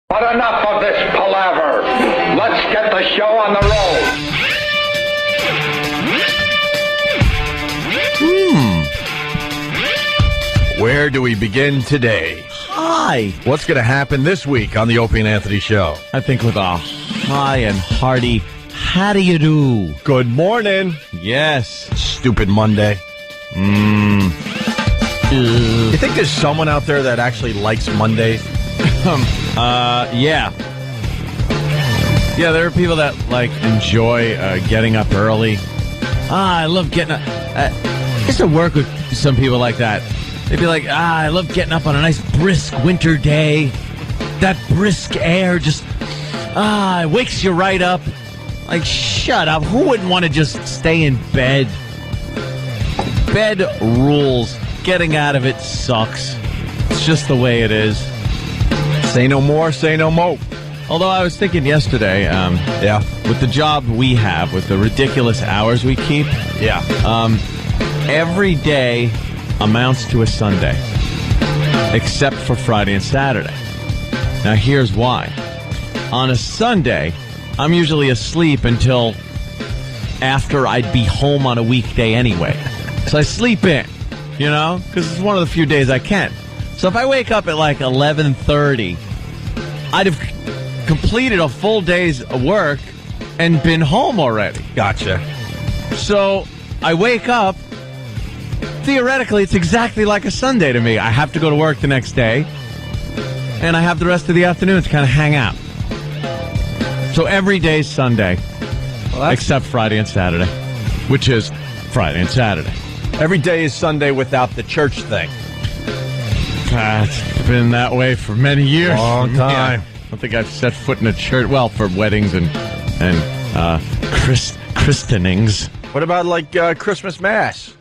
But enough of this palaver. Let's get the show on the road. Where do we begin today? Hi. What's going to happen this week on the Opie and Anthony Show? I think with a high and hearty, how do you do? Good morning. Yes. Stupid Monday. You think there's someone out there that actually likes Mondays? Yeah. Yeah, there are people that, enjoy getting up early. I love getting up. I used to work with some people like that. They'd be like, I love getting up on a nice brisk winter day. That brisk air just, it wakes you right up. Like, shut up. Who wouldn't want to just stay in bed? Bed rules. Getting out of it sucks. It's just the way it is. Say no more, say no mo. Although I was thinking yesterday, with the job we have, with the ridiculous hours we keep, every day amounts to a Sunday, except for Friday and Saturday. Now, here's why. On a Sunday, I'm usually asleep until after I'd be home on a weekday anyway. So I sleep in, because it's one of the few days I can. So if I wake up at 11:30, I'd have completed a full day's work and been home already. Gotcha. So I wake up. Theoretically, it's exactly like a Sunday to me. I have to go to work the next day, and I have the rest of the afternoon to kind of hang out. So every day's Sunday, except Friday and Saturday, which is Friday and Saturday. Every day is Sunday without the church thing. It's been that way for many years. Long time. I don't think I've set foot in a church. Well, for weddings and christenings. What about Christmas Mass?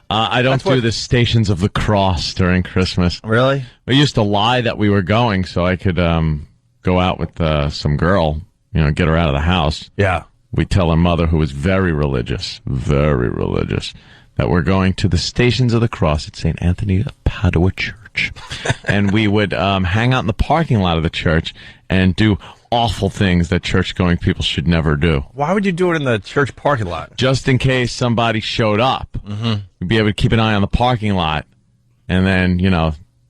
I don't do the Stations of the Cross during Christmas. Really? We used to lie that we were going so I could go out with some girl, get her out of the house. Yeah. We tell her mother, who was very religious, that we're going to the Stations of the Cross at St. Anthony of Padua Church. And we would hang out in the parking lot of the church and do awful things that church-going people should never do. Why would you do it in the church parking lot? Just in case somebody showed up. Mm-hmm. You'd be able to keep an eye on the parking lot. And then,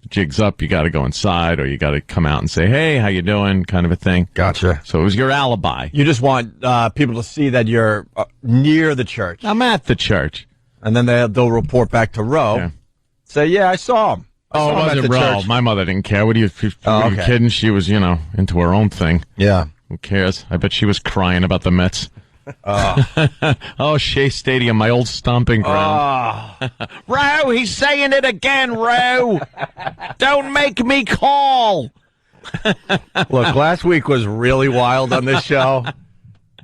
jig's up, you got to go inside, or you got to come out and say, hey, how you doing, kind of a thing. Gotcha. So it was your alibi. You just want people to see that you're near the church. I'm at the church. And then they'll report back to Roe. Yeah. Say, yeah, I saw him. It wasn't Roe. Church. My mother didn't care. What are you kidding? She was, into her own thing. Yeah. Who cares? I bet she was crying about the Mets. Oh, Shea Stadium, my old stomping ground. Roe, he's saying it again, Roe. Don't make me call. Look, last week was really wild on this show.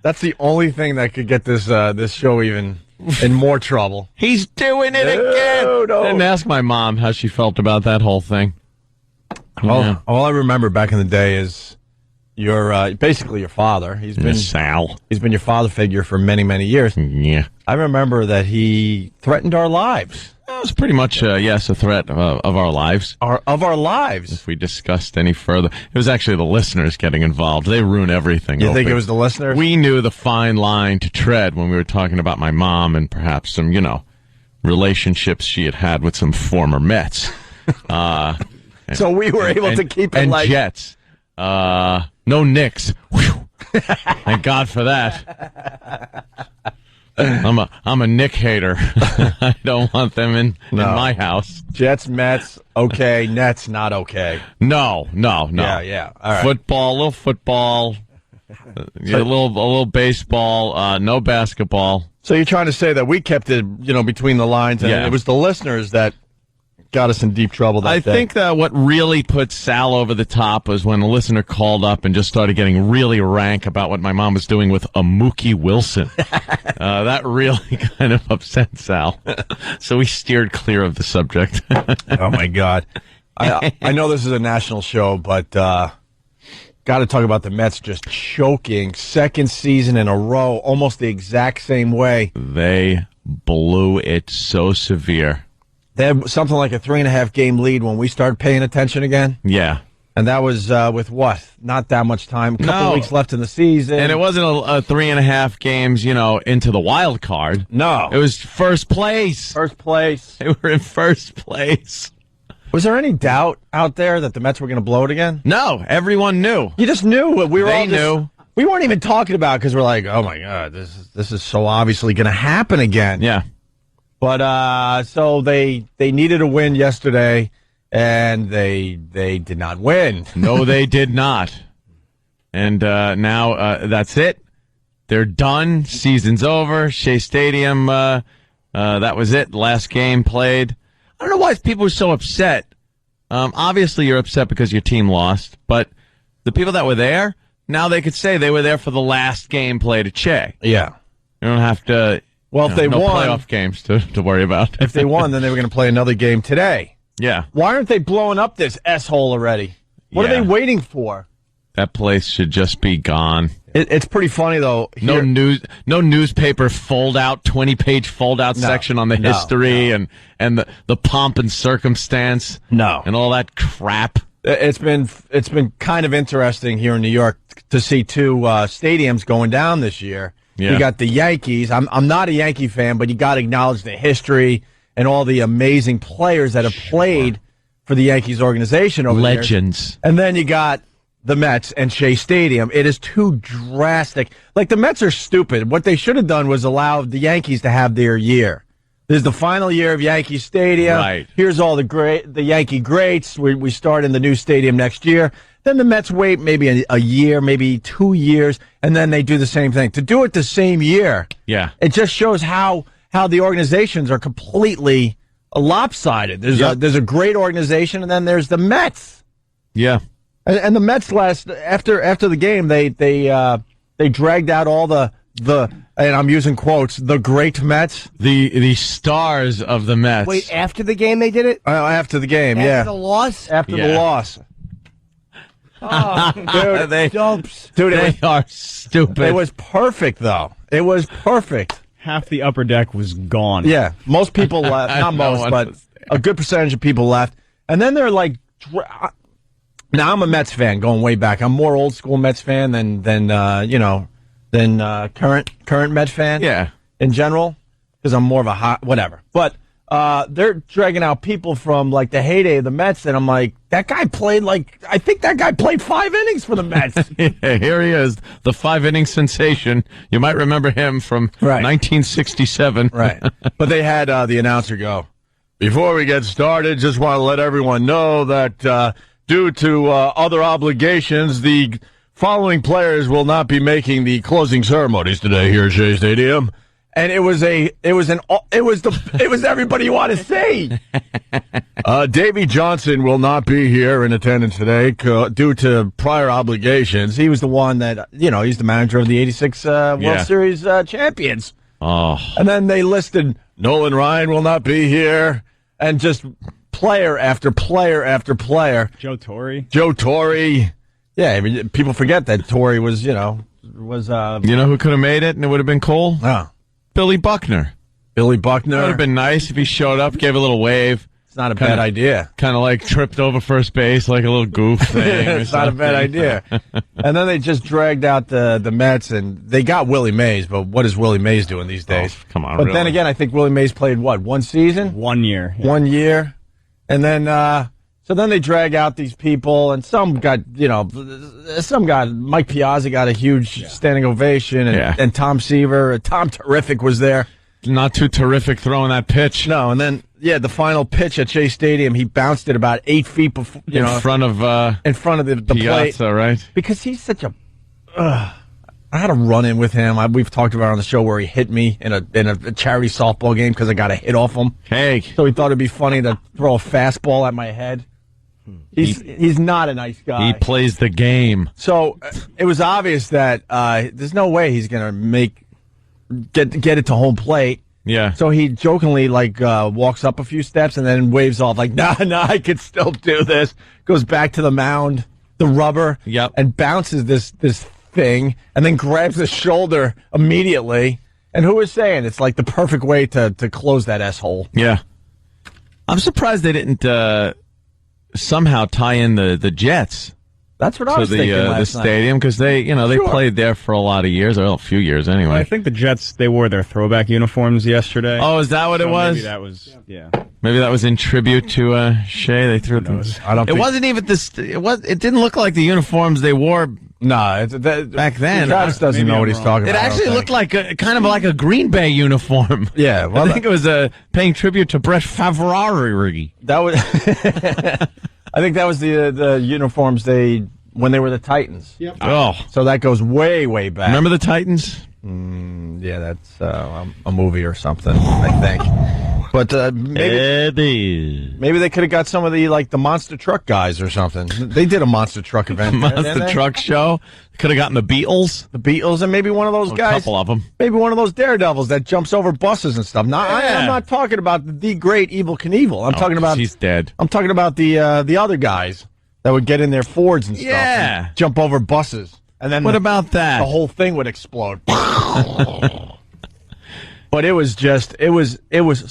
That's the only thing that could get this show even in more trouble. He's doing it again. No. Didn't ask my mom how she felt about that whole thing. All I remember back in the day is basically your father. He's been Sal. He's been your father figure for many, many years. Yeah. I remember that he threatened our lives. It was pretty much, a threat of our lives. Of our lives. If we discussed any further. It was actually the listeners getting involved. They ruin everything. You think it was the listeners? We knew the fine line to tread when we were talking about my mom and perhaps some, relationships she had with some former Mets. So we were able to keep it and Jets. No Knicks. Thank God for that. I'm a Nick hater. I don't want them in my house. Jets, Mets, okay. Nets, not okay. No. Yeah. All right. Football, a little football, a little baseball, no basketball. So you're trying to say that we kept it, between the lines, and it was the listeners that got us in deep trouble that day. I think that what really put Sal over the top was when a listener called up and just started getting really rank about what my mom was doing with a Mookie Wilson. That really kind of upset Sal. So we steered clear of the subject. Oh, my God. I know this is a national show, but got to talk about the Mets just choking second season in a row, almost the exact same way. They blew it so severe. They had something like a 3.5 game lead when we started paying attention again. Yeah. And that was with what? Not that much time. A couple of weeks left in the season. And it wasn't a 3.5 games, into the wild card. No. It was first place. First place. They were in first place. Was there any doubt out there that the Mets were going to blow it again? No, everyone knew. You just knew. They knew. We weren't even talking about it because we're like, oh, my God, this is so obviously going to happen again. Yeah. But so they needed a win yesterday. And they did not win. No, they did not. And now that's it. They're done. Season's over. Shea Stadium, that was it. Last game played. I don't know why people are so upset. Obviously, you're upset because your team lost. But the people that were there, now they could say they were there for the last game played at Shea. Yeah. You don't have to. Well, if they no won, playoff games to worry about. If they won, then they were going to play another game today. Yeah. Why aren't they blowing up this S-hole already? What are they waiting for? That place should just be gone. It's pretty funny, though. No newspaper fold-out, 20-page fold-out section on the history and the pomp and circumstance. No. And all that crap. It's been kind of interesting here in New York to see two stadiums going down this year. Yeah. You got the Yankees. I'm not a Yankee fan, but you got to acknowledge the history and all the amazing players that have played for the Yankees organization over the years. Legends. And then you got the Mets and Shea Stadium. It is too drastic. Like, the Mets are stupid. What they should have done was allow the Yankees to have their year. This is the final year of Yankee Stadium. Right. Here's all the Yankee greats. We start in the new stadium next year. Then the Mets wait maybe a year, maybe 2 years, and then they do the same thing. To do it the same year, it just shows how the organizations are completely lopsided. There's a great organization, and then there's the Mets. Yeah. And the Mets after the game, they dragged out all the and I'm using quotes, the great Mets. The stars of the Mets. Wait, after the game they did it? After the game, After the loss? After the loss. Oh, dude, they are stupid. It was perfect, though. It was perfect. Half the upper deck was gone. Yeah, most people left. Not most, but a good percentage of people left. And then they're like, now I'm a Mets fan going way back. I'm more old school Mets fan than current Mets fan. Yeah, in general, because I'm more of a whatever. But they're dragging out people from like the heyday of the Mets, and I'm like, I think that guy played 5 innings for the Mets. Yeah, here he is, the 5-inning sensation. You might remember him from 1967. Right. But they had the announcer go, before we get started, just want to let everyone know that due to other obligations, the following players will not be making the closing ceremonies today here at Shea Stadium. And it was everybody you want to see. Davey Johnson will not be here in attendance today due to prior obligations. He was the one that, he's the manager of the 86 World Series champions. Oh. And then they listed Nolan Ryan will not be here, and just player after player after player. Joe Torre. Yeah, I mean, people forget that Torre was, you know who could have made it and it would have been cool? Billy Buckner. Billy Buckner. It would have been nice if he showed up, gave a little wave. It's not a bad idea. Kind of like tripped over first base, like a little goof thing. It's not a bad idea. And then they just dragged out the Mets, and they got Willie Mays, but what is Willie Mays doing these days? Oh, come on, But really? then again, I think Willie Mays played, one season? 1 year. Yeah. 1 year. And then, so then they drag out these people, and some got, Mike Piazza got a huge standing ovation, and Tom Seaver, Tom Terrific was there. Not too terrific throwing that pitch. No, and then, the final pitch at Shea Stadium, he bounced it about 8 feet before, in front of the Piazza, plate. Right? Because he's such a, I had a run-in with him. We've talked about it on the show where he hit me in a charity softball game because I got a hit off him. Hey. So he thought it'd be funny to throw a fastball at my head. He's not a nice guy. He plays the game. So it was obvious that there's no way he's going to get it to home plate. Yeah. So he jokingly walks up a few steps and then waves off like, nah, I could still do this. Goes back to the mound, the rubber, and bounces this thing, and then grabs the shoulder immediately. And who was saying it's like the perfect way to close that S-hole? Yeah. I'm surprised they didn't somehow tie in the Jets. That's what I to was thinking the last night. stadium, because they played there for a lot of years, or a few years anyway. I think the Jets, they wore their throwback uniforms yesterday. Oh, is that what it was? Maybe that was, yeah. Maybe that was in tribute to Shea. They threw them. I don't. It wasn't even this. It didn't look like the uniforms they wore. No, back then. Travis doesn't know what he's talking It about. actually looked like kind of like a Green Bay uniform. Yeah, well, I think it was paying tribute to Brett Favre. That was. I think that was the uniforms when they were the Titans. Yep. Oh, So that goes way, way back. remember the Titans? Yeah, that's a movie or something, I think. But maybe they could have got some of the monster truck guys or something. They did a monster truck event. Monster truck show. Could have gotten the Beatles. The Beatles, and maybe one of those guys. A couple of them. Maybe one of those daredevils that jumps over buses and stuff. Now, I'm not talking about the great Evel Knievel. I'm talking about he's dead. I'm talking about the other guys that would get in their Fords and stuff. Yeah. And jump over buses, and then What about that? the whole thing would explode. But it was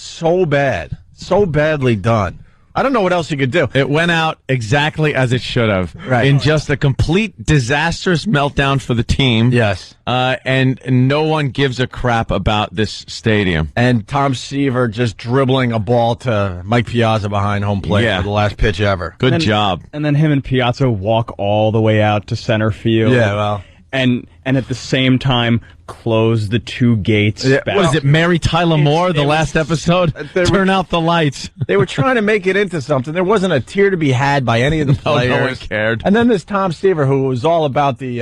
so bad, so badly done. I don't know what else you could do. It went out exactly as it should have. Right. In just a complete disastrous meltdown for the team. Yes. And no one gives a crap about this stadium. And Tom Seaver just dribbling a ball to Mike Piazza behind home plate for the last pitch ever. Good job. And then him and Piazza walk all the way out to center field. Yeah, well. And at the same time, close the two gates. Yeah, back. What is it, Mary Tyler Moore, the last episode? Turn out the lights. They were trying to make it into something. There wasn't a tear to be had by any of the players. No one cared. And then this Tom Seaver, who was all about the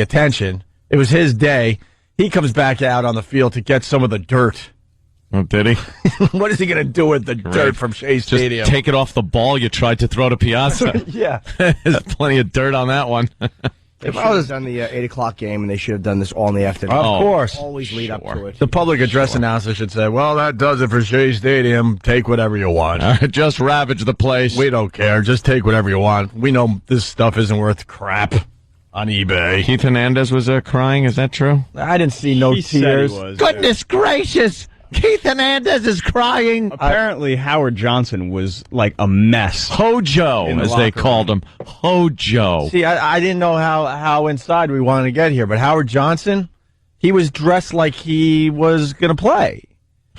attention. It was his day. He comes back out on the field to get some of the dirt. Oh, did he? What is he going to do with the dirt from Shea Stadium? Just take it off the ball you tried to throw to Piazza. Yeah. There's plenty of dirt on that one. If I was done the 8 o'clock game, and they should have done this all in the afternoon. Of course. Always lead up to it. The public address announcer should say, well, that does it for Shea Stadium. Take whatever you want. Just ravage the place. We don't care. Just take whatever you want. We know this stuff isn't worth crap on eBay. Keith Hernandez was crying. Is that true? I didn't see no He said tears. he was. Goodness gracious! Keith Hernandez is crying. Apparently, Howard Johnson was like a mess. Hojo, In the as they locker called him. Hojo. See, I didn't know how inside we wanted to get here, but Howard Johnson, he was dressed like he was going to play.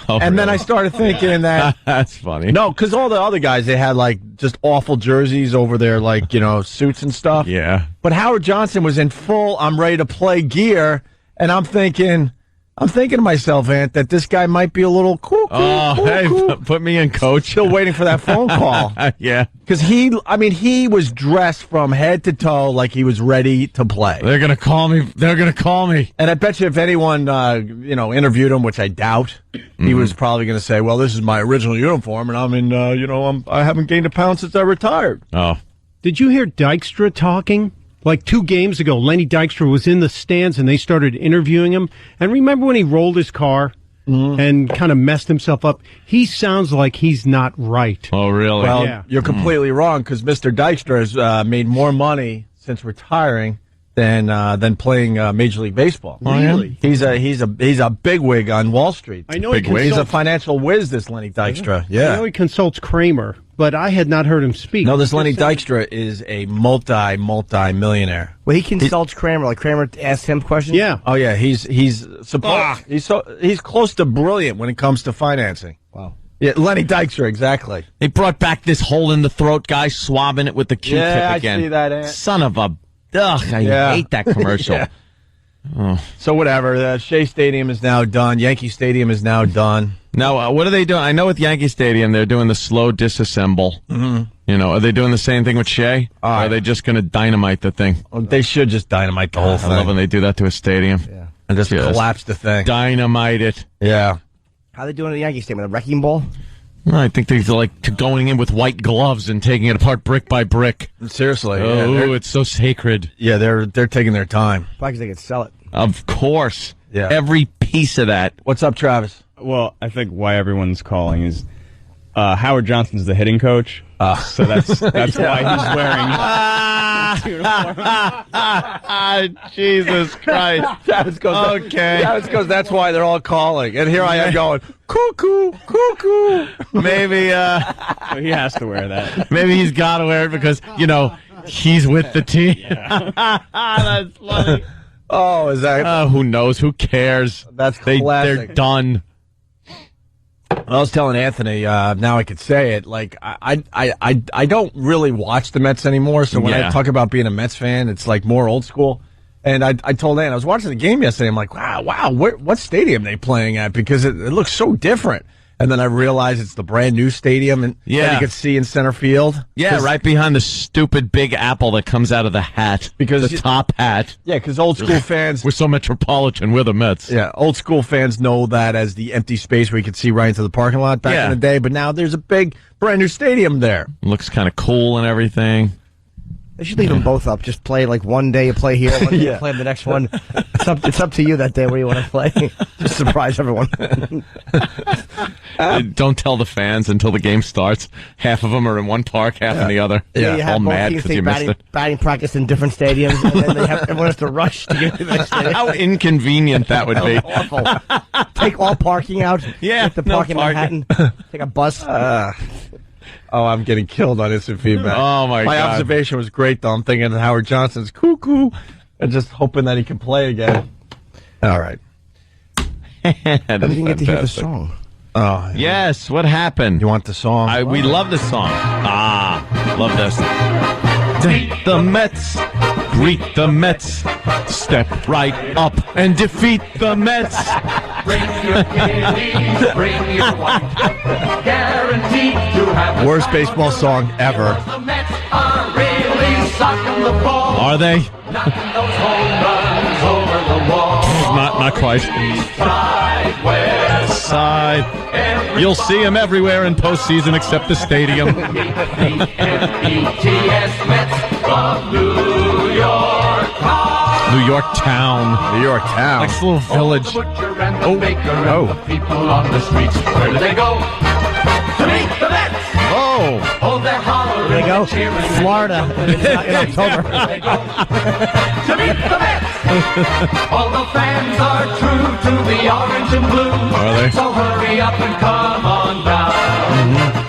Oh, And then really? I started thinking that... That's funny. No, because all the other guys, they had just awful jerseys over their suits and stuff. Yeah. But Howard Johnson was in full I'm ready to play gear, and I'm thinking to myself, Ant, that this guy might be a little cool. Put me in, coach. Still waiting for that phone call. Yeah. Because he was dressed from head to toe like he was ready to play. They're going to call me. And I bet you if anyone, interviewed him, which I doubt, he was probably going to say, well, this is my original uniform, and I haven't gained a pound since I retired. Oh. Did you hear Dykstra talking? Like 2 games ago, Lenny Dykstra was in the stands and they started interviewing him. And remember when he rolled his car and kind of messed himself up? He sounds like he's not right. Oh, really? Well, Yeah. you're completely wrong because Mr. Dykstra has made more money since retiring than playing Major League Baseball. Really? He's a bigwig on Wall Street. I know Big wig. He's a financial whiz, this Lenny Dykstra. I Yeah. know he consults Kramer, but I had not heard him speak. No, this Lenny Dykstra is a multi-millionaire. Well, he consults Kramer. Like Kramer asked him questions. Yeah. Oh yeah, he's close to brilliant when it comes to financing. Wow. Yeah, Lenny Dykstra, exactly. They brought back this hole in the throat guy swabbing it with the Q-tip Yeah, again. I see that, Ant. Son of a... Ugh, I Yeah. hate that commercial. Yeah. So whatever. Shea Stadium is now done. Yankee Stadium is now done. Now, what are they doing? I know with Yankee Stadium, they're doing the slow disassemble. Mm-hmm. Are they doing the same thing with Shea? Or are they just going to dynamite the thing? Well, they should just dynamite the whole I thing. love when they do that to a stadium. Yeah. And just collapse the thing. Dynamite it. Yeah. How they doing at the Yankee Stadium? A wrecking ball? No, I think they're going in with white gloves and taking it apart brick by brick. Seriously. Oh, it's so sacred. Yeah, they're taking their time. Probably because they could sell it. Of course. Yeah. Every piece of that. What's up, Travis? Well, I think why everyone's calling is Howard Johnson's the hitting coach, so that's why he's wearing. Jesus Christ! Travis goes, Travis goes, that's why they're all calling, and here I am going, cuckoo, cuckoo. Maybe so he has to wear that. Maybe he's got to wear it because he's with the team. That's funny. Oh, is that? Who knows? Who cares? That's classic. They're done. I was telling Anthony, now I could say it, like, I don't really watch the Mets anymore, so when I talk about being a Mets fan, it's like more old school. And I told Ann, I was watching the game yesterday, I'm like, wow, what stadium are they playing at? Because it looks so different. And then I realized it's the brand new stadium and that you could see in center field. Yeah, right behind the stupid big apple that comes out of the hat. Because the top hat. Yeah, because old school fans... We're so metropolitan, we're the Mets. Yeah, old school fans know that as the empty space where you could see right into the parking lot back in the day. But now there's a big brand new stadium there. Looks kind of cool and everything. They should leave them both up. Just play like one day you play here, one day you play the next one. It's up to you that day where you want to play. Just surprise everyone. Don't tell the fans until the game starts. Half of them are in one park, half in the other. Yeah, you have all both mad teams because you missed it. Batting practice in different stadiums, and then everyone has to rush to get to the next stadium. How inconvenient that would be. Awful. Take all parking out. Yeah, Take the park in Manhattan. Take a bus. Oh, I'm getting killed on instant feedback. Oh, my God. My observation was great, though. I'm thinking Howard Johnson's cuckoo and just hoping that he can play again. All right. I didn't get to hear the song. Oh, yes. What happened? You want the song? We love the song. Love this. Defeat the Mets. Greet the Mets. Step right up and defeat the Mets. Bring your kiddies, bring your wife. Guaranteed to have worst baseball song ever. The Mets are really sucking the ball. Are they? Knocking those home runs over the wall. Not quite. East side, west Side. You'll see him everywhere in postseason except the stadium. M-E-T-S Mets of New York Town. New York Town. New York Town. Like a little village. The butcher and the baker and the people on the streets. Where do they go? To meet the Mets. Oh. Oh, they're hollering. There you go. and cheering. Florida in October. To meet the Mets. All the fans are true to the orange and blue. Are they? So hurry up and come on down.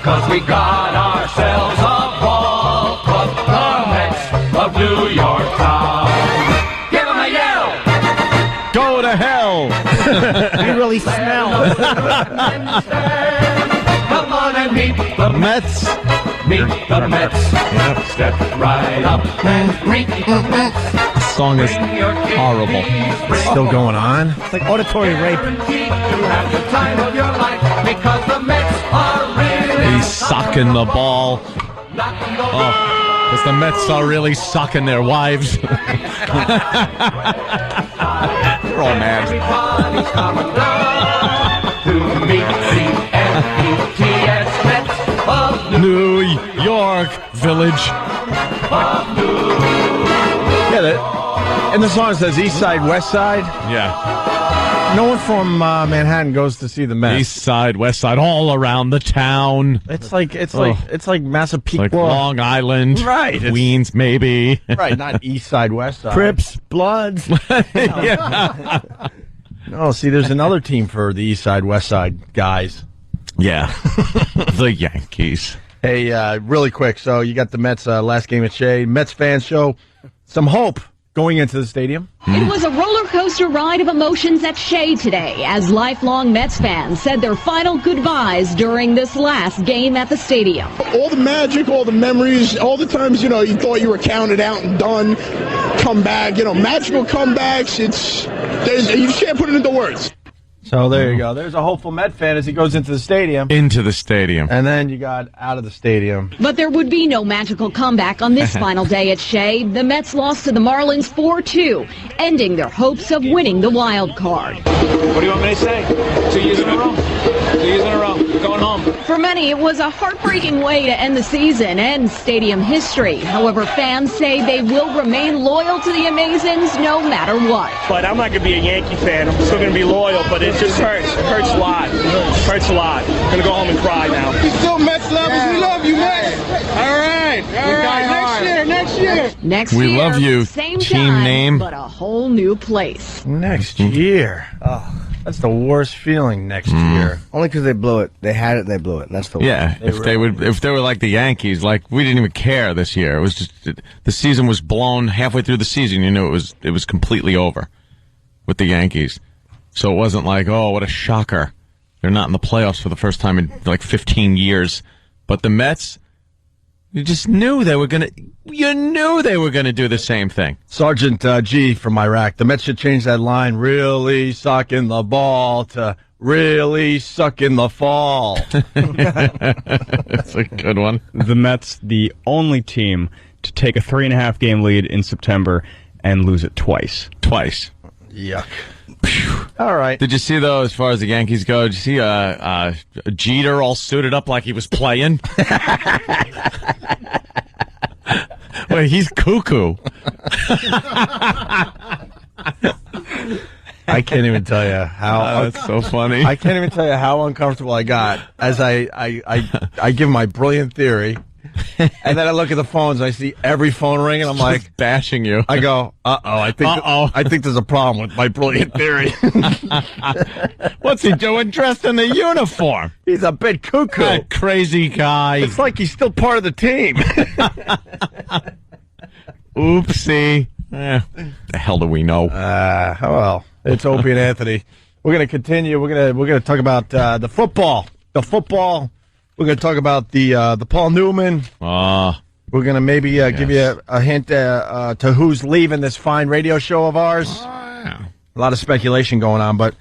Cause we got ourselves a ball club. The Mets of New York Town. Give them a yell. Go to hell. You really smell. Come on and meet the Mets. Meet the Mets. Step right up and greet the Mets. This song is horrible. Still going on? It's like auditory rape. Guaranteed to have the time of your life because the Mets are really He's sucking the ball. knocking those Because the Mets are really sucking their wives. We're all mad. Everybody's coming down to meet the M-E-T-S Mets of New York Village. And the song says East Side, West Side. Yeah. No one from Manhattan goes to see the Mets. East Side, West Side, all around the town. It's like Massapequa, Like Long Island. Right. Queens, maybe. Right, not East Side, West Side. Crips, Bloods. Yeah. Oh, see, there's another team for the East Side, West Side guys. Yeah. The Yankees. Hey, really quick. So you got the Mets last game at Shea. Mets fans show some hope going into the stadium. It was a roller coaster ride of emotions at Shea today as lifelong Mets fans said their final goodbyes during this last game at the stadium. All the magic, all the memories, all the times, you thought you were counted out and done, come back, magical comebacks. You just can't put it into words. So there you go. There's a hopeful Met fan as he goes into the stadium. Into the stadium. And then you got out of the stadium. But there would be no magical comeback on this final day at Shea. The Mets lost to the Marlins 4-2, ending their hopes of winning the wild card. What do you want me to say? 2 years in a row. 2 years in a row. Going home. For many, it was a heartbreaking way to end the season and stadium history. However, fans say they will remain loyal to the Amazons no matter what. But I'm not going to be a Yankee fan. I'm still going to be loyal, but it just hurts. It hurts a lot. It hurts a lot. I'm going to go home and cry now. We still Mets lovers. We love you, Mets. All right. Next year. Next We year, love you. same Team time, name. but a whole new place. Next year. Oh, that's the worst feeling next year. Only because they blew it. They had it and they blew it. And that's the worst. Yeah, if they were like the Yankees, like we didn't even care this year. It was just the season was blown halfway through the season. You knew it was completely over with the Yankees. So it wasn't like, oh, what a shocker. They're not in the playoffs for the first time in like 15 years. But the Mets, you just knew they were gonna do the same thing. Sergeant G from Iraq. The Mets should change that line, really sucking the ball, to really suck in the fall. That's a good one. The Mets, the only team to take a 3.5 game lead in September and lose it twice. Yuck. All right. Did you see, though, as far as the Yankees go, did you see Jeter all suited up like he was playing? Wait, he's cuckoo. I can't even tell you how. That's so funny. I can't even tell you how uncomfortable I got as I give my brilliant theory, and then I look at the phones. I see every phone ring, and I'm like bashing you. I go, I think there's a problem with my brilliant theory. What's he doing dressed in the uniform? He's a bit cuckoo. That crazy guy. It's like he's still part of the team. Oopsie. The hell do we know? Well, it's Opie and Anthony. We're going to continue. We're going to talk about the football. We're going to talk about the Paul Newman. We're going to maybe give you a hint to who's leaving this fine radio show of ours. A lot of speculation going on, but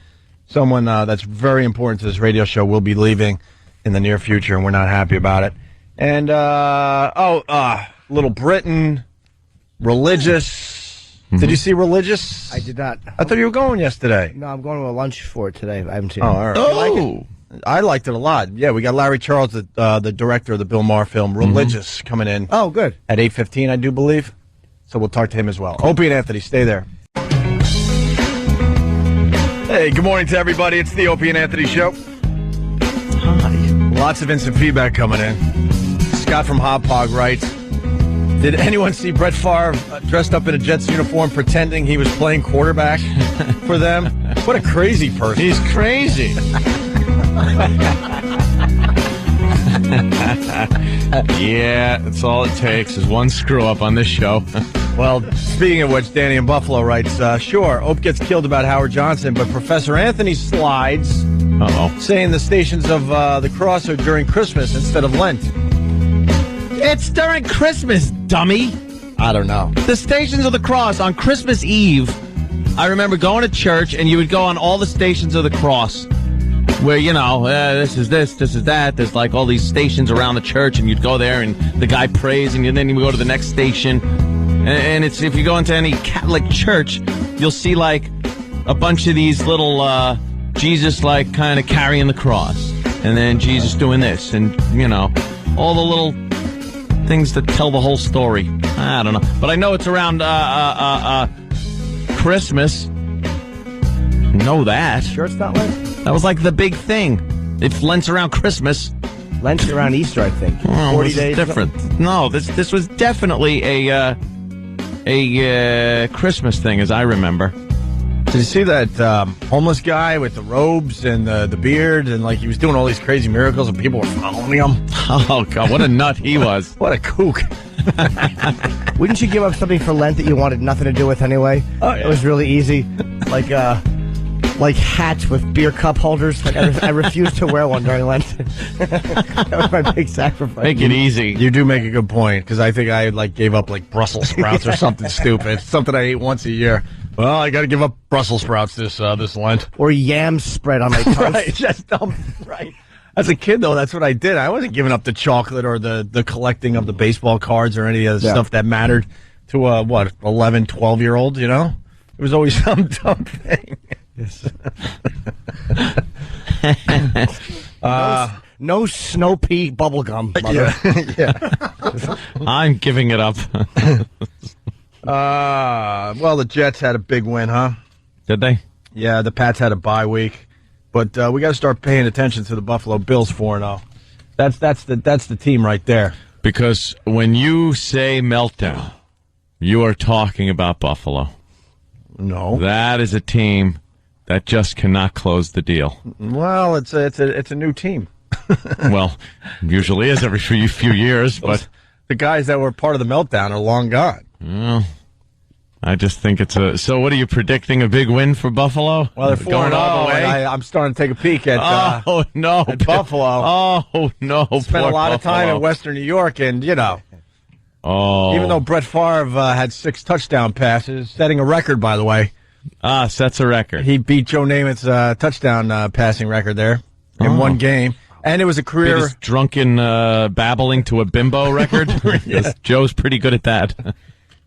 someone that's very important to this radio show will be leaving in the near future, and we're not happy about it. And, Little Britain, Religious. Did you see Religious? I did not. I thought you were going yesterday. No, I'm going to a lunch for it today. I haven't seen it. All right. You like it? I liked it a lot. Yeah, we got Larry Charles, the director of the Bill Maher film, Religious, coming in. Oh, good. At 8:15, I do believe. So we'll talk to him as well. Opie and Anthony, stay there. Hey, good morning to everybody. It's the Opie and Anthony Show. Hi. Lots of instant feedback coming in. Scott from Hop Hog writes, did anyone see Brett Favre dressed up in a Jets uniform pretending he was playing quarterback for them? What a crazy person. He's crazy. Yeah, that's all it takes is one screw up on this show. Well, speaking of which, Danny in Buffalo writes, sure, Ope gets killed about Howard Johnson, but Professor Anthony slides, saying the Stations of the Cross are during Christmas instead of Lent. It's during Christmas, dummy. I don't know. The Stations of the Cross on Christmas Eve. I remember going to church, and you would go on all the Stations of the Cross, where, this is this is that. There's like all these stations around the church, and you'd go there, and the guy prays, and then you go to the next station. And it's, if you go into any Catholic church, you'll see like a bunch of these little Jesus like kind of carrying the cross, and then Jesus doing this, and all the little things that tell the whole story. I don't know, but I know it's around Christmas. Know that. Sure, it's not Lent. That was like the big thing. If Lent's around Christmas, Lent's around Easter, I think. Oh, 40 this days. is different. No, this was definitely a Christmas thing, as I remember. Did you see that homeless guy with the robes and the beard, and like he was doing all these crazy miracles, and people were following him? Oh God, what a nut he was! What a kook! Wouldn't you give up something for Lent that you wanted nothing to do with anyway? Oh, yeah. It was really easy, like hats with beer cup holders. Like I refused to wear one during Lent. That was my big sacrifice. Make it easy. You do make a good point, because I think I gave up like Brussels sprouts or something stupid, something I ate once a year. Well, I got to give up Brussels sprouts this Lent. Or yam spread on my toast. Right, just right. As a kid, though, that's what I did. I wasn't giving up the chocolate or the collecting of the baseball cards or any of the stuff that mattered to a 11, 12-year-old. It was always some dumb thing. Yes. No Snow Pea bubble gum. Mother. Yeah. I'm giving it up. Well, the Jets had a big win, huh? Did they? Yeah, the Pats had a bye week, but we got to start paying attention to the Buffalo Bills 4-0. That's the team right there. Because when you say meltdown, you are talking about Buffalo. No, that is a team that just cannot close the deal. Well, it's a new team. Well, usually is every few years, but the guys that were part of the meltdown are long gone. Well, I just think it's a. So, what are you predicting? A big win for Buffalo? Well, they're 4-0 going all the way. I'm starting to take a peek at. No, at Buffalo. Oh no! Spent a lot of time in Western New York, and even though Brett Favre had 6 touchdown passes, setting a record, by the way. Sets a record. He beat Joe Namath's touchdown passing record there in one game. And it was a career... Biggest drunken babbling to a bimbo record. Yes, Joe's pretty good at that.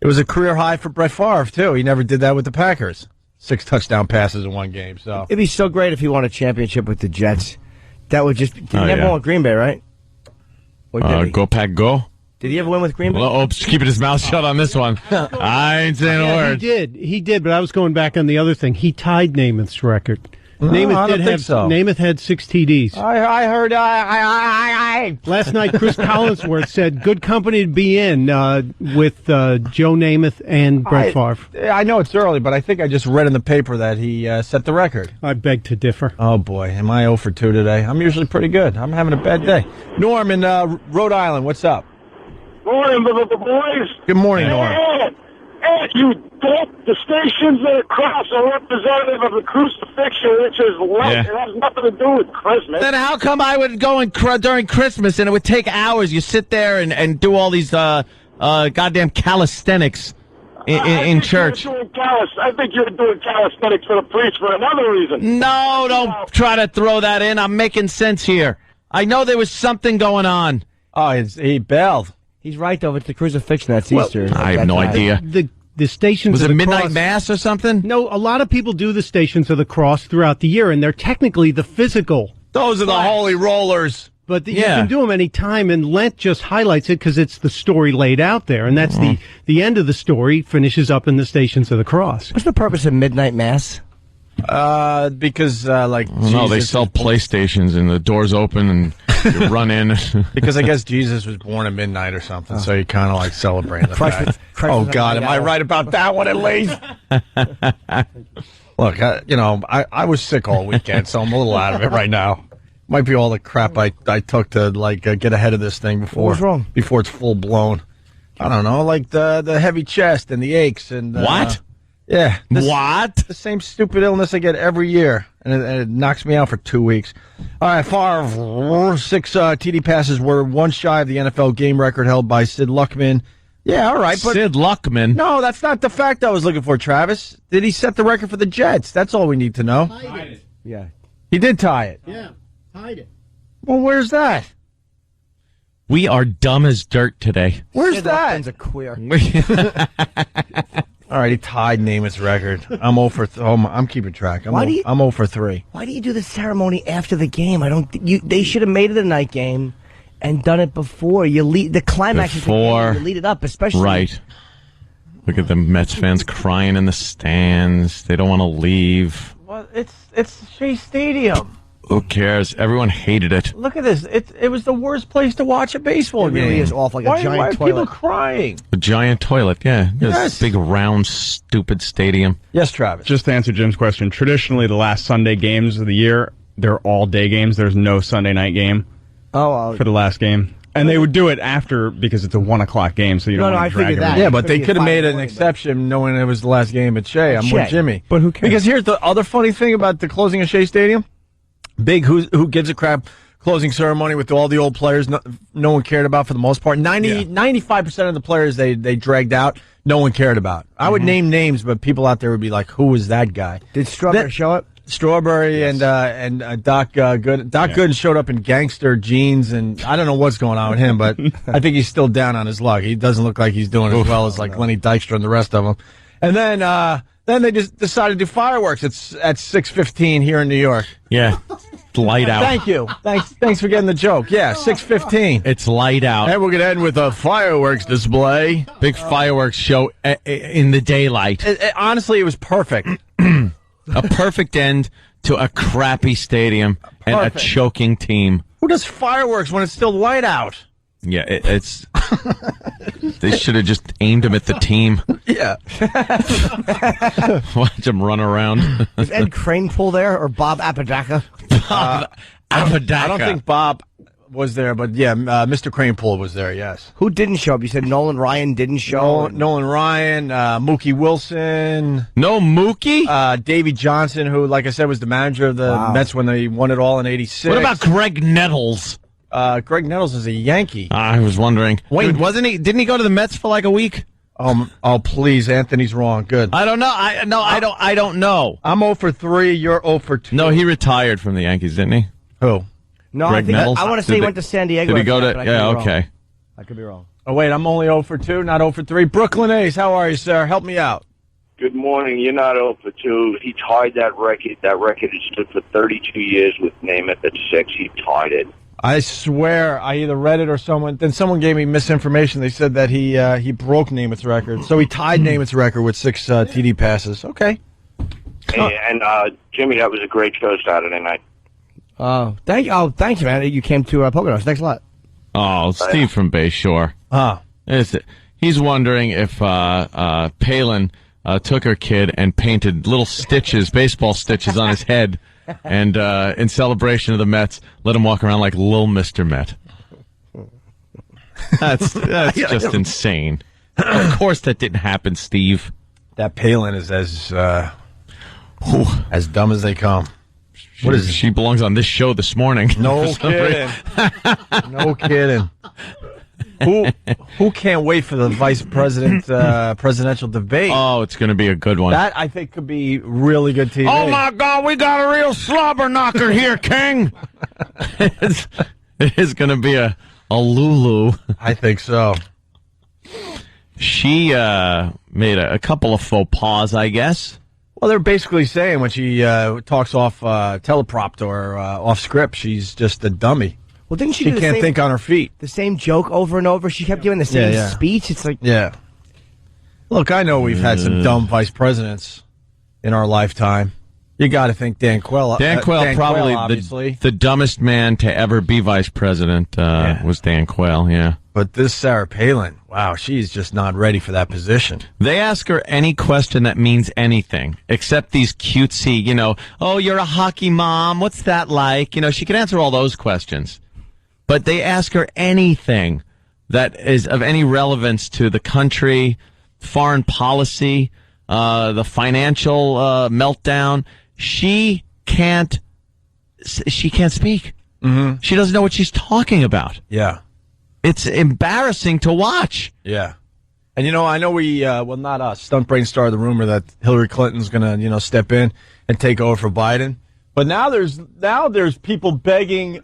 It was a career high for Brett Favre, too. He never did that with the Packers. 6 touchdown passes in one game. So it'd be so great if he won a championship with the Jets. That would just... Did he never win with Green Bay, right? Or did he? Go Pack Go. Did he ever win with Green Bay? Well, Opie's keeping his mouth shut on this one. I ain't saying a word. He did, but I was going back on the other thing. He tied Namath's record. Namath had 6 TDs. I heard. Last night, Chris Collinsworth said, "Good company to be in with Joe Namath and Brett Favre." I know it's early, but I think I just read in the paper that he set the record. I beg to differ. Oh boy, am I 0 for 2 today? I'm usually pretty good. I'm having a bad day. Norm in Rhode Island, what's up? Morning, boys. Good morning, Norm. Ed, you dope. The stations that cross are representative of the crucifixion, which is Lent. It has nothing to do with Christmas. Then how come I would go during Christmas and it would take hours? You sit there and do all these goddamn calisthenics in church. I think you're doing calisthenics for the priest for another reason. No, don't try to throw that in. I'm making sense here. I know there was something going on. Oh, he bailed. He's right, though. It's the crucifixion. That's Easter. I have no idea. The stations was of it the midnight cross, mass or something? No, a lot of people do the stations of the cross throughout the year, and they're technically the physical. Those are the holy rollers. But you can do them any time, and Lent just highlights it because it's the story laid out there, and that's the end of the story finishes up in the stations of the cross. What's the purpose of midnight mass? Because no, they sell PlayStations and the doors open and you run in. Because I guess Jesus was born at midnight or something, so you kind of celebrating the fact. Oh God, am I right about that one at least? Look, I was sick all weekend, so I'm a little out of it right now. Might be all the crap I took to get ahead of this thing before. What's wrong? Before it's full blown. I don't know, like the heavy chest and the aches and what? Yeah. What? The same stupid illness I get every year, and it knocks me out for 2 weeks. All right, Favre, 6 TD passes were one shy of the NFL game record held by Sid Luckman. Yeah, all right. But Sid Luckman? No, that's not the fact I was looking for, Travis. Did he set the record for the Jets? That's all we need to know. Tied it. Yeah. He did tie it. Yeah, tied it. Well, where's that? We are dumb as dirt today. Where's Sid that? Luckman's a queer. All right, he tied Namath's record. I'm 0 for I'm keeping track. I'm 0 for 3. Why do you do the ceremony after the game? They should have made it a night game and done it before. You lead the climax of the game. You lead it up, especially right. Look at the Mets fans crying in the stands. They don't want to leave. Well, it's Shea Stadium. Who cares? Everyone hated it. Look at this. It was the worst place to watch a baseball game. It really is awful, like a giant why are toilet. People crying? A giant toilet, yeah. Yes. Big, round, stupid stadium. Yes, Travis. Just to answer Jim's question, traditionally the last Sunday games of the year, they're all day games. There's no Sunday night game for the last game. And they would do it after because it's a 1 o'clock game, so you don't want to drag it. Yeah, but they could have made an exception knowing it was the last game at Shea. I'm with Jimmy. But who cares? Because here's the other funny thing about the closing of Shea Stadium. Big who gives a crap closing ceremony with all the old players no one cared about for the most part. 95% of the players they dragged out, no one cared about. I would name names, but people out there would be like, who is that guy? Did Strawberry show up? Strawberry and Doc Good. Doc Good showed up in gangster jeans, and I don't know what's going on with him, but I think he's still down on his luck. He doesn't look like he's doing as well as Lenny Dykstra and the rest of them. And then Then they just decided to do fireworks. It's at 6:15 here in New York. Yeah. Light out. Thank you. Thanks for getting the joke. Yeah, 6:15. It's light out. And we're going to end with a fireworks display. Big fireworks show in the daylight. Honestly, it was perfect. A perfect end to a crappy stadium and a choking team. Who does fireworks when it's still light out? Yeah, it's... They should have just aimed him at the team. Yeah. Watch him run around. Is Ed Kranepool there or Bob Apodaca? Apodaca. I don't think Bob was there, but yeah, Mr. Kranepool was there, yes. Who didn't show up? You said Nolan Ryan didn't show up. Nolan Ryan, Mookie Wilson. No Mookie? Davey Johnson, who, like I said, was the manager of the Mets when they won it all in '86. What about Greg Nettles? Greg Nettles is a Yankee. I was wondering. Wait, didn't he go to the Mets for like a week? Oh, please, Anthony's wrong. Good. I don't know. I don't know. I'm 0 for 3. You're 0 for 2. No, he retired from the Yankees, didn't he? Who? No, Greg Nettles? I want to say he went to San Diego. Did he go to? Yeah, okay. I could be wrong. Oh, wait, I'm only 0 for 2, not 0 for 3. Brooklyn A's, how are you, sir? Help me out. Good morning. You're not 0 for 2. He tied that record. That record had stood for 32 years with Namath at 6. He tied it. I swear I either read it or someone gave me misinformation. They said that he broke Namath's record. So he tied Namath's record with 6 TD passes. Okay. And Jimmy, that was a great show Saturday night. Thank you, man. You came to Poconos. Thanks a lot. Oh, Steve from Bayshore. He's wondering if Palin took her kid and painted little stitches, baseball stitches on his head. And in celebration of the Mets, let him walk around like Little Mr. Met. That's just insane. Of course that didn't happen, Steve. That Palin is as dumb as they come. What is it? She belongs on this show this morning. No kidding. No kidding. Who can't wait for the vice president presidential debate? Oh, it's going to be a good one. That, I think, could be really good TV. Oh, my God, we got a real slobber knocker here, King. It is going to be a Lulu. I think so. She made a couple of faux pas, I guess. Well, they're basically saying when she talks off teleprompter or off script, she's just a dummy. Well, didn't she can't think on her feet. The same joke over and over. She kept giving the same speech. It's like... Yeah. Look, I know we've had some dumb vice presidents in our lifetime. You got to think Dan Quayle. Dan Quayle, probably the dumbest man to ever be vice president was Dan Quayle, yeah. But this Sarah Palin, wow, she's just not ready for that position. They ask her any question that means anything, except these cutesy, oh, you're a hockey mom, what's that like? She can answer all those questions. But they ask her anything that is of any relevance to the country, foreign policy, the financial meltdown. She can't speak. Mm-hmm. She doesn't know what she's talking about. Yeah. It's embarrassing to watch. Yeah. And, I know we, not us, Stunt Brain started the rumor that Hillary Clinton's going to, step in and take over for Biden. But now there's people begging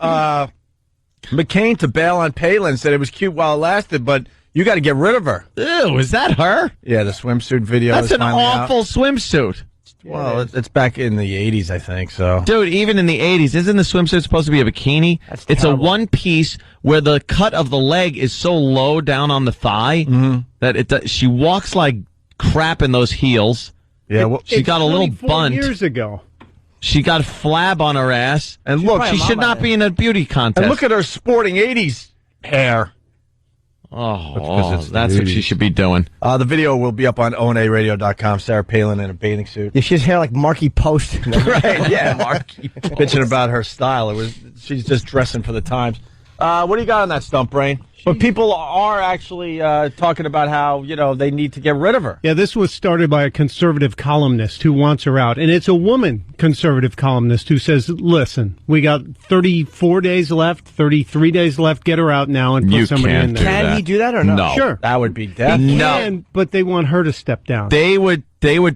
McCain to bail on Palin, said it was cute while it lasted, but you got to get rid of her. Ew, is that her? Yeah, the swimsuit video. That's an awful swimsuit. Well, it's back in the 80s, I think, so. Dude, even in the 80s, isn't the swimsuit supposed to be a bikini? It's a one piece where the cut of the leg is so low down on the thigh that she walks like crap in those heels. Yeah, she got a little bunt. Years ago. She got a flab on her ass. And look, she should not be in a beauty contest. And look at her sporting 80s hair. Oh, that's what she should be doing. The video will be up on onaradio.com. Sarah Palin in a bathing suit. Yeah, she has hair like Marky Post. Right, yeah, Marky. Bitching about her style. She's just dressing for the times. What do you got on that Stump Brain? But people are actually talking about how, they need to get rid of her. Yeah, this was started by a conservative columnist who wants her out. And it's a woman conservative columnist who says, listen, we got 34 days left, 33 days left. Get her out now and put somebody in there. Can he do that or no? No. Sure. That would be death. He can, but they want her to step down. They would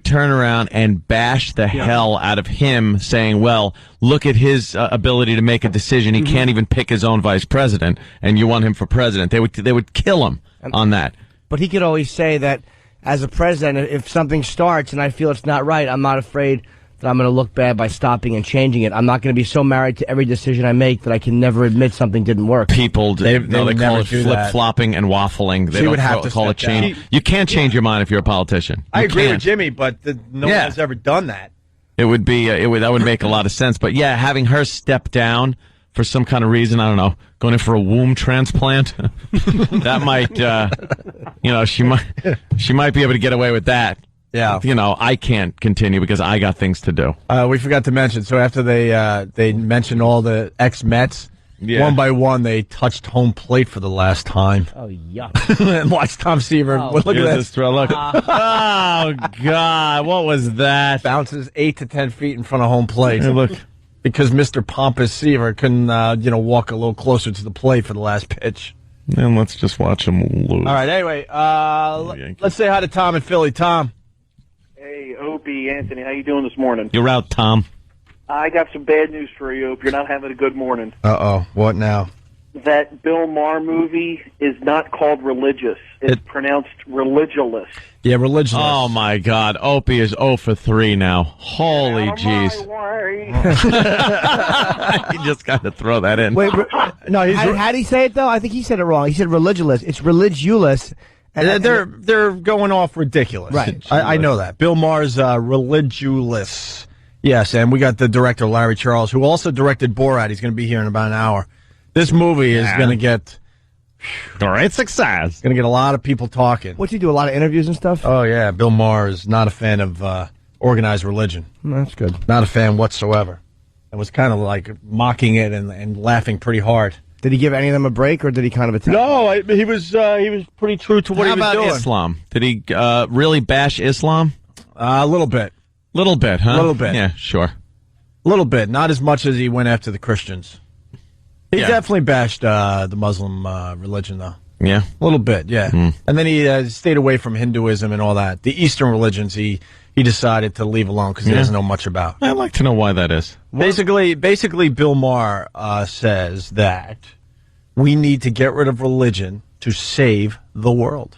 turn around and bash the hell out of him, saying, well, look at his ability to make a decision. He can't even pick his own vice president, and you want him for president. They would kill him on that. But he could always say that as a president, if something starts and I feel it's not right, I'm not afraid that I'm going to look bad by stopping and changing it. I'm not going to be so married to every decision I make that I can never admit something didn't work. People, they call it flip-flopping and waffling. They would have to call it change. You can't change your mind if you're a politician. I agree with Jimmy, but no one has ever done that. It would be that would make a lot of sense. But yeah, having her step down for some kind of reason, I don't know, going in for a womb transplant, that might, she might be able to get away with that. Yeah. I can't continue because I got things to do. We forgot to mention, so after they mentioned all the ex-Mets, one by one they touched home plate for the last time. Oh, yuck. And watch Tom Seaver. Look at this throw. Look. Oh, God. What was that? Bounces 8 to 10 feet in front of home plate. Hey, look. Because Mr. Pompous Seaver couldn't, walk a little closer to the plate for the last pitch. And let's just watch him lose. All right, anyway, let's say hi to Tom in Philly. Tom. Hey, Opie, Anthony, how you doing this morning? You're out, Tom. I got some bad news for you, Opie. You're not having a good morning. Uh-oh. What now? That Bill Maher movie is not called Religious. It's pronounced Religulous. Yeah, Religulous. Oh, my God. Opie is 0 for 3 now. Holy jeez. You just got to throw that in. Wait, no, how did he say it, though? I think he said it wrong. He said religulous. It's religulous. And they're going off ridiculous. Right. I know that. Bill Maher's religulous. Yes, and we got the director, Larry Charles, who also directed Borat. He's going to be here in about an hour. This movie is going to get great success. Going to get a lot of people talking. What's he do, a lot of interviews and stuff? Oh, yeah. Bill Maher is not a fan of organized religion. That's good. Not a fan whatsoever. And was kind of like mocking it and laughing pretty hard. Did he give any of them a break, or did he kind of attack? No, he was pretty true to what he was doing. How about Islam? Did he really bash Islam? A little bit. Little bit, huh? A little bit. Yeah, sure. A little bit. Not as much as he went after the Christians. He definitely bashed the Muslim religion, though. Yeah? A little bit, yeah. And then he stayed away from Hinduism and all that. The Eastern religions, he decided to leave alone because he doesn't know much about. I'd like to know why that is. Basically, Bill Maher says that we need to get rid of religion to save the world.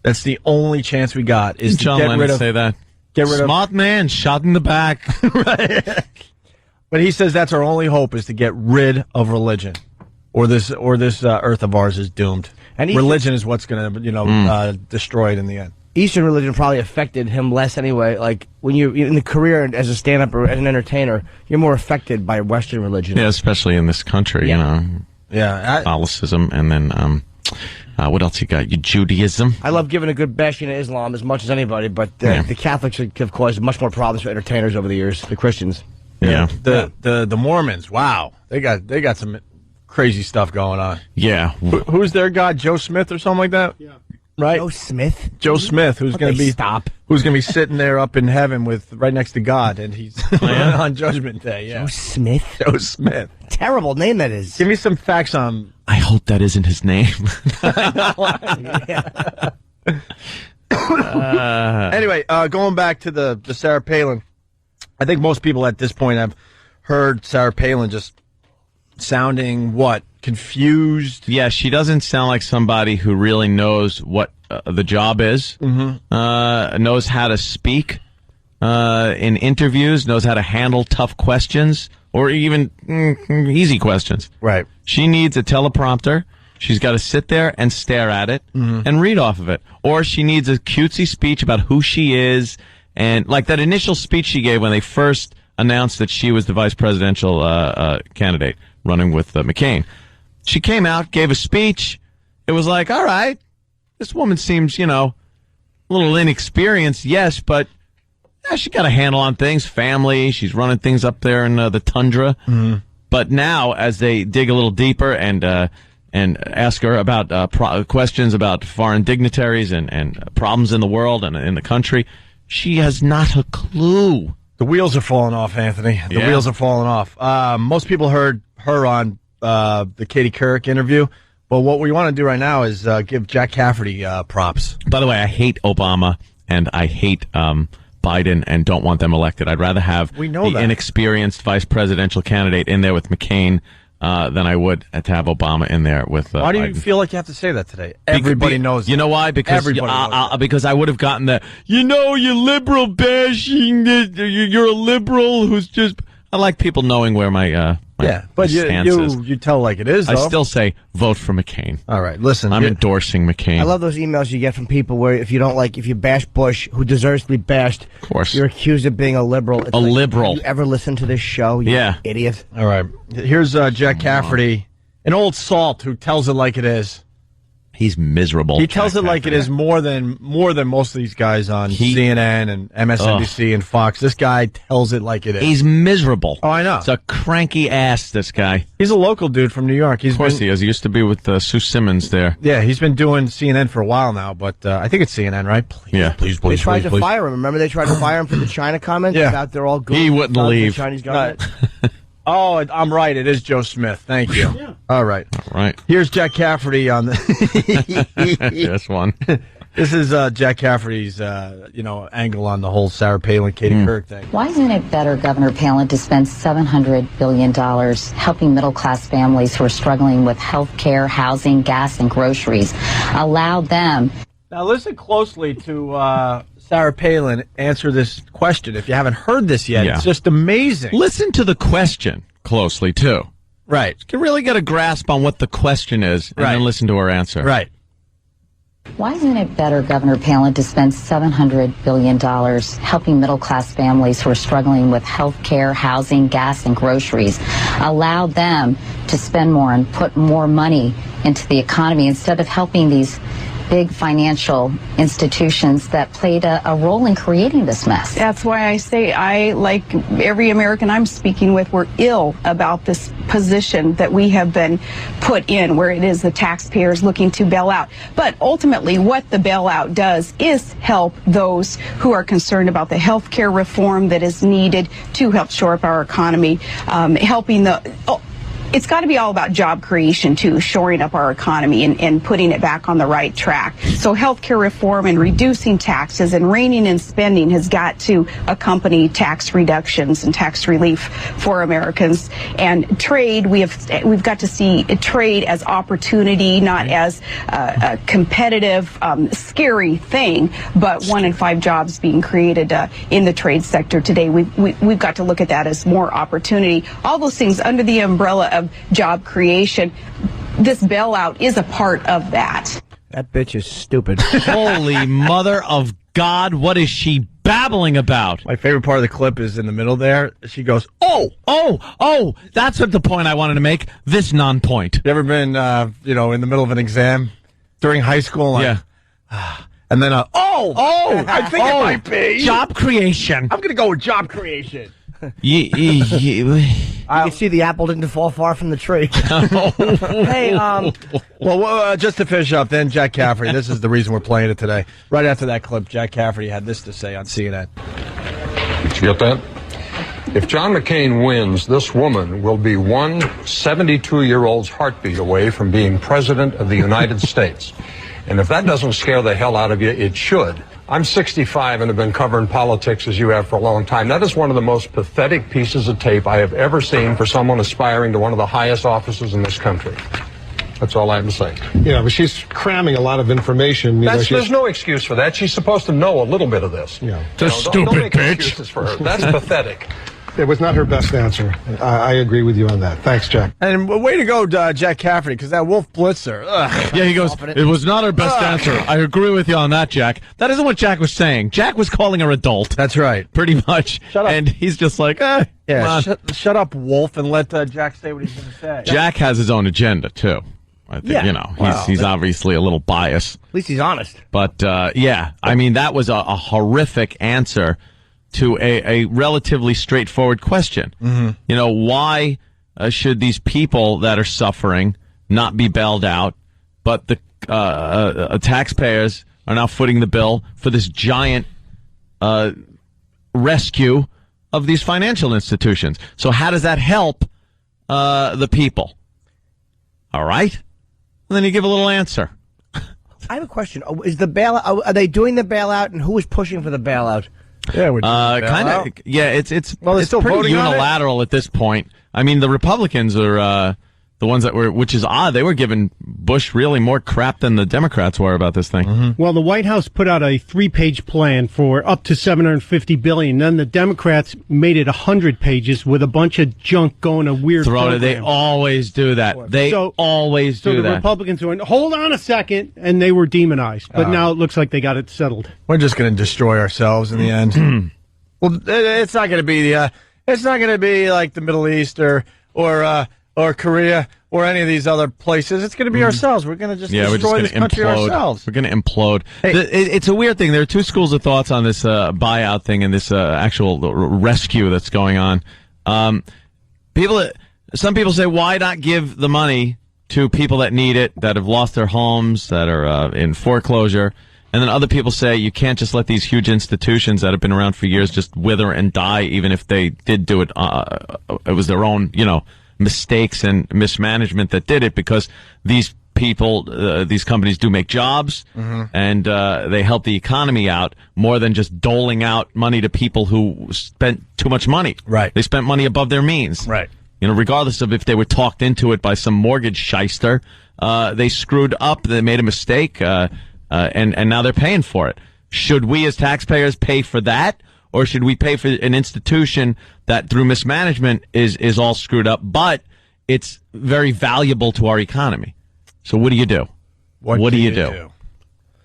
That's the only chance we got is John to get Lennon rid of. Say that. Get rid Smart man, shot in the back. Right. But he says that's our only hope is to get rid of religion, or this earth of ours is doomed. And religion is what's going to destroy it in the end. Eastern religion probably affected him less anyway. Like when you're in the career as a stand-up or as an entertainer, you're more affected by Western religion. Yeah, especially in this country, Yeah, Catholicism, and then what else you got? Judaism. I love giving a good bashing of Islam as much as anybody, but the Catholics have caused much more problems for entertainers over the years. The Christians. Yeah. The Mormons. Wow, they got some crazy stuff going on. Yeah. Who's their god? Joe Smith or something like that? Yeah. Right? Joe Smith? Joe Smith, who's going to be sitting there up in heaven right next to God, and he's on Judgment Day. Yeah. Joe Smith? Joe Smith. Terrible name that is. Give me some facts on. I hope that isn't his name. Anyway, going back to the Sarah Palin, I think most people at this point have heard Sarah Palin just sounding confused. Yeah, she doesn't sound like somebody who really knows what the job is, knows how to speak in interviews, knows how to handle tough questions or even easy questions. Right. She needs a teleprompter. She's got to sit there and stare at it and read off of it. Or she needs a cutesy speech about who she is. And like that initial speech she gave when they first announced that she was the vice presidential candidate running with McCain. She came out, gave a speech. It was like, all right, this woman seems, a little inexperienced, yes, but she got a handle on things, family. She's running things up there in the tundra. But now, as they dig a little deeper and ask her about questions about foreign dignitaries and problems in the world and in the country, she has not a clue. The wheels are falling off, Anthony. The wheels are falling off. Most people heard her on the Katie Couric interview. But what we want to do right now is give Jack Cafferty props. By the way, I hate Obama and I hate Biden and don't want them elected. I'd rather have the inexperienced vice presidential candidate in there with McCain than I would to have Obama in there with. Why do you Biden. feel like you have to say that today? Everybody knows. You know why? Because because I would have gotten the. You know, you're liberal bashing. You're a liberal who's just. I like people knowing where my but stance is. you tell like it is, though. I still say vote for McCain. All right, listen. I'm endorsing McCain. I love those emails you get from people where if you bash Bush, who deserves to be bashed, of course, you're accused of being a liberal. It's liberal. You ever listen to this show? You idiot. All right. Here's Jack Cafferty, an old salt who tells it like it is. He's miserable. He tells it like it is more than most of these guys on CNN and MSNBC and Fox. This guy tells it like it is. He's miserable. Oh, I know. It's a cranky ass, this guy. He's a local dude from New York. Of course he is. He used to be with Sue Simmons there. Yeah, he's been doing CNN for a while now, but I think it's CNN, right? Please. They tried to fire him. Remember they tried to fire him for the China comments about they're all good. He wouldn't leave. The Chinese government. Oh, I'm right. It is Joe Smith. Thank you. Yeah. All right. Here's Jack Cafferty on the. This one. This is Jack Cafferty's, angle on the whole Sarah Palin, Katie Couric thing. Why isn't it better, Governor Palin, to spend $700 billion helping middle-class families who are struggling with health care, housing, gas, and groceries? Allow them. Now listen closely to Sarah Palin answer this question. If you haven't heard this yet, it's just amazing. Listen to the question closely, too. Right. You can really get a grasp on what the question is, and then listen to her answer. Right. Why isn't it better, Governor Palin, to spend $700 billion helping middle-class families who are struggling with health care, housing, gas, and groceries? Allow them to spend more and put more money into the economy instead of helping these big financial institutions that played a role in creating this mess. That's why I say I, like every American I'm speaking with, we're ill about this position that we have been put in, where it is the taxpayers looking to bail out. But ultimately, what the bailout does is help those who are concerned about the health care reform that is needed to help shore up our economy, helping it's got to be all about job creation, too, shoring up our economy and putting it back on the right track. So healthcare reform and reducing taxes and reining in spending has got to accompany tax reductions and tax relief for Americans. And trade, we've got to see trade as opportunity, not as a competitive, scary thing, but 1 in 5 jobs being created in the trade sector today. We've got to look at that as more opportunity. All those things under the umbrella of job creation. This bailout is a part of that. That bitch is stupid. Holy mother of God, what is she babbling about? My favorite part of the clip is in the middle there. She goes, oh, that's what the point I wanted to make. This non-point. You ever been, in the middle of an exam during high school? And then, I think it might be. Job creation. I'm going to go with job creation. You can see the apple didn't fall far from the tree. Hey, well, just to finish up, then Jack Cafferty. This is the reason we're playing it today. Right after that clip, Jack Cafferty had this to say on CNN. Did you get that? If John McCain wins, this woman will be one 72-year-old's heartbeat away from being president of the United States. And if that doesn't scare the hell out of you, it should. I'm 65 and have been covering politics as you have for a long time. That is one of the most pathetic pieces of tape I have ever seen for someone aspiring to one of the highest offices in this country. That's all I have to say. Yeah, but she's cramming a lot of information. There's no excuse for that. She's supposed to know a little bit of this. Yeah. Don't make excuses for her. That's pathetic. It was not her best answer. I agree with you on that. Thanks, Jack. And way to go, Jack Cafferty, because that Wolf Blitzer. Yeah, he goes, it was not her best answer. I agree with you on that, Jack. That isn't what Jack was saying. Jack was calling her adult. That's right. Pretty much. Shut up. And he's just like, Yeah, shut up, Wolf, and let Jack say what he's going to say. Jack has his own agenda, too. I think, he's obviously a little biased. At least he's honest. But, I mean, that was a horrific answer to a relatively straightforward question. Mm-hmm. Why should these people that are suffering not be bailed out, but the taxpayers are now footing the bill for this giant rescue of these financial institutions? So how does that help the people? All right? And then you give a little answer. I have a question. Is the bailout? Are they doing the bailout, and who is pushing for the bailout? Yeah, kind of. Yeah, it's still pretty voting unilateral at this point. I mean, the Republicans are The ones that were, which is odd, they were giving Bush really more crap than the Democrats were about this thing. Mm-hmm. Well, the White House put out a 3-page plan for up to $750 billion. Then the Democrats made it 100 pages with a bunch of junk going to weird programs. They always do that. They always do that. So the Republicans went, hold on a second, and they were demonized. But now it looks like they got it settled. We're just going to destroy ourselves in the end. Well, it's not going to be it's not going to be like the Middle East or Korea or any of these other places. It's going to be ourselves. We're going to just destroy this country ourselves. We're going to implode. Hey. It's a weird thing. There are two schools of thoughts on this buyout thing and this actual rescue that's going on. Some people say, why not give the money to people that need it, that have lost their homes, that are in foreclosure? And then other people say you can't just let these huge institutions that have been around for years just wither and die, even if they did do it. It was their own, mistakes and mismanagement that did it, because these people, these companies do make jobs, and they help the economy out more than just doling out money to people who spent too much money. Right. They spent money above their means. Right. Regardless of if they were talked into it by some mortgage shyster, they screwed up, they made a mistake, and now they're paying for it. Should we as taxpayers pay for that? Or should we pay for an institution that through mismanagement is all screwed up, but it's very valuable to our economy? So what do you do? What do you do?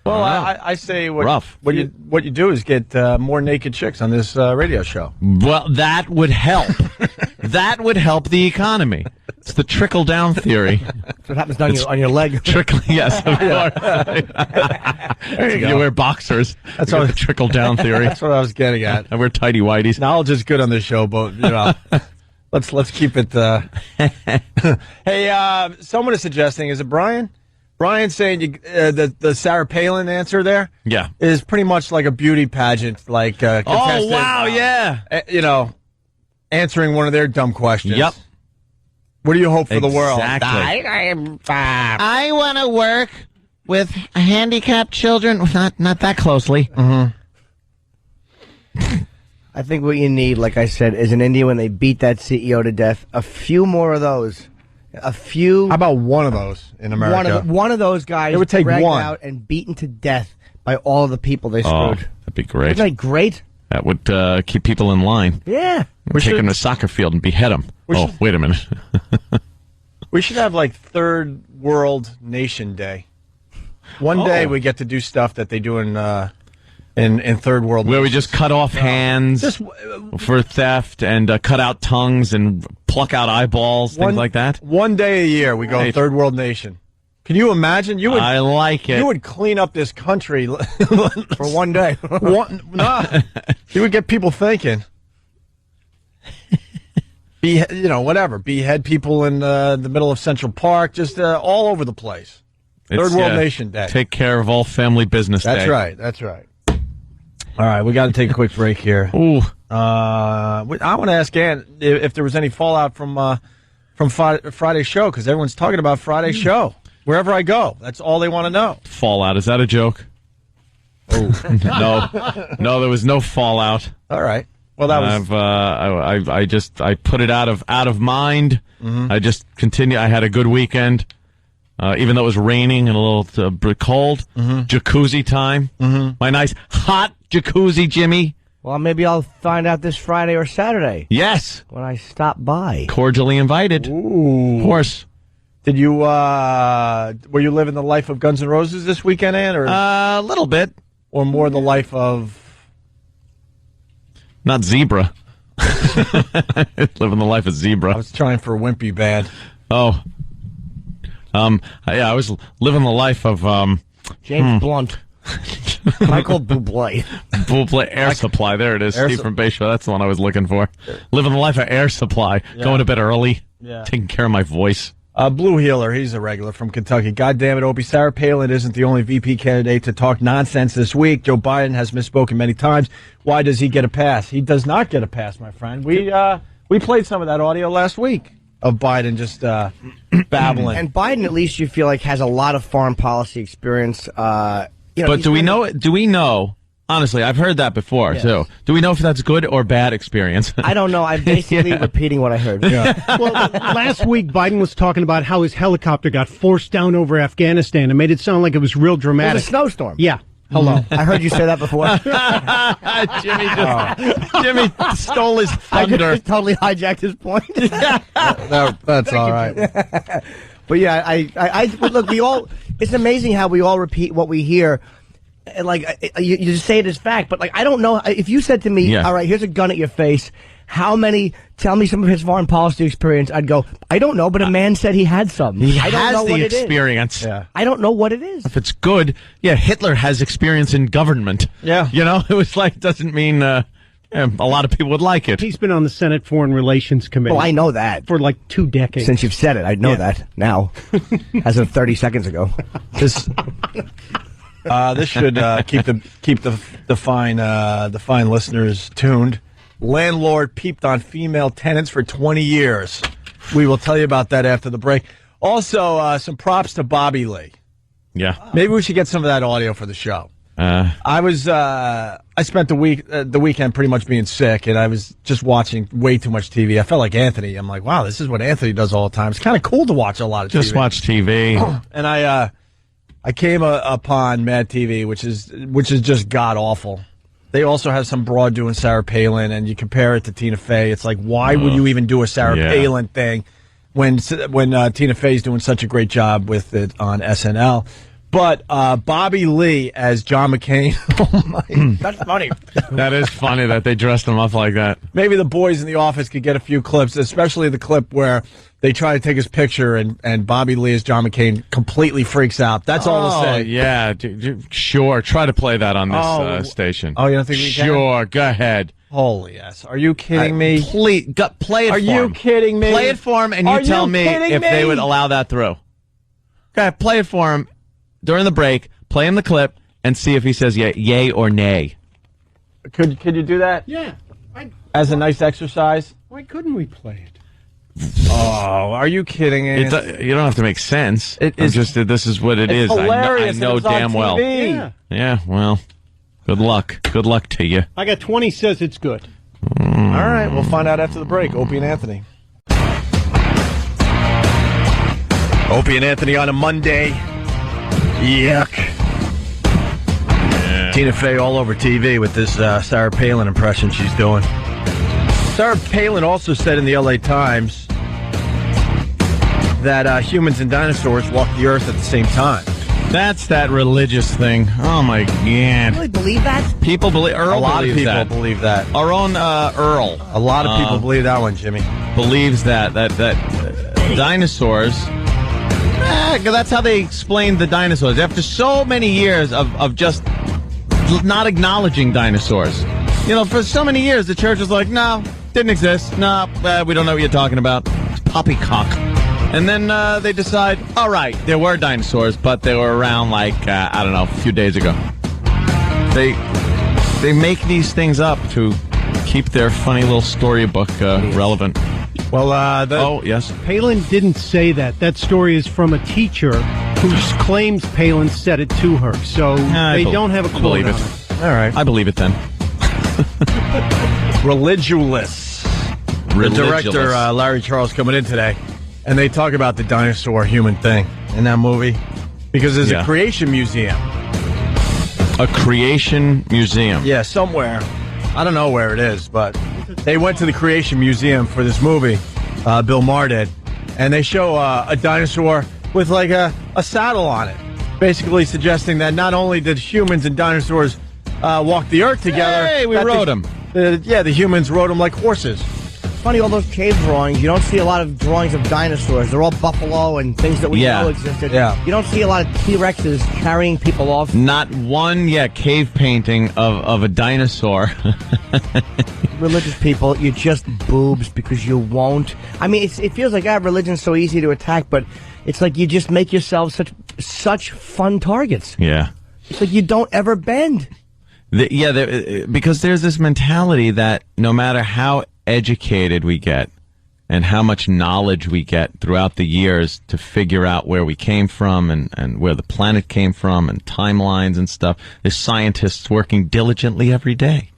Well, I say what you do is get more naked chicks on this radio show. Well, that would help. That would help the economy. It's the trickle-down theory. That's what happens on your leg. Yes, of course. There you go. You wear boxers. That's all the trickle-down theory. That's what I was getting at. I wear tighty whities. Knowledge is good on this show, but let's keep it. Hey, someone is suggesting, is it Brian? Brian's saying the Sarah Palin answer there, is pretty much like a beauty pageant, like contestant. Oh wow, yeah. Answering one of their dumb questions. Yep. What do you hope for the world? I want to work with handicapped children. Not that closely. I think what you need, like I said, is in India when they beat that CEO to death, a few more of those. A few. How about one of those in America? One of those guys. It would take dragged one out and beaten to death by all of the people they screwed. That'd be great. Isn't that great? That would keep people in line. Yeah. We'd take them to a soccer field and behead them. Wait a minute. We should have like Third World Nation Day. One day we get to do stuff that they do in Third World. Where we just cut off hands for theft and cut out tongues and pluck out eyeballs, things like that. One day a year we go Third World Nation. Can you imagine? I like it. You would clean up this country for one day. You would get people thinking. Whatever. Behead people in the middle of Central Park, just all over the place. Third World Nation Day. Take care of all family business day. That's right. All right, we got to take a quick break here. Ooh. I want to ask Ann if there was any fallout from Friday's show, because everyone's talking about Friday's show. Wherever I go, that's all they want to know. Fallout, is that a joke? Oh. No, there was no fallout. All right. Well, that was. I put it out of mind. Mm-hmm. I just continue. I had a good weekend, even though it was raining and a little cold. Mm-hmm. Jacuzzi time. Mm-hmm. My nice hot jacuzzi, Jimmy. Well, maybe I'll find out this Friday or Saturday. Yes, when I stop by. Cordially invited. Ooh. Of course. Did you were you living the life of Guns N' Roses this weekend, Ann, or a little bit, or more the life of not Zebra? Living the life of Zebra. I was trying for a wimpy band. Oh, I was living the life of James Blunt. Michael Bublé. Bublé Air Supply. There it is. Steve from Bay Show. That's the one I was looking for. Living the life of Air Supply. Yeah. Going to bed early. Yeah. Taking care of my voice. Blue Healer, he's a regular from Kentucky. God damn it, Opie. Sarah Palin isn't the only VP candidate to talk nonsense this week. Joe Biden has misspoken many times. Why does he get a pass? He does not get a pass, my friend. We played some of that audio last week of Biden just babbling. And Biden, at least you feel like, has a lot of foreign policy experience. But do we know Honestly, I've heard that before, Yes. too. Do we know if that's good or bad experience? I don't know. I'm basically repeating what I heard. Well, last week, Biden was talking about how his helicopter got forced down over Afghanistan and made it sound like it was real It dramatic. was a snowstorm. Yeah. Hello. I heard you say that before. Jimmy stole his thunder. I just totally hijacked his point. That's all right. But yeah, I look. We all. It's amazing how we all repeat what we hear. And like you just say it as fact, but like I don't know if you said to me, "All right, here's a gun at your face." How many? Tell me some of his foreign policy experience. I'd go, I don't know, but a man said he had some. He I don't has know the what it is. experience. Yeah. I don't know what it is. If it's good, Hitler has experience in government. Yeah. You know, it was like, doesn't mean a lot of people would like it. He's been on the Senate Foreign Relations Committee. Oh, I know that. For like 2 decades. Since you've said it, I know that now, as of 30 seconds ago. This should keep the fine listeners tuned. Landlord peeped on female tenants for 20 years. We will tell you about that after the break. Also, some props to Bobby Lee. Yeah. Maybe we should get some of that audio for the show. I spent the weekend pretty much being sick, and I was just watching way too much TV. I felt like Anthony. I'm like, wow, this is what Anthony does all the time. It's kind of cool to watch a lot of TV. Just watch TV. And I came upon Mad TV, which is just god awful. They also have some broad doing Sarah Palin, and you compare it to Tina Fey. It's like, why would you even do a Sarah Palin thing when Tina Fey's doing such a great job with it on SNL? But Bobby Lee as John McCain, oh my, that's funny. That is funny that they dressed him up like that. Maybe the boys in the office could get a few clips, especially the clip where they try to take his picture and Bobby Lee as John McCain completely freaks out. That's all to say. Yeah, sure. Try to play that on this station. Oh, you don't think we can? Sure, go ahead. Holy yes. Are you kidding me? Please, play it for him. Are you kidding me? Play it for him, and you tell me if they would allow that through. Okay, play it for him during the break. Play him the clip and see if he says yay or nay. Could you do that? Yeah. As a nice exercise? Why couldn't we play it? Oh, are you kidding me? You don't have to make sense. This is what it is. Hilarious. I know damn well. Yeah, well, good luck. Good luck to you. I got 20 says it's good. All right, we'll find out after the break. Opie and Anthony. Opie and Anthony on a Monday. Yuck. Yeah. Tina Fey all over TV with this Sarah Palin impression she's doing. Sarah Palin also said in the LA Times that humans and dinosaurs walk the earth at the same time. That's that religious thing. Oh, my God. You really believe that? People believe... Earl a lot of people that. believe that. Our own Earl. A lot of people believe that one, Jimmy. Believes that dinosaurs... that's how they explained the dinosaurs. After so many years of just not acknowledging dinosaurs. You know, for so many years, the church was like, no, didn't exist. No, we don't know what you're talking about. It's poppycock. And then they decide, all right, there were dinosaurs, but they were around like, I don't know, a few days ago. They make these things up to keep their funny little storybook relevant. Well, yes. Palin didn't say that. That story is from a teacher who claims Palin said it to her. So they don't have a quote believe on it. All right. I believe it then. Religulous. The director, Larry Charles, coming in today, and they talk about the dinosaur-human thing in that movie because there's a creation museum. A creation museum? Yeah, somewhere. I don't know where it is, but they went to the creation museum for this movie, Bill Maher did, and they show a dinosaur with like a saddle on it, basically suggesting that not only did humans and dinosaurs walk the earth together. Hey, we rode them. The humans rode them like horses. Funny, all those cave drawings, you don't see a lot of drawings of dinosaurs. They're all buffalo and things that we know existed. Yeah. You don't see a lot of T-Rexes carrying people off. Not one, cave painting of a dinosaur. Religious people, you're just boobs because you won't. I mean, it feels like religion's so easy to attack, but it's like you just make yourselves such fun targets. Yeah. It's like you don't ever bend. Because there's this mentality that no matter how educated we get, and how much knowledge we get throughout the years to figure out where we came from and where the planet came from and timelines and stuff. There's scientists working diligently every day.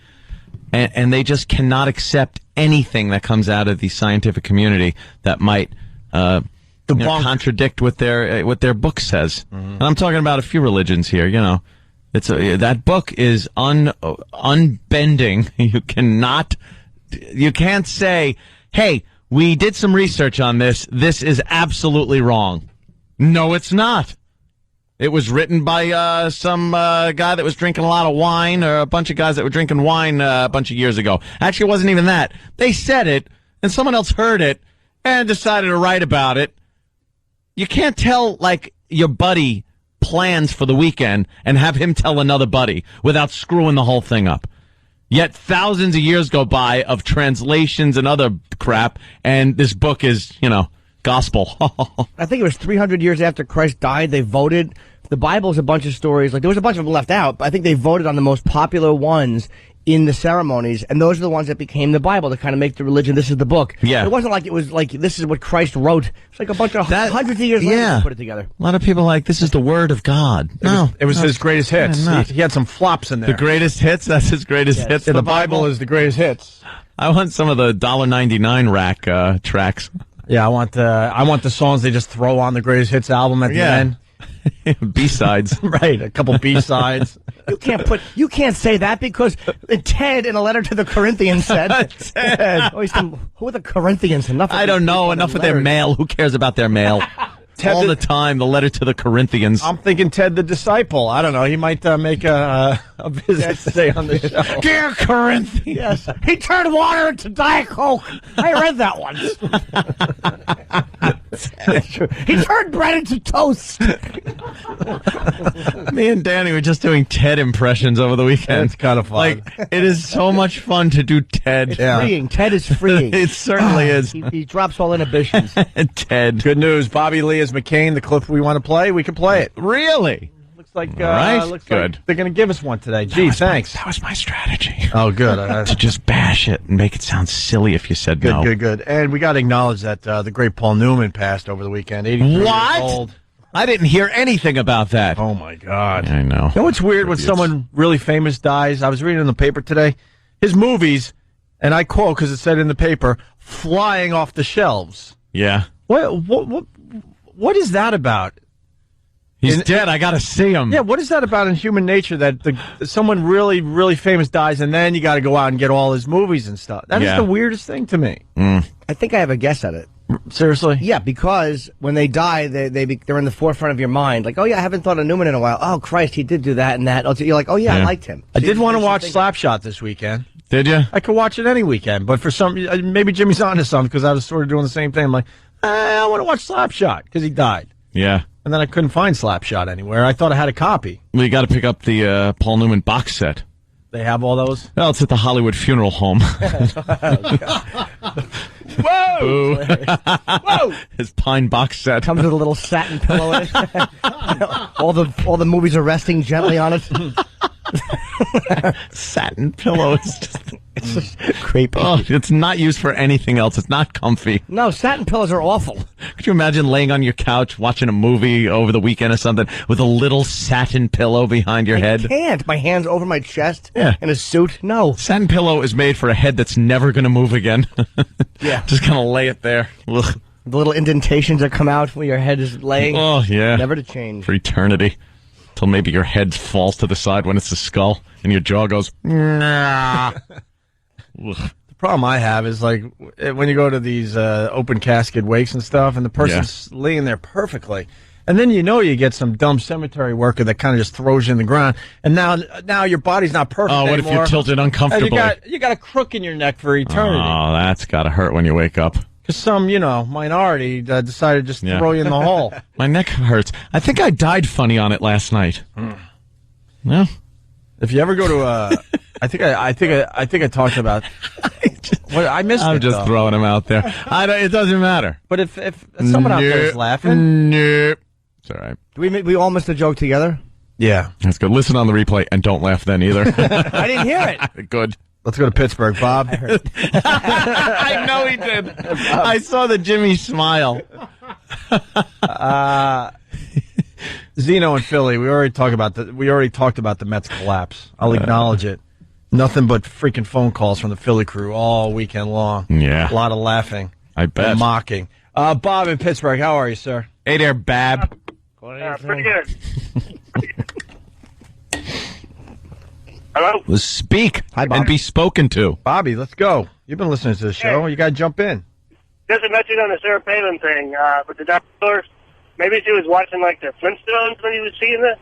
And they just cannot accept anything that comes out of the scientific community that might contradict what their book says. Mm-hmm. And I'm talking about a few religions here. That book is unbending. You can't say, hey, we did some research on this. This is absolutely wrong. No, it's not. It was written by some guy that was drinking a lot of wine, or a bunch of guys that were drinking wine a bunch of years ago. Actually, it wasn't even that. They said it, and someone else heard it and decided to write about it. You can't tell, your buddy plans for the weekend and have him tell another buddy without screwing the whole thing up. Yet thousands of years go by of translations and other crap, and this book is, gospel. I think it was 300 years after Christ died, they voted. The Bible's a bunch of stories. There was a bunch of them left out, but I think they voted on the most popular ones in the ceremonies, and those are the ones that became the Bible to kind of make the religion. This is the book. Yeah. It wasn't like it was like this is what Christ wrote. It's like a bunch of hundreds of years later to put it together. A lot of people this is the word of God. It was his greatest hits. He had some flops in there. The greatest hits? That's his greatest hits? The Bible is the greatest hits. I want some of the $1.99 rack tracks. Yeah, I want the songs they just throw on the greatest hits album at the end. B-sides. Right, a couple B-sides. You can't say that because Ted in a letter to the Corinthians said Ted. Who are the Corinthians? I don't know. Enough of their mail. Who cares about their mail? All the time, the letter to the Corinthians. I'm thinking Ted the Disciple. I don't know. He might make a visit today on the show. Dear Corinthians. Yes. He turned water into Diet Coke. I read that once. He turned bread into toast. Me and Danny were just doing Ted impressions over the weekend. It's kind of fun. It is so much fun to do Ted. It's freeing. Ted is freeing. It certainly is. He drops all inhibitions. Ted. Good news. Bobby Lee is McCain. The clip we want to play, we can play it. Really? Looks like looks good. Like they're going to give us one today. Gee, thanks. That was my strategy. Oh, good. To just bash it and make it sound silly if you said no. Good. And we got to acknowledge that the great Paul Newman passed over the weekend. 83 years old. I didn't hear anything about that. Oh, my God. I know. You know what's weird when someone really famous dies? I was reading in the paper today. His movies, and I quote because it said in the paper, flying off the shelves. Yeah. What is that about? He's dead. I got to see him. Yeah, what is that about in human nature that someone really, really famous dies and then you got to go out and get all his movies and stuff? That is the weirdest thing to me. I think I have a guess at it. Seriously? Yeah, because when they die, they're in the forefront of your mind. Like, oh, yeah, I haven't thought of Newman in a while. Oh, Christ, he did do that and that. You're like, oh, yeah, I liked him. I did want to watch Slapshot this weekend. Did you? I could watch it any weekend, but for some, maybe Jimmy's onto something because I was sort of doing the same thing. I'm like, I want to watch Slapshot because he died. Yeah. And then I couldn't find Slapshot anywhere. I thought I had a copy. Well, you got to pick up the Paul Newman box set. They have all those? Well, it's at the Hollywood Funeral Home. Whoa! Whoa! His pine box set. Comes with a little satin pillow in it. all the movies are resting gently on it. Satin pillow. It's just creepy. Oh, it's not used for anything else. It's not comfy. No, satin pillows are awful. Could you imagine laying on your couch watching a movie over the weekend or something with a little satin pillow behind your head? I can't. My hands over my chest in a suit. No. Satin pillow is made for a head that's never going to move again. Yeah. Just kind of lay it there. Ugh. The little indentations that come out where your head is laying. Oh, yeah. Never to change. For eternity. Till maybe your head falls to the side when it's the skull and your jaw goes, nah. The problem I have is like when you go to these open casket wakes and stuff and the person's laying there perfectly. And then you get some dumb cemetery worker that kind of just throws you in the ground. And now your body's not perfect anymore. Oh, what if you're tilted uncomfortably? You got a crook in your neck for eternity. Oh, that's got to hurt when you wake up. Because some, minority decided to just throw you in the hole. My neck hurts. I think I died funny on it last night. Yeah. If you ever go to I think I talked about. I missed it. I'm just throwing them out there. It doesn't matter. But if someone out there is laughing, it's all right. We all missed a joke together. Yeah, that's good. Listen on the replay and don't laugh then either. I didn't hear it. Good. Let's go to Pittsburgh, Bob. I know he did. I saw the Jimmy smile. Zeno in Philly. We already talked about the Mets collapse. I'll acknowledge it. Nothing but freaking phone calls from the Philly crew all weekend long. Yeah, a lot of laughing. I bet. And mocking. Bob in Pittsburgh. How are you, sir? Hey there, Bab. Pretty good. Hello? Let's speak. Hi, Bob. And be spoken to. Bobby, let's go. You've been listening to the show. You got to jump in. Just a mention on the Sarah Palin thing with the dinosaurs. Maybe she was watching like the Flintstones when he was seeing this.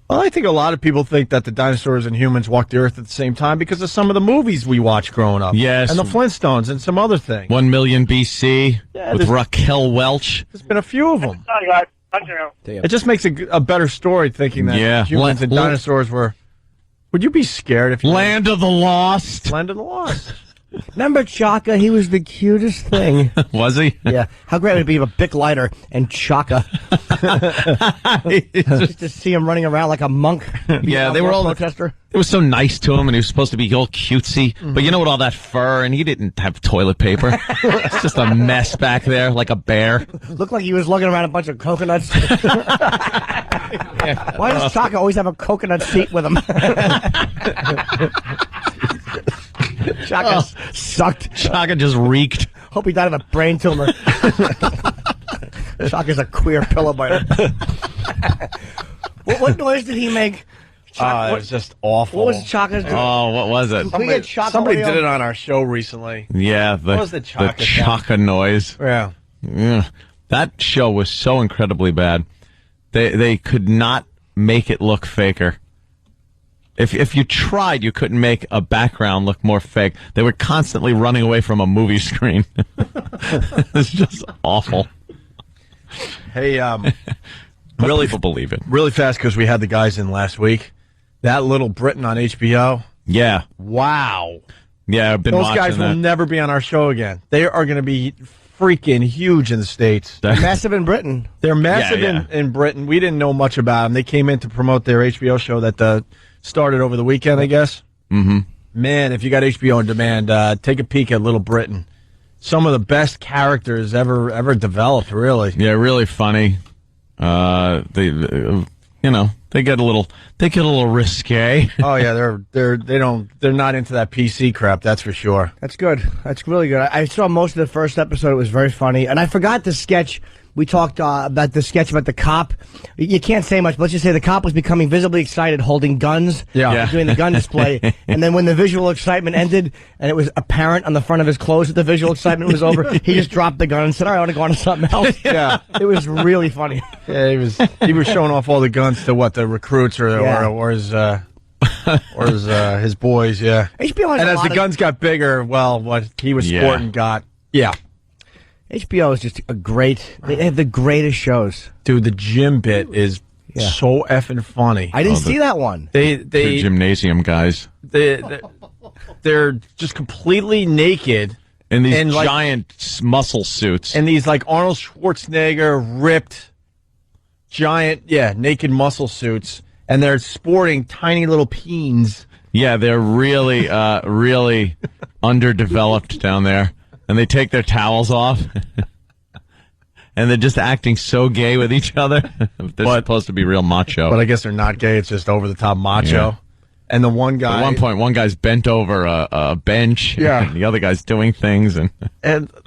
Well, I think a lot of people think that the dinosaurs and humans walked the earth at the same time because of some of the movies we watched growing up. Yes. And the Flintstones and some other things. 1 million BC with there's- Raquel Welch. There's been a few of them. Sorry, guys. Punch it out. It just makes a better story thinking that humans and dinosaurs were... Would you be scared if you... Land of the Lost. Land of the Lost. Remember Chaka? He was the cutest thing. Was he? Yeah. How great would it be if a Bic lighter and Chaka? Just to see him running around like a monk. Yeah, they were all protester. It was so nice to him, and he was supposed to be all cutesy. But you know what? All that fur, and he didn't have toilet paper. It's just a mess back there, like a bear. Looked like he was lugging around a bunch of coconuts. Why does Chaka always have a coconut seat with him? Chaka sucked. Chaka just reeked. Hope he died of a brain tumor. Chaka's a queer pillow biter. What noise did he make? It was just awful. What was Chaka's doing? Oh, what was it? Somebody did it on our show recently. Yeah, what was the Chaka noise. Yeah. That show was so incredibly bad. They could not make it look faker. If you tried, you couldn't make a background look more fake. They were constantly running away from a movie screen. It's just awful. Hey, really, people believe it. Really fast because we had the guys in last week. That Little Britain on HBO. Yeah. Wow. Yeah, I've been watching that. Those guys will never be on our show again. They are going to be freaking huge in the States. They're massive in Britain. They're massive in Britain. We didn't know much about them. They came in to promote their HBO show that started over the weekend, I guess. Mm-hmm. Man, if you got HBO on demand, take a peek at Little Britain. Some of the best characters ever developed, really. Yeah, really funny. They get a little risque. Oh yeah, they're not into that PC crap. That's for sure. That's good. That's really good. I saw most of the first episode. It was very funny, and I forgot the sketch. We talked about the sketch about the cop. You can't say much, but let's just say the cop was becoming visibly excited holding guns. Yeah. Doing the gun display. And then when the visual excitement ended, and it was apparent on the front of his clothes that the visual excitement was over, he just dropped the gun and said, all right, I want to go on to something else. Yeah. It was really funny. Yeah, he was showing off all the guns to the recruits or his his boys, yeah. HBO has and as the guns got bigger, well, what he was sporting got. Yeah. HBO is just they have the greatest shows. Dude, the gym bit is so effing funny. I didn't see that one. Two gymnasium guys. They're just completely naked. In these giant muscle suits. And these like Arnold Schwarzenegger ripped giant, naked muscle suits. And they're sporting tiny little peens. Yeah, they're really, really underdeveloped down there. And they take their towels off. And they're just acting so gay with each other. They're supposed to be real macho. But I guess they're not gay. It's just over-the-top macho. Yeah. And the one guy... At one point, one guy's bent over a bench. Yeah. And the other guy's doing things. And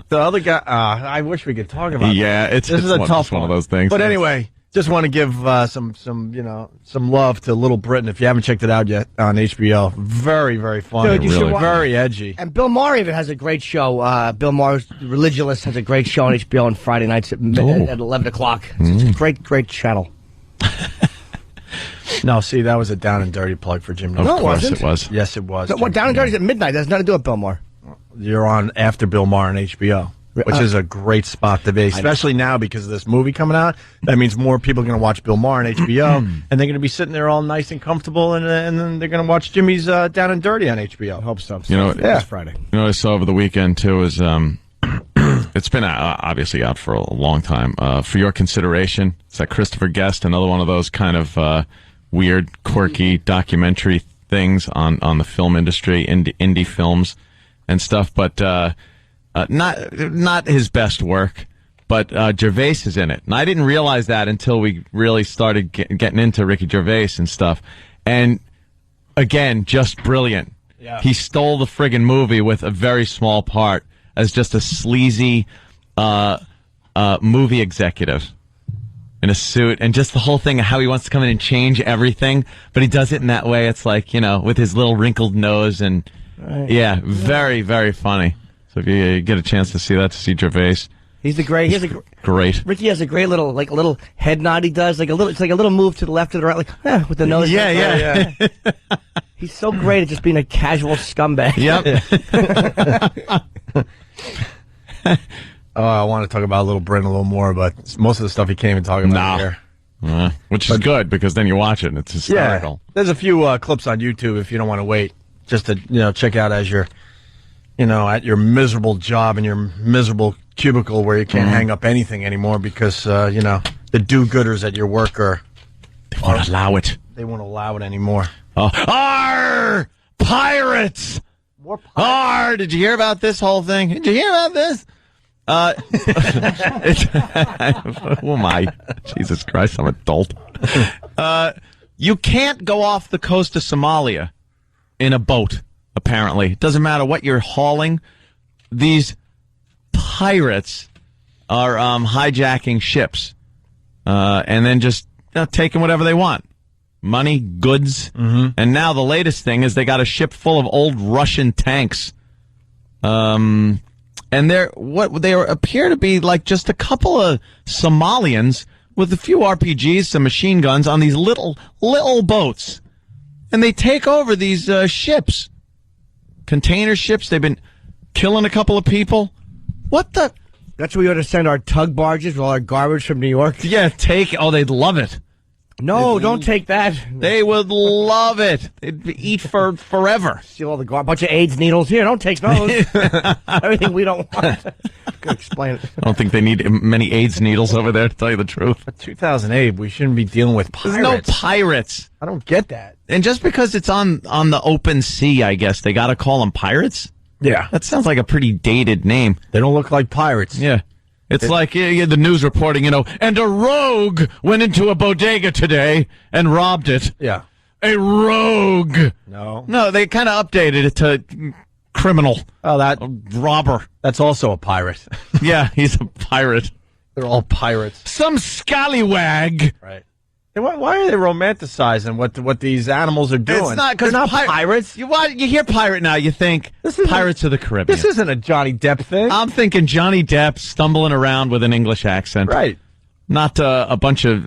the other guy... I wish we could talk about this is a tough one of those things. But anyway... Just want to give some love to Little Britain if you haven't checked it out yet on HBO. Very, very funny. Dude, you should watch. Very edgy. And Bill Maher even has a great show. Bill Maher's Religulous has a great show on HBO on Friday nights at 11 o'clock. It's a great channel. No, see, that was a down and dirty plug for Jim Norton. Of course it was. Yes, it was. No, down and dirty is at midnight. That's nothing to do with Bill Maher. You're on after Bill Maher on HBO. Which is a great spot to be, especially now because of this movie coming out. That means more people are going to watch Bill Maher on HBO, and they're going to be sitting there all nice and comfortable, and then they're going to watch Jimmy's Down and Dirty on HBO. I hope so. It's Friday. You know what I saw over the weekend, too, is it's been obviously out for a long time. For your consideration, it's that Christopher Guest, another one of those kind of weird, quirky documentary things on the film industry, indie films and stuff, but not his best work. But Gervais is in it, and I didn't realize that until we really started getting into Ricky Gervais and stuff. And again, just brilliant. Yeah. He stole the friggin' movie with a very small part as just a sleazy movie executive in a suit, and just the whole thing of how he wants to come in and change everything, but he does it in that way. It's like, with his little wrinkled nose, and very, very funny. So if you get a chance to see that, to see Gervais. He's great. Great. Ricky has a great little head nod he does, it's like a little move to the left or the right, with the nose. Yeah. He's so great at just being a casual scumbag. Yep. I want to talk about Little Britain a little more, but most of the stuff he can't even talk about here. Which is good, because then you watch it and it's hysterical. Yeah. There's a few clips on YouTube if you don't want to wait, just to check out as you're at your miserable job in your miserable cubicle where you can't hang up anything anymore because the do-gooders at your work they won't allow it. They won't allow it anymore. Arr! Pirates! More pirates. Arr! Did you hear about this whole thing? Did you hear about this? Who am I? Jesus Christ, I'm an adult. You can't go off the coast of Somalia in a boat, apparently. It doesn't matter what you're hauling. These pirates are hijacking ships and then just taking whatever they want. Money, goods. Mm-hmm. And now the latest thing is they got a ship full of old Russian tanks. And they appear to be like just a couple of Somalians with a few RPGs, some machine guns on these little boats. And they take over these ships. Container ships. They've been killing a couple of people. What the? That's where we ought to send our tug barges with all our garbage from New York. Yeah, they'd love it. No, don't take that. They would love it. They'd eat forever. Steal all the bunch of AIDS needles. Here, don't take those. Everything we don't want. Could explain it. I don't think they need many AIDS needles over there, to tell you the truth. But 2008, we shouldn't be dealing with pirates. There's no pirates. I don't get that. And just because it's on the open sea, I guess, they got to call them pirates? Yeah. That sounds like a pretty dated name. They don't look like pirates. Yeah. It's like the news reporting, and a rogue went into a bodega today and robbed it. Yeah. A rogue. No, they kind of updated it to criminal. Oh, that robber. That's also a pirate. Yeah, he's a pirate. They're all pirates. Some scallywag. Right. Why are they romanticizing what these animals are doing? It's not because pirates. You hear pirate now, you think Pirates of the Caribbean. This isn't a Johnny Depp thing. I'm thinking Johnny Depp stumbling around with an English accent. Right. Not a bunch of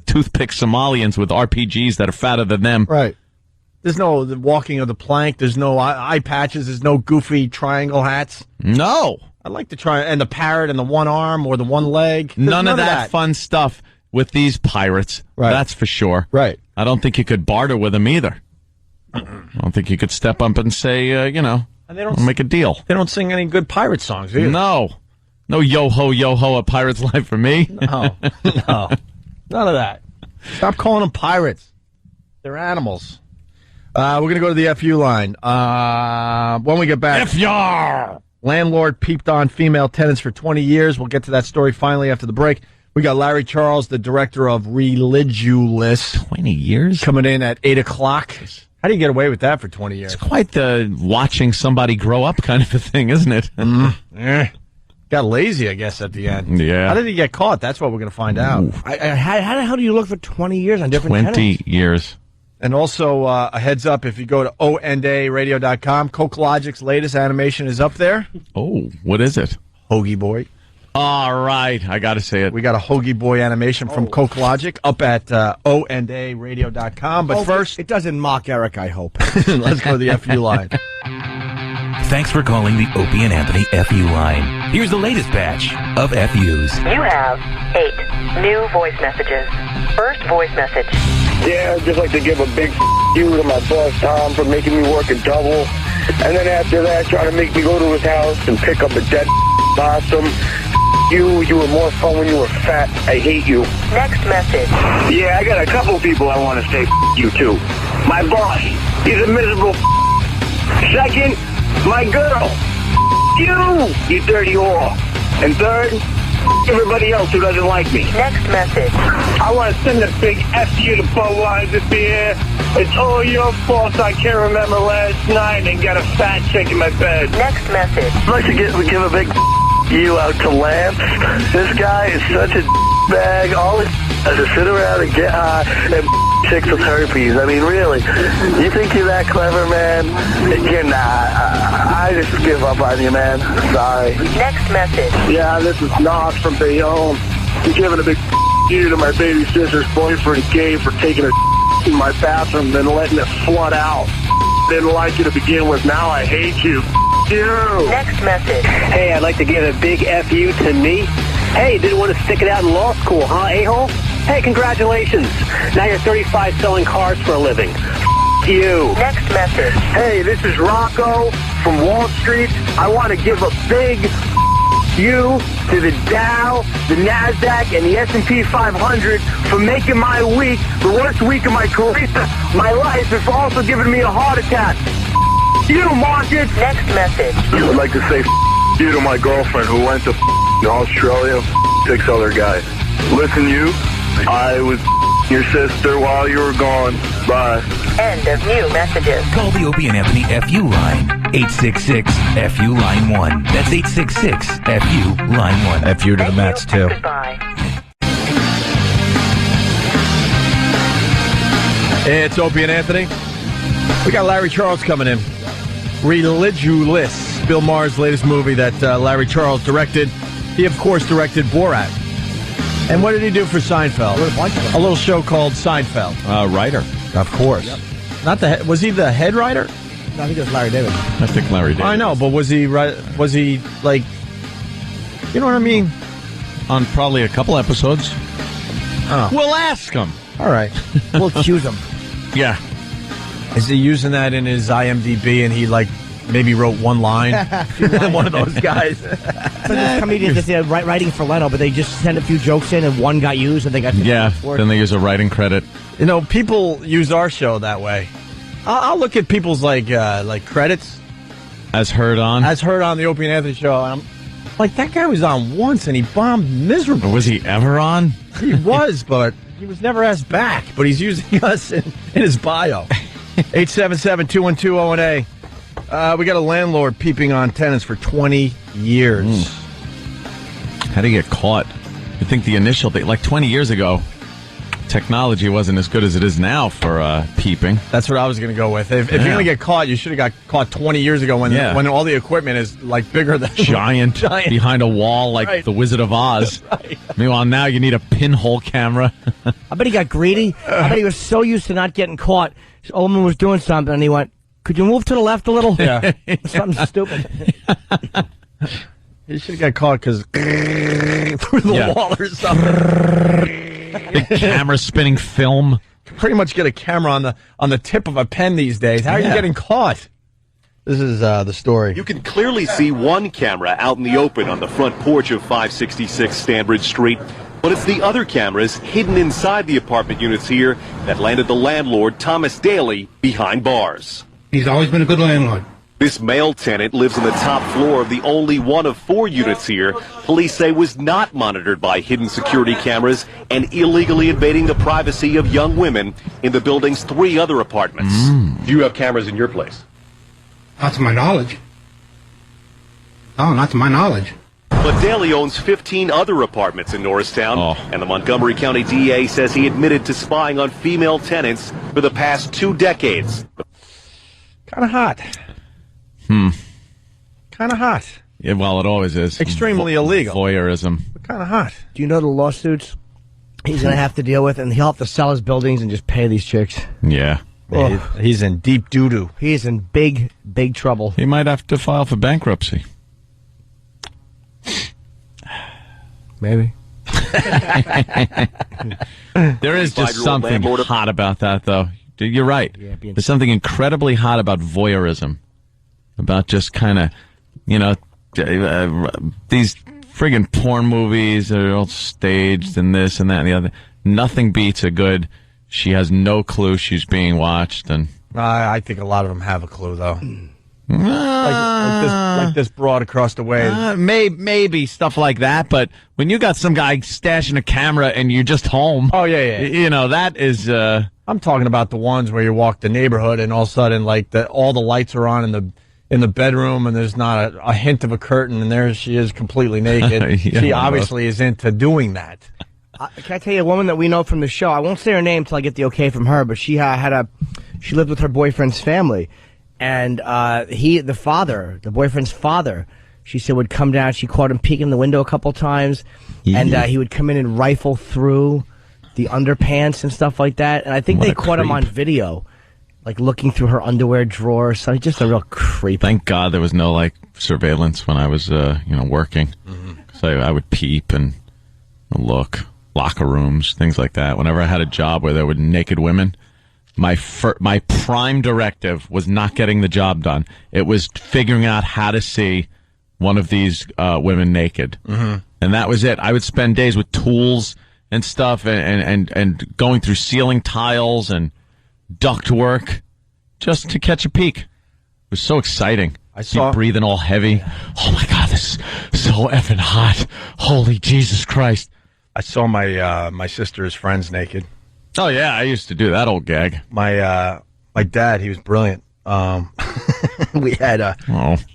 toothpick Somalians with RPGs that are fatter than them. Right. There's no walking of the plank. There's no eye patches. There's no goofy triangle hats. No. I'd like to try, and the parrot and the one arm or the one leg. None of that fun stuff with these pirates. Right. That's for sure. Right. I don't think you could barter with them either. I don't think you could step up and say, and they don't make a deal. They don't sing any good pirate songs either. No. No yo-ho, a pirate's life for me. No. No. None of that. Stop calling them pirates. They're animals. We're going to go to the FU line. When we get back. FYAR! Landlord peeped on female tenants for 20 years. We'll get to that story finally after the break. We got Larry Charles, the director of Religulous. 20 years? Coming in at 8 o'clock. How do you get away with that for 20 years? It's quite the watching somebody grow up kind of a thing, isn't it? Got lazy, I guess, at the end. Yeah. How did he get caught? That's what we're going to find out. How the hell do you look for 20 years on different 20 tenants? years. And also, a heads up, if you go to ondaradio.com, Coke Logic's latest animation is up there. Oh, what is it? Hoagie Boy. All right, I got to say it. We got a Hoagie Boy animation from Coke Logic up at ondaradio.com. But first, it doesn't mock Eric, I hope. Let's go to the FU line. Thanks for calling the Opie and Anthony FU line. Here's the latest batch of FUs. You have 8 new voice messages. First voice message. Yeah, I'd just like to give a big you to my boss Tom for making me work a double. And then after that, trying to make me go to his house and pick up a dead possum. You were more fun when you were fat. I hate you. Next message. Yeah, I got a couple people I want to say you to. My boss, He's a miserable Second, my girl. You dirty whore. And third, everybody else who doesn't like me. Next message. I want to send a big F you to Bo Lines this year. It's all your fault I can't remember last night and got a fat chick in my bed. Next message. I'd like to give a big you out to Lance. This guy is such a bag. All he does is sit around and get high and chicks with herpes. I mean, really? You think you're that clever, man? You're not. I just give up on you, man. Sorry. Next message. Yeah, this is Nos from Bayonne. I'm giving a big you to my baby sister's boyfriend, Gabe, for taking a in my bathroom and then letting it flood out. Didn't like you to begin with. Now I hate you. You. Next message. Hey, I'd like to give a big F you to me. Hey, didn't want to stick it out in law school, huh, a-hole? Hey, congratulations. Now you're 35 selling cars for a living. You. Next message. Hey, this is Rocco from Wall Street. I want to give a big you to the Dow, the NASDAQ, and the S&P 500 for making my week the worst week of my career, my life, and for also giving me a heart attack. You, market. Next message. I would like to say you to my girlfriend who went to Australia, 6 other guys. Listen, you, I was your sister while you were gone. Bye. End of new messages. Call the Opie and Anthony FU line. 866-FU line 1. That's 866-FU line 1. FU to the Mets, too. Goodbye. It's Opie and Anthony. We got Larry Charles coming in. Religulous. Bill Maher's latest movie that Larry Charles directed. He, of course, directed Borat. And what did he do for Seinfeld? A little show called Seinfeld. Writer. Of course. Yep. Not the was he the head writer? No, I think it was Larry David. I think Larry David. I know, but was he like, you know what I mean? On probably a couple episodes. Oh. We'll ask him. All right. We'll accuse him. Yeah. Is he using that in his IMDb and he maybe wrote one line? One of those guys. But this comedian just writing for Leno, but they just send a few jokes in and one got used and they got then they use a writing credit. You know, people use our show that way. I'll look at people's credits as heard on the Opie and Anthony show, and I'm like, that guy was on once and he bombed miserably. Was he ever on? He was, but he was never asked back. But he's using us in his bio. 877-212-ONA. We got a landlord peeping on tenants for 20 years. How do you get caught? You think the initial thing, 20 years ago, technology wasn't as good as it is now for peeping. That's what I was going to go with. If you're going to get caught, you should have got caught 20 years ago when all the equipment is bigger than giant behind a wall like the Wizard of Oz. Right. Meanwhile, now you need a pinhole camera. I bet he got greedy. I bet he was so used to not getting caught. This old man was doing something, and he went, "Could you move to the left a little?" Yeah. Something stupid. You should have got caught because through the wall or something. Big camera spinning film. You pretty much get a camera on the tip of a pen these days. How are you getting caught? This is the story. You can clearly see one camera out in the open on the front porch of 566 Stanbridge Street. But it's the other cameras hidden inside the apartment units here that landed the landlord, Thomas Daly, behind bars. He's always been a good landlord. This male tenant lives on the top floor of the only one of 4 units here. Police say was not monitored by hidden security cameras and illegally invading the privacy of young women in the building's 3 other apartments. Do you have cameras in your place? Not to my knowledge. No, not to my knowledge. But Daly owns 15 other apartments in Norristown, and the Montgomery County DA says he admitted to spying on female tenants for the past 2 decades. Kind of hot. Kind of hot. Yeah, well, it always is. Extremely illegal. Voyeurism. But kind of hot. Do you know the lawsuits he's going to have to deal with? And he'll have to sell his buildings and just pay these chicks. Yeah. He's in deep doo-doo. He is in big, big trouble. He might have to file for bankruptcy. Maybe. There is just something hot about that, though. You're right. There's something incredibly hot about voyeurism. About just kind of, these friggin' porn movies that are all staged and this and that and the other. Nothing beats a good, she has no clue she's being watched and I think a lot of them have a clue, though. Like this broad across the way. Maybe stuff like that, but when you got some guy stashing a camera and you're just home. Oh, yeah. You know, that is... I'm talking about the ones where you walk the neighborhood and all of a sudden, like, all the lights are on in the bedroom and there's not a hint of a curtain and there she is completely naked. She obviously is into doing that. Can I tell you a woman that we know from the show? I won't say her name until I get the okay from her, but she lived with her boyfriend's family. And the boyfriend's father, she said, would come down. She caught him peeking in the window a couple times. Yeah. And he would come in and rifle through the underpants and stuff like that. And I think they caught him on video, like looking through her underwear drawer. So he's just a real creep. Thank God there was no like surveillance when I was working. So I would peep and look, locker rooms, things like that. Whenever I had a job where there were naked women, my prime directive was not getting the job done. It was figuring out how to see one of these women naked. And that was it. I would spend days with tools and stuff and going through ceiling tiles and ductwork just to catch a peek. It was so exciting. You breathing all heavy. Oh, my God, this is so effing hot. Holy Jesus Christ. I saw my sister's friends naked. Oh, yeah, I used to do that old gag. My dad, he was brilliant. We had a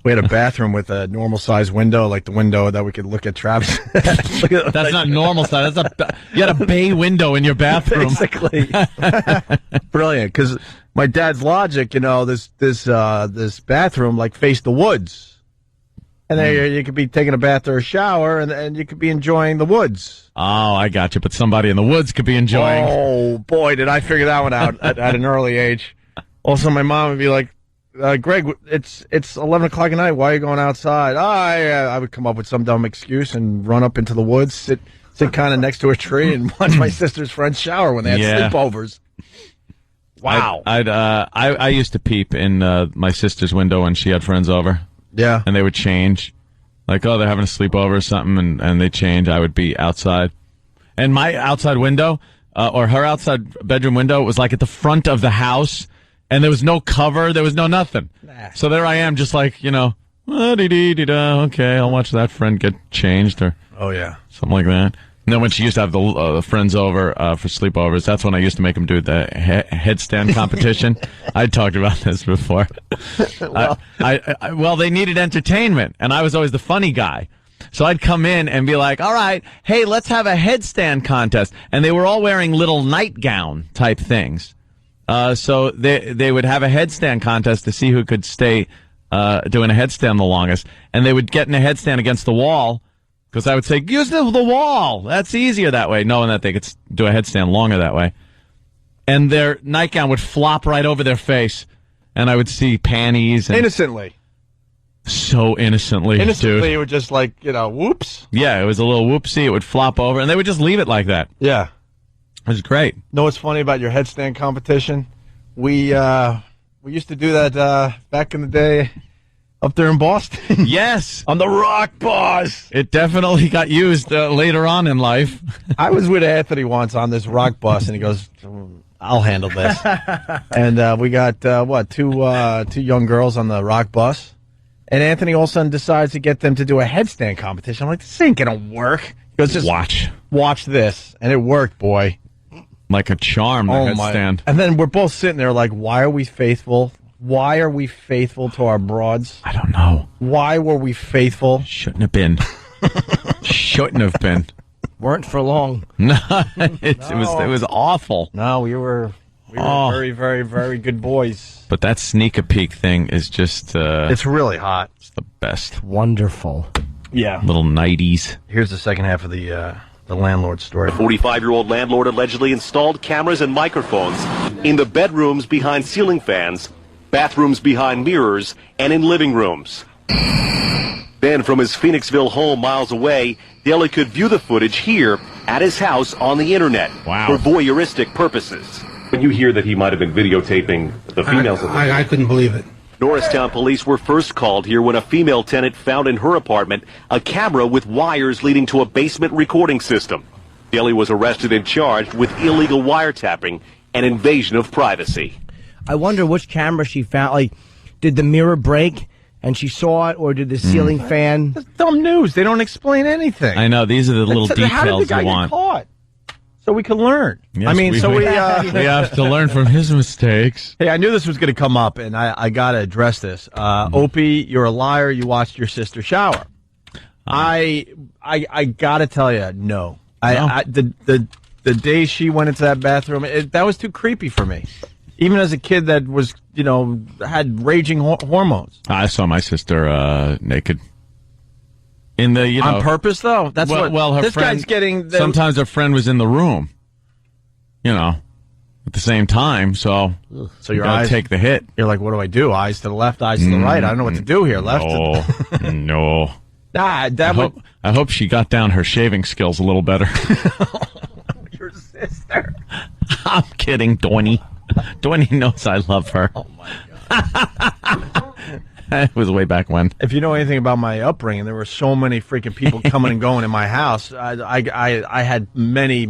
bathroom with a normal size window, like the window that we could look at Travis. That's not normal size. You had a bay window in your bathroom. Basically. Brilliant, because my dad's logic, this bathroom like faced the woods. And there you could be taking a bath or a shower, and you could be enjoying the woods. Oh, I got you. But somebody in the woods could be enjoying. Oh, boy, did I figure that one out at an early age. Also, my mom would be like, Greg, it's 11 o'clock at night. Why are you going outside? I would come up with some dumb excuse and run up into the woods, sit kind of next to a tree and watch my sister's friends shower when they had sleepovers. Wow. I used to peep in my sister's window when she had friends over. Yeah. And they would change. Like, oh, they're having a sleepover or something, and they change. I would be outside. And my outside window, or her outside bedroom window, was like at the front of the house, and there was no cover. There was no nothing. Nah. So there I am, just like, okay, I'll watch that friend get changed or something like that. And then when she used to have the friends over for sleepovers, that's when I used to make them do the headstand competition. I talked about this before. Well, they needed entertainment, and I was always the funny guy. So I'd come in and be like, all right, hey, let's have a headstand contest. And they were all wearing little nightgown type things. So they would have a headstand contest to see who could stay doing a headstand the longest. And they would get in a headstand against the wall. Because I would say, use the wall. That's easier that way, knowing that they could do a headstand longer that way. And their nightgown would flop right over their face. And I would see panties. And innocently. So innocently, Innocently, dude. it would just like, whoops. Yeah, it was a little whoopsie. It would flop over. And they would just leave it like that. Yeah. It was great. Know what's funny about your headstand competition? We used to do that back in the day. Up there in Boston? Yes. On the Rock Bus. It definitely got used later on in life. I was with Anthony once on this Rock Bus, and he goes, I'll handle this. And we got, two young girls on the Rock Bus. And Anthony all of a sudden decides to get them to do a headstand competition. I'm like, this ain't going to work. He goes, just watch this. And it worked, boy. Like a charm, the headstand. And then we're both sitting there like, why are we faithful? Why are we faithful to our broads? I don't know. Why were we faithful? Shouldn't have been. Shouldn't have been. Weren't for long. No, it was awful. No, we were very, very, very good boys. But that sneak a peek thing is just it's really hot. It's the best. Wonderful. Yeah. Little nighties. Here's the second half of the landlord story. A 45-year-old landlord allegedly installed cameras and microphones in the bedrooms behind ceiling fans, bathrooms behind mirrors, and in living rooms. Then from his Phoenixville home miles away, Daly could view the footage here at his house on the internet for voyeuristic purposes. When you hear that he might have been videotaping the females... I couldn't believe it. Norristown police were first called here when a female tenant found in her apartment a camera with wires leading to a basement recording system. Daly was arrested and charged with illegal wiretapping and invasion of privacy. I wonder which camera she found. Like, did the mirror break and she saw it, or did the ceiling fan? That's dumb news. They don't explain anything. I know. These are the little details how did the guy you want. Get caught? So we can learn. Yes, we have to learn from his mistakes. Hey, I knew this was going to come up, and I got to address this. Opie, you're a liar. You watched your sister shower. I got to tell you, no. The day she went into that bathroom, that was too creepy for me. Even as a kid that was, had raging hormones. I saw my sister naked. In the, on purpose, though? That's her this friend, guy's getting... Sometimes her friend was in the room, at the same time, so your eyes take the hit. You're like, what do I do? Eyes to the left, eyes to the right. I don't know what to do here. Left to... No. I hope she got down her shaving skills a little better. Your sister. I'm kidding, Dwayne. Dwayne knows I love her. Oh, my God. It was way back when. If you know anything about my upbringing, there were so many freaking people coming and going in my house. I had many,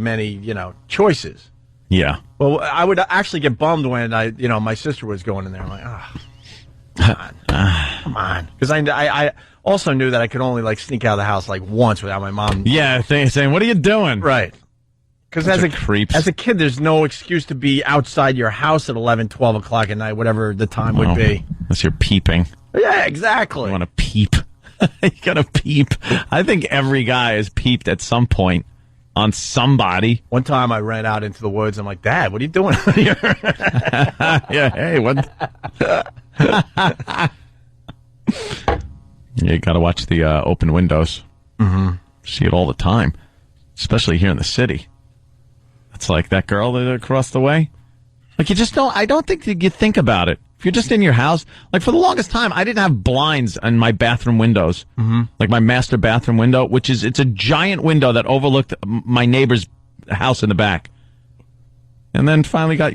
choices. Yeah. Well, I would actually get bummed when my sister was going in there. I'm like, come on. Because I also knew that I could only sneak out of the house once without my mom. Yeah, saying, "What are you doing?" Right. Because as a kid, there's no excuse to be outside your house at 11, 12 o'clock at night, whatever the time would be. Unless you're peeping. Yeah, exactly. You want to peep. You got to peep. I think every guy has peeped at some point on somebody. One time I ran out into the woods. I'm like, Dad, what are you doing out here? Yeah, hey, what? You got to watch the open windows. Mm-hmm. See it all the time, especially here in the city. It's like that girl that across the way. You just don't. I don't think you think about it. If you're just in your house, for the longest time, I didn't have blinds on my bathroom windows. Mm-hmm. My master bathroom window, it's a giant window that overlooked my neighbor's house in the back. And then finally got,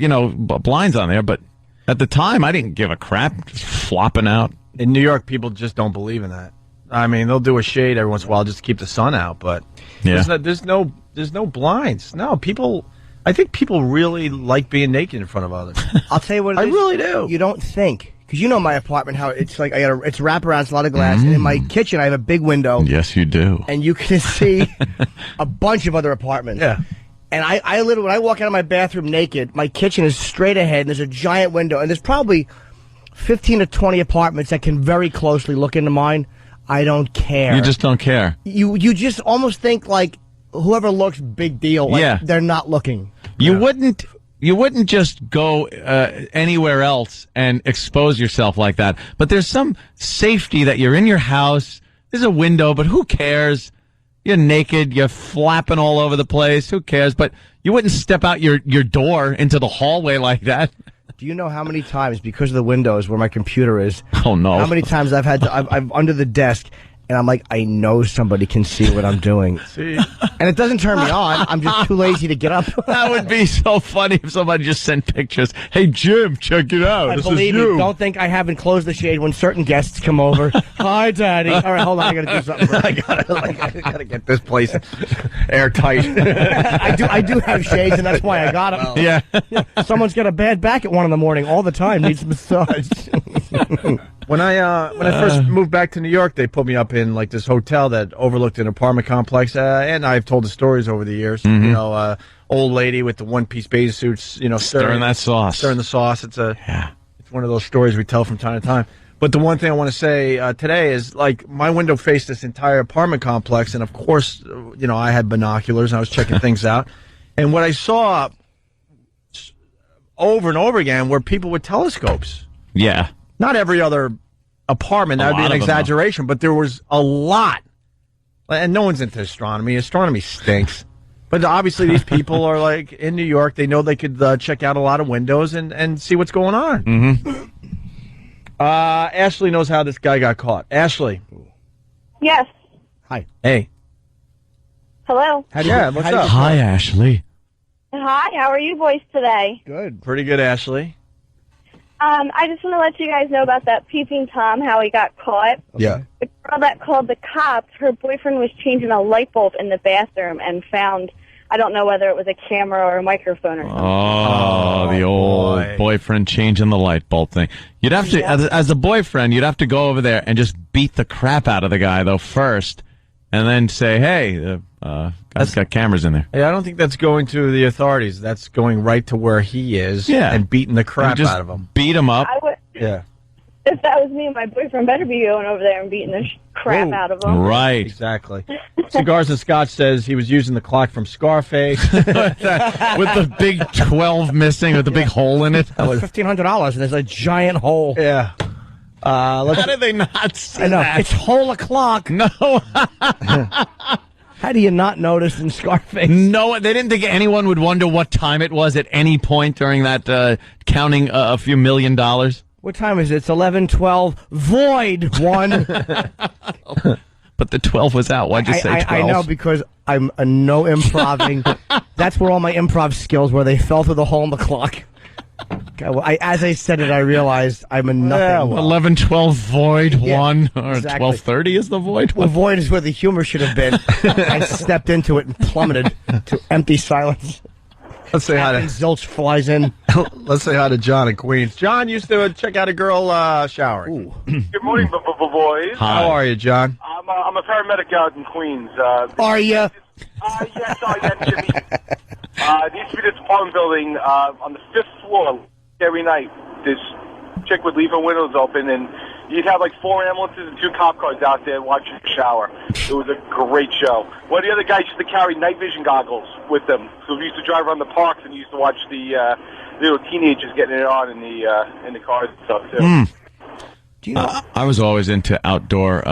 blinds on there. But at the time, I didn't give a crap. Just flopping out. In New York, people just don't believe in that. I mean, they'll do a shade every once in a while just to keep the sun out. But there's no blinds. No, I think people really like being naked in front of others. I'll tell you what it is. I really do. You don't think. Because my apartment, how it's it's wraparound, it's a lot of glass. And in my kitchen, I have a big window. Yes, you do. And you can see a bunch of other apartments. Yeah. And I literally, when I walk out of my bathroom naked, my kitchen is straight ahead, and there's a giant window. And there's probably 15 to 20 apartments that can very closely look into mine. I don't care. You just don't care. You just almost think whoever looks, big deal. They're not looking. You wouldn't just go anywhere else and expose yourself like that. But there's some safety that you're in your house. There's a window, but who cares? You're naked. You're flapping all over the place. Who cares? But you wouldn't step out your door into the hallway like that. Do you know how many times, because of the windows where my computer is? Oh, no. How many times I've had to, I'm under the desk, and I'm like, I know somebody can see what I'm doing. See? And it doesn't turn me on. I'm just too lazy to get up. That would be so funny if somebody just sent pictures. Hey, Jim, check it out. This believe is you. Me, don't think I haven't closed the shade when certain guests come over. Hi, Daddy. All right, hold on. I got to do something first. I gotta get this place airtight. I do have shades, and that's why I got them. Yeah. Someone's got a bad back at 1 a.m. all the time. Needs a massage. When I first moved back to New York, they put me up in this hotel that overlooked an apartment complex, and I've told the stories over the years. Mm-hmm. Old lady with the one-piece bathing suits, stirring that sauce, stirring the sauce. It's one of those stories we tell from time to time. But the one thing I want to say today is my window faced this entire apartment complex, and of course, I had binoculars and I was checking things out, and what I saw over and over again were people with telescopes. Yeah. Not every other apartment, that would be an exaggeration, but there was a lot. And no one's into astronomy. Astronomy stinks. But obviously these people are in New York. They know they could check out a lot of windows and see what's going on. Mm-hmm. Ashley knows how this guy got caught. Ashley. Yes. Hi. Hey. Hello. What's up? Hi, Ashley. Hi, how are you boys today? Good. Pretty good, Ashley. I just want to let you guys know about that peeping Tom, how he got caught. Yeah. The girl that called the cops, her boyfriend was changing a light bulb in the bathroom and found I don't know whether it was a camera or a microphone or something. Oh, the old boyfriend changing the light bulb thing. You'd have to, as a boyfriend, you'd have to go over there and just beat the crap out of the guy, though, first, and then say, hey, guy's got cameras in there. Yeah, I don't think that's going to the authorities. That's going right to where he is and beating the crap out of him. Beat him up. Yeah. If that was me, my boyfriend better be going over there and beating the crap out of him. Right. Exactly. Cigars and Scotch says he was using the clock from Scarface. With the big 12 missing, with the big hole in it. That was $1,500, and there's a giant hole. Yeah. How did they not see I know. that? It's hole o'clock. No. How do you not notice in Scarface? No, they didn't think anyone would wonder what time it was at any point during that counting a few $1 million. What time is it? It's 11:12. Void 1. But the 12 was out. Why'd you say 12? I know, because I'm a no improving. That's where all my improv skills were. They fell through the hole in the clock. Okay, well, as I said it, I realized I'm a nothing. 11:12 void 1 or exactly. 12:30 is the void. Well, void is where the humor should have been. I stepped into it and plummeted to empty silence. Let's say hi to Zilch flies in. Let's say hi to John in Queens. John used to check out a girl showering. Good morning, boys. How are you, John? I'm a paramedic out in Queens. Are you? Yes, I am, Jimmy. There used to be this apartment building on the 5th floor. Every night, this chick would leave her windows open, and you'd have like 4 ambulances and 2 cop cars out there watching the shower. It was a great show. One of the other guys used to carry night vision goggles with them, so we used to drive around the parks and used to watch the little teenagers getting it on in the cars and stuff too. Do you know? I was always into outdoor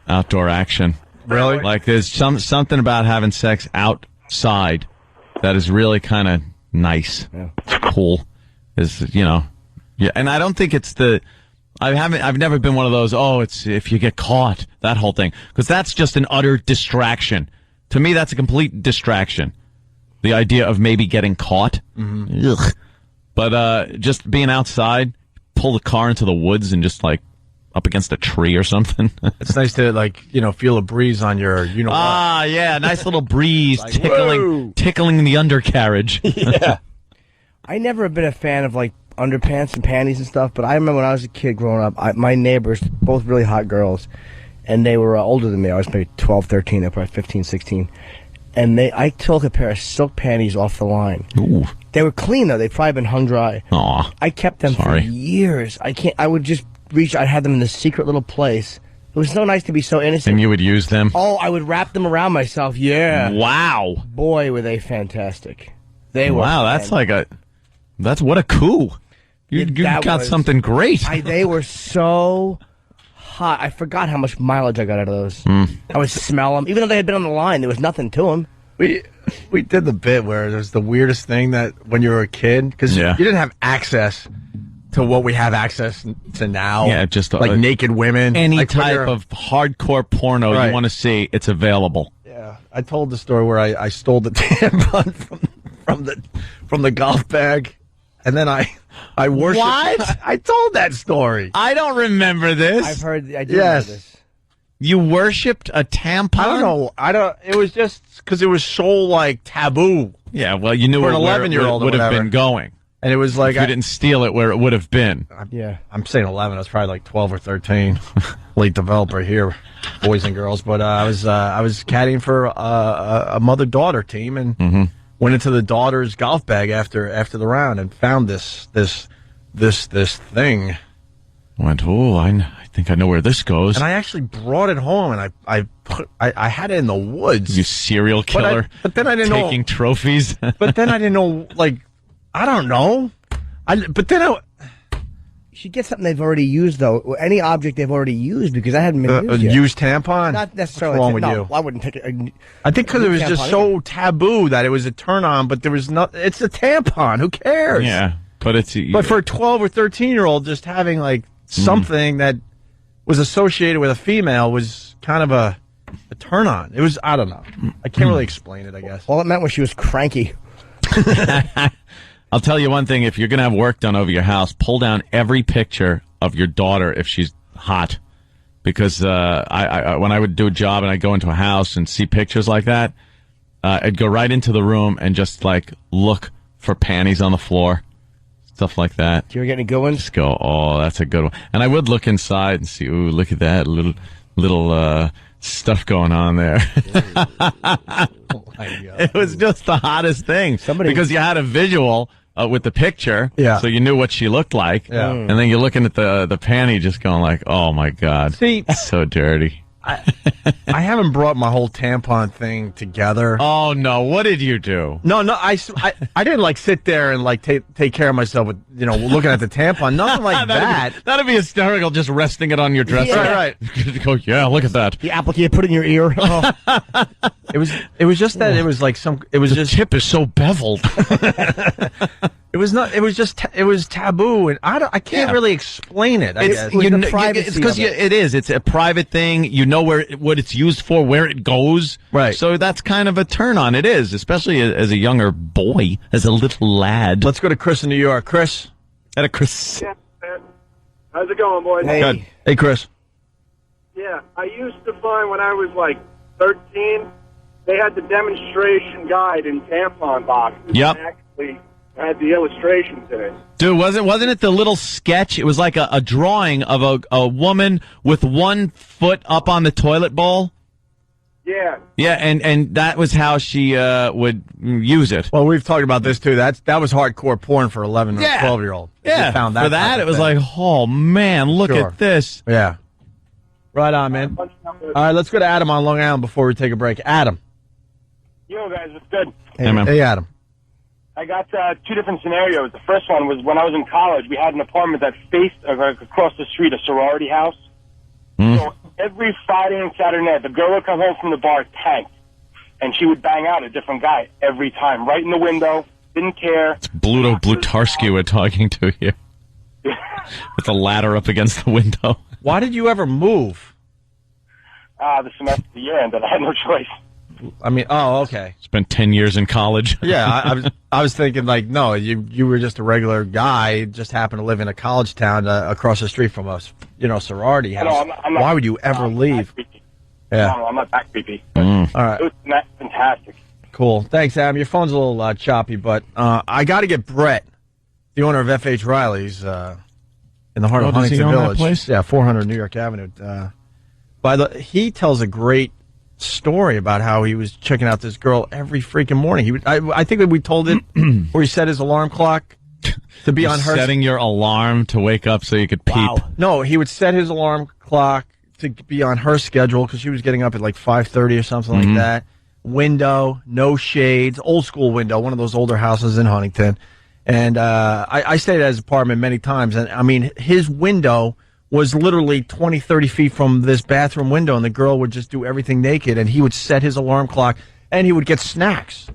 action. Really? Like there's something about having sex outside that is really kind of nice. Yeah. It's cool. Yeah, and I don't think it's I've never been one of those, it's if you get caught, that whole thing. Because that's just an utter distraction. To me, that's a complete distraction. The idea of maybe getting caught. Mm-hmm. Ugh. But just being outside, pull the car into the woods and just like up against a tree or something. It's nice to feel a breeze on your, what. Yeah, nice little breeze like, tickling the undercarriage. Yeah. I never have been a fan of underpants and panties and stuff, but I remember when I was a kid growing up, my neighbors, both really hot girls, and they were older than me. I was maybe 12, 13, they were probably 15, 16. And I took a pair of silk panties off the line. Ooh. They were clean, though. They'd probably been hung dry. Aw. I kept them for years. I would just I'd have them in this secret little place. It was so nice to be so innocent. And you would use them? Oh, I would wrap them around myself, yeah. Wow. Boy, were they fantastic. They were. Wow, that's what a coup. You got something great. They were so hot. I forgot how much mileage I got out of those. I would smell them. Even though they had been on the line, there was nothing to them. We did the bit where there's the weirdest thing that when you were a kid, because you didn't have access to what we have access to now. Yeah, just like naked women. Any type of hardcore porno you want to see, it's available. Yeah. I told the story where I stole the tampon from the golf bag, and then I worshipped. What? I told that story. I don't remember this. I've heard. I do know this. You worshipped a tampon? I don't. It was just because it was so taboo. Yeah. Well, you knew for an where 11-year-old would have been going, and it was like if you didn't steal it where it would have been. I'm saying 11. I was probably 12 or 13. Late developer here, boys and girls. But I was caddying for a mother-daughter team, and went into the daughter's golf bag after the round and found this thing. Went, I think I know where this goes. And I actually brought it home, and I had it in the woods. You serial killer. But then I didn't know. Taking trophies. But then I didn't know, I don't know. You should get something they've already used, though. Any object they've already used, because I hadn't been used yet. A used tampon? Not necessarily. What's wrong with you? I wouldn't take it. I think because it was just so taboo that it was a turn on, but there was not. It's a tampon. Who cares? Yeah, but But for a 12 or 13-year-old, just having something that was associated with a female was kind of a turn on. It was, I don't know. I can't really explain it, I guess. All it meant was she was cranky. I'll tell you one thing. If you're going to have work done over your house, pull down every picture of your daughter if she's hot. Because I when I would do a job and I'd go into a house and see pictures like that, I'd go right into the room and just like look for panties on the floor, stuff like that. Do you ever get any good ones? Just go, oh, that's a good one. And I would look inside and see, ooh, look at that little stuff going on there. It was just the hottest thing. Because you had a visual with the picture, so you knew what she looked like. Yeah. And then you're looking at the panty just going like, oh my God. See, so dirty. I haven't brought my whole tampon thing together. Oh no! What did you do? No, I didn't like sit there and like take care of myself with looking at the tampon. Nothing like that. That'd be hysterical. Just resting it on your dresser. Yeah. Right. Go, yeah, look at that. The applicator put it in your ear. Oh. It was just that it was like the tip is so beveled. It was not. It was just. It was taboo, and I can't really explain it. It's because it is. It's a private thing. You know what it's used for, where it goes. Right. So that's kind of a turn on. It is, especially as a younger boy, as a little lad. Let's go to Chris in New York. Chris. Chris. Yeah, man. How's it going, boys? Hey. Good. Hey, Chris. Yeah, I used to find when I was like 13, they had the demonstration guide in tampon boxes. Yep. And actually had the illustrations in it. Dude, wasn't it the little sketch? It was like a drawing of a woman with one foot up on the toilet bowl. Yeah. Yeah, and that was how she would use it. Well, we've talked about this too. That was hardcore porn for 11 or 12-year-old. Yeah. Found that for that, it was like, oh man, look at this. Yeah. Right on, man. All right, let's go to Adam on Long Island before we take a break. Adam. Yo, guys, it's good. Hey, man. Hey, Adam. I got two different scenarios. The first one was when I was in college. We had an apartment that faced across the street, a sorority house. So every Friday and Saturday night, the girl would come home from the bar tanked, and she would bang out a different guy every time, right in the window. Didn't care. It's Bluto Blutarski we're talking to here. With the ladder up against the window. Why did you ever move? The semester of the year ended. I had no choice. I mean, oh, okay. Spent 10 years in college. Yeah, I was thinking like, no, you were just a regular guy, just happened to live in a college town across the street from us, sorority house. No, I'm not, why would you ever leave? Yeah. No, I'm not that creepy. All right. It was fantastic. Cool. Thanks, Adam. Your phone's a little choppy, but I got to get Brett, the owner of F.H. Riley's, in the heart of Huntington Village. That place? Yeah, 400 New York Avenue. He tells a great story about how he was checking out this girl every freaking morning. I think that we told it where he set his alarm clock to be on her. Setting your alarm to wake up so you could peep. Wow. No, he would set his alarm clock to be on her schedule because she was getting up at like 5:30 or something like that. Window, no shades, old school window, one of those older houses in Huntington. And I stayed at his apartment many times, and I mean, his window was literally 20, 30 feet from this bathroom window, and the girl would just do everything naked, and he would set his alarm clock, and he would get snacks.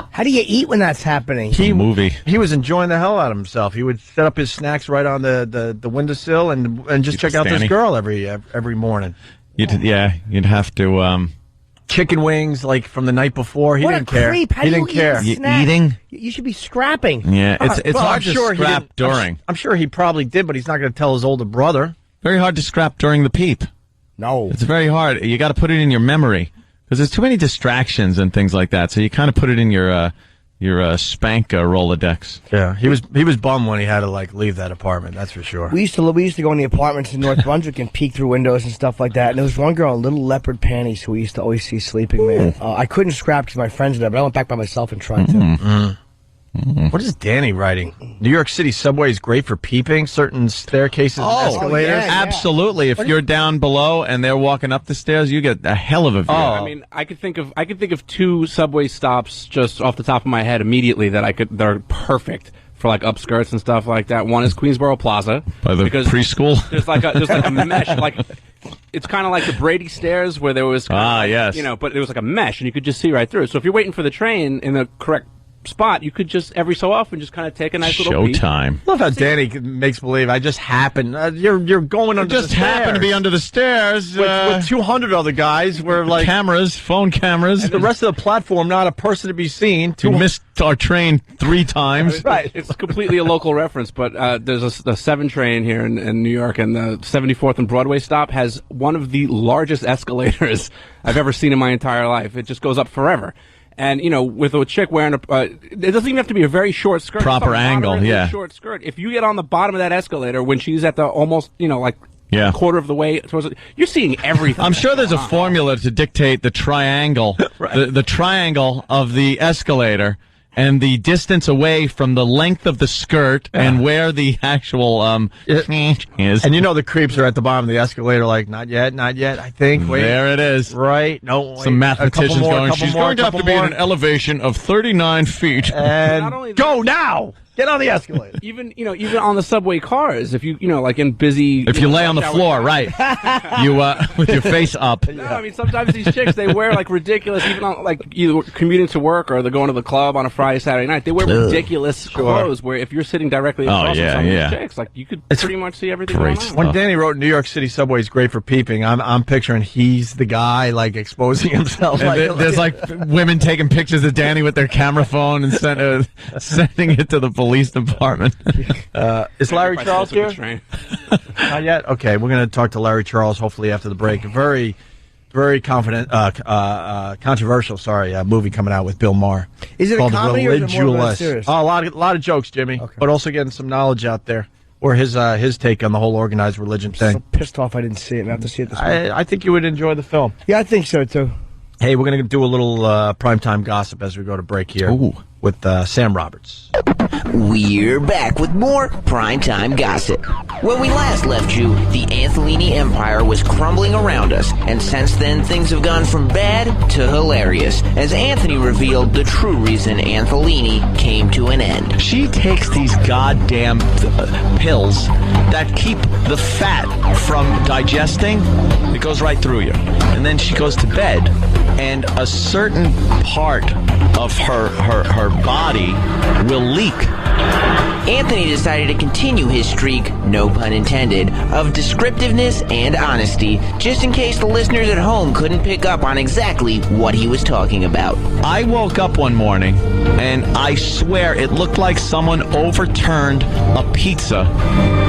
How do you eat when that's happening? He was enjoying the hell out of himself. He would set up his snacks right on the windowsill and just check out this girl every morning. You'd have to... chicken wings like from the night before. He what didn't a care. Creep. How he do didn't you care. Eat a snack? Eating? You should be scrapping. Yeah, it's hard to scrap during. I'm sure he probably did, but he's not going to tell his older brother. Very hard to scrap during the peep. No. It's very hard. You got to put it in your memory because there's too many distractions and things like that. So you kind of put it in your spank Rolodex. Yeah, he was bummed when he had to like leave that apartment. That's for sure. We used to go in the apartments in North Brunswick and peek through windows and stuff like that. And there was one girl in little leopard panties who we used to always see sleeping there. I couldn't scrap because my friends were there, but I went back by myself and tried to. What is Danny writing? New York City subway is great for peeping. Certain staircases and escalators. Yeah. Absolutely. If you're down below and they're walking up the stairs, you get a hell of a view. I mean, I could think of two subway stops just off the top of my head immediately that they're perfect for like upskirts and stuff like that. One is Queensboro Plaza by the preschool. There's like a mesh, like it's kind of like the Brady Stairs where there was yes, but it was like a mesh and you could just see right through. So if you're waiting for the train in the correct spot, you could just every so often just kind of take a nice little peek. Showtime. Love how Danny makes believe I just happen. You're going under just the stairs. happen to be under the stairs with 200 other guys. We're like phone cameras. And the rest of the platform, not a person to be seen. We missed our train 3 times. Right. It's completely a local reference, but there's a 7 train here in New York, and the 74th and Broadway stop has one of the largest escalators I've ever seen in my entire life. It just goes up forever. And, with a chick wearing it doesn't even have to be a very short skirt. Proper angle, yeah. Short skirt. If you get on the bottom of that escalator when she's at the almost, quarter of the way towards it, you're seeing everything. I'm sure there's a formula to dictate the triangle, the triangle of the escalator, and the distance away from the length of the skirt and where the actual is. And the creeps are at the bottom of the escalator like, not yet, I think. Wait. There it is. Right. No, wait. Some mathematicians going, she's going to have to be more. at an elevation of 39 feet. And go now! Get on the escalator. Even on the subway cars, if you like in busy. If you lay on the floor, right? You with your face up. No, I mean sometimes these chicks they wear like ridiculous, even on like either commuting to work or they're going to the club on a Friday, Saturday night. They wear ridiculous clothes where if you're sitting directly across from some of these chicks, like you could pretty much see everything going on. When Danny wrote New York City subway is great for peeping, I'm picturing he's the guy like exposing himself. There's like women taking pictures of Danny with their camera phone and sending it to the police department. Is Larry Charles here? Not yet? Okay, we're going to talk to Larry Charles hopefully after the break. Very, very controversial, movie coming out with Bill Maher. Is it called a comedy or is it more serious? Oh, a lot of jokes, Jimmy, but also getting some knowledge out there. Or his take on the whole organized religion thing. I'm so pissed off I didn't see it. I have to see it this morning. I think you would enjoy the film. Yeah, I think so, too. Hey, we're going to do a little primetime gossip as we go to break here with Sam Roberts. We're back with more primetime gossip. When we last left you, the Antolini Empire was crumbling around us, and since then things have gone from bad to hilarious, as Anthony revealed the true reason Antolini came to an end. She takes these goddamn pills that keep the fat from digesting. It goes right through you. And then she goes to bed, and a certain part of her body will leak. Anthony decided to continue his streak, no pun intended, of descriptiveness and honesty, just in case the listeners at home couldn't pick up on exactly what he was talking about. I woke up one morning, and I swear it looked like someone overturned a pizza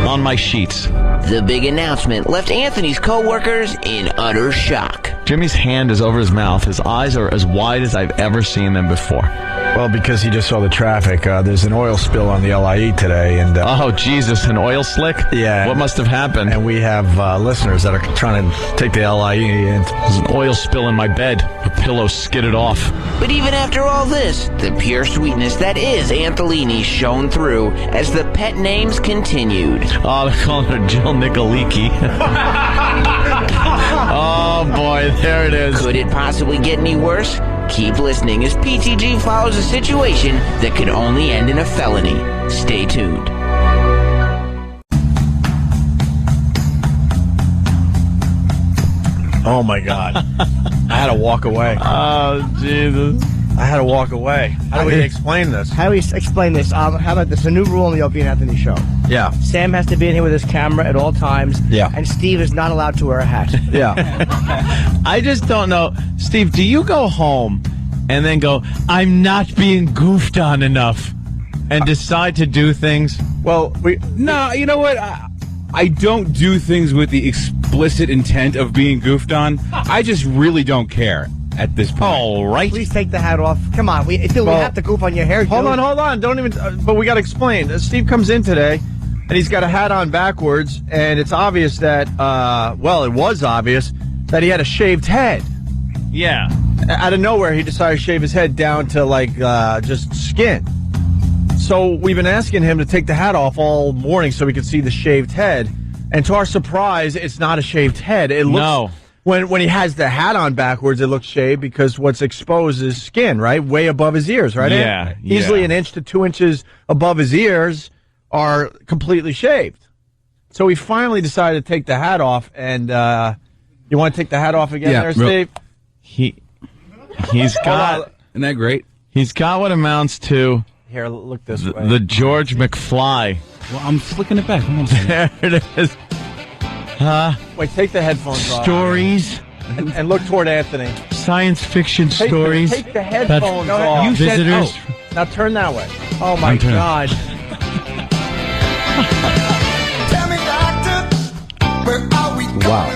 on my sheets. The big announcement left Anthony's co-workers in utter shock. Jimmy's hand is over his mouth. His eyes are as wide as I've ever seen them before. Well, because he just saw the traffic. There's an oil spill on the LIE today. And oh, Jesus, an oil slick? Yeah. What must have happened? And we have listeners that are trying to take the LIE. And there's an oil spill in my bed. The pillow skidded off. But even after all this, the pure sweetness that is Antolini shone through as the pet names continued. Oh, they're calling her Jill Nicolicki. Oh, boy, there it is. Could it possibly get any worse? Keep listening as PTG follows a situation that could only end in a felony. Stay tuned. Oh, my God. I had to walk away. Oh, Jesus. I had to walk away. How do we explain this? How do we explain this? How about this? A new rule on the Opie and Anthony show. Yeah. Sam has to be in here with his camera at all times. Yeah. And Steve is not allowed to wear a hat. Yeah. I just don't know. Steve, do you go home and then go, I'm not being goofed on enough, and decide to do things? Well, no, you know what? I don't do things with the explicit intent of being goofed on. I just really don't care at this point. All right. Please take the hat off. Come on. We have to goof on your hair. Hold on. Don't even. But we got to explain. Steve comes in today, and he's got a hat on backwards, and it's obvious that, it was obvious that he had a shaved head. Yeah. Out of nowhere, he decided to shave his head down to, just skin. So we've been asking him to take the hat off all morning so we could see the shaved head. And to our surprise, it's not a shaved head. It looks... No. When he has the hat on backwards, it looks shaved because what's exposed is skin, right? Way above his ears, right? Yeah. Easily an inch to 2 inches above his ears are completely shaved. So he finally decided to take the hat off. And you want to take the hat off again there, Steve? He's got... Isn't that great? He's got what amounts to Here, look this way. the George McFly. Well, I'm flicking it back. Come on. There it is. Wait, take the headphones off. Stories. And look toward Anthony. Science fiction stories. Take the headphones that off. you visitors. Now turn that way. Oh, my I'm turning. God. Wow.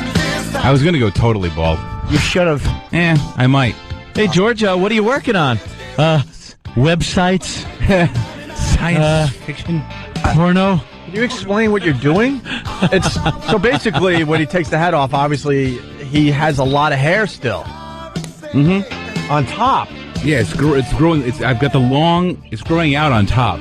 I was going to go totally bald. You should have. I might. Hey, George, what are you working on? Websites? Science fiction? Can Porno? you explain what you're doing? It's so basically when he takes the hat off, obviously he has a lot of hair still. Mm-hmm. On top. Yeah, it's growing. I've got it's growing out on top.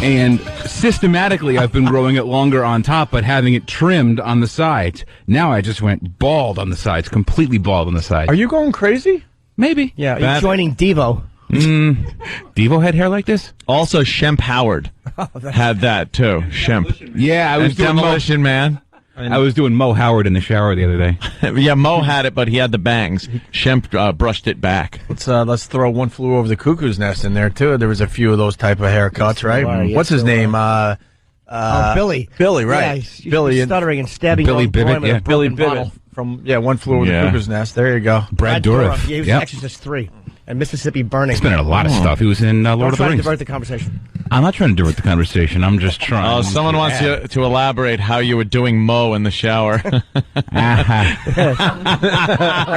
And systematically, I've been growing it longer on top, but having it trimmed on the sides. Now I just went bald on the sides, completely bald on the sides. Are you going crazy? Maybe. Yeah, you're joining Devo. Devo had hair like this? Also, Shemp Howard had that, too. Shemp. Yeah, I was And doing Demolition Man. I was doing Mo Howard in the shower the other day. Yeah, Mo had it, but he had the bangs. Shemp brushed it back. Let's throw One Flew Over the Cuckoo's Nest in there too. There was a few of those type of haircuts, right? Yes, What's his name? Billy. Billy, right? Yeah, he's Billy stuttering and stabbing. Billy your groin Bibbit, with a yeah. Billy broken Bibbit bottle. from One Flew Over the Cuckoo's Nest. There you go. Brad Dourif. Yeah, he was Yep. Exorcist 3 and Mississippi Burning. He's been in a lot of stuff. He was in Lord of the Don't try to Rings. divert the conversation. I'm not trying to divert the conversation. I'm just trying. Oh, someone wants you to elaborate how you were doing Mo in the shower. I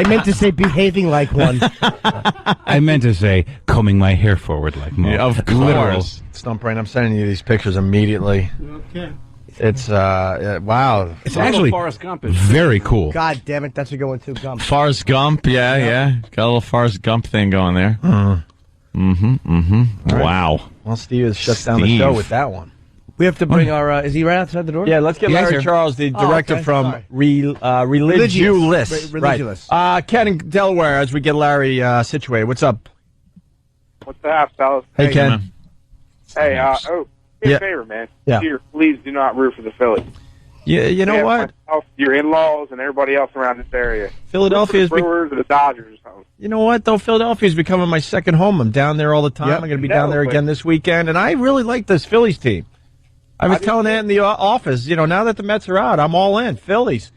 meant to say behaving like one. I meant to say combing my hair forward like Mo. Yeah, of course. Stump Brain, I'm sending you these pictures immediately. Okay. It's wow. It's actually Forrest Gump very cool. God damn it, that's a good one too. Gump. Forrest Gump, yeah. Got a little Forrest Gump thing going there. All right. Wow. Well, Steve has shut down the show with that one. We have to bring our. Is he right outside the door? Yeah, let's get Yeah, Larry sir. Charles, the director okay. from Sorry. Religulous. Religulous. Right. Ken in Delaware, as we get Larry situated. What's up? What's the half, fellas? Hey, Ken. Hey, do me Yeah. a favor, man. Yeah. Please do not root for the Phillies. You know what? Myself, your in-laws and everybody else around this area. Philadelphia is. Root for the Brewers or the Dodgers or something. You know what, though? Philadelphia is becoming my second home. I'm down there all the time. Yep. I'm going to be down there again this weekend, and I really like this Phillies team. I was telling Ed in the office, now that the Mets are out, I'm all in. Phillies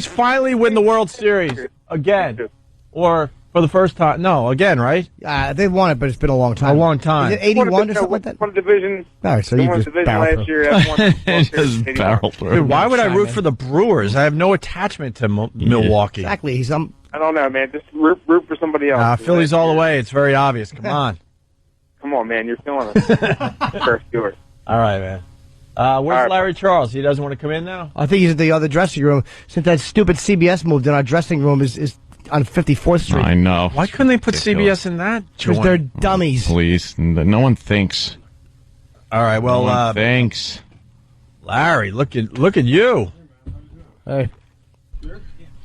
finally win the World Series again. Or for the first time. No, again, right? They've won it, but it's been a long time. A long time. Is it 81 or something like that? Won a division. All right, so they you won a just division barrel last through. year. That's one. Just barrel through. Dude, why would I root for the Brewers? I have no attachment to Milwaukee. Exactly. He's I don't know, man. Just root for somebody else. Phillies all the way. It's very obvious. Come on. Come on, man. You're feeling it. First yours. All right, man. Where's Larry Charles? He doesn't want to come in now? I think he's in the other dressing room. Since that stupid CBS moved in, our dressing room is on 54th Street. I know. Why couldn't they put CBS in that? Because they're dummies. Please. No one thinks. All right, well, No one thinks. Larry, look at you. Hey.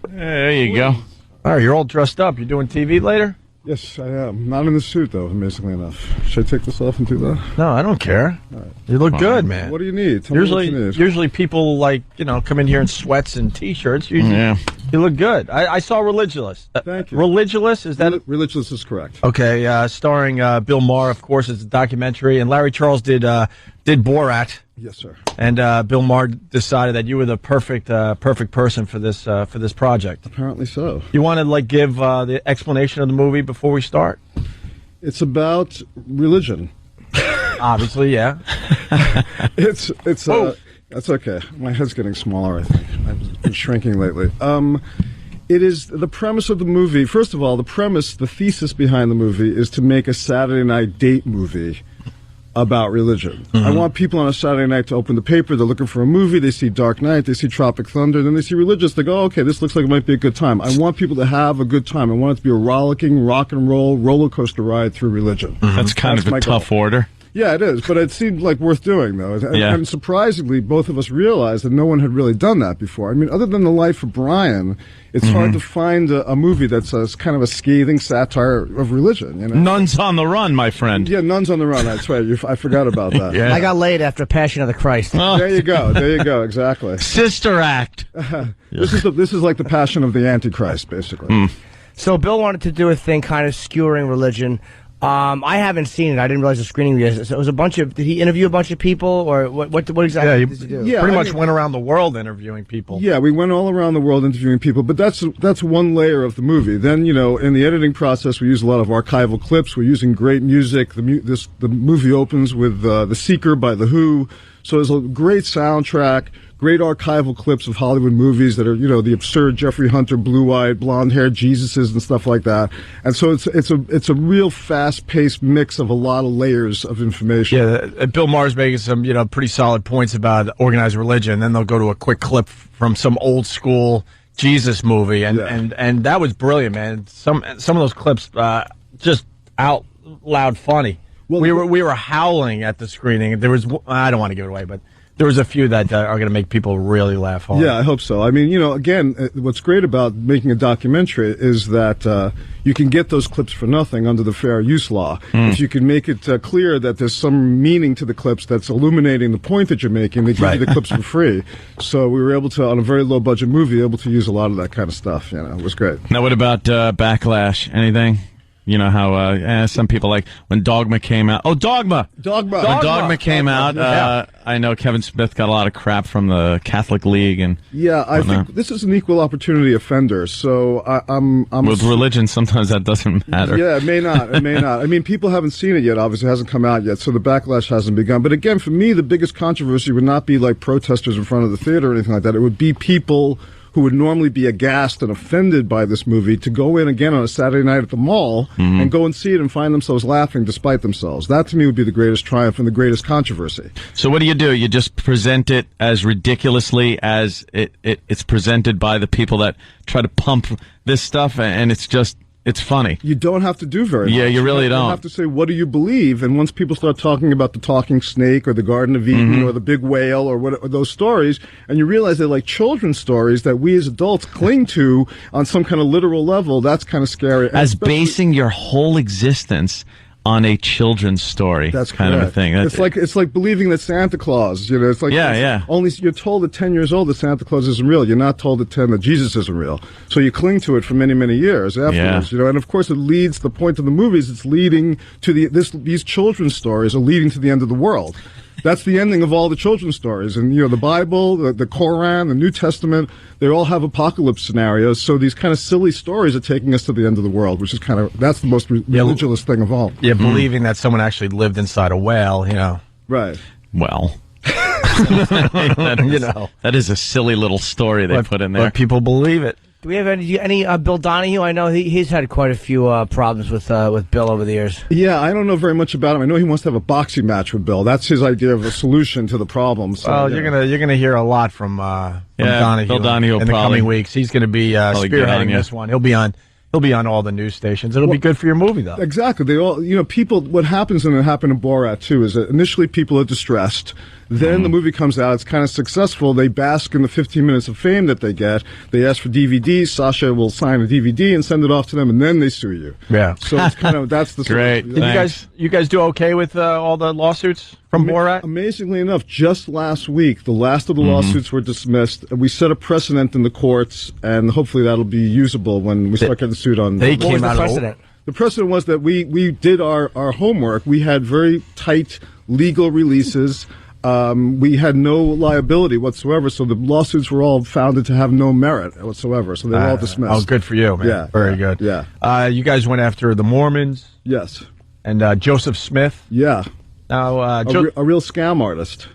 There you go. All right, you're all dressed up. You doing TV later? Yes, I am. Not in the suit, though, amazingly enough. Should I take this off and do that? No, I don't care. You look good, man. What do you need? Tell me what you need. Usually people come in here in sweats and T-shirts. You look good. I saw Religulous. Thank you. Religulous, is that? Religulous is correct. Okay, starring Bill Maher, of course, it's a documentary, and Larry Charles did Borat. Yes, sir. And Bill Maher decided that you were the perfect person for this project. Apparently so. You want to give the explanation of the movie before we start? It's about religion. Obviously, yeah. It's that's okay. My head's getting smaller, I think. I've been shrinking lately. It is the premise of the movie. First of all, the thesis behind the movie is to make a Saturday night date movie about religion. Mm-hmm. I want people on a Saturday night to open the paper, they're looking for a movie, they see Dark Knight, they see Tropic Thunder, then they see Religious, they go, oh, okay, this looks like it might be a good time. I want people to have a good time. I want it to be a rollicking, rock and roll, roller coaster ride through religion. Mm-hmm. That's kind of a tough order. Yeah, it is, but it seemed like worth doing, though. And surprisingly, both of us realized that no one had really done that before. I mean, other than The Life of Brian, it's hard to find a movie that's kind of a scathing satire of religion. Nuns on the Run, my friend. Yeah, Nuns on the Run. That's right. I forgot about that. Yeah. I got laid after Passion of the Christ. Oh. There you go. Exactly. Sister Act. This is like the Passion of the Antichrist, basically. So Bill wanted to do a thing kind of skewering religion. I haven't seen it. I didn't realize the screening was. So it was a bunch of. Did he interview a bunch of people, or what exactly did he do? Yeah, pretty much went around the world interviewing people. Yeah, we went all around the world interviewing people, but that's one layer of the movie. Then in the editing process, we use a lot of archival clips. We're using great music. The movie opens with "The Seeker" by The Who, so there's a great soundtrack. Great archival clips of Hollywood movies that are, the absurd Jeffrey Hunter, blue-eyed, blonde-haired Jesuses and stuff like that. And so it's a real fast-paced mix of a lot of layers of information. Yeah, Bill Maher's making some, pretty solid points about organized religion. Then they'll go to a quick clip from some old school Jesus movie, and that was brilliant, man. Some of those clips just out loud funny. Well, we were howling at the screening. There was, I don't want to give it away, but there was a few that are going to make people really laugh hard. Yeah, I hope so. I mean, again, what's great about making a documentary is that you can get those clips for nothing under the fair use law. If you can make it clear that there's some meaning to the clips that's illuminating the point that you're making, they give you the clips for free. So we were able to, on a very low-budget movie, able to use a lot of that kind of stuff. It was great. Now, what about backlash? Anything? You know how some people like when Dogma came out. Oh, Dogma! When Dogma came out, I know Kevin Smith got a lot of crap from the Catholic League and I think this is an equal opportunity offender. So I'm with religion. Sometimes that doesn't matter. Yeah, it may not. It may not. I mean, people haven't seen it yet. Obviously, it hasn't come out yet, so the backlash hasn't begun. But again, for me, the biggest controversy would not be like protesters in front of the theater or anything like that. It would be people who would normally be aghast and offended by this movie to go in again on a Saturday night at the mall and go and see it and find themselves laughing despite themselves. That to me would be the greatest triumph and the greatest controversy. So what do? You just present it as ridiculously as it's presented by the people that try to pump this stuff, and it's funny. You don't have to do very much. Yeah, you really don't. You have to say, what do you believe? And once people start talking about the talking snake or the Garden of Eden or the big whale or those stories, and you realize they're like children's stories that we as adults cling to on some kind of literal level, that's kind of scary. As basing your whole existence on a children's story. That's kind of a thing. It's like believing that Santa Claus, it's like only you're told at 10 years old that Santa Claus isn't real. You're not told at 10 that Jesus isn't real. So you cling to it for many, many years afterwards. And of course it leads, the point of the movies, it's leading to these children's stories are leading to the end of the world. That's the ending of all the children's stories. And, the Bible, the Koran, the New Testament, they all have apocalypse scenarios. So these kind of silly stories are taking us to the end of the world, which is that's the most ridiculous thing of all. Yeah, believing that someone actually lived inside a whale, Right. Well, that is a silly little story they put in there. But people believe it. Do we have any Bill Donahue? I know he's had quite a few problems with Bill over the years. Yeah, I don't know very much about him. I know he wants to have a boxing match with Bill. That's his idea of a solution to the problem. So, you're gonna hear a lot from Donahue. Bill Donahue in the coming weeks. He's going to be spearheading this one. He'll be on all the news stations. It'll be good for your movie, though. Exactly. They all, people. What happens, and it happened in Borat too, is that initially people are distressed. Then the movie comes out, it's kind of successful. They bask in the 15 minutes of fame that they get. They ask for DVDs. Sasha will sign a DVD and send it off to them, and then they sue you. Yeah. So it's kind of, that's the great. You guys do okay with all the lawsuits from Borat? Amazingly enough, just last week, the last of the lawsuits were dismissed. We set a precedent in the courts, and hopefully that'll be usable when we start getting sued on. They came out of precedent. The precedent was that we did our homework. We had very tight legal releases. We had no liability whatsoever, so the lawsuits were all founded to have no merit whatsoever, so they were all dismissed. Oh, good for you, man. Yeah. Very good. Yeah. You guys went after the Mormons. Yes. And Joseph Smith. Yeah. Now, a real scam artist.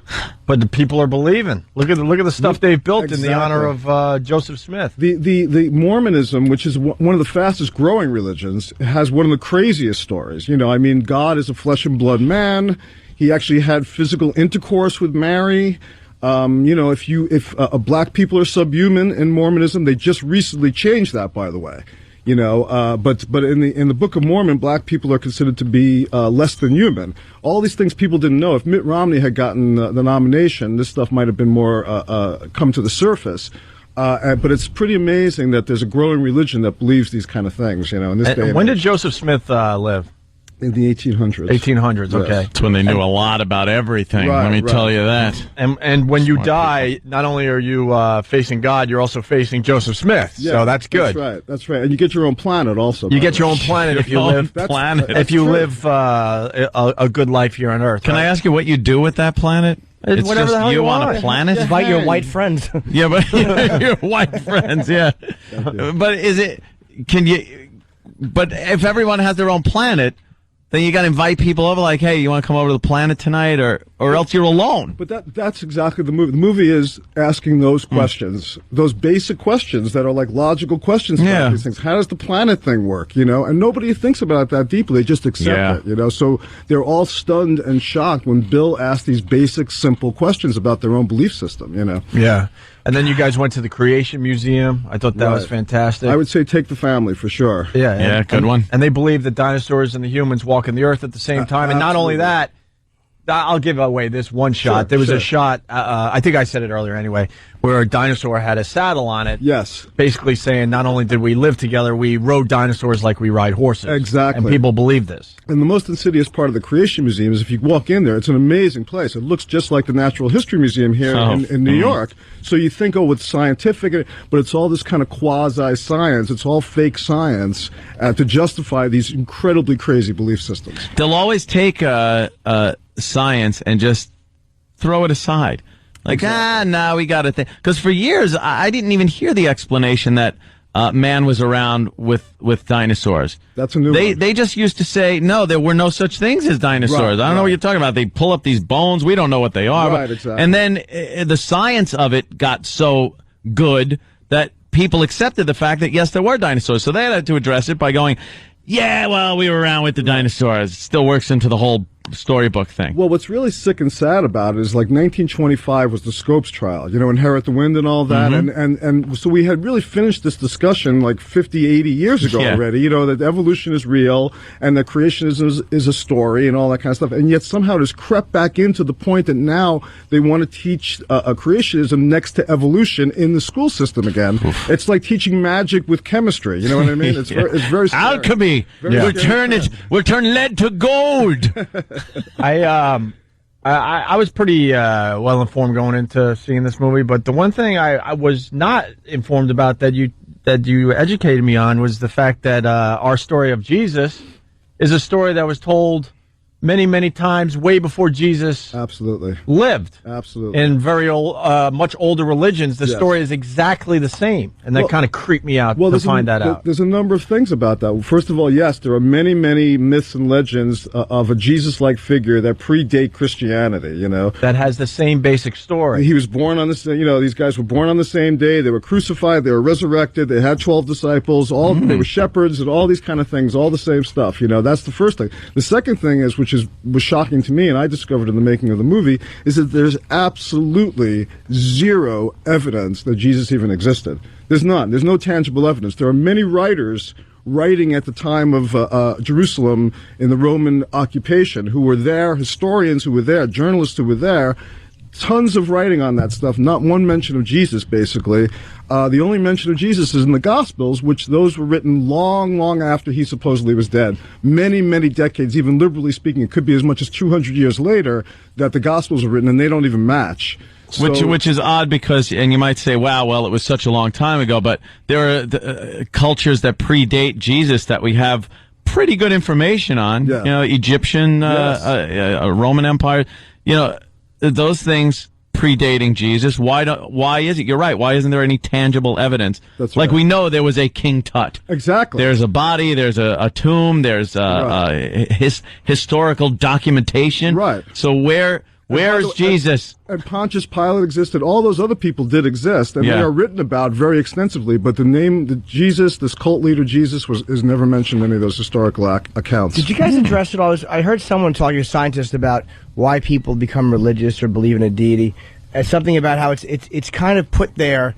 But the people are believing. Look at the stuff they've built in the honor of Joseph Smith. The Mormonism, which is one of the fastest growing religions, has one of the craziest stories. God is a flesh and blood man. He actually had physical intercourse with Mary. If black people are subhuman in Mormonism, they just recently changed that, by the way. But in the Book of Mormon, black people are considered to be less than human. All these things people didn't know. If Mitt Romney had gotten the nomination, this stuff might have been more come to the surface. But it's pretty amazing that there's a growing religion that believes these kind of things. In this day. When did Joseph Smith live? In the 1800s. 1800s, okay. That's when they knew a lot about everything. Let me tell you that. And when you die, not only are you facing God, you're also facing Joseph Smith. Yeah, so that's good. That's right. And you get your own planet also. You get your own planet if you live a good life here on Earth. Can I ask you what you do with that planet? It's whatever just the hell you want. on a planet? Invite your white friends. Yeah, but your white friends, yeah. But but if everyone has their own planet, then you got to invite people over like, hey, you want to come over to the planet tonight or else you're alone. But that's exactly the movie. The movie is asking those questions, those basic questions that are like logical questions about these things. How does the planet thing work, And nobody thinks about it that deeply. They just accept it, So they're all stunned and shocked when Bill asks these basic, simple questions about their own belief system, Yeah. And then you guys went to the Creation Museum. I thought that was fantastic. I would say take the family for sure. Yeah, good one. And they believe that dinosaurs and the humans walking the earth at the same time. And not only that, I'll give away this one shot. There was a shot, I think I said it earlier anyway, where a dinosaur had a saddle on it. Yes. Basically saying not only did we live together, we rode dinosaurs like we ride horses. Exactly. And people believe this. And the most insidious part of the Creation Museum is if you walk in there, it's an amazing place. It looks just like the Natural History Museum here in New York. So you think, it's scientific, but it's all this kind of quasi-science. It's all fake science to justify these incredibly crazy belief systems. They'll always take science and just throw it aside. Like, no, we got to think. Because for years, I didn't even hear the explanation that man was around with dinosaurs. That's a new one. They just used to say, no, there were no such things as dinosaurs. Right, I don't know what you're talking about. They pull up these bones. We don't know what they are. Right, exactly. And then the science of it got so good that people accepted the fact that, yes, there were dinosaurs. So they had to address it by going, yeah, well, we were around with the dinosaurs. It still works into the whole storybook thing. Well, what's really sick and sad about it is like 1925 was the Scopes trial, Inherit the Wind and all that. And so we had really finished this discussion like 50, 80 years ago already, that evolution is real and that creationism is a story and all that kind of stuff. And yet somehow it has crept back into the point that now they want to teach creationism next to evolution in the school system again. Oof. It's like teaching magic with chemistry. You know what I mean? It's very scary. Alchemy. We'll turn lead to gold. I was pretty well informed going into seeing this movie, but the one thing I was not informed about that you educated me on was the fact that our story of Jesus is a story that was told many, many times way before Jesus lived. Absolutely. In very old, much older religions, the story is exactly the same. And that kind of creeped me out to find that out. There's a number of things about that. First of all, yes, there are many, many myths and legends of a Jesus-like figure that predate Christianity, That has the same basic story. He was born on these guys were born on the same day. They were crucified. They were resurrected. They had 12 disciples. They were shepherds and all these kind of things, all the same stuff. That's the first thing. The second thing is, which was shocking to me, and I discovered in the making of the movie, is that there's absolutely zero evidence that Jesus even existed. There's none. There's no tangible evidence. There are many writers writing at the time of Jerusalem in the Roman occupation who were there, historians who were there, journalists who were there, tons of writing on that stuff, not one mention of Jesus, basically. The only mention of Jesus is in the Gospels, which those were written long, long after he supposedly was dead. Many, many decades, even liberally speaking, it could be as much as 200 years later that the Gospels were written, and they don't even match. Which is odd because, and you might say, wow, well, it was such a long time ago, but there are cultures that predate Jesus that we have pretty good information on. Yeah. Egyptian, Roman Empire, those things predating Jesus. Why is it? You're right. Why isn't there any tangible evidence? That's like right. we know there was a King Tut. Exactly. There's a body. There's a tomb. There's historical documentation. Right. So where's Jesus? And Pontius Pilate existed. All those other people did exist, and they are written about very extensively. But the Jesus, this cult leader Jesus, is never mentioned in any of those historical accounts. Did you guys address it all? I heard someone talking to a scientist about why people become religious or believe in a deity. Something about how it's kind of put there,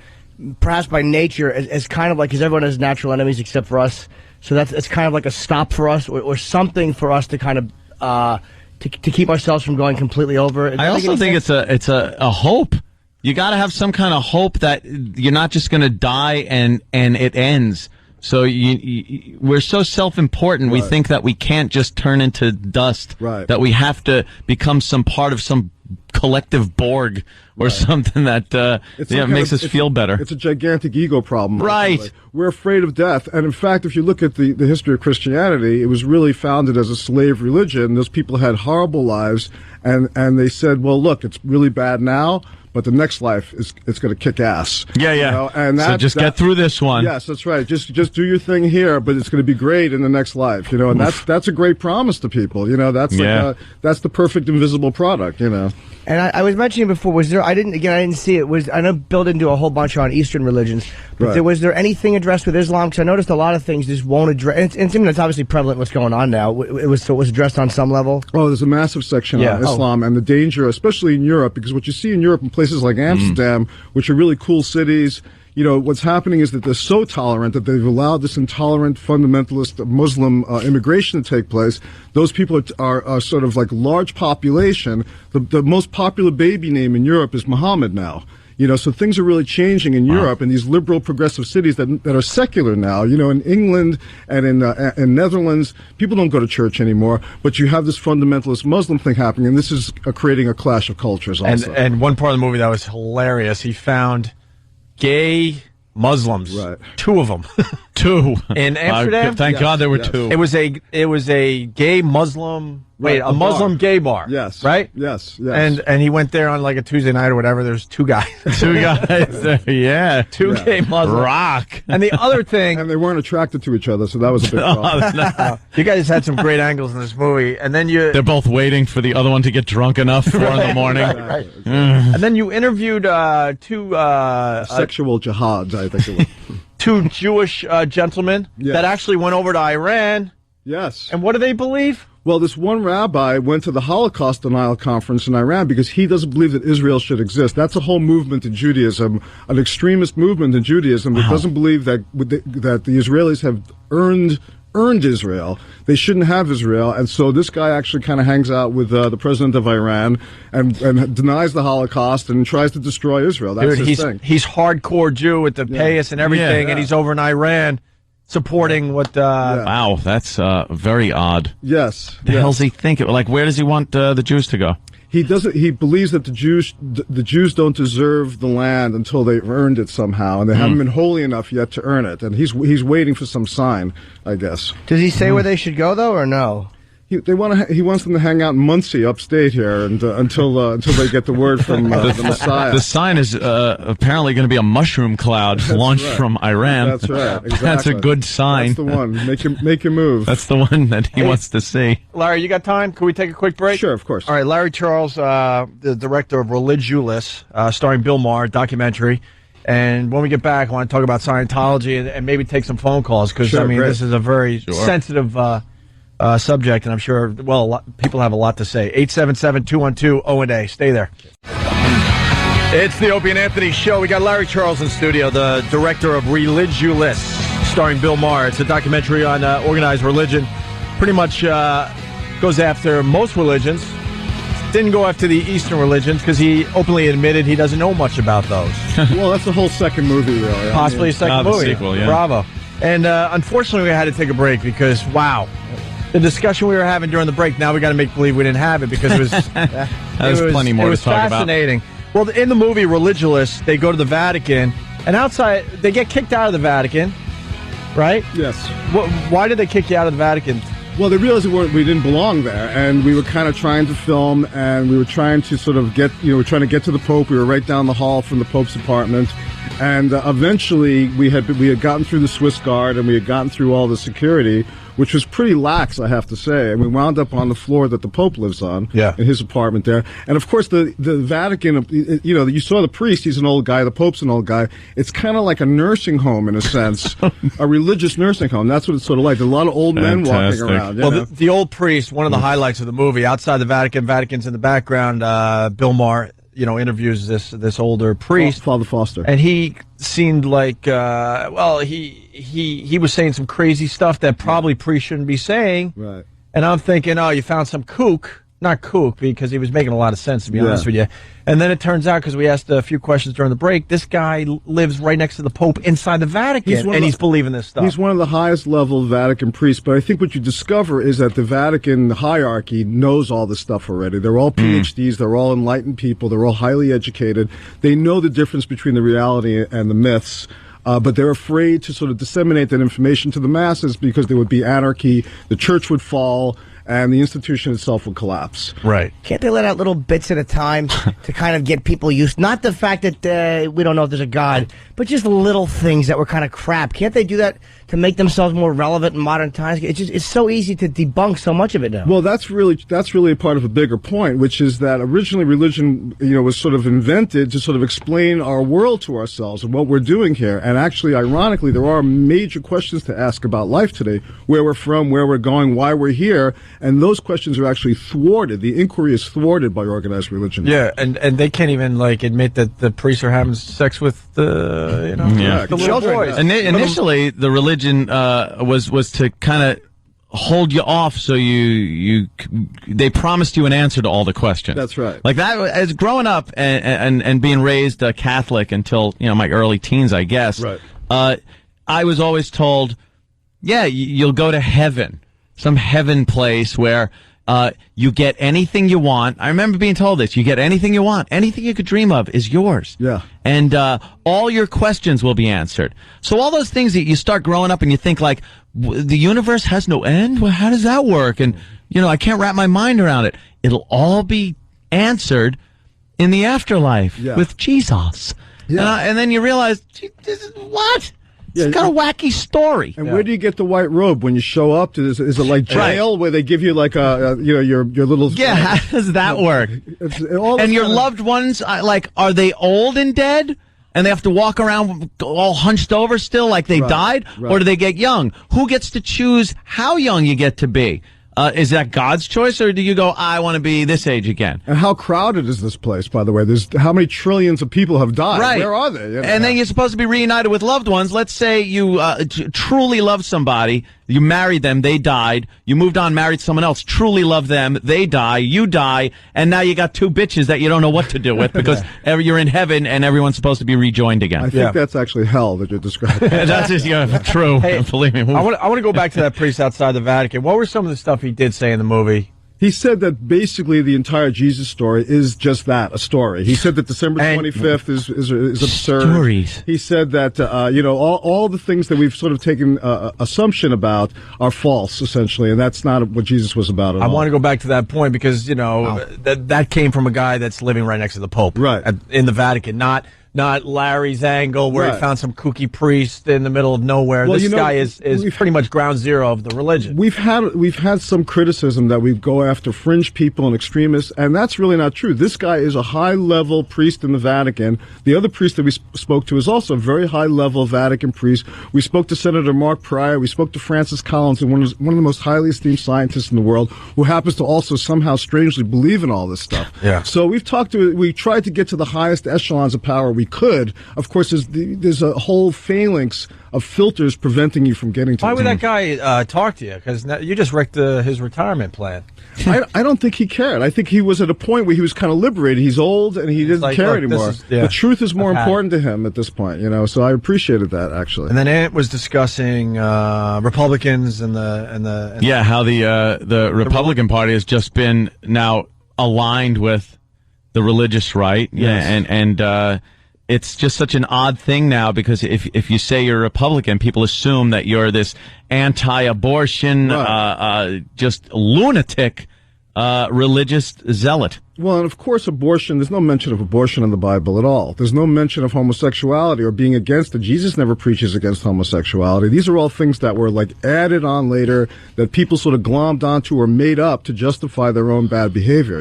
perhaps by nature, as kind of like, because everyone has natural enemies except for us. So it's kind of like a stop for us, or something for us to kind of. To keep ourselves from going completely over. I also think it's a hope. You got to have some kind of hope that you're not just going to die and it ends. So we're so self-important. We think that we can't just turn into dust. Right. That we have to become some part of some collective Borg or something that makes us feel better. It's a gigantic ego problem. Right. Ultimately. We're afraid of death. And in fact, if you look at the history of Christianity, it was really founded as a slave religion. Those people had horrible lives, and they said, well, look, it's really bad now, but the next life it's going to kick ass. Yeah, yeah. You know? And so just get through this one. Yes, that's right. Just do your thing here, but it's going to be great in the next life. You know, and that's a great promise to people. You know, that's that's the perfect invisible product. You know. And I was mentioning before, was there? I didn't see it. I know Bill didn't do a whole bunch on Eastern religions, but was there anything addressed with Islam? Because I noticed a lot of things just won't address. And it's obviously prevalent what's going on now. It was addressed on some level. Oh, there's a massive section on Islam and the danger, especially in Europe, because what you see in Europe in places like Amsterdam, which are really cool cities. You know, what's happening is that they're so tolerant that they've allowed this intolerant fundamentalist Muslim immigration to take place. Those people are sort of like large population. The most popular baby name in Europe is Muhammad now. You know, so things are really changing in Europe in these liberal progressive cities that are secular now. You know, in England and in Netherlands, people don't go to church anymore, but you have this fundamentalist Muslim thing happening, and this is creating a clash of cultures also. And one part of the movie that was hilarious, he found gay Muslims, two of them, in Amsterdam. Thank God there were two. It was a gay Muslim. A Muslim gay bar. Yes. Right? Yes. And he went there on like a Tuesday night or whatever. There's two guys. Two gay Muslims. Rock. And the other thing. And they weren't attracted to each other, so that was a big problem. No. You guys had some great angles in this movie. And then they're both waiting for the other one to get drunk enough, 4 in the morning. Right. And then you interviewed two sexual jihads, I think it was. Two Jewish gentlemen that actually went over to Iran. Yes. And what do they believe? Well, this one rabbi went to the Holocaust denial conference in Iran because he doesn't believe that Israel should exist. That's a whole movement in Judaism, an extremist movement in Judaism that doesn't believe that the Israelis have earned Israel. They shouldn't have Israel. And so this guy actually kind of hangs out with the president of Iran and denies the Holocaust and tries to destroy Israel. That's his thing. He's hardcore Jew with the payas and everything, and he's over in Iran supporting what... Wow, that's very odd. Yes. The hell's he thinking? Like, where does he want the Jews to go? He doesn't. He believes that the Jews don't deserve the land until they've earned it somehow, and they haven't been holy enough yet to earn it. And he's waiting for some sign, I guess. Does he say where they should go though, or no? He wants them to hang out in Muncie, upstate here, and until they get the word from the Messiah. The sign is apparently going to be a mushroom cloud launched from Iran. That's right. Exactly. That's a good sign. That's the one. Make your move. That's the one that he wants to see. Larry, you got time? Can we take a quick break? Sure, of course. All right, Larry Charles, the director of Religulous, starring Bill Maher, documentary. And when we get back, I want to talk about Scientology and maybe take some phone calls because this is a very sensitive subject, and I'm sure, people have a lot to say. 877-212-0&A. Stay there. It's the Opie and Anthony Show. We got Larry Charles in studio, the director of Religulous, starring Bill Maher. It's a documentary on organized religion. Pretty much goes after most religions. Didn't go after the Eastern religions because he openly admitted he doesn't know much about those. Well, that's the whole second movie, really. Possibly a second movie. Sequel, yeah. Bravo. And unfortunately, we had to take a break because, wow. The discussion we were having during the break, now we got to make believe we didn't have it because it was plenty more to talk about. It was fascinating. Well, in the movie Religulous, they go to the Vatican, and outside, they get kicked out of the Vatican, right? Yes. Why did they kick you out of the Vatican? Well, they realized we didn't belong there, and we were kind of trying to film, and we were trying to sort of we're trying to get to the Pope. We were right down the hall from the Pope's apartment, and eventually we had gotten through the Swiss Guard, and we had gotten through all the security, which was pretty lax, I have to say. And we wound up on the floor that the Pope lives on, in his apartment there. And of course, the Vatican, you saw the priest, he's an old guy, the Pope's an old guy. It's kind of like a nursing home in a sense, a religious nursing home. That's what it's sort of like. There's a lot of old men walking around. Well, the old priest, one of the highlights of the movie, outside the Vatican's in the background, Bill Maher, interviews this older priest, Father Foster, and he seemed like he was saying some crazy stuff that probably priests shouldn't be saying. Right. And I'm thinking, oh, you found some kook not kook, because he was making a lot of sense, to be honest with you. And then it turns out, because we asked a few questions during the break, this guy lives right next to the Pope inside the Vatican, and he's believing this stuff. He's one of the highest level Vatican priests, but I think what you discover is that the Vatican hierarchy knows all this stuff already. They're all PhDs, they're all enlightened people, they're all highly educated. They know the difference between the reality and the myths. But they're afraid to sort of disseminate that information to the masses because there would be anarchy, the church would fall, and the institution itself would collapse. Right. Can't they let out little bits at a time to kind of get people used? Not the fact that we don't know if there's a God, but just little things that were kind of crap. Can't they do that to make themselves more relevant in modern times? It's so easy to debunk so much of it now. Well, that's really a part of a bigger point, which is that originally religion, was sort of invented to sort of explain our world to ourselves and what we're doing here. And actually, ironically, there are major questions to ask about life today: where we're from, where we're going, why we're here. And those questions are actually thwarted. The inquiry is thwarted by organized religion. Yeah, and they can't even admit that the priests are having sex with the little boys. Initially, the religion was to kind of hold you off, so they promised you an answer to all the questions. That's right. Like that, as growing up and being raised Catholic until my early teens, I guess. Right. I was always told, you'll go to heaven. Some heaven place where you get anything you want. I remember being told this. You get anything you want. Anything you could dream of is yours. Yeah. And all your questions will be answered. So all those things that you start growing up and you think the universe has no end? Well, how does that work? And, I can't wrap my mind around it. It'll all be answered in the afterlife with Jesus. Yeah. And then you realize, what? It's got a wacky story. And where do you get the white robe when you show up? Is it like jail where they give you your little? Yeah, how does that work? And your loved ones, are they old and dead? And they have to walk around all hunched over still like they died? Right. Or do they get young? Who gets to choose how young you get to be? Is that God's choice, or do you go, I want to be this age again? And how crowded is this place, by the way? How many trillions of people have died? Right. Where are they? And then you're supposed to be reunited with loved ones. Let's say you truly love somebody. You married them. They died. You moved on, married someone else. Truly love them. They die. You die. And now you got two bitches that you don't know what to do with because you're in heaven and everyone's supposed to be rejoined again. I think that's actually hell that you're describing. That's just true. Hey, believe me. I want to go back to that priest outside the Vatican. What were some of the stuff he did say in the movie? He said that basically the entire Jesus story is just that, a story. He said that December 25th is absurd. Stories. He said that, all the things that we've sort of taken assumption about are false, essentially, and that's not what Jesus was about at all. I want to go back to that point because, that came from a guy that's living right next to the Pope. Right. In the Vatican, not Larry's angle where he found some kooky priest in the middle of nowhere. Well, this guy is pretty much ground zero of the religion. We've had some criticism that we go after fringe people and extremists, and that's really not true. This guy is a high-level priest in the Vatican. The other priest that we spoke to is also a very high-level Vatican priest. We spoke to Senator Mark Pryor. We spoke to Francis Collins, one of the most highly esteemed scientists in the world, who happens to also somehow strangely believe in all this stuff. Yeah. So we tried to get to the highest echelons of power we could. Of course, there's a whole phalanx of filters preventing you from getting to. Why would that guy talk to you? Because you just wrecked his retirement plan. I don't think he cared. I think he was at a point where he was kind of liberated. He's old and he doesn't care anymore. The truth is more important to him at this point, So I appreciated that, actually. And then Ant was discussing Republicans and how the Republican Party has just been now aligned with the religious right. Yes. And it's just such an odd thing now because if you say you're a Republican, people assume that you're this anti-abortion, just lunatic, religious zealot. Well, and of course, there's no mention of abortion in the Bible at all. There's no mention of homosexuality or being against it. Jesus never preaches against homosexuality. These are all things that were added on later that people sort of glommed onto or made up to justify their own bad behavior,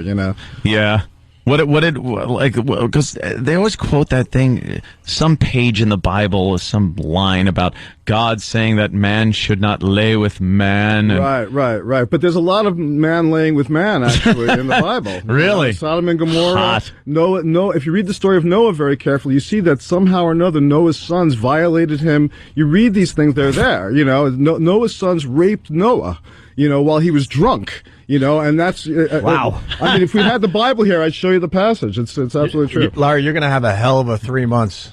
Yeah. Because they always quote that thing, some page in the Bible, some line about God saying that man should not lay with man. Right. But there's a lot of man laying with man, actually, in the Bible. Really? Sodom and Gomorrah. Hot. Noah, if you read the story of Noah very carefully, you see that somehow or another Noah's sons violated him. You read these things, they're there. Noah's sons raped Noah, while he was drunk. You know, and that's wow. I mean, if we had the Bible here, I'd show you the passage. It's absolutely true. Larry, you're going to have a hell of a 3 months.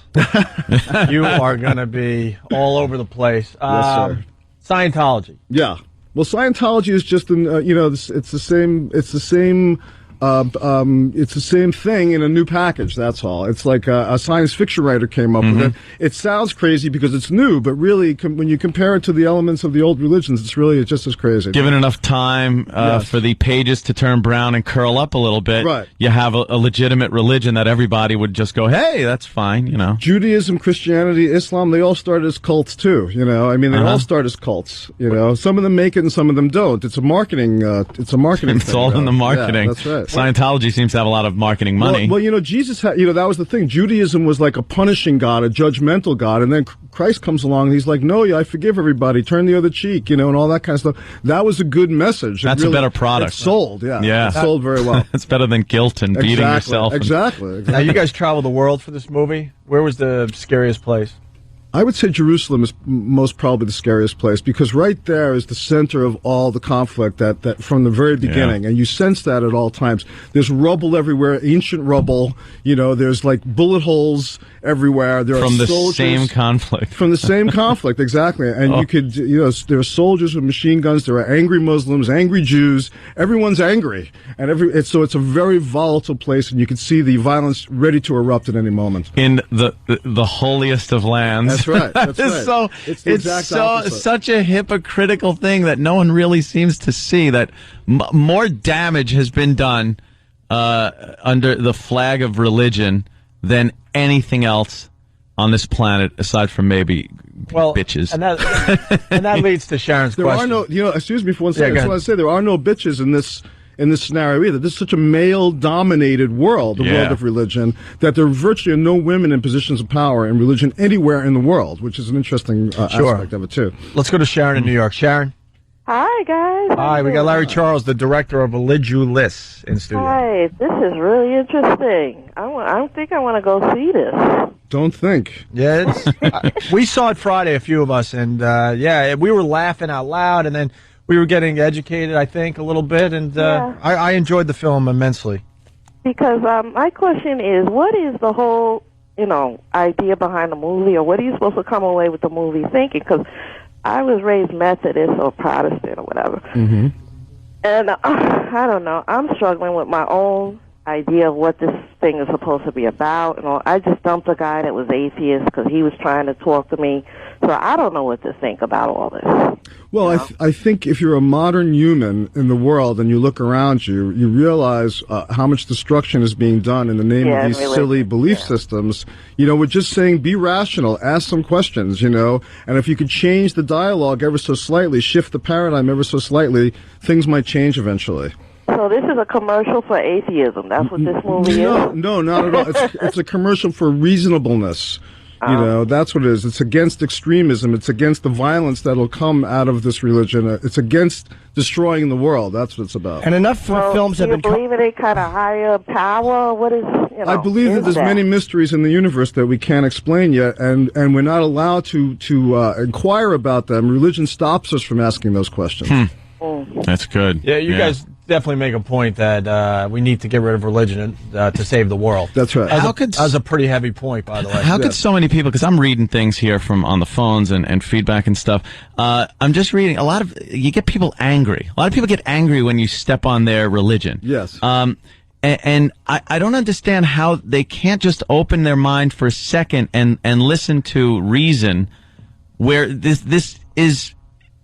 You are going to be all over the place. Yes, sir. Scientology. Yeah. Well, Scientology is just it's the same. It's the same. It's the same thing in a new package. That's all. It's like a science fiction writer came up with it. It sounds crazy because it's new, but really, when you compare it to the elements of the old religions, it's really just as crazy. Given enough time for the pages to turn brown and curl up a little bit, right. You have a legitimate religion that everybody would just go, hey, that's fine, you know. Judaism, Christianity, Islam, they all started as cults too, you know. I mean, they all start as cults, you know. Some of them make it and some of them don't. It's a marketing It's thing, all in the marketing. Yeah, that's right. Scientology seems to have a lot of marketing money. Well, you know, Jesus had, you know, that was the thing. Judaism was like a punishing God, a judgmental God, and then Christ comes along and he's like, no, I forgive everybody, turn the other cheek, you know, and all that kind of stuff. That was a good message. That's a better product. It sold, yeah. It sold very well. It's better than guilt and beating yourself. Exactly. Now, you guys travel the world for this movie. Where was the scariest place? I would say Jerusalem is most probably the scariest place because right there is the center of all the conflict that from the very beginning, and you sense that at all times. There's rubble everywhere, ancient rubble. You know, there's like bullet holes everywhere. There from are the soldiers, same conflict. From the same conflict, exactly. And you could, you know, there are soldiers with machine guns. There are angry Muslims, angry Jews. Everyone's angry, and so it's a very volatile place, and you can see the violence ready to erupt at any moment. In the holiest of lands. That's right. That's right. It's such a hypocritical thing that no one really seems to see. That more damage has been done under the flag of religion than anything else on this planet, aside from maybe bitches. And that leads to Sharon's there question. There are no, you know, excuse me for one second. I just want to say there are no bitches in this scenario either. This is such a male-dominated world, the world of religion, that there virtually are no women in positions of power in religion anywhere in the world, which is an interesting aspect of it, too. Let's go to Sharon in New York. Sharon? Hi, guys. Hi, we got Larry Charles, the director of Religulous, in studio. Hi, this is really interesting. I think I want to go see this. Don't think. Yeah, we saw it Friday, a few of us, and we were laughing out loud, and then we were getting educated, I think, a little bit, and I enjoyed the film immensely. Because my question is, what is the whole, idea behind the movie, or what are you supposed to come away with the movie thinking? Because I was raised Methodist or Protestant or whatever. Mm-hmm. And I don't know. I'm struggling with my own idea of what this thing is supposed to be about. And I just dumped a guy that was atheist because he was trying to talk to me. So I don't know what to think about all this. Well, I think if you're a modern human in the world and you look around you, you realize how much destruction is being done in the name of these silly belief systems. We're just saying be rational, ask some questions, and if you could change the dialogue ever so slightly, shift the paradigm ever so slightly, things might change eventually. So this is a commercial for atheism. That's what this movie is? No, not at all. It's a commercial for reasonableness. That's what it is. It's against extremism. It's against the violence that'll come out of this religion. It's against destroying the world. That's what it's about. And enough films have been... Do you believe in a kind of higher power? What is, I believe that there's many mysteries in the universe that we can't explain yet, and we're not allowed to inquire about them. Religion stops us from asking those questions. That's good. Yeah, you guys definitely make a point that we need to get rid of religion to save the world. That's right. That's a pretty heavy point, by the way. How could so many people, because I'm reading things here from on the phones and feedback and stuff, I'm just reading, you get people angry. A lot of people get angry when you step on their religion. Yes. And I don't understand how they can't just open their mind for a second and listen to reason where this is...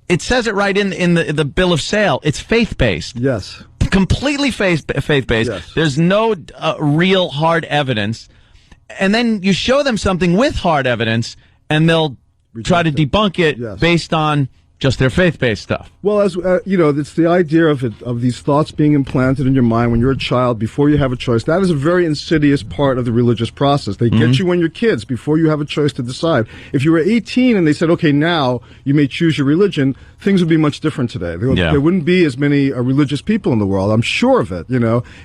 It says it right in the bill of sale. It's faith-based. Yes. Completely faith-based. Yes. There's no real hard evidence. And then you show them something with hard evidence, and they'll try to debunk it based on just their faith-based stuff. Well, as it's the idea of these thoughts being implanted in your mind when you're a child before you have a choice. That is a very insidious part of the religious process. They get you when you're kids before you have a choice to decide. If you were 18 and they said, okay, now you may choose your religion, things would be much different today. There wouldn't be as many religious people in the world. I'm sure of it.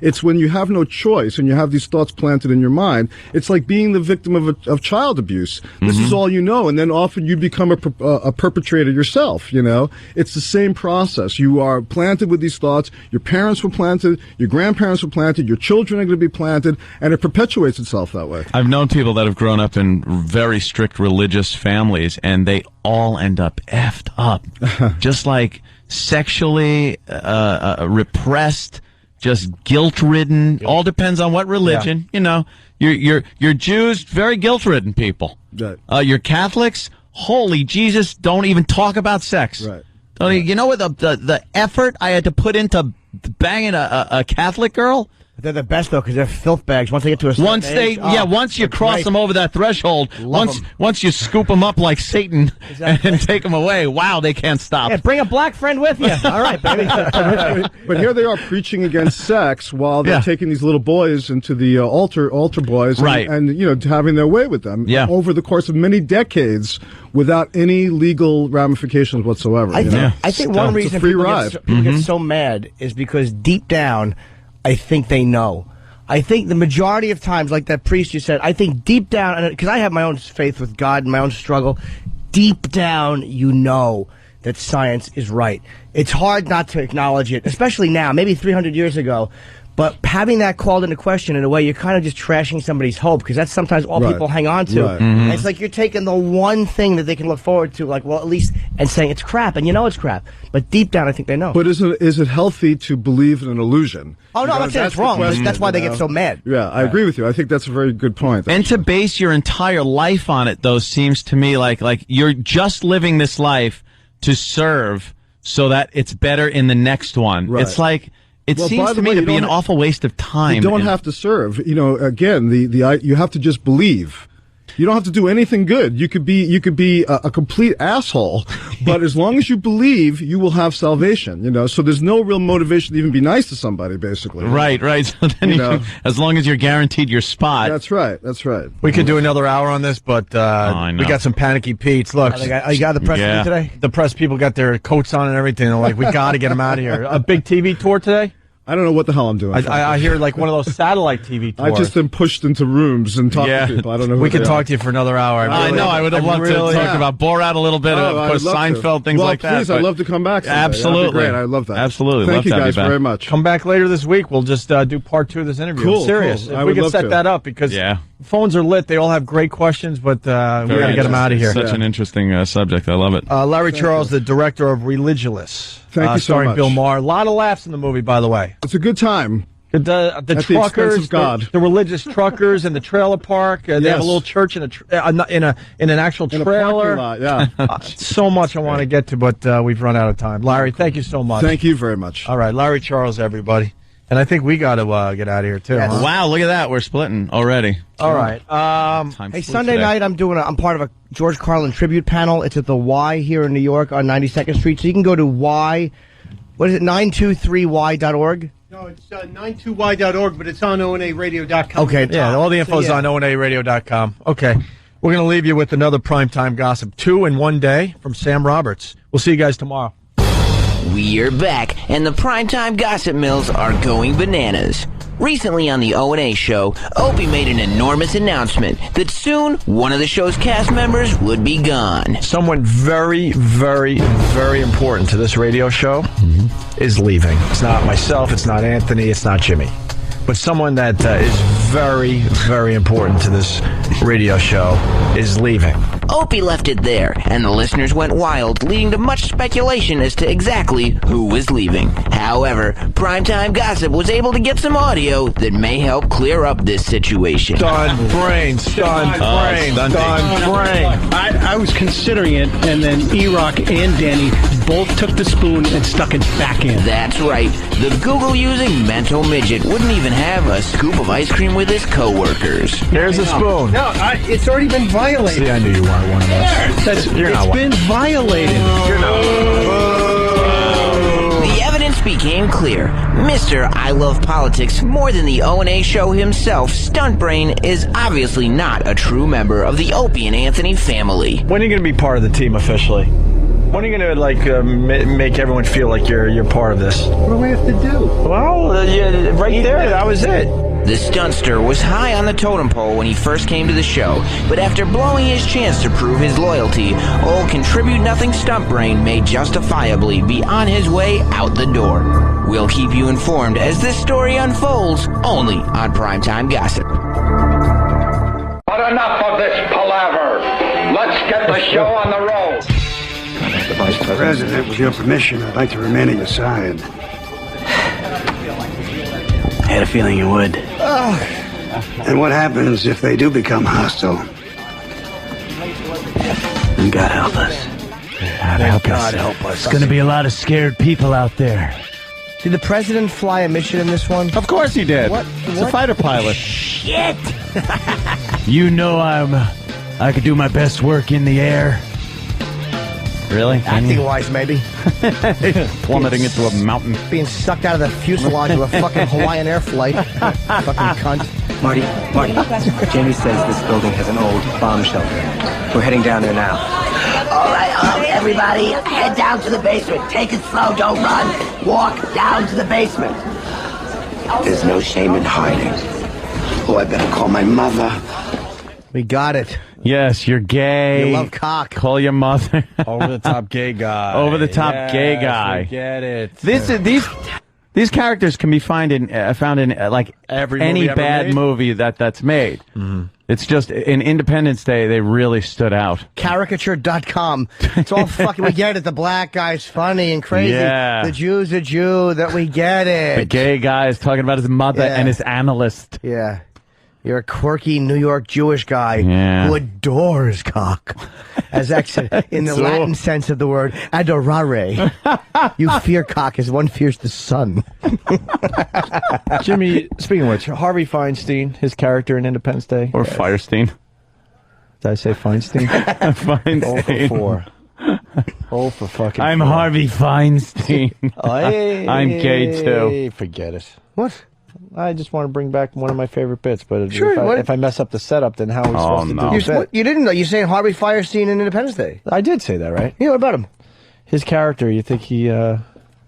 It's when you have no choice and you have these thoughts planted in your mind. It's like being the victim of child abuse. This is all you know, and then often you become a perpetrator yourself. stuff, you know? It's the same process. You are planted with these thoughts. Your parents were planted. Your grandparents were planted. Your children are going to be planted. And it perpetuates itself that way. I've known people that have grown up in very strict religious families, and they all end up effed up. Just like sexually repressed, just guilt-ridden. All depends on what religion. Yeah. You know, you're Jews, very guilt-ridden people. Right. You're Catholics, holy Jesus, don't even talk about sex. Right. You know what the effort I had to put into banging a Catholic girl? They're the best, though, because they're filth bags. Once they get to a certain age, once you cross great. them over that threshold, once you scoop them up like Satan and take them away, wow, they can't stop. Yeah, bring a black friend with you. All right, baby. But here they are preaching against sex while they're taking these little boys into the altar boys, and you know, having their way with them over the course of many decades without any legal ramifications whatsoever. I think one reason people get so mad is because deep down, I think they know. I think the majority of times, like that priest you said, I think deep down, because I have my own faith with God and my own struggle, deep down you know that science is right. It's hard not to acknowledge it, especially now, maybe 300 years ago. But having that called into question in a way, you're kind of just trashing somebody's hope, because that's sometimes all people hang on to. Right. And it's like you're taking the one thing that they can look forward to, like, well, at least, and saying it's crap, and you know it's crap. But deep down, I think they know. But is it healthy to believe in an illusion? Oh, no, I'm not saying it's wrong. That's why they get so mad. Yeah, I agree with you. I think that's a very good point. And to base your entire life on it, though, seems to me like you're just living this life to serve so that it's better in the next one. Right. It's like... It seems to me way, to be an awful waste of time. You don't have to serve. You know, again, you have to just believe. You don't have to do anything good. You could be a complete asshole, but as long as you believe, you will have salvation. You know, so there's no real motivation to even be nice to somebody, basically. Right. So then as long as you're guaranteed your spot. That's right. We could do another hour on this, but we got some panicky Pete's. Look, you got the press today. The press people got their coats on and everything. They're like, we got to get them out of here. A big TV tour today. I don't know what the hell I'm doing. I hear like one of those satellite TV tours. I just been pushed into rooms and talk to people. I don't know. We could talk to you for another hour. I know. I would have loved to talk about Borat a little bit, of course, Seinfeld, things like that. Please, I'd love to come back someday. Absolutely. That'd be great. I love that. Absolutely. Thank you guys very much. Come back later this week. We'll just do part 2 of this interview. Cool. Serious. Cool. If we can set that up, because phones are lit. They all have great questions, but we got to get them out of here. Such an interesting subject. I love it. Larry Charles, the director of Religious. Thank you so starring much. Bill Maher. A lot of laughs in the movie, by the way. It's a good time. The truckers, the religious truckers in the trailer park. They have a little church in an actual trailer. Lot, so much I want to get to, but we've run out of time. Larry, thank you so much. Thank you very much. All right, Larry Charles, everybody. And I think we got to get out of here, too. Yes. Huh? Wow, look at that. We're splitting already. All right. Hey, Sunday night, I'm part of a George Carlin tribute panel. It's at the Y here in New York on 92nd Street. So you can go to what is it, 923y.org? No, it's 92y.org, but it's on onaradio.com. Okay, yeah, all the info is on onaradio.com. Okay, we're going to leave you with another Primetime Gossip, 2 in one day from Sam Roberts. We'll see you guys tomorrow. We're back, and the Primetime Gossip Mills are going bananas. Recently on the O&A show, Opie made an enormous announcement that soon one of the show's cast members would be gone. Someone very, very, very important to this radio show is leaving. It's not myself, it's not Anthony, it's not Jimmy. But someone that is very, very important to this radio show is leaving. Opie left it there, and the listeners went wild, leading to much speculation as to exactly who was leaving. However, Primetime Gossip was able to get some audio that may help clear up this situation. Stunned brain. I was considering it, and then E-Rock and Danny both took the spoon and stuck it back in. That's right. The Google-using mental midget wouldn't even have a scoop of ice cream with his coworkers. Here's a spoon. No, it's already been violated. See, I knew you wanted one of those. It's been violated. You're not. The evidence became clear. Mr. I Love Politics more than the O&A show himself, Stunt Brain, is obviously not a true member of the Opie and Anthony family. When are you going to be part of the team officially? When are you going to make everyone feel like you're part of this? What do we have to do? Well, right there, that was it. The stuntster was high on the totem pole when he first came to the show, but after blowing his chance to prove his loyalty, old contribute-nothing stunt brain may justifiably be on his way out the door. We'll keep you informed as this story unfolds, only on Primetime Gossip. But enough of this palaver. Let's get the show on the road. Mr. Vice President, with your permission, I'd like to remain at your side. I had a feeling you would. And what happens if they do become hostile? And God help us. God help us. There's going to be a lot of scared people out there. Did the president fly a mission in this one? Of course he did. He's a fighter pilot. Shit! You know I could do my best work in the air. Really? Acting-wise, maybe. Plummeting into a mountain. Being sucked out of the fuselage of a fucking Hawaiian Air flight. Fucking cunt. Marty, Jamie says this building has an old bomb shelter. We're heading down there now. All right, everybody, head down to the basement. Take it slow, don't run. Walk down to the basement. There's no shame in hiding. Oh, I better call my mother. We got it. Yes, you're gay. You love cock. Call your mother. Over the top gay guy. Over the top gay guy. We get it. These characters can be found in like every any movie bad made? movie that's made. Mm-hmm. It's just in Independence Day they really stood out. Caricature.com. It's all fucking, we get it. The black guy's funny and crazy. Yeah. The Jew's a Jew, that we get it. The gay guy is talking about his mother Yeah. and his analyst. Yeah. You're a quirky New York Jewish guy who adores cock. As actually, in the So- Latin sense of the word, adorare. You fear cock as one fears the sun. Jimmy, speaking of which, Harvey Feinstein, his character in Independence Day. Or Firestein. Did I say Feinstein? Feinstein. 0 for 4. Oh, for fucking I'm 4. Harvey Feinstein. Hey, I'm gay too. Forget it. What? I just want to bring back one of my favorite bits, but Sure, if I mess up the setup, then how are we supposed to do the bit? You didn't know. You saying Harvey Firestein in Independence Day? I did say that, right? Yeah, what about him? His character, you think he, I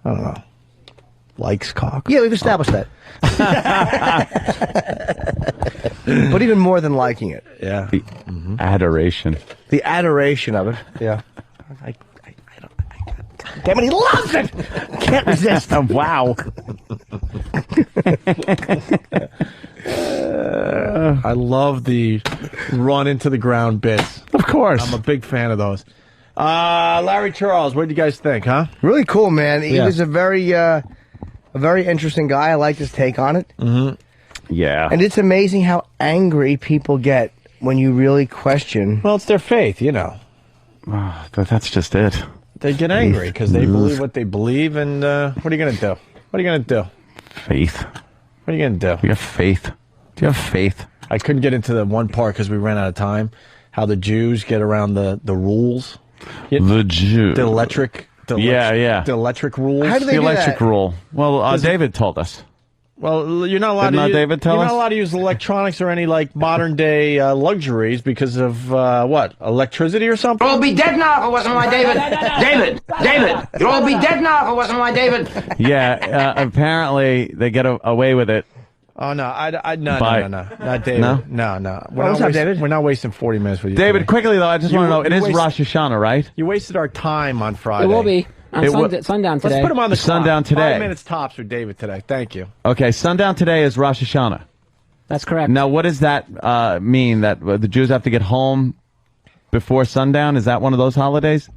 don't know, likes cock? Yeah, we've established that. But even more than liking it. Yeah. The adoration. The adoration of it. Yeah. Damn it, he loves it! Can't resist. Wow. I love the run into the ground bits. Of course. I'm a big fan of those. Larry Charles, what did you guys think, huh? Really cool, man. He Yeah. was a very interesting guy. I liked his take on it. Mm-hmm. Yeah. And it's amazing how angry people get when you really question. Well, it's their faith, you know. That's just it. They get angry because they believe what they believe, and what are you going to do? What are you going to do? Faith. What are you going to do? You have faith. Do you have faith? I couldn't get into the one part because we ran out of time. How the Jews get around the rules. The Jew. The electric. Yeah. The electric rules. How do they The do electric that? rule. Well, David told us. Well, you're not allowed Did to. not David tell you're us? not allowed to use electronics or any like modern day luxuries because of what? Electricity or something? You'll all be dead now if it wasn't my David. David, you'll all be dead now if it wasn't my David. Yeah, apparently they get away with it. Oh no! No, not David. No? No. What's up, David? We're not wasting 40 minutes with you. David, today. quickly though, I just want to know, it is Rosh Hashanah, right? You wasted our time on Friday. It will be. Sundown today. Let's put him on the Sundown clock. today. 5 minutes tops for David today. Thank you. Okay, sundown today is Rosh Hashanah. That's correct. Now, what does that mean? That the Jews have to get home before sundown? Is that one of those holidays?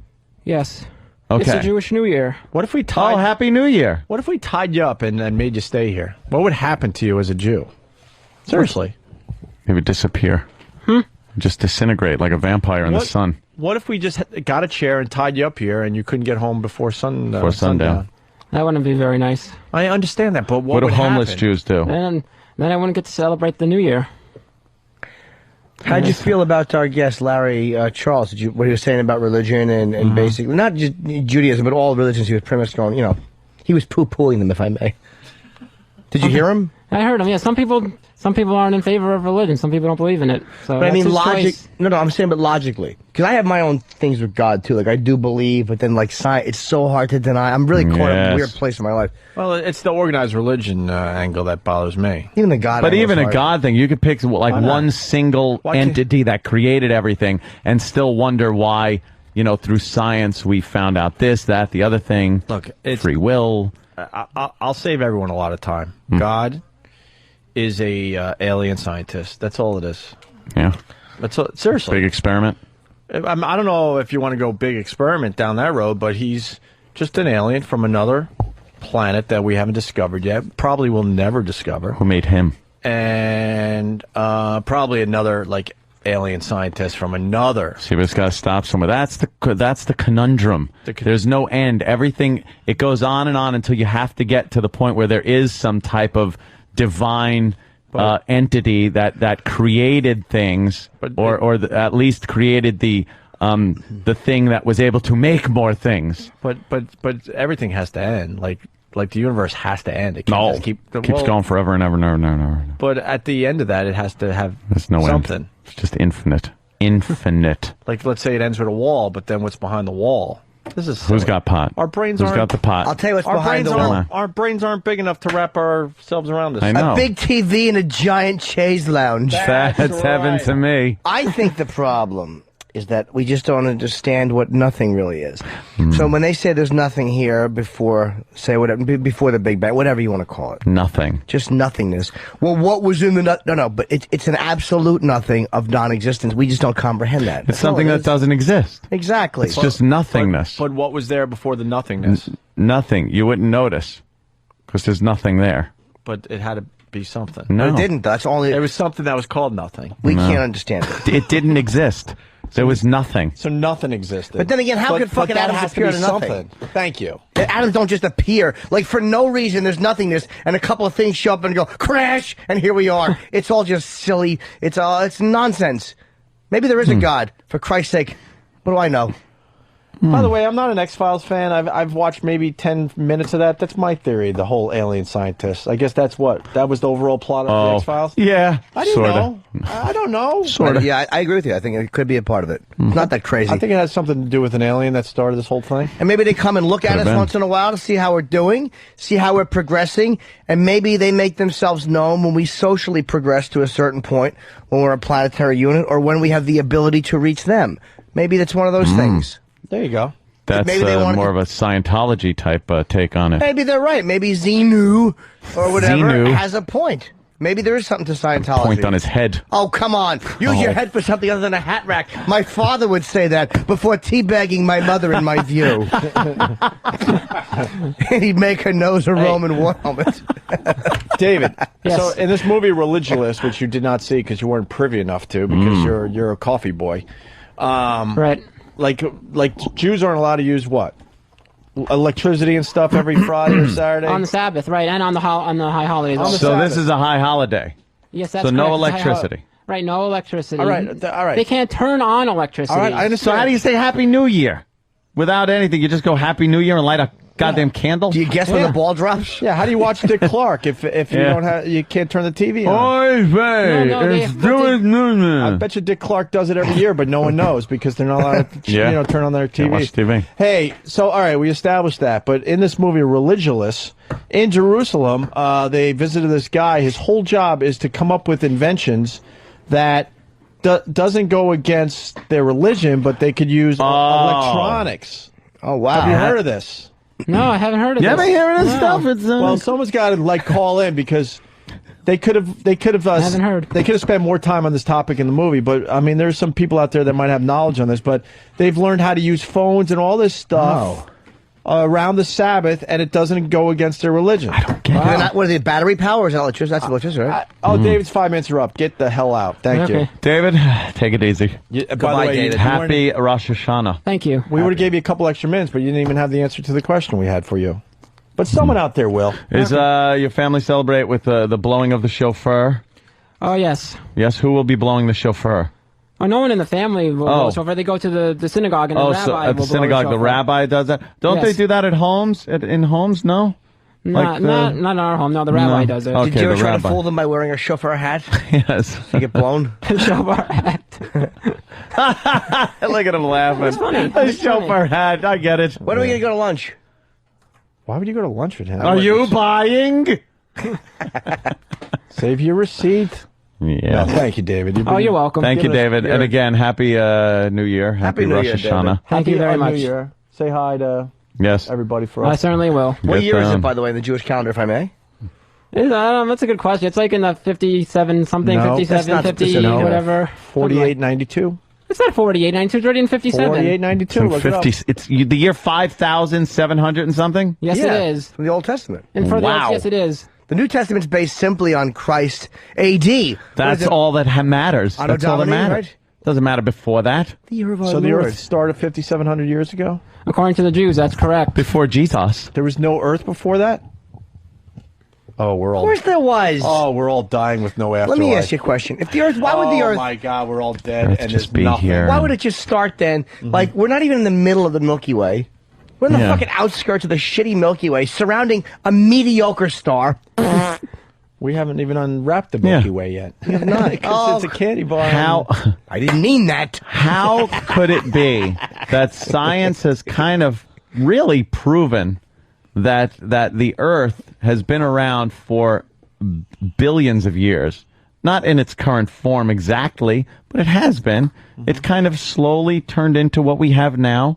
Yes. Okay. It's a Jewish New Year. What if we tied? Oh, Happy New Year! What if we tied you up and made you stay here? What would happen to you as a Jew? Seriously. He would disappear. Just disintegrate like a vampire in the sun. What if we just got a chair and tied you up here and you couldn't get home before Before sundown. That wouldn't be very nice. I understand that, but What do would homeless happen? Jews do? Then I wouldn't get to celebrate the New Year. How'd you feel about our guest, Larry Charles? What he was saying about religion and basically, not just Judaism, but all religions, he was pretty much going, he was poo-pooing them, if I may. Did you hear him? I heard him. Yeah, some people Some people aren't in favor of religion. Some people don't believe in it. So But I mean, his logic. choice. No, I'm saying, but logically, because I have my own things with God too. Like I do believe, but then like science, it's so hard to deny. I'm really caught in a weird place in my life. Well, it's the organized religion angle that bothers me. Even the God. But even a hard. God thing, you could pick like one single entity that created everything and still wonder why, you know, through science we found out this, that, the other thing. Look, it's free will. I'll save everyone a lot of time. God is a alien scientist. That's all it is. Yeah. That's all, seriously. Big experiment. I don't know if you want to go big experiment down that road, but he's just an alien from another planet that we haven't discovered yet. Probably will never discover. Who made him? And probably another like alien scientist from another. See, but it's got to stop somewhere. That's the conundrum. There's no end. Everything, it goes on and on until you have to get to the point where there is some type of divine entity that created things, or at least created the thing that was able to make more things. But everything has to end. Like the universe has to end. It can't just keeps going forever and ever and ever and ever and ever. But at the end of that, it has to have no something. End. It's just infinite. Infinite. Like, let's say it ends with a wall, but then what's behind the wall? This is silly. Who's got pot? Our brains Who's aren't. got the pot? I'll tell you what's behind the wall. Our brains aren't big enough to wrap ourselves around this. I know. A big TV and a giant chaise lounge. That's heaven to me. I think the problem is that we just don't understand what nothing really is. So when they say there's nothing here before the Big Bang, whatever you want to call it. Nothing. Just nothingness. Well, what was in the no, but it's an absolute nothing of non-existence. We just don't comprehend that. It's something that doesn't exist. Exactly. It's just nothingness. But what was there before the nothingness? Nothing. You wouldn't notice because there's nothing there. But it had to be something. No. But it didn't. That's only. There was something that was called nothing. We can't understand it. It didn't exist. There was nothing. So nothing existed. But then again, how could fucking atoms appear out of nothing? Thank you. Atoms don't just appear. Like, for no reason, there's nothingness, and a couple of things show up and go, crash, and here we are. It's all just silly. It's nonsense. Maybe there is a God. For Christ's sake. What do I know? By the way, I'm not an X-Files fan. I've watched maybe 10 minutes of that. That's my theory, the whole alien scientist. I guess that was the overall plot of the X-Files? Yeah, I didn't know. I don't know. Sort of. Yeah, I agree with you. I think it could be a part of it. It's not that crazy. I think it has something to do with an alien that started this whole thing. And maybe they come and look at us once in a while to see how we're doing, see how we're progressing, and maybe they make themselves known when we socially progress to a certain point, when we're a planetary unit, or when we have the ability to reach them. Maybe that's one of those things. There you go. That's more of a Scientology type take on it. Maybe they're right. Maybe Xenu or whatever Xenu has a point. Maybe there is something to Scientology. Point on his head. Oh, come on. Use your head for something other than a hat rack. My father would say that before teabagging my mother in my view. He'd make her nose a Roman war helmet. David, so in this movie Religulous, which you did not see because you weren't privy enough to because you're a coffee boy. Right. Like Jews aren't allowed to use what? Electricity and stuff every Friday or Saturday? On the Sabbath, right, and on the high holidays. So this is a high holiday. Yes, that's so no correct. electricity. Right, no electricity. All right. They can't turn on electricity. All right, I understand. So how do you say Happy New Year? Without anything, you just go Happy New Year and light a goddamn candle? Do you guess when the ball drops? Yeah, how do you watch Dick Clark if you can't turn the TV on? I bet you Dick Clark does it every year, but no one knows because they're not allowed to turn on their TV. Can't watch TV. Hey, so all right, we established that, but in this movie Religulous, in Jerusalem, they visited this guy. His whole job is to come up with inventions that doesn't go against their religion, but they could use electronics. Oh, wow. Have you heard of this? No, I haven't heard of this. You haven't heard of this stuff? It's, well, someone's got to call in because they could have haven't heard. They could have spent more time on this topic in the movie, but I mean, there's some people out there that might have knowledge on this, but they've learned how to use phones and all this stuff around the Sabbath, and it doesn't go against their religion. I don't get it. What are they, battery power or is that electricity? That's electricity, right? David's 5 minutes are up. Get the hell out. Thank you. David, take it easy. By the Goodbye, way, David. Happy Rosh Hashanah. Thank you. We would have gave you a couple extra minutes, but you didn't even have the answer to the question we had for you. But someone out there will. Is your family celebrate with the blowing of the shofar? Oh, yes. Yes, who will be blowing the shofar? Oh, no one in the family will blow shofar. They go to the synagogue and the rabbi so at the synagogue, the rabbi does that. Don't they do that at homes? In homes, no? Not in our home. No, the rabbi does it. Okay, Did you ever the try rabbi. to fool them by wearing a shofar hat? Yes. You get blown? Shofar hat. Look at him laughing. It's funny. A It's funny. shofar hat. I get it. When are we going to go to lunch? Why would you go to lunch with him? Are you buying? Save your receipt. Yeah. No, thank you, David. You're welcome. Thank you, David. And again, happy New Year. Happy New Rosh Year, Hashanah. David. Thank you very much. New Year. Say hi to Yes. everybody for I us. certainly will. What Get year is it, down. by the way, in the Jewish calendar, if I may? That's a good question. It's like in the 57 something, No, 57, that's not 50, specific. whatever. 4892. It's not 48, 92. It's already in 57. 4892. Look it up. It's the year 5,700 and something? Yes, Yeah, it is. from the Old Testament. And for Wow. yes, it is. The New Testament's based simply on Christ A.D. That's all that matters. Anno That's all that Domini, matters. right? Doesn't matter before that. The year of our So the Lord. Earth started 5,700 years ago? According to the Jews, that's correct. Before Jesus. There was no Earth before that? Oh, we're Of all... course there was. Oh, we're all dying with no afterlife. Let me ask you a question. If the Earth, why would the Earth... Oh, my God, we're all dead Earth and just there's be nothing. here. Why would it just start then? Like, we're not even in the middle of the Milky Way. We're in the Yeah. fucking outskirts of the shitty Milky Way, surrounding a mediocre star. We haven't even unwrapped the Milky Yeah. Way yet. We have not. Because it's a candy bar. How I didn't mean that. how could it be that science has kind of really proven that the Earth has been around for billions of years? Not in its current form exactly, but it has been. It's kind of slowly turned into what we have now.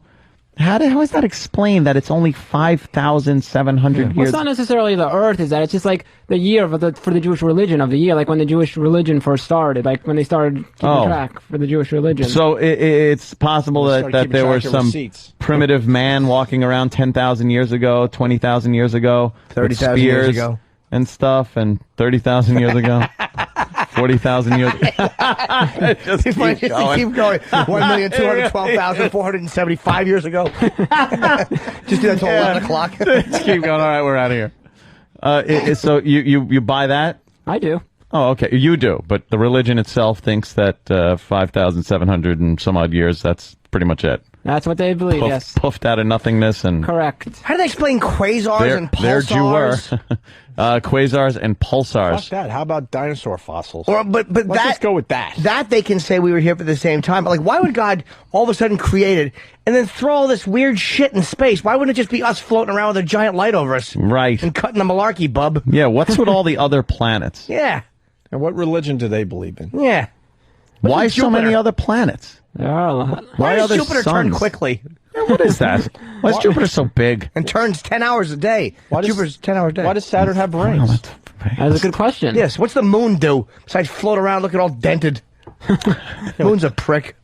How is that explained that it's only 5,700 Well, years? it's not necessarily the Earth, is that? It's just like the year for the Jewish religion of the year, like when the Jewish religion first started, like when they started keeping Oh. track for the Jewish religion. So it's possible They that, started that keeping there were track of some receipts. primitive man walking around 10,000 years ago, 20,000 years ago, with 30,000 years spears ago. and stuff, and 30,000 years ago, 40,000 years ago. Just Keep keep going. Keep going. 1,212,475 years ago. Just do that until 11 o'clock. Just keep going. All right, we're out of here. So you buy that? I do. Oh, okay. You do, but the religion itself thinks that 5,700 and some odd years, that's pretty much it. That's what they believe, yes. Puffed out of nothingness and... Correct. How do they explain quasars and There you were. pulsars? Quasars and pulsars. Fuck that. How about dinosaur fossils? Or, but Let's that, just go with that. That they can say we were here for the same time. But like, why would God all of a sudden create it and then throw all this weird shit in space? Why wouldn't it just be us floating around with a giant light over us? Right. And cutting the malarkey, bub. Yeah, what's with all the other planets? Yeah. And what religion do they believe in? Yeah. Why with so many Jupiter? other planets? There are a lot. Why does other Jupiter turn suns? quickly? What is that? Why is Jupiter so big? And turns 10 hours a day. Jupiter's 10 hours a day. Why does Saturn have rings? That's a good question. Yes. What's the moon do besides float around looking all dented? The moon's a prick.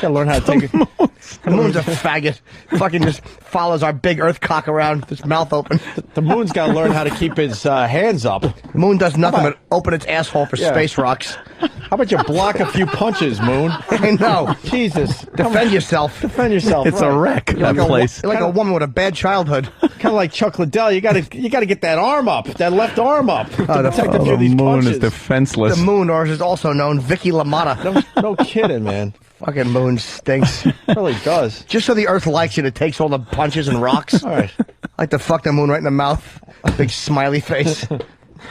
Gotta learn how to take it. The moon's a faggot. Fucking just follows our big earth cock around with his mouth open. The moon's got to learn how to keep his hands up. The moon does nothing but open its asshole for Yeah. space rocks. How about you block a few punches, Moon? I know. Jesus. Defend yourself. Defend yourself. It's a wreck, that place. You're like a woman with a bad childhood. Kind of like Chuck Liddell. You gotta get that arm up, that left arm up, to protect a few of the these moon punches. is defenseless. The moon, or is also known Vicky LaMotta. No kidding, man. Fucking moon stinks. It really does. Just so the earth likes it, it takes all the punches and rocks. All right. I like to fuck the moon right in the mouth. A big smiley face.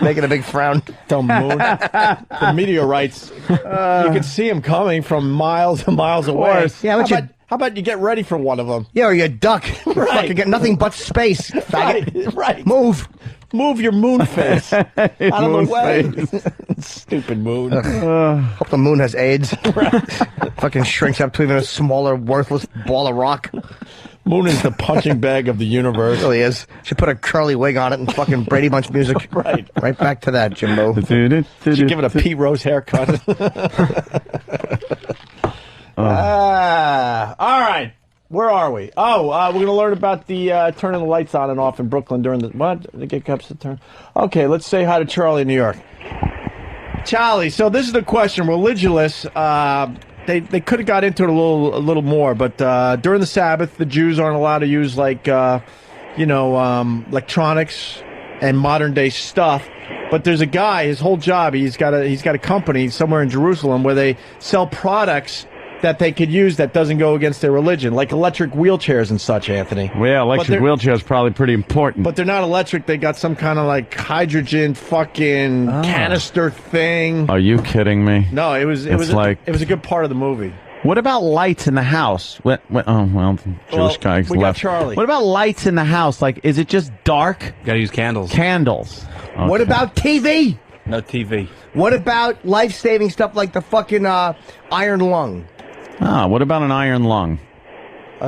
Making a big frown. The moon. The meteorites. You can see them coming from miles and miles away. Yeah, how about you get ready for one of them? Yeah, or you duck. You Right. fucking get nothing but space, faggot. Right. Move. Move your moon face out of Moon the way. face. Stupid moon. Hope the moon has AIDS. Fucking shrinks up to even a smaller, worthless ball of rock. Moon is the punching bag of the universe. It really is. Should put a curly wig on it and fucking Brady Bunch music. Right. Right back to that, Jimbo. Should give it a Pete Rose haircut. All right. Where are we? Oh, we're going to learn about the turning the lights on and off in Brooklyn during the... What? The get cups to turn? Okay, let's say hi to Charlie in New York. Charlie, so this is the question. Religious, they could have got into it a little more, but during the Sabbath, the Jews aren't allowed to use, like, electronics and modern-day stuff. But there's a guy, his whole job, he's got a company somewhere in Jerusalem where they sell products that they could use that doesn't go against their religion, like electric wheelchairs and such, Anthony. Well, yeah, electric wheelchair is probably pretty important. But they're not electric. They got some kind of like hydrogen fucking canister thing. Are you kidding me? No, it was a good part of the movie. What about lights in the house? Jewish guys we got left. Charlie. What about lights in the house? Like, is it just dark? Gotta use candles. Candles. Okay. What about TV? No TV. What about life-saving stuff like the fucking iron lung? What about an iron lung?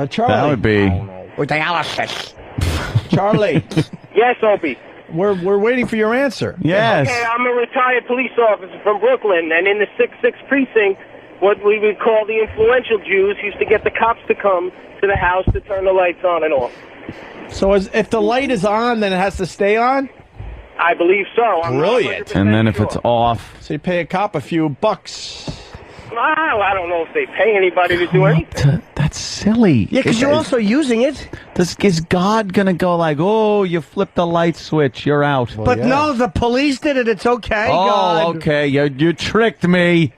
Charlie. That would be... Or dialysis. Charlie. Yes, Opie. We're waiting for your answer. Yes. Okay, I'm a retired police officer from Brooklyn, and in the 6-6 precinct, what we would call the influential Jews used to get the cops to come to the house to turn the lights on and off. So if the light is on, then it has to stay on? I believe so. I'm Brilliant. And then if it's off... So you pay a cop a few bucks. I don't know if they pay anybody to do anything. That's silly. Yeah, because you're also using it. Is God going to go like, oh, you flipped the light switch, you're out? But no, the police did it. It's okay, Oh, God. okay. You tricked me.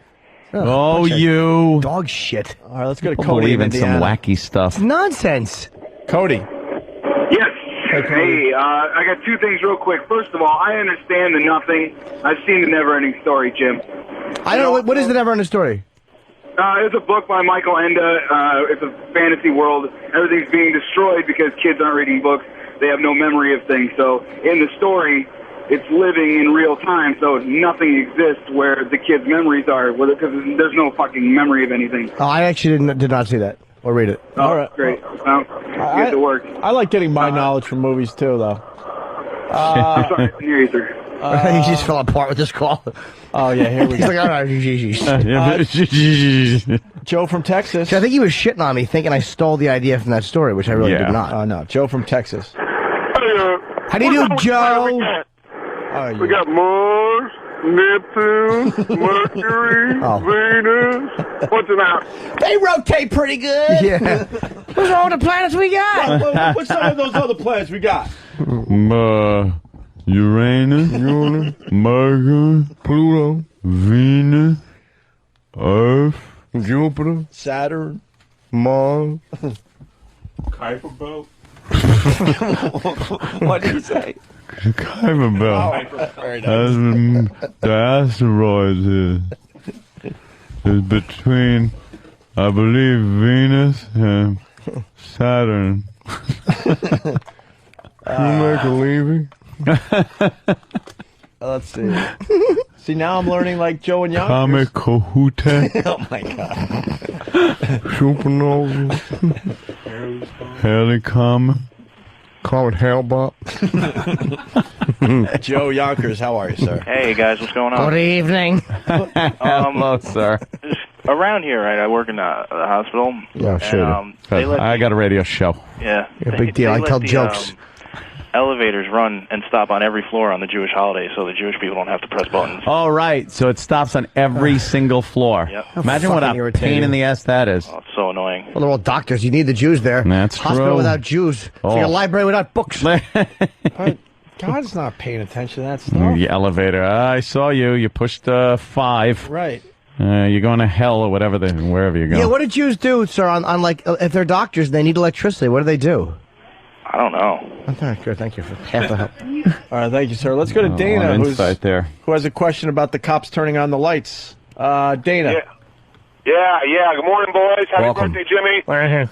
Oh, you. Dog shit. All right, let's go to People Cody believe in Indiana. some wacky stuff. Nonsense. Cody. Yes. Hey, I got two things real quick. First of all, I understand the nothing. I've seen the never-ending story, Jim. I don't know. What is the never-ending story? It's a book by Michael Enda. It's a fantasy world. Everything's being destroyed because kids aren't reading books. They have no memory of things. So in the story, it's living in real time, so nothing exists where the kids' memories are, because there's no fucking memory of anything. Oh, I actually did not see that or read it. All right. Great. Well, it works. I like getting my knowledge from movies, too, though. I'm sorry, I didn't hear you, sir. He just fell apart with this call. Oh, yeah, here we He's go. like, all right, Joe from Texas. I think he was shitting on me, thinking I stole the idea from that story, which I really did not. Oh, no. Joe from Texas. How do you do, Joe? We got Mars, Neptune, Mercury, Venus. What's it out? They rotate pretty good. Yeah. What's all the planets we got? What's some of those other planets we got? Uranus, Mercury, Pluto, Venus, Earth, Jupiter, Saturn, Mars. Kuiper Belt. What did you say? Kuiper Belt. Very nice. The asteroids is between, I believe, Venus and Saturn. You make a living? Let's see. See, now I'm learning like Joe and Young. Comet Kohute. Oh, my God. Supernova. Halley Comet. Comet Hellbop. Joe Yonkers, how are you, sir? Hey, guys, what's going on? Good evening. Hello, sir. Around here, right, I work in the hospital. Yeah, sure. And, I got a radio show. Yeah. Yeah, big deal. I let tell the, jokes. Elevators run and stop on every floor on the Jewish holidays, so the Jewish people don't have to press buttons. Oh, right. So it stops on every single floor. Yep. Imagine what a pain in the ass that is. Oh, it's so annoying. Well, they're all doctors. You need the Jews there. That's Hospital true. without Jews. It's like a library without books. God's not paying attention to that stuff. The elevator. I saw you. You pushed 5. Right. You're going to hell or whatever, wherever you go. Yeah, what do Jews do, sir, on like, if they're doctors and they need electricity, what do they do? I don't know. Okay, good. Thank you for half the help. All right, thank you, sir. Let's go to Dana, insight there. who has a question about the cops turning on the lights. Dana. Yeah. Good morning, boys. Happy Welcome. birthday, Jimmy. Right here.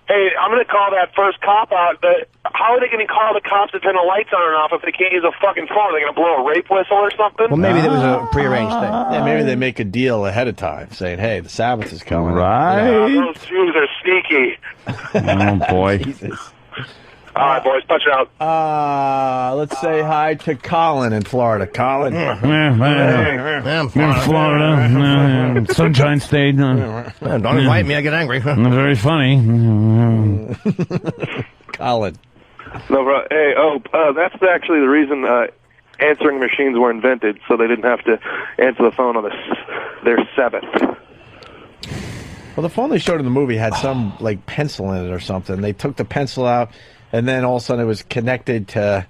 Hey, I'm going to call that first cop out. How are they going to call the cops to turn the lights on and off if they can't use a fucking phone? Are they going to blow a rape whistle or something? Well, maybe there was a prearranged thing. Yeah, maybe they make a deal ahead of time, saying, "Hey, the Sabbath is coming." Right. Those Jews are sneaky. Oh, boy. Jesus. All right, boys, punch it out. Let's say hi to Colin in Florida. Colin. In Florida. Sunshine State. Don't invite me, I get angry. Very funny. Colin. No, bro. Hey, that's actually the reason answering machines were invented, so they didn't have to answer the phone on their 7th. Well, the phone they showed in the movie had some like pencil in it or something. They took the pencil out, and then all of a sudden it was connected to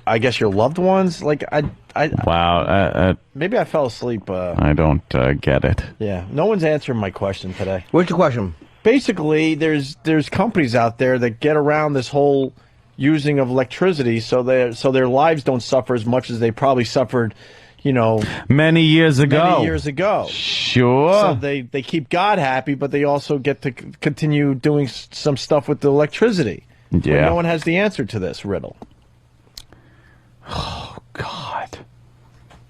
I guess your loved ones. Like I Wow. Maybe I fell asleep. I don't get it. Yeah, no one's answering my question today. What's your question? Basically, there's companies out there that get around this whole using of electricity, so their lives don't suffer as much as they probably suffered, many years ago. Sure. So they keep God happy, but they also get to continue doing some stuff with the electricity. Yeah. No one has the answer to this riddle. Oh God.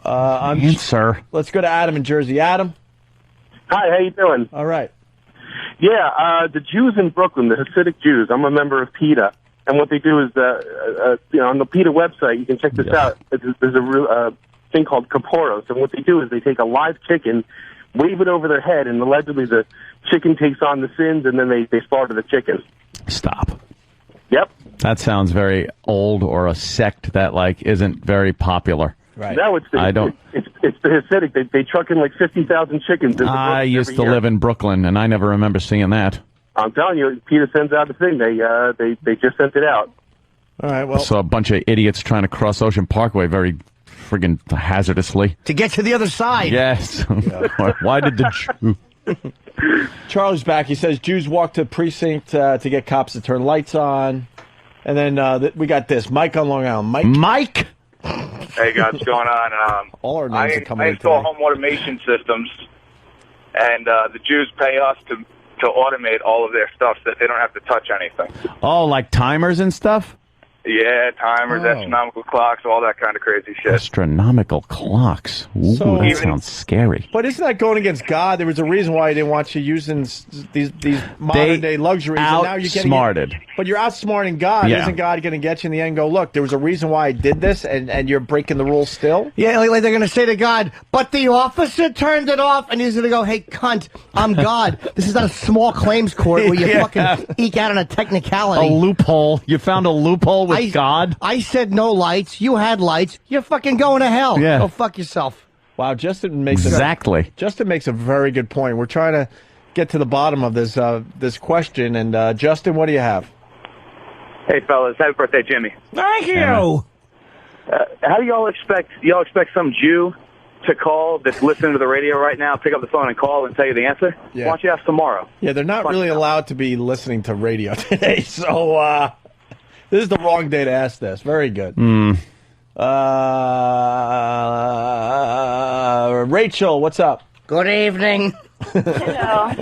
Answer. Let's go to Adam in Jersey. Adam. Hi, how you doing? All right. Yeah, the Jews in Brooklyn, the Hasidic Jews. I'm a member of PETA, and what they do is, on the PETA website, you can check this out. There's a thing called kaporos, and what they do is they take a live chicken, wave it over their head, and allegedly the chicken takes on the sins, and then they slaughter the chicken. Stop. Yep. That sounds very old, or a sect that isn't very popular. Right. No, it's the Hasidic. They truck in 50,000 chickens. I used to live in Brooklyn, and I never remember seeing that. I'm telling you, PETA sends out the thing. They just sent it out. All right. Well, I saw a bunch of idiots trying to cross Ocean Parkway very friggin' hazardously. To get to the other side. Yes. Why did the Jew? Charlie's back. He says Jews walk to precinct to get cops to turn lights on. And then we got this. Mike on Long Island. Mike? Hey, guys, what's going on? All our names are coming I in install today. home automation systems, and the Jews pay us to automate all of their stuff so that they don't have to touch anything. Oh, like timers and stuff? Yeah, timers, astronomical clocks, all that kind of crazy shit. Astronomical clocks. Ooh, that sounds scary. But isn't that going against God? There was a reason why he didn't want you using these modern day luxuries. And now you're getting outsmarted. But you're outsmarting God. Yeah. Isn't God going to get you in the end and go, look, there was a reason why I did this, and you're breaking the rules still? Yeah, like they're going to say to God, but the officer turned it off, and he's going to go, hey, cunt, I'm God. This is not a small claims court where you fucking eke out on a technicality. A loophole. You found a loophole with God? I said no lights. You had lights. You're fucking going to hell. Yeah. Go fuck yourself. Wow, Justin makes Exactly. makes a very good point. We're trying to get to the bottom of this question, and Justin, what do you have? Hey, fellas, happy birthday, Jimmy. Thank you. How do y'all expect some Jew to call that's listening to the radio right now, pick up the phone and call and tell you the answer? Yeah. Why don't you ask tomorrow? Yeah, they're not really allowed to be listening to radio today, so this is the wrong day to ask this. Very good. Rachel, what's up? Good evening. Hello.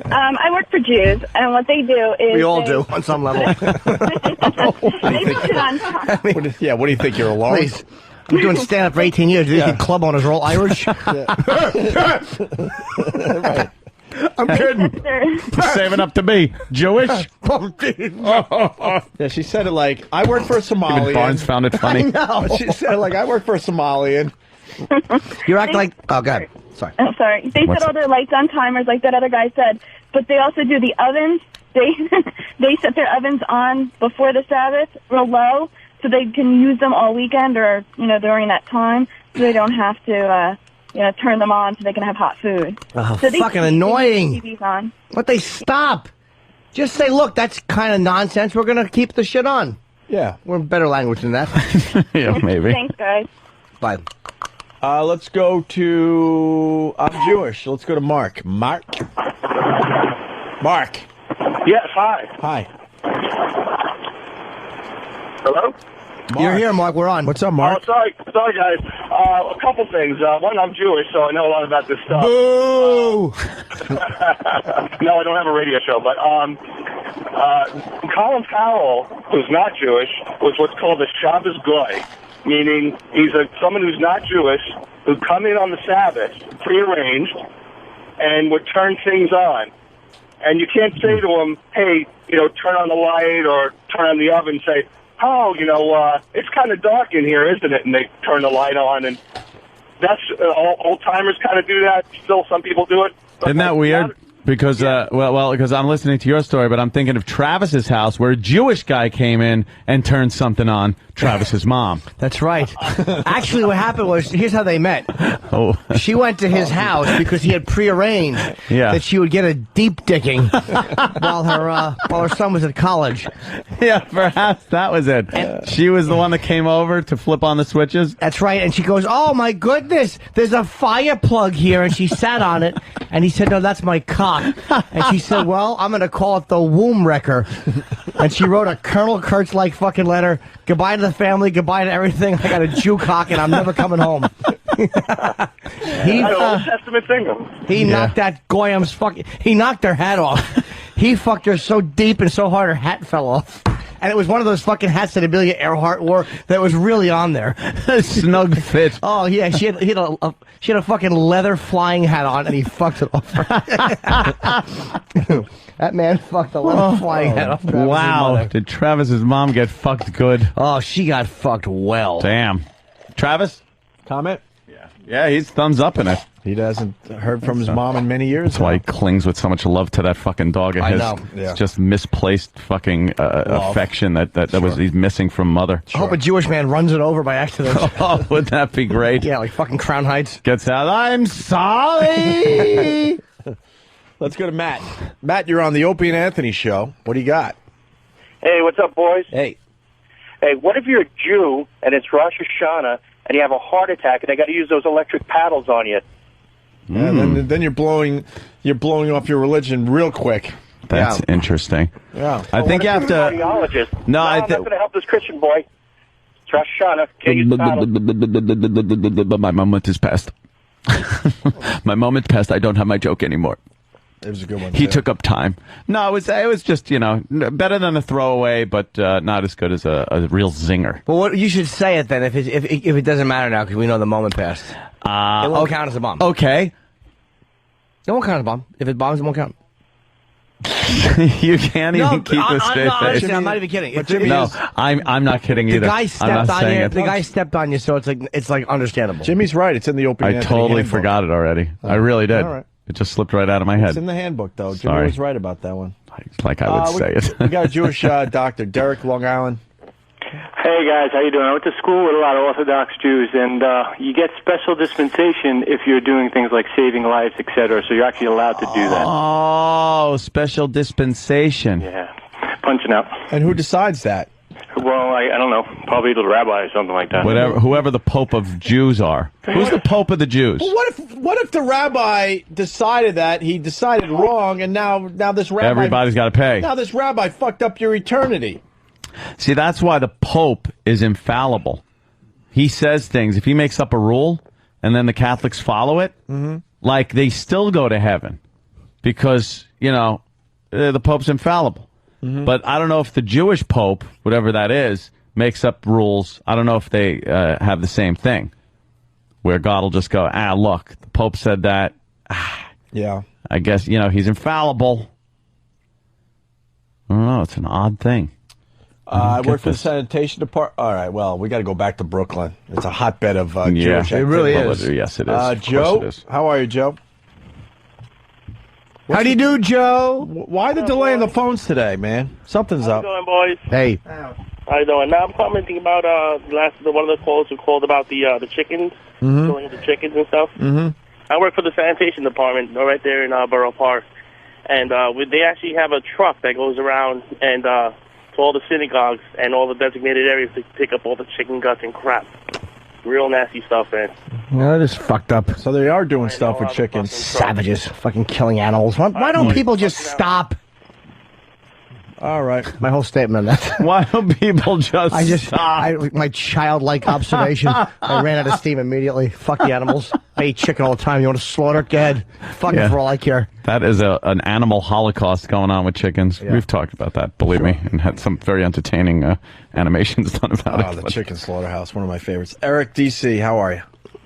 I work for Jews, and what they do is We all do on some level. they put it on top. What do you think? You're alone? Please. I'm doing stand-up for 18 years. Do you think club owners are all Irish? I'm kidding. Saving up to be Jewish. Yeah, she said it like, I work for a Somalian. Even Barnes found it funny. I know. She said like, I work for a Somalian. You act like... Oh, God. Sorry. I'm sorry. They set all their lights on timers like that other guy said, but they also do the ovens. They set their ovens on before the Sabbath real low so they can use them all weekend or, during that time so they don't have to, turn them on so they can have hot food. Oh, so fucking annoying. TVs on. But they stop. Just say, look, that's kind of nonsense. We're going to keep the shit on. Yeah. We're better language than that. Yeah, maybe. Thanks, guys. Bye. Let's go to... I'm Jewish. Let's go to Mark. Mark? Yes, hi. Hi. Hello? You're here, Mark. We're on. What's up, Mark? Oh, sorry, guys. A couple things. One, I'm Jewish, so I know a lot about this stuff. Boo! No, I don't have a radio show, but Colin Powell, who's not Jewish, was what's called a Shabbos Goy, meaning he's someone who's not Jewish who'd come in on the Sabbath, prearranged, and would turn things on. And you can't say to him, hey, turn on the light or turn on the oven and say, oh, it's kind of dark in here, isn't it? And they turn the light on, and that's old-timers kind of do that. Still, some people do it. Isn't that weird? Because, because I'm listening to your story, but I'm thinking of Travis's house where a Jewish guy came in and turned something on Travis's mom. That's right. Actually, what happened was, here's how they met. Oh. She went to his house because he had prearranged that she would get a deep dicking while her son was at college. Yeah, perhaps that was it. And she was the one that came over to flip on the switches? That's right. And she goes, oh, my goodness, there's a fire plug here. And she sat on it. And he said, no, that's my cock. And she said, well, I'm going to call it the womb wrecker. And she wrote a Colonel Kurtz-like fucking letter. Goodbye to the family. Goodbye to everything. I got a Jew cock and I'm never coming home. Old Testament thing. He knocked that Goyam's fucking... He knocked her hat off. He fucked her so deep and so hard her hat fell off. And it was one of those fucking hats that Amelia Earhart wore that was really on there. Snug fit. Oh, yeah. She had a fucking leather flying hat on, and he fucked it off. That man fucked a leather flying hat off Travis's mother. Did Travis's mom get fucked good? Oh, she got fucked well. Damn. Travis? Comment? Yeah, he's thumbs up in it. He hasn't heard from his mom in many years. That's why he clings with so much love to that fucking dog of his. I know. Yeah. It's just misplaced fucking affection that was he's missing from mother. I hope a Jewish man runs it over by accident. Oh, wouldn't that be great? Yeah, like fucking Crown Heights. Gets out, I'm sorry! Let's go to Matt. Matt, you're on the Opie and Anthony show. What do you got? Hey, what's up, boys? Hey. Hey, what if you're a Jew and it's Rosh Hashanah and you have a heart attack and they got to use those electric paddles on you? Yeah, then you're blowing off your religion real quick. That's interesting. Yeah. I think you have to. Cardiologist. No, I'm not going to help this Christian boy. It's Rosh Hashanah. Can't use the paddle. My moment is past. My moment passed. I don't have my joke anymore. It was a good one. He took up time. No, it was just, better than a throwaway, but not as good as a real zinger. Well, what you should say it then if it doesn't matter now because we know the moment passed. It won't count as a bomb. Okay. It won't count as a bomb. If it bombs, it won't count. You can't even keep a straight face. I'm not even kidding. I'm not kidding either. The guy stepped on you. The guy stepped on you, so it's like understandable. Jimmy's right. It's in the Opie. I totally forgot it already. I really did. All right. It just slipped right out of my head. It's in the handbook, though. Jimmy was right about that one. Like I would say it. We got a Jewish doctor, Derek, Long Island. Hey guys, how you doing? I went to school with a lot of Orthodox Jews, and you get special dispensation if you're doing things like saving lives, etc. So you're actually allowed to do that. Oh, special dispensation. Yeah, punching out. And who decides that? Well, I don't know. Probably the rabbi or something like that. Whoever the Pope of Jews are. Who's the Pope of the Jews? Well, what if the rabbi decided that he decided wrong, and now this rabbi everybody's got to pay. Now this rabbi fucked up your eternity. See, that's why the Pope is infallible. He says things. If he makes up a rule, and then the Catholics follow it, like they still go to heaven, because the Pope's infallible. But I don't know if the Jewish Pope, whatever that is, makes up rules. I don't know if they have the same thing, where God will just go, look, the Pope said that. Yeah. I guess, he's infallible. I don't know. It's an odd thing. I work for the sanitation department. All right, well, we got to go back to Brooklyn. It's a hotbed of Jewish activity. It really is. Yes, it is. Joe, how are you, Joe? How do you do, Joe? Why the delay in the phones today, man? Something's up. How you doing, boys? Hey. How you doing? Now I'm commenting about one of the callers who called about the chickens, killing the chickens and stuff. I work for the sanitation department right there in Borough Park, and they actually have a truck that goes around and to all the synagogues and all the designated areas to pick up all the chicken guts and crap. Real nasty stuff, man. Yeah, that is fucked up. So they are doing stuff with chickens. Savages. Fucking killing animals. Why don't people just stop? All right. My whole statement on that. Why don't people just stop? My childlike observation. I ran out of steam immediately. Fuck the animals. I eat chicken all the time. You want to slaughter? Go ahead. Fuck it for all I care. That is an animal holocaust going on with chickens. Yeah. We've talked about that, believe me, and had some very entertaining animations done about it. Oh, the chicken slaughterhouse, one of my favorites. Eric, D.C., how are you?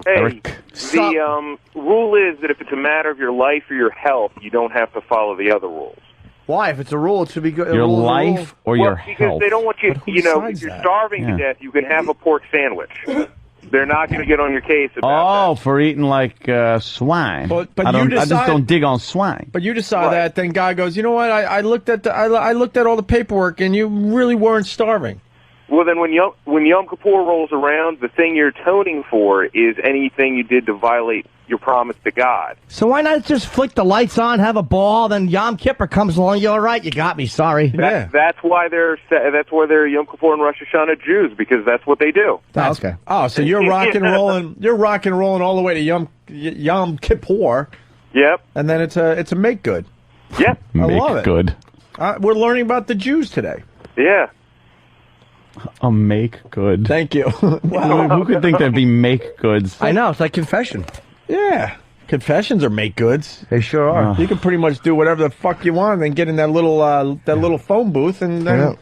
Hey, Eric. The rule is that if it's a matter of your life or your health, you don't have to follow the other rules. Why? If it's a rule, it should be good. Your life or your because health? Because they don't want you, if you're starving to death, you can have a pork sandwich. They're not going to get on your case about for eating like swine. But I just don't dig on swine. But you decide that, then God goes, you know what? I looked at I looked at all the paperwork, and you really weren't starving. Well, then when Yom Kippur rolls around, the thing you're atoning for is anything you did to violate your promise to God. So why not just flick the lights on, have a ball, then Yom Kippur comes along, you're all right, you got me, sorry. That's why they're Yom Kippur and Rosh Hashanah Jews, because that's what they do. That's okay. Oh, so you're rock and rolling. You're rock and rolling all the way to Yom Kippur. Yep. And then it's a make good. Yep. I love it. Good. We're learning about the Jews today. Yeah. A make good. Thank you. Wow. Who could think there'd be make goods? I know, it's like confession. Yeah. Confessions are make goods. They sure are. You can pretty much do whatever the fuck you want and then get in that little phone booth and then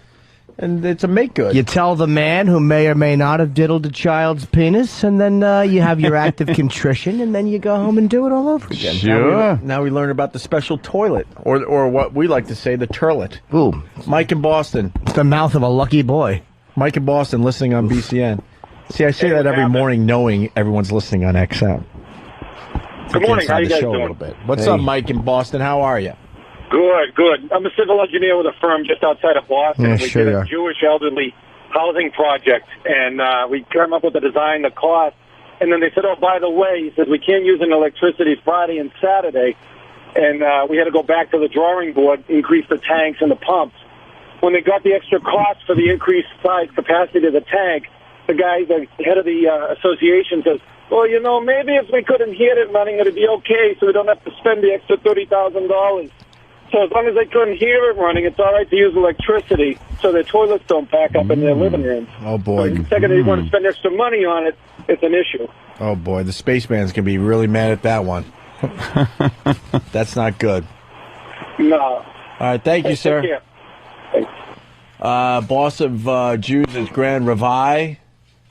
and it's a make good. You tell the man who may or may not have diddled a child's penis, and then you have your act of contrition, and then you go home and do it all over again. Sure. Now we learn about the special toilet, or what we like to say, the turlet. Ooh. Mike in Boston. It's the mouth of a lucky boy. Mike in Boston listening on BCN. See, I say that every morning knowing everyone's listening on XM. Good morning. How you guys doing? A little bit. What's up, Mike in Boston? How are you? Good. I'm a civil engineer with a firm just outside of Boston. Yeah, we sure did you a are. Jewish elderly housing project, and we came up with the design, the cost, and then they said, oh, by the way, he said, we can't use an electricity Friday and Saturday, and we had to go back to the drawing board, increase the tanks and the pumps. When they got the extra cost for the increased size capacity of the tank, the guy, the head of the association says, well, you know, maybe if we couldn't hear it running, it'd be okay, so we don't have to spend the extra $30,000. So as long as they couldn't hear it running, it's all right to use electricity so their toilets don't back up in their living rooms. Oh, boy. The second they want to spend extra money on it, it's an issue. Oh, boy. The spaceman's going to be really mad at that one. That's not good. No. All right. Thank you, sir. Take care. Boss of Jews is Grand Revi.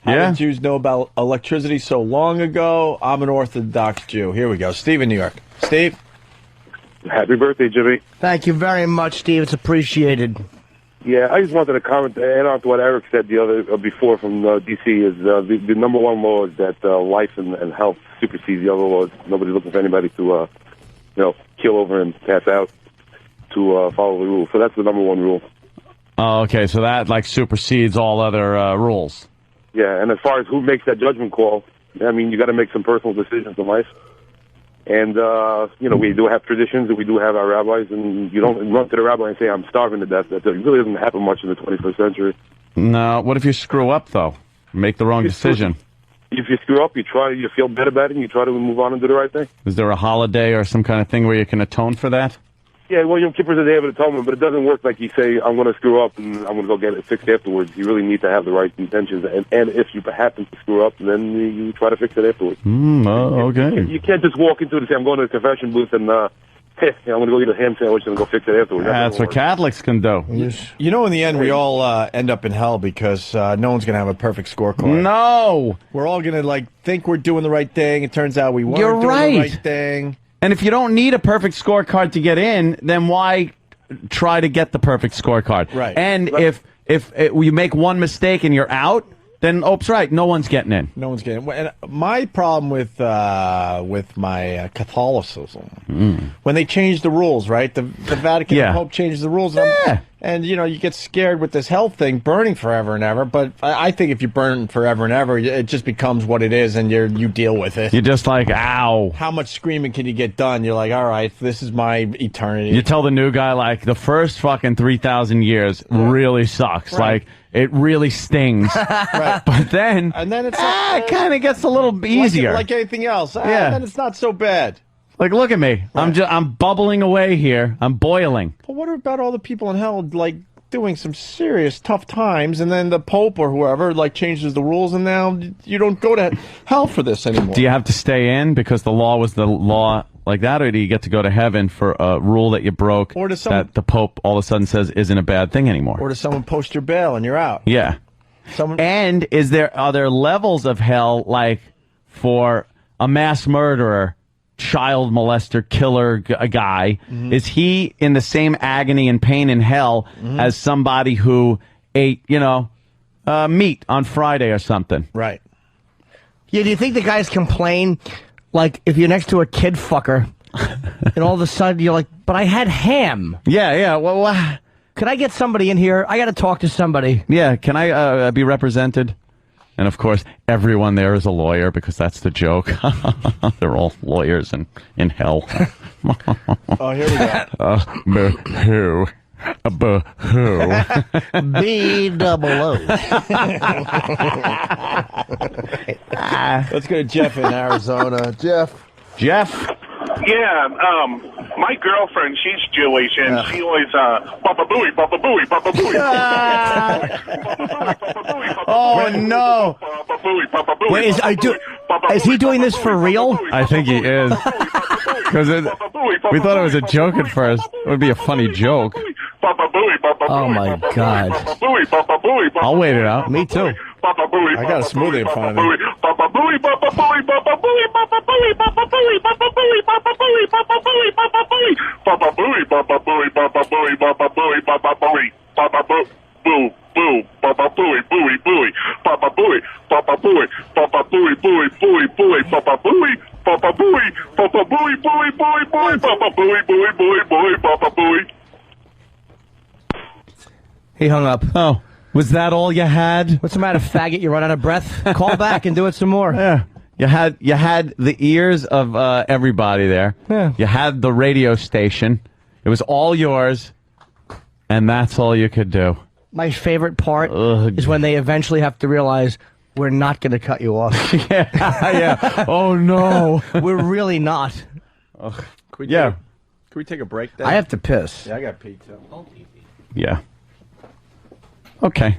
How did Jews know about electricity so long ago? I'm an Orthodox Jew. Here we go. Steve in New York. Steve? Happy birthday, Jimmy. Thank you very much, Steve. It's appreciated. Yeah, I just wanted to comment, add on to what Eric said before from D.C. is the number one law is that life and health supersedes the other laws. Nobody's looking for anybody to, kill over and pass out to follow the rules. So that's the number one rule. Oh, okay, so that supersedes all other rules. Yeah, and as far as who makes that judgment call, I mean, you got to make some personal decisions in life. And, we do have traditions, and we do have our rabbis, and you don't run to the rabbi and say, I'm starving to death. That really doesn't happen much in the 21st century. No, what if you screw up, though? Make the wrong decision. If you screw up, you feel bad about it, and you try to move on and do the right thing. Is there a holiday or some kind of thing where you can atone for that? Yeah, well, Yom Kippur is a day of atonement, but it doesn't work like you say, I'm going to screw up and I'm going to go get it fixed afterwards. You really need to have the right intentions, and if you happen to screw up, then you try to fix it afterwards. Okay. You can't just walk into it and say, I'm going to the confession booth and I'm going to go eat a ham sandwich and go fix it afterwards. That's what Catholics can do. You know, in the end, we all end up in hell because no one's going to have a perfect scorecard. No! We're all going to, think we're doing the right thing. It turns out we weren't You're doing right. the right thing. And if you don't need a perfect scorecard to get in, then why try to get the perfect scorecard? Right. And if you make one mistake and you're out, then oops, right, no one's getting in. No one's getting in. And my problem with my Catholicism, when they changed the rules, right? The Vatican the Pope changed the rules. And, you get scared with this health thing, burning forever and ever. But I think if you burn forever and ever, it just becomes what it is, and you deal with it. You're just like, ow. How much screaming can you get done? You're like, all right, this is my eternity. You tell the new guy, the first fucking 3,000 years really sucks. Right. It really stings. Right. But then it's it kind of gets a little easier. Like anything else. Then it's not so bad. Look at me. Right. I'm bubbling away here. I'm boiling. But what about all the people in hell, doing some serious tough times, and then the Pope or whoever, changes the rules, and now you don't go to hell for this anymore? Do you have to stay in because the law was the law like that, or do you get to go to heaven for a rule that you broke that the Pope all of a sudden says isn't a bad thing anymore? Or does someone post your bail and you're out? Yeah. And are there levels of hell, for a mass murderer, child molester, killer guy? Mm-hmm. Is he in the same agony and pain in hell as somebody who ate, meat on Friday or something? Right. Yeah, do you think the guys complain, like, if you're next to a kid fucker, and all of a sudden you're like, but I had ham. Yeah. Well, could I get somebody in here? I got to talk to somebody. Yeah, can I be represented? And, of course, everyone there is a lawyer because that's the joke. They're all lawyers in hell. Oh, here we go. Boo-hoo. Boo-hoo. B-double-O. Let's go to Jeff in Arizona. Jeff. Yeah, my girlfriend, she's Jewish, and she always, Papa Booey, Papa Booey, Papa Booey. Oh, no. Papa Booey, Papa Booey. Wait, is he doing this for real? I think he is. Because we thought it was a joke at first. It would be a funny joke. Oh, my God. I'll wait it out. Me too. I got a smoothie in front of me. Papa Booey, Papa Booey, Papa Booey, Papa Booey, Papa Booey, Papa Booey, Papa Booey, Papa Booey, Papa Booey, Papa Booey, Papa Booey, Papa Booey, Papa Booey, Papa Booey, Papa Boo, boo, boo, Papa Booey, Booey, Booey, Papa Booey, Papa Booey, Papa Booey, Booey, Booey, Booey, Papa Booey, Papa Booey, Papa Booey, Booey, Booey, Booey, Papa Booey, Booey, Booey, Booey, Papa Booey. He hung up. Oh. Was that all you had? What's the matter, faggot? You run out of breath? Call back and do it some more. Yeah. You had the ears of everybody there. Yeah. You had the radio station. It was all yours, and that's all you could do. My favorite part is when they eventually have to realize we're not going to cut you off. Yeah. Oh, no. We're really not. Can we take a break then? I have to piss. Yeah, I got pee too. Yeah. Okay.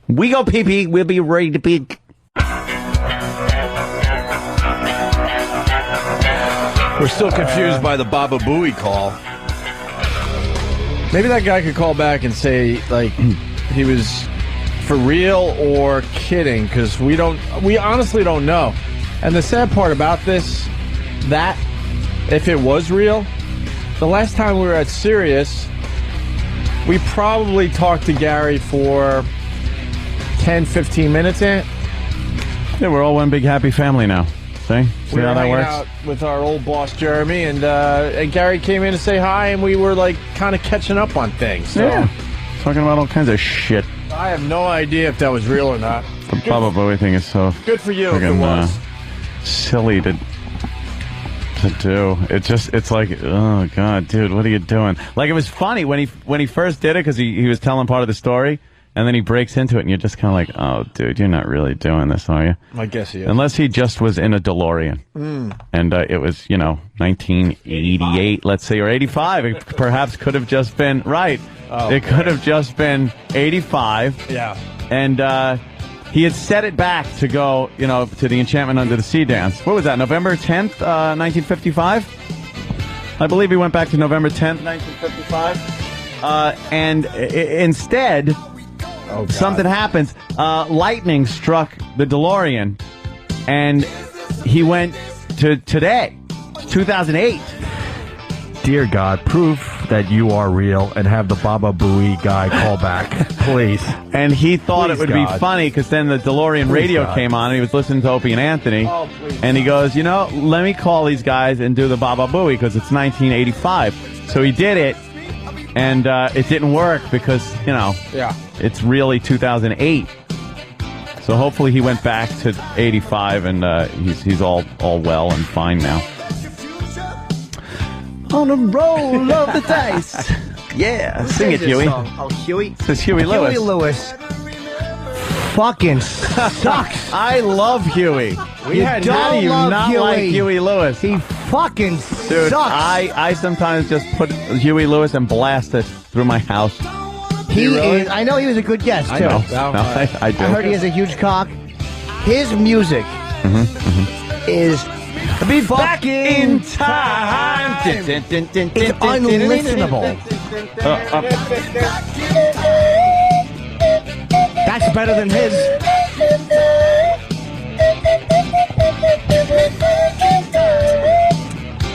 We go pee-pee. We'll be ready to pee. We're still confused by the Baba Booey call. Maybe that guy could call back and say, like, he was for real or kidding, because we honestly don't know. And the sad part about this, that if it was real, the last time we were at Sirius, we probably talked to Gary for 10, 15 minutes in. Yeah, we're all one big happy family now. See how that works? Out with our old boss Jeremy, and Gary came in to say hi, and we were like kind of catching up on things. So. Yeah, talking about all kinds of shit. I have no idea if that was real or not. The Baba Booey thing is so good for you if it was silly to do. It's like, oh God, dude, what are you doing? Like, it was funny when he first did it because he was telling part of the story, and then he breaks into it, and you're just kind of like, oh, dude, you're not really doing this, are you? I guess he is. Unless he just was in a DeLorean, and it was 1988, let's say, or 85. It perhaps could have just been right. Oh, it could have just been 85. Yeah, and he had set it back to go, to the Enchantment Under the Sea dance. What was that, November 10th, 1955? I believe he went back to November 10th, 1955. And instead, something happens. Lightning struck the DeLorean, and he went to today, 2008. Dear God, prove that you are real and have the Baba Booey guy call back, please. And he thought Please, it would God. be funny because then the DeLorean Please, radio God. came on and he was listening to Opie and Anthony. Oh, please. And he goes, let me call these guys and do the Baba Booey because it's 1985. So he did it, and it didn't work because, it's really 2008. So hopefully he went back to 85 and he's all well and fine now. On a roll of the dice. Yeah, sing it, Huey. Oh, Huey. This is Huey Lewis. Huey Lewis fucking sucks. I love Huey. How do you not like Huey Lewis? He fucking Dude, sucks. I sometimes just put Huey Lewis and blast it through my house. He is. I know he was a good guest too. I know. I do. I heard he has a huge cock. His music is. Be back in time. It's unlistenable. That's better than his.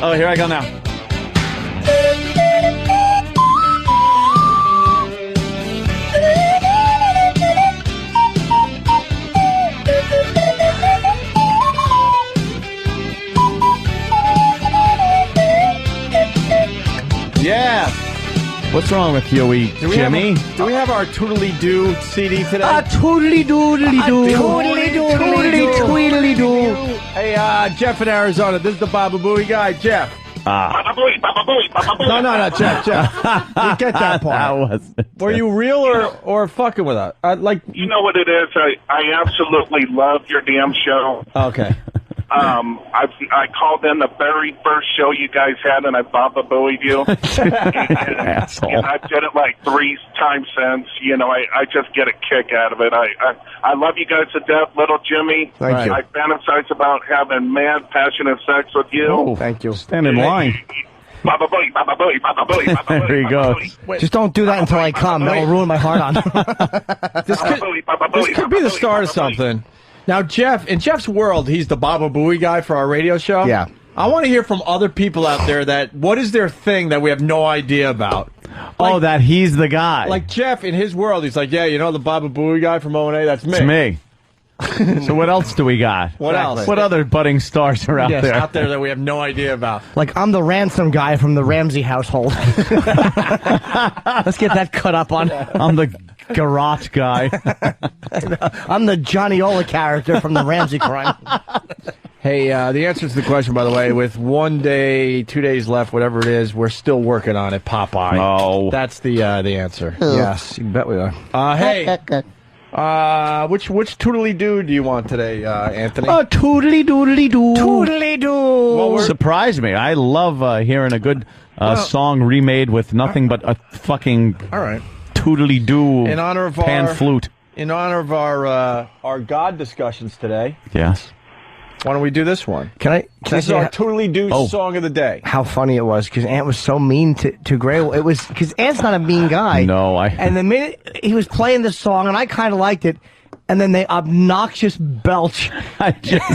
Oh, here I go now. What's wrong with you, Jimmy? Do we have our Toodly-Doo CD today? Toodly-doodly-doo. Toodly-doodly-tweedly-doo. Hey, Jeff in Arizona. This is the Baba Booey guy, Jeff. Baba Booey, Baba Booey, Baba Booey. No, Jeff. You get that part. Were you real or fucking with us? You know what it is? I absolutely love your damn show. Okay. I called in the very first show you guys had, and I Baba Booeyed you. and I did it like 3 times since. You know, I just get a kick out of it. I love you guys to death, little Jimmy. Thank you. I fantasize about having mad, passionate sex with you. Oh, thank you. Stand in line. Baba Booey, Baba Booey, Baba Booey, Baba Booey. There you go. Just don't do that until I come. That'll ruin my heart on. This could be the start of something. Now, Jeff, in Jeff's world, he's the Baba Booey guy for our radio show. Yeah. I want to hear from other people out there what is their thing that we have no idea about? That he's the guy. Like Jeff, in his world, he's like, yeah, you know the Baba Booey guy from O&A? That's me. It's me. So what else do we got? What else? What other budding stars are out there? Out there that we have no idea about. Like, I'm the ransom guy from the Ramsey household. Let's get that cut up on. I'm the garrote guy. I'm the Johnny Ola character from the Ramsey crime. Hey, the answer to the question, by the way, with 1 day, 2 days left, whatever it is, we're still working on it, Popeye. Oh. That's the answer. Yes, you bet we are. Hey, which Toodly-Doo do you want today, Anthony? Toodly-doodly-doo. Toodly-doo. Well, surprise me. I love hearing a good song remade with nothing but a fucking Toodly-doo in honor of pan flute. In honor of our God discussions today. Yes. Why don't we do this one? This is our Toodly-Doo song of the day. How funny it was, because Ant was so mean to Gray. It was because Ant's not a mean guy. No, And the minute he was playing this song, and I kind of liked it, and then they obnoxious belch. I just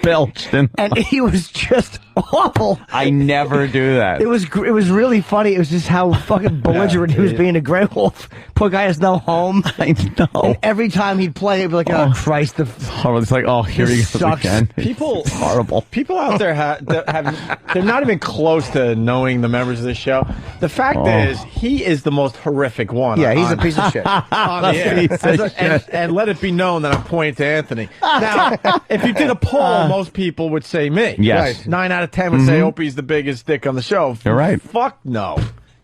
belched, and he was just awful. I never do that. It was really funny. It was just how fucking belligerent he was being to Grey Wolf. Poor guy has no home. I know. And every time he'd play, it'd be like, oh Christ, it's horrible. It's like, oh, here he goes again. It's horrible. People out there they're not even close to knowing the members of this show. The fact is, he is the most horrific one. Yeah, he's a piece of shit. On the air. And let it be known that I'm pointing to Anthony. Now, if you did a poll, most people would say me. Yes. Right. 9 out of 10 would say Opie's the biggest dick on the show. You're right. Fuck no.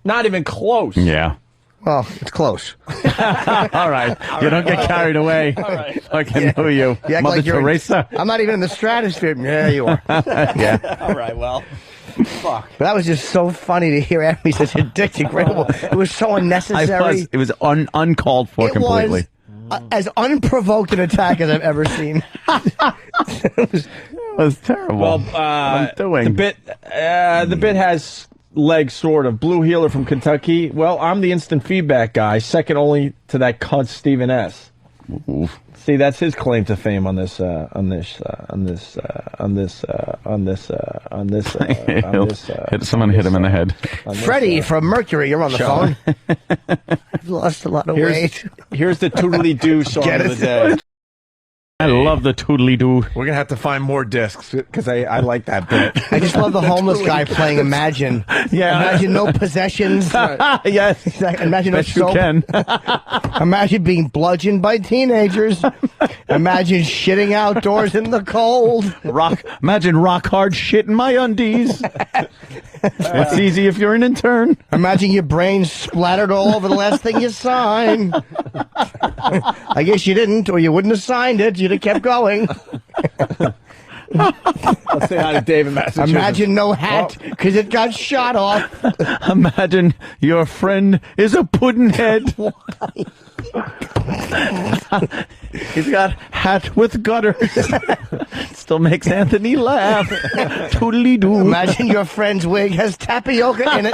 Not even close. Yeah. Well, it's close. All right. You don't get carried away. All right. I can know you. You Mother like Teresa. I'm not even in the stratosphere. Yeah, you are. Yeah. All right, well. Fuck. But that was just so funny to hear Anthony such a dick to Grey Wolf. It was so unnecessary. It was uncalled for completely. Was as unprovoked an attack as I've ever seen. It was terrible. Well, what I'm doing. the bit has legs, sort of. Blue Healer from Kentucky. Well, I'm the instant feedback guy, second only to that cunt Stephen S. Oof. See, that's his claim to fame on this. Someone hit him in the head. Freddie from Mercury, you're on the phone. You've lost a lot of weight. Here's the Toodly-Doo song of the day. I love the Toodly-Doo. We're going to have to find more discs, because I like that bit. I just love the homeless guy playing Imagine. Yeah. Imagine no possessions. Yes. Imagine no soap. You can. Imagine being bludgeoned by teenagers. Imagine shitting outdoors in the cold. Imagine rock hard shit in my undies. It's easy if you're an intern. Imagine your brain splattered all over the last thing you signed. I guess you didn't, or you wouldn't have signed it. You'd have kept going. Let's say hi to Dave in Massachusetts. Imagine no hat, because it got shot off. Imagine your friend is a puddinhead. He's got hat with gutters. Still makes Anthony laugh. Toodly-doo. Imagine your friend's wig has tapioca in it.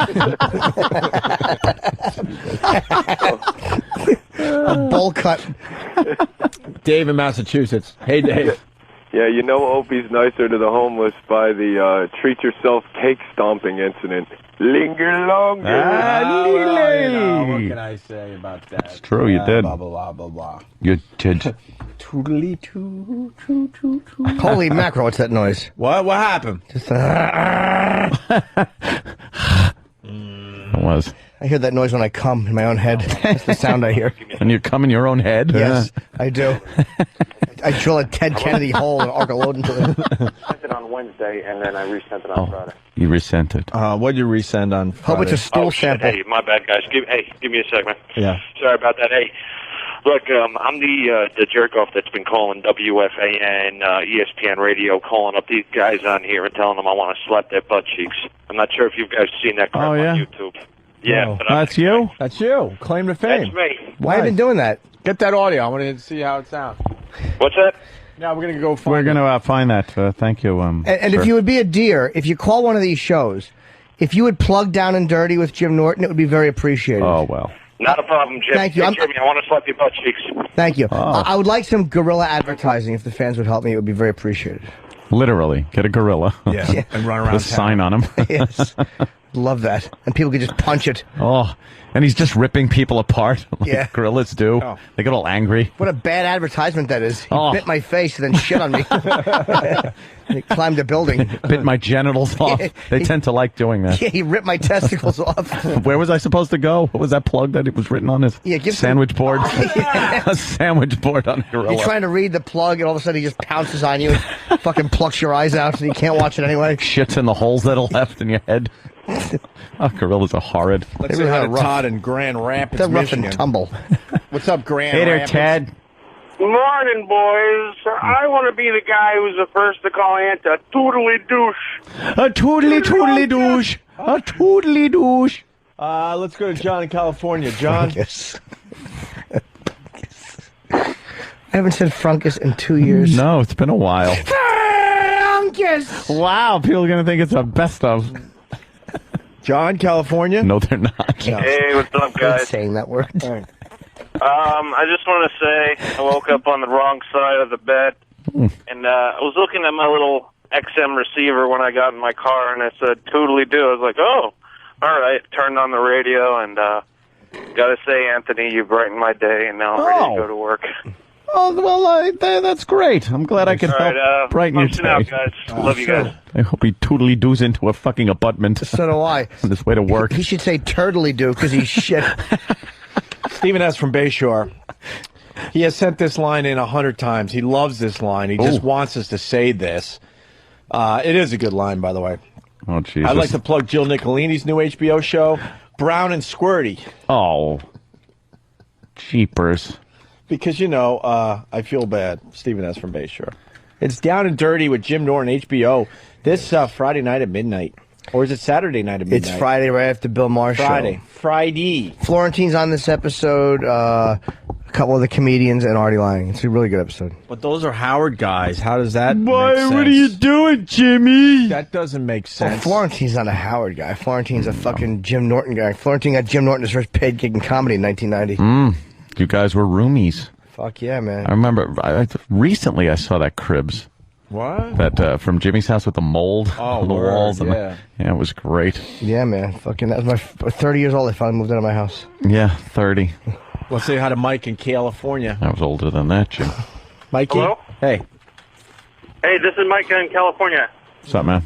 A bowl cut. Dave in Massachusetts. Hey, Dave. Yeah, you know Opie's nicer to the homeless by the treat yourself cake stomping incident. Linger longer. What can I say about that? It's true, you did. Blah, blah, blah, blah, blah. You did. Toodly-doo. Holy mackerel, what's that noise? What happened? Just It was. I hear that noise when I come in my own head. That's the sound I hear. And you come in your own head? Yes, I do. I drill a Ted Kennedy hole and arc a load into it. I sent it on Wednesday, and then I resent it on Friday. You resent it. What did you resend on Friday? Hope it's a stool sample. Hey, my bad, guys. Give me a second. Yeah. Sorry about that. Hey, look, I'm the jerk-off that's been calling WFAN, ESPN Radio, calling up these guys on here and telling them I want to slap their butt cheeks. I'm not sure if you guys seen that crap on YouTube. Yeah, but that's you? That's you. Claim to fame. That's me. Why have you been doing that? Get that audio. I want to see how it sounds. What's that? Yeah, we're going to go find We're going to find that. Thank you. And sir. if you would be a dear, if you call one of these shows, if you would plug Down and Dirty with Jim Norton, it would be very appreciated. Oh, well. Not a problem, Jim. Thank you. Hey, Jimmy, I want to slap your butt cheeks. Thank you. Oh. I would like some guerrilla advertising. If the fans would help me, it would be very appreciated. Literally. Get a gorilla. Yeah. And run around With a sign on him. Yes. Love that. And people could just punch it. Oh, and he's just ripping people apart like Yeah. gorillas do. Oh. They get all angry. What a bad advertisement that is. He bit my face and then shit on me. He climbed a building. Bit my genitals off. They tend to like doing that. Yeah, he ripped my testicles off. Where was I supposed to go? What was that plug that it was written on his sandwich board? A sandwich board on a gorilla. You're trying to read the plug, and all of a sudden he just pounces on you and fucking plucks your eyes out, so you can't watch it anyway. Shits in the holes that are left in your head. Oh, gorillas are horrid. Let's say hi to Todd in Grand Rapids, They're rough Michigan. and tumble. What's up, Grand Hey there, Rapids? Ted. Morning, boys. I want to be the guy who's the first to call Aunt a toodly douche. A toodly douche. A toodly douche. Let's go to John in California. John? Yes. I haven't said Frunkus in 2 years. No, it's been a while. Frunkus! Wow, people are going to think it's a best of. John, California? No, they're not. Hey, what's up, guys? Saying that word. I just want to say I woke up on the wrong side of the bed, and I was looking at my little XM receiver when I got in my car, and it said toodly-doo. I was like, oh, all right. Turned on the radio, and got to say, Anthony, you brightened my day, and now I'm ready to go to work. Oh, well, that's great. I'm glad I could All help right, brighten your function day. out, guys. Love you guys. I hope he toodly doos into a fucking abutment. So do I. On his way to work. He should say turtly do because he's shit. Stephen S. from Bayshore. He has sent this line in 100 times. He loves this line. He just wants us to say this. It is a good line, by the way. Oh, Jesus. I'd like to plug Jill Nicolini's new HBO show, Brown and Squirty. Oh. Jeepers. Because, you know, I feel bad. Stephen S. from Bayshore. It's Down and Dirty with Jim Norton, HBO, this Friday night at midnight. Or is it Saturday night at midnight? It's Friday right after Bill Maher show. Friday. Florentine's on this episode. A couple of the comedians and Artie Lang. It's a really good episode. But those are Howard guys. How does that make sense? What are you doing, Jimmy? That doesn't make sense. Well, Florentine's not a Howard guy. Florentine's a fucking Jim Norton guy. Florentine got Jim Norton his first paid gig in comedy in 1990. You guys were roomies. Fuck yeah, man. I remember recently I saw that Cribs. What? That from Jimmy's house with the mold on the word, walls. And yeah. Yeah, it was great. Yeah, man. Fucking, that was my 30 years old. I finally moved out of my house. Yeah, 30. Let's say hi to Mike in California. I was older than that, Jim. Mikey? Hello? Hey. Hey, this is Mike in California. What's up, man?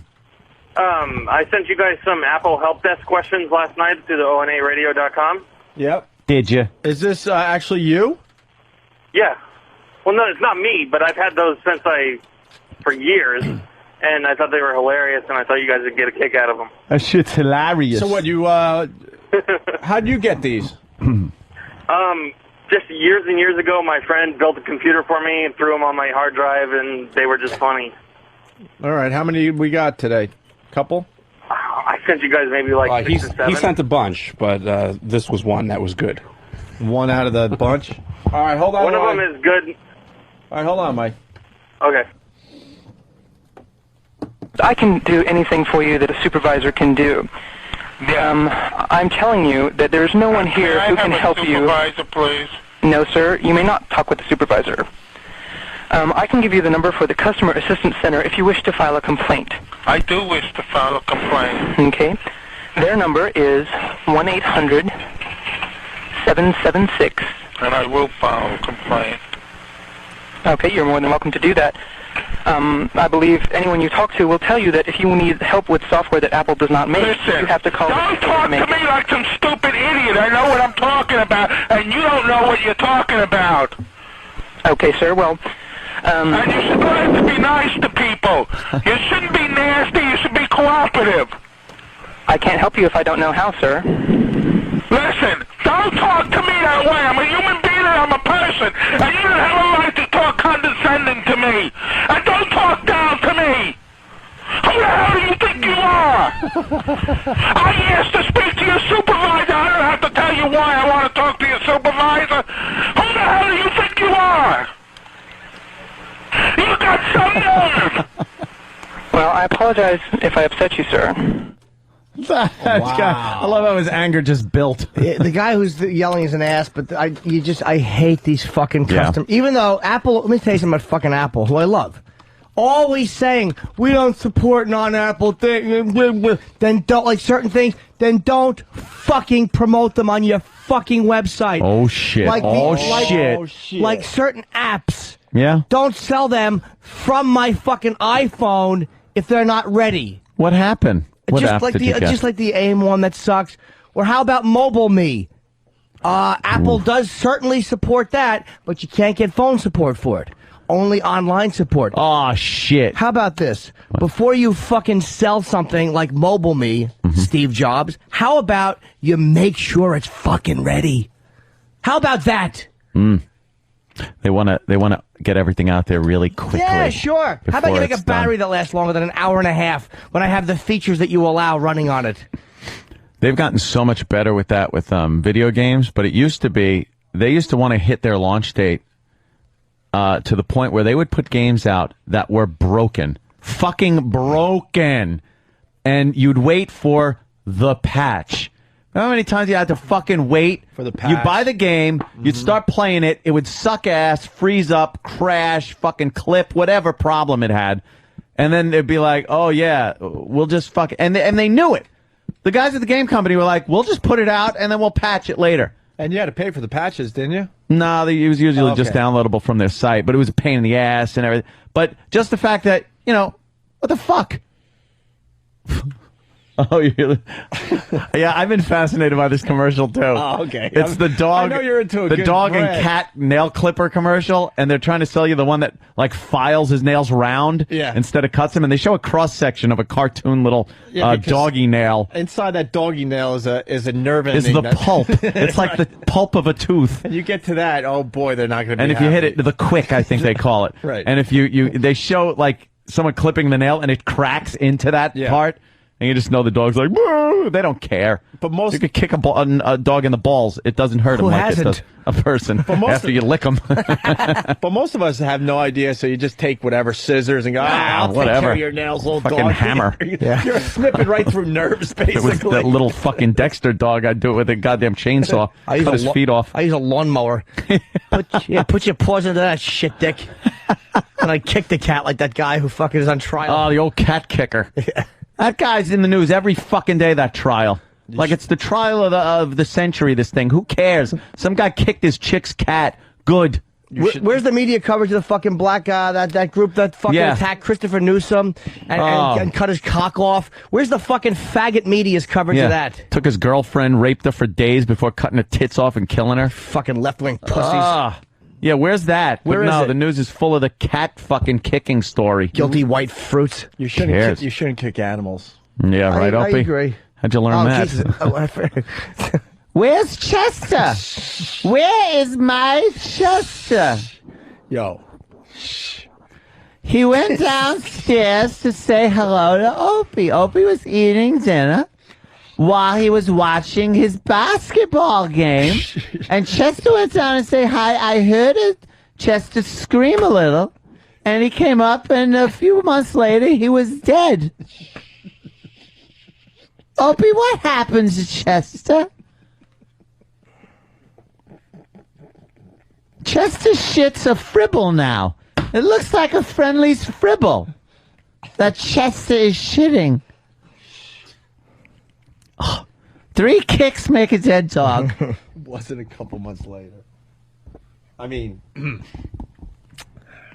I sent you guys some Apple help desk questions last night through the onaradio.com. Yep. Did you? Is this actually you? Yeah. Well, no, it's not me, but I've had those for years, and I thought they were hilarious, and I thought you guys would get a kick out of them. That shit's hilarious. So what, you, how'd you get these? Just years and years ago, my friend built a computer for me and threw them on my hard drive, and they were just funny. All right, how many we got today? Couple? I sent you guys maybe like 6 or 7. He sent a bunch, but this was one that was good. One out of the bunch? All right, hold on. One of them is good. All right, hold on, Mike. Okay. I can do anything for you that a supervisor can do. I'm telling you that there's no one here who can help you. Supervisor, please. No, sir. You may not talk with the supervisor. I can give you the number for the Customer Assistance Center if you wish to file a complaint. I do wish to file a complaint. Okay. Their number is 1-800-776. And I will file a complaint. Okay, you're more than welcome to do that. I believe anyone you talk to will tell you that if you need help with software that Apple does not make, you have to call. Don't talk to me like some stupid idiot. I know what I'm talking about, and you don't know what you're talking about. Okay, sir. Well, and you should learn to be nice to people. You shouldn't be nasty. You should be cooperative. I can't help you if I don't know how, sir. Listen, don't talk to me that way. I'm a human being and I'm a person. And you don't have a right to talk condescending to me. And don't talk down to me. Who the hell do you think you are? I asked to speak to your supervisor. I don't have to tell you why I want to talk to your supervisor. Who the hell do you think you are? You got some nerve. Well, I apologize if I upset you, sir. Guy, I love how his anger just built. The guy who's yelling is an ass, but I hate these fucking customers. Even though Apple, let me tell you something about fucking Apple, who I love. Always saying, we don't support non-Apple things, then don't, like certain things, then don't fucking promote them on your fucking website. Oh, shit. Like Shit. Like certain apps. Yeah? Don't sell them from my fucking iPhone if they're not ready. What happened? What Just app like did you get? just like the AIM one that sucks. Or how about Mobile Me? Apple does certainly support that, but you can't get phone support for it. Only online support. Oh, shit. How about this? Before you fucking sell something like Mobile Me, Steve Jobs, how about you make sure it's fucking ready? How about that? They want to get everything out there really quickly. Yeah, sure. How about you make a battery that lasts longer than an hour and a half when I have the features that you allow running on it? They've gotten so much better with that with video games, but it used to be they used to want to hit their launch date to the point where they would put games out that were broken. Fucking broken. And you'd wait for the patch. Remember how many times you had to fucking wait for the patch? You buy the game, you'd start playing it, it would suck ass, freeze up, crash, fucking clip, whatever problem it had. And then it'd be like, oh yeah, we'll just fuck it. And they knew it. The guys at the game company were like, we'll just put it out and then we'll patch it later. And you had to pay for the patches, didn't you? No, it was usually just downloadable from their site, but it was a pain in the ass and everything. But just the fact that, what the fuck? Oh, yeah, I've been fascinated by this commercial too. Oh, okay. It's the dog. I know you're into the dog and cat nail clipper commercial, and they're trying to sell you the one that like files his nails round instead of cuts them, and they show a cross section of a cartoon little doggy nail. Inside that doggy nail is a nerve ending. Is the pulp? It's like the pulp of a tooth. And you get to that, oh boy, they're not going to be. And if you hit it, the quick, I think they call it. Right. And if they show like someone clipping the nail and it cracks into that part. And you just know the dog's like, whoa! They don't care. But most you could kick a dog in the balls; it doesn't hurt him like it does a person after you lick him. But most of us have no idea, so you just take whatever scissors and go, I'll take care of your nails, little fucking dog. Hammer. You're snipping right through nerves, basically. With that little fucking Dexter dog, I'd do it with a goddamn chainsaw. Cut his feet off. I use a lawnmower. Put your paws into that shit, Dick. And I kick the cat like that guy who fucking is on trial. Oh, the old cat kicker. Yeah. That guy's in the news every fucking day, that trial. Like it's the trial of the century, this thing. Who cares? Some guy kicked his chick's cat. Good. Where's the media coverage of the fucking black guy, that group that fucking attacked Christopher Newsom and cut his cock off? Where's the fucking faggot media's coverage of that? Took his girlfriend, raped her for days before cutting her tits off and killing her. Fucking left-wing pussies. Yeah, where's that? Where is it? The news is full of the cat fucking kicking story. Guilty white fruits. You shouldn't kick animals. Yeah, right, Opie? I agree. How'd you learn that? Jesus. Where's Chester? Where is my Chester? Yo. He went downstairs to say hello to Opie. Opie was eating dinner while he was watching his basketball game. And Chester went down and say hi. I heard Chester scream a little. And he came up, and a few months later, he was dead. Opie, what happens to Chester? Chester's shit's a fribble now. It looks like a Friendly's fribble that Chester is shitting. Oh, 3 kicks make a dead dog. Was it a couple months later? I mean,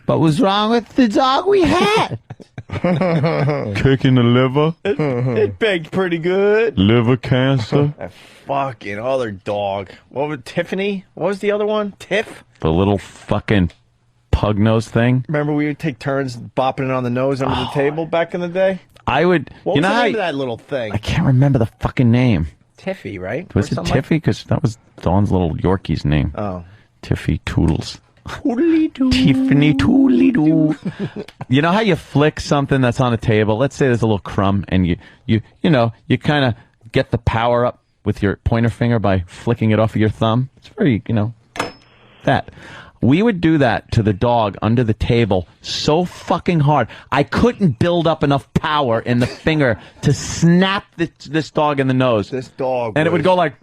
What was wrong with the dog we had? Kicking the liver. It begged pretty good. Liver cancer. That fucking other dog. What was Tiffany? What was the other one? Tiff? The little fucking pug nose thing. Remember we would take turns bopping it on the nose under the table back in the day? I would. What you was know the how name of that little thing? I can't remember the fucking name. Tiffy, right? Was it Tiffy? Because that was Dawn's little Yorkie's name. Oh. Tiffy Toodles. Toodly-doo. Tiffany Toodly-doo. You know how you flick something that's on a table? Let's say there's a little crumb, and you kind of get the power up with your pointer finger by flicking it off of your thumb. It's very, that. We would do that to the dog under the table so fucking hard. I couldn't build up enough power in the finger to snap this dog in the nose. This dog. And it would go like,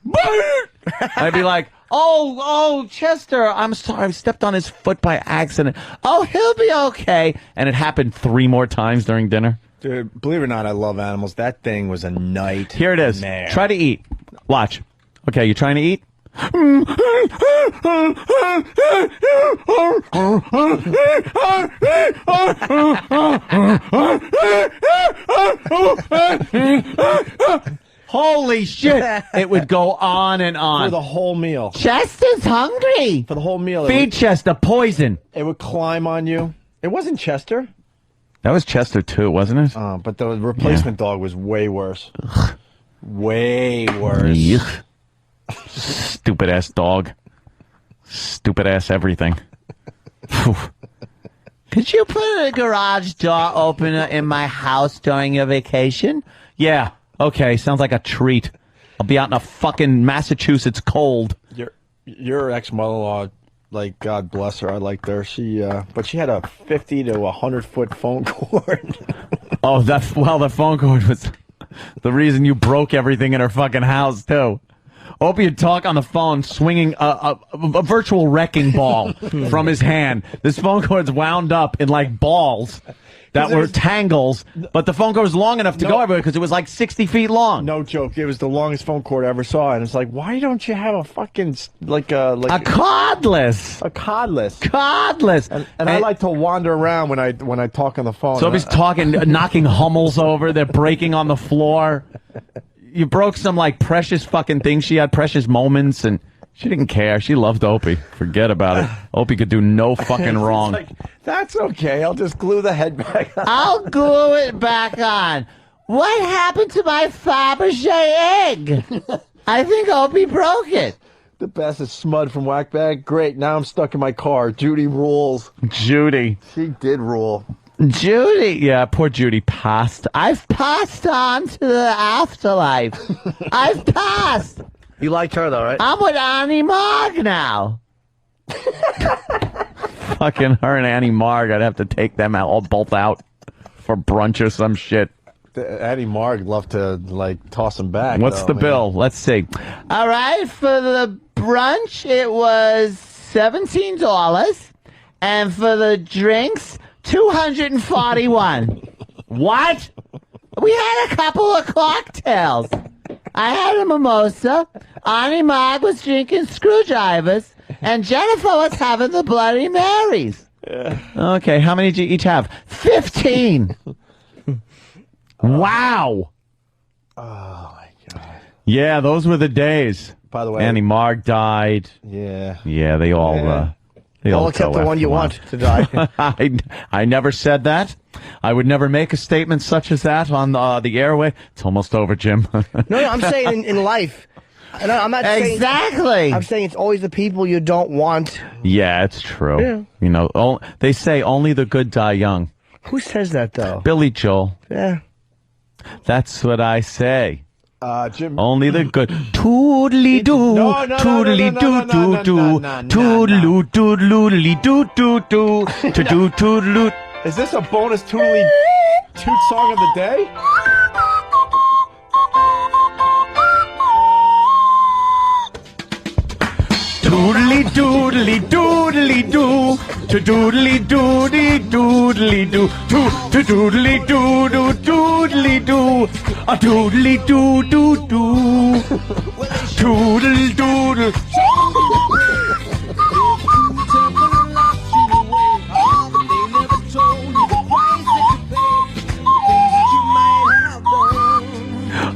I'd be like, oh, Chester, I'm sorry, I stepped on his foot by accident. Oh, he'll be okay. And it happened 3 more times during dinner. Dude, believe it or not, I love animals. That thing was a night. Here it is. Man. Try to eat. Watch. Okay, you trying to eat? Holy shit! It would go on and on. For the whole meal. Chester's hungry. For the whole meal. Feed Chester poison. It would climb on you. It wasn't Chester. That was Chester too, wasn't it? But the replacement dog was way worse. Way worse. Yuck. Stupid ass dog. Stupid ass everything. Could you put a garage door opener in my house during your vacation? Yeah. Okay. Sounds like a treat. I'll be out in a fucking Massachusetts cold. Your ex-mother-in-law, like, God bless her, I liked her. But she had a 50 to 100 foot phone cord. Oh, the phone cord was the reason you broke everything in her fucking house too. Opie would talk on the phone, swinging a virtual wrecking ball from his hand. This phone cord's wound up in like balls that were tangles, but the phone cord was long enough to go everywhere because it was like 60 feet long. No joke. It was the longest phone cord I ever saw, and it's like, why don't you have a fucking a cordless? A cordless. Cordless. And I like to wander around when I talk on the phone. So Opie's talking, knocking Hummels over. They're breaking on the floor. You broke some, like, precious fucking things. She had precious moments, and she didn't care. She loved Opie. Forget about it. Opie could do no fucking wrong. Like, that's okay. I'll just glue the head back on. I'll glue it back on. What happened to my Fabergé egg? I think Opie broke it. The best is Smud from Whackbag. Great. Now I'm stuck in my car. Judy rules. Judy. She did rule. Judy. Yeah, poor Judy passed. I've passed on to the afterlife. I've passed. You liked her, though, right? I'm with Annie Marg now. Fucking her and Annie Marg. I'd have to take them out, both out for brunch or some shit. Annie Marg loved to, like, toss them back. What's the bill? Let's see. All right, for the brunch, it was $17. And for the drinks, $241. What? We had a couple of cocktails. I had a mimosa. Annie Marg was drinking screwdrivers. And Jennifer was having the Bloody Marys. Yeah. Okay, how many did you each have? 15. Wow. Oh, my God. Yeah, those were the days. By the way, Annie Marg died. Yeah. Yeah, they all... They all except the one you want to die. I never said that. I would never make a statement such as that on the airway. It's almost over, Jim. No, I'm saying in life. And I'm not saying exactly. I'm saying it's always the people you don't want. Yeah, it's true. Yeah. You know, they say only the good die young. Who says that, though? Billy Joel. Yeah. That's what I say. Jim. Only the good. Toodly doo. Toodly doo doo doo. Toodloo doodly doo doo doo. To do toodloo. Is this a bonus toodly toot song of the day? Doodly doodly doodly doo. To doodly doodly doodly doo. To doodly doo doo doodly doo. A doodly doo doo doo. Doodle doodle.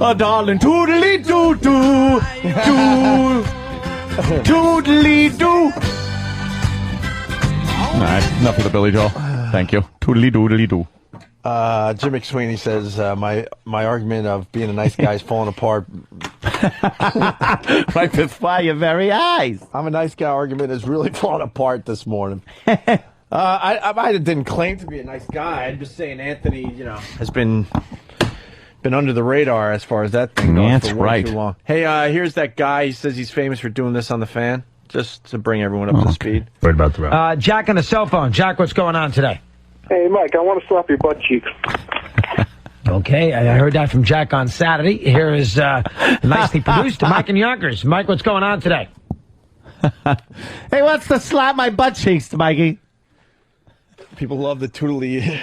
Oh, darling, toodly-doo-doo, doo, toodly-doo. All right, enough of the Billy Joel. Thank you. Toodly-doodly-doo. Jim McSweeney says, my argument of being a nice guy is falling apart. Right before your very eyes. I'm a nice guy argument is really falling apart this morning. I didn't claim to be a nice guy. I'm just saying Anthony, has been under the radar as far as that thing goes. That's for way right. Too long. Hey, here's that guy. He says he's famous for doing this on the Fan, just to bring everyone up to speed. Right about the Jack on the cell phone. Jack, what's going on today? Hey, Mike, I want to slap your butt cheeks. Okay, I heard that from Jack on Saturday. Here is nicely produced Mike and Yonkers. Mike, what's going on today? Hey, what's the slap my butt cheeks, Mikey? People love the toodly-doo.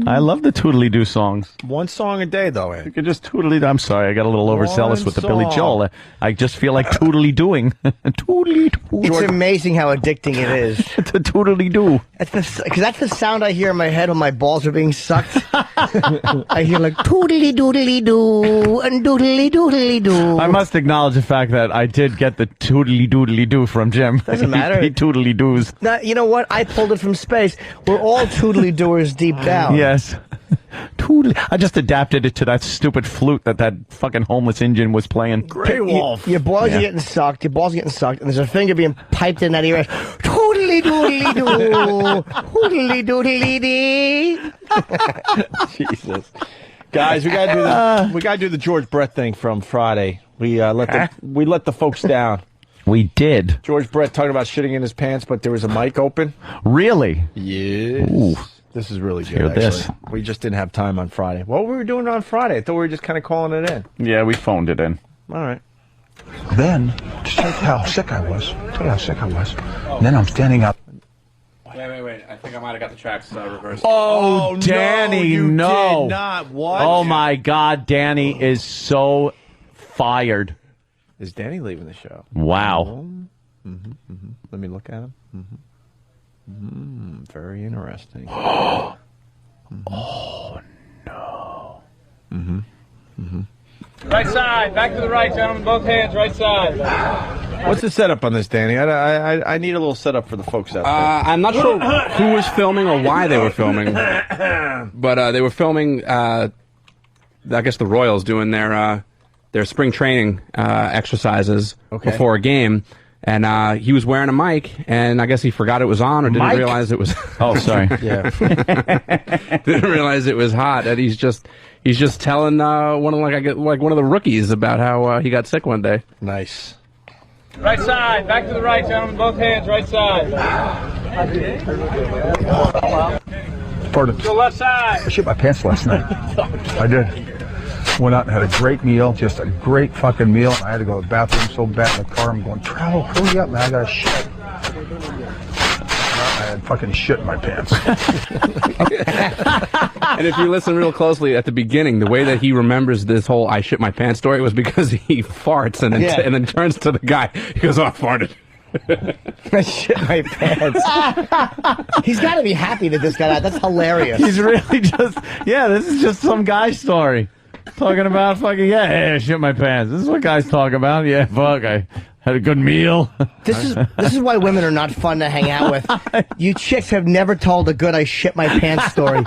I love the toodly-doo songs. One song a day, though, Ed. You could just toodly-doo. I'm sorry, I got a little overzealous with the Billy Joel. I just feel like toodly-dooing. Toodly-doo. It's amazing how addicting it is. The toodly-doo. Because that's the sound I hear in my head when my balls are being sucked. I hear like toodly-doodly-doo and doodly-doodly-doo. I must acknowledge the fact that I did get the toodly-doodly-doo from Jim. Doesn't matter. He toodly-doos. Now, you know what? I pulled it from space. We're all toodly-doers deep down. Yes. Toodly. I just adapted it to that stupid flute that fucking homeless Indian was playing. Grey Wolf. Your balls are getting sucked. Your balls are getting sucked, and there's a finger being piped in that ear. Toodly-doodly-doo. Toodly-doodly-dee. Jesus. Guys, we gotta do the George Brett thing from Friday. We let the folks down. We did. George Brett talking about shitting in his pants, but there was a mic open. Really? Yes. Ooh. This is really good, Hear actually. this. We just didn't have time on Friday. What were we doing on Friday? I thought we were just kind of calling it in. Yeah, we phoned it in. All right. Then, to check how sick I was. Tell you how sick I was. And then I'm standing up. Wait. I think I might have got the tracks reversed. Oh, Danny, no. You no. did not. What? Oh, my God. Danny is so fired. Is Danny leaving the show? Wow. Let me look at him. Very interesting. Oh, no. Right side. Back to the right, gentlemen. Both hands. Right side. What's the setup on this, Danny? I need a little setup for the folks out there. I'm not sure who was filming or why they were filming, but they were filming. I guess the Royals doing their spring training exercises before a game, and he was wearing a mic, and I guess he forgot it was on or didn't realize it was. Oh, sorry. Yeah. Didn't realize it was hot, and he's just telling one of the rookies about how he got sick one day. Nice. Right side, back to the right, gentlemen. Both hands, right side. Pardon. To the left side. I shit my pants last night. I did. Went out and had a great meal, just a great fucking meal. I had to go to the bathroom so bad in the car. I'm going, travel, hurry up, man. I got to shit. I had fucking shit in my pants. And if you listen real closely at the beginning, the way that he remembers this whole "I shit my pants" story was because he farts and then turns to the guy. He goes, "Oh, I farted." I shit my pants. He's got to be happy that this got out. That's hilarious. He's really just, this is just some guy's story. Talking about fucking, I shit my pants. This is what guys talk about. Yeah, fuck, I had a good meal. This is why women are not fun to hang out with. You chicks have never told a good "I shit my pants" story.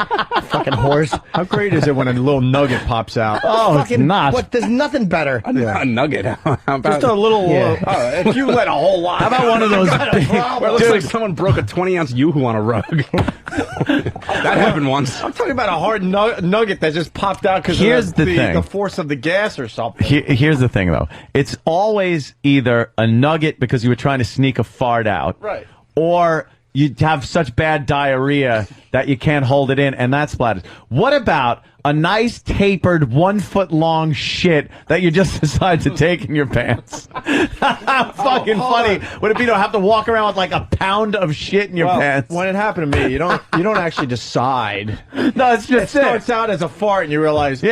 Fucking whores. How great is it when a little nugget pops out? Oh, fucking, it's not. What? There's nothing better. A nugget. How about Just a little. If you let a whole lot. How about one of those big, where it looks like someone broke a 20-ounce Yoo-hoo on a rug. That happened once. I'm talking about a hard nugget that just popped out because of the force of the gas or something. Here's the thing, though. It's always either a nugget because you were trying to sneak a fart out, right? Or you have such bad diarrhea that you can't hold it in, and that splatters. What about a nice tapered 1 foot long shit that you just decide to take in your pants? How fucking funny would it be to have to walk around with like a pound of shit in your pants? When it happened to me, you don't actually decide. No, it's just it starts out as a fart, and you realize,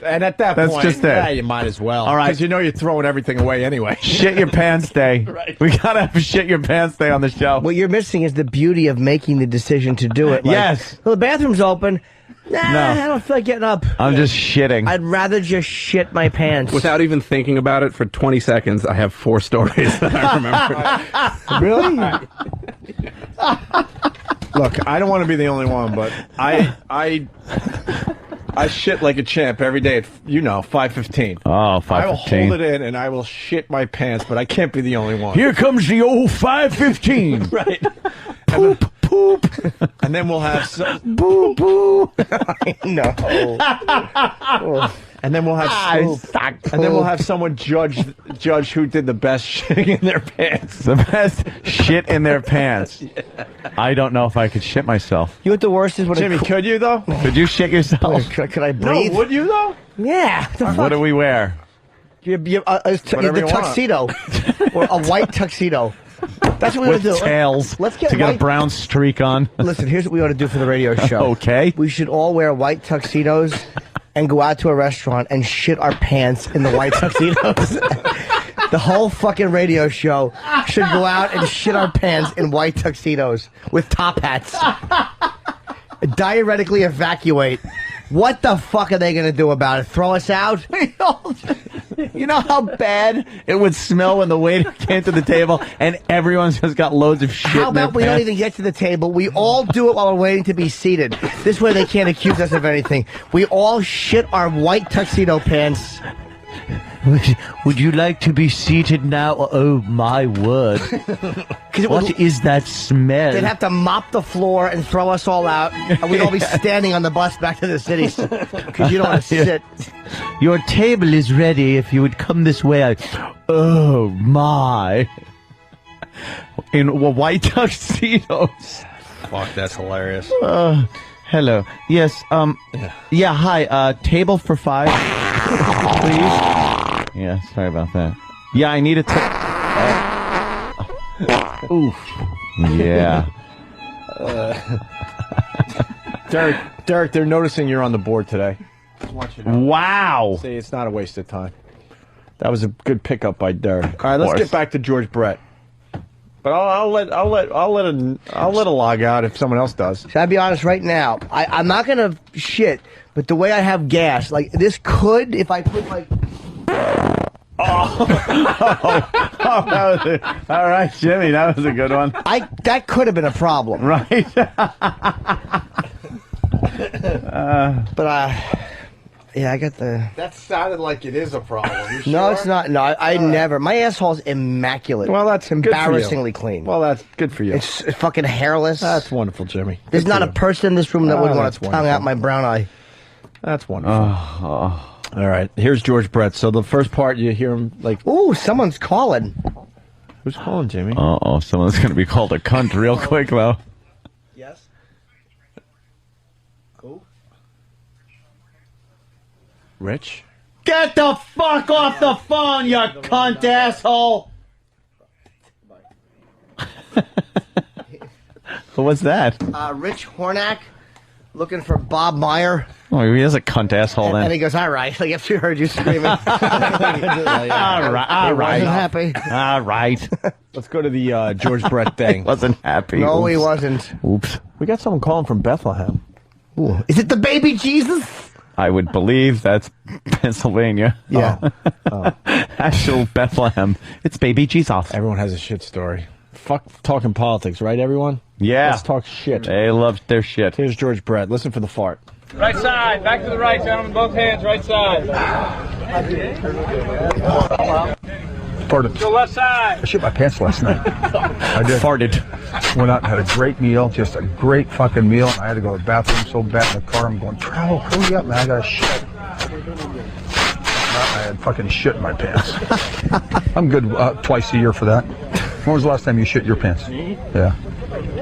and at that That's point, just it. You might as well. All right. Because you know you're throwing everything away anyway. Shit your pants day. Right. We gotta have a shit your pants day on the show. What you're missing is the beauty of making the decision to do it. Like, yes. well, the bathroom's open. Nah, No. I don't feel like getting up. I'm just shitting. I'd rather just shit my pants. Without even thinking about it for 20 seconds, I have 4 stories that I remember. Really? Look, I don't want to be the only one, but I shit like a champ every day at 5:15. Oh, 5:15. I will hold it in and I will shit my pants, but I can't be the only one. Here comes the old 5:15. Right. Poop, poop. And then we'll have some boo boo. No. And then we'll have and then we'll have someone judge who did the best shitting in their pants. The best shit in their pants. I don't know if I could shit myself. You know what the worst is? Jimmy, could you though? Could you shit yourself? Could I breathe? No, would you though? Yeah. What do we wear? The tuxedo. Or a white tuxedo. That's what we ought With to do. tails. Let's get to get white. a brown streak on. Listen, here's what we ought to do for the radio show. Okay. We should all wear white tuxedos and go out to a restaurant and shit our pants in the white tuxedos. The whole fucking radio show should go out and shit our pants in white tuxedos with top hats. Diuretically evacuate. What the fuck are they going to do about it? Throw us out? You know how bad it would smell when the waiter came to the table and everyone's just got loads of shit How in their about we don't pants? even get to the table? We all do it while we're waiting to be seated. This way they can't accuse us of anything. We all shit our white tuxedo pants. Would you like to be seated now? Oh, my word. What is that smell? They'd have to mop the floor and throw us all out, and we'd all be standing on the bus back to the city because you don't want to sit. Your table is ready if you would come this way. Oh, my. In white tuxedos. Fuck, that's hilarious. Hello. Yes, yeah, hi, table for 5, please. Yeah, sorry about that. Yeah, I need a oof. Yeah. Derek, they're noticing you're on the board today. Wow. See, it's not a waste of time. That was a good pickup by Derek. All right, let's get back to George Brett. But I'll let a log out if someone else does. So I'll be honest right now. I'm not gonna shit, but the way I have gas, like this could, if I put like. That was it. All right, Jimmy, that was a good one. That could have been a problem, right? Yeah, I got the. That sounded like it is a problem. You No, sure? it's not. No, I never. My asshole's immaculate. Well, that's good for you. embarrassingly clean. Well, that's good for you. It's fucking hairless. That's wonderful, Jimmy. There's Good not for a you. person in this room that wouldn't want that's to tongue out my brown eye. That's wonderful. All right, here's George Brett. So the first part, you hear him like, "Ooh, someone's calling." Who's calling, Jimmy? Uh-oh, someone's going to be called a cunt real quick, though. Yes. Who? Rich? Get the fuck off the phone, you cunt asshole! What's that? Rich Hornack, looking for Bob Meyer. Oh, he is a cunt asshole then. And he goes, "All right." Like after he heard you screaming. All right. He wasn't happy. All right. Let's go to the George Brett thing. Wasn't happy. No, he Oops. wasn't. Oops. We got someone calling from Bethlehem. Ooh. Is it the baby Jesus? I would believe that's Pennsylvania. Yeah. Actual Bethlehem. It's baby Jesus. Everyone has a shit story. Fuck talking politics, right, everyone? Yeah. Let's talk shit. They love their shit. Here's George Brett. Listen for the fart. Right side, back to the right, gentlemen. Both hands, right side. Farted. To the left side. I shit my pants last night. I did. Farted. Went out and had a great meal, just a great fucking meal. I had to go to the bathroom so bad in the car. I'm going, travel, hurry up, man. I got to shit. I had fucking shit in my pants. I'm good twice a year for that. When was the last time you shit your pants? Yeah.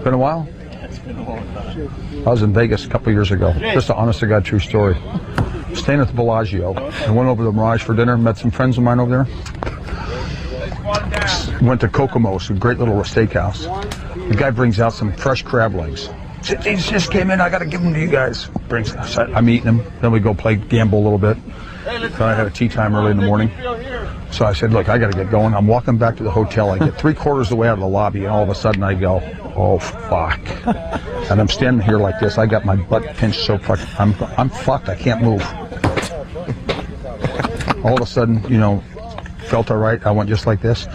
Been a while? I was in Vegas a couple years ago. Just an honest-to-God true story. Staying at the Bellagio. I went over to the Mirage for dinner. Met some friends of mine over there. Went to Kokomo's, a great little steakhouse. The guy brings out some fresh crab legs. These just came in. I got to give them to you guys. I'm eating them. Then we go play gamble a little bit. So I had a tea time early in the morning. So I said, look, I got to get going. I'm walking back to the hotel. I get 3/4 of the way out of the lobby, and all of a sudden I go, oh, fuck. And I'm standing here like this. I got my butt pinched so fucking, I'm fucked. I can't move. All of a sudden, you know, felt all right. I went just like this.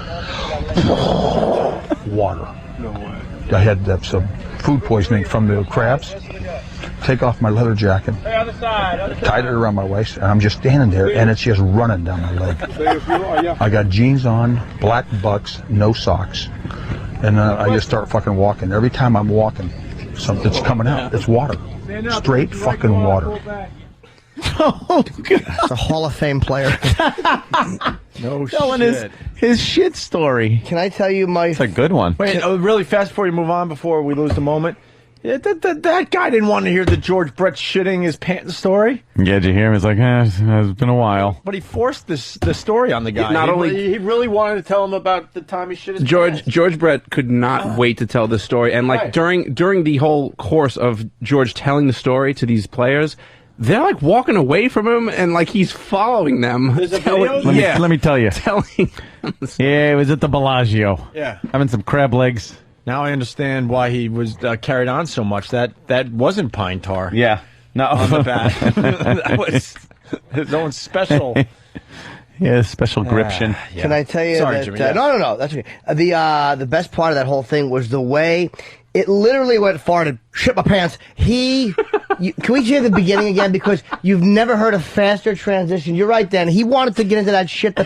Water. I had some food poisoning from the crabs. Take off my leather jacket, tied it around my waist, and I'm just standing there, and it's just running down my leg. I got jeans on, black bucks, no socks, and I just start fucking walking. Every time I'm walking, something's coming out. It's water. Straight fucking water. Oh, God. It's a Hall of Fame player. No shit. His shit story. Can I tell you my... It's a good one. Wait, really fast before you move on, before we lose the moment. That guy didn't want to hear the George Brett shitting his pants story. Yeah, did you hear him? He's like, it's been a while. But he forced the story on the guy. He really wanted to tell him about the time he shit his pants. George Brett could not wait to tell this story. And like during the whole course of George telling the story to these players, they're like walking away from him, and like he's following them. There's a video? Let me tell you. Telling. Yeah, it was at the Bellagio. Yeah, having some crab legs. Now I understand why he was carried on so much. That wasn't pine tar. Yeah, no, on the back. That was his own special. Yeah, special gription. Yeah. Can I tell you Sorry, that? Jimmy, No, that's okay. The best part of that whole thing was the way it literally went far to shit my pants. Can we hear the beginning again, because you've never heard a faster transition? You're right, Dan. He wanted to get into that shit.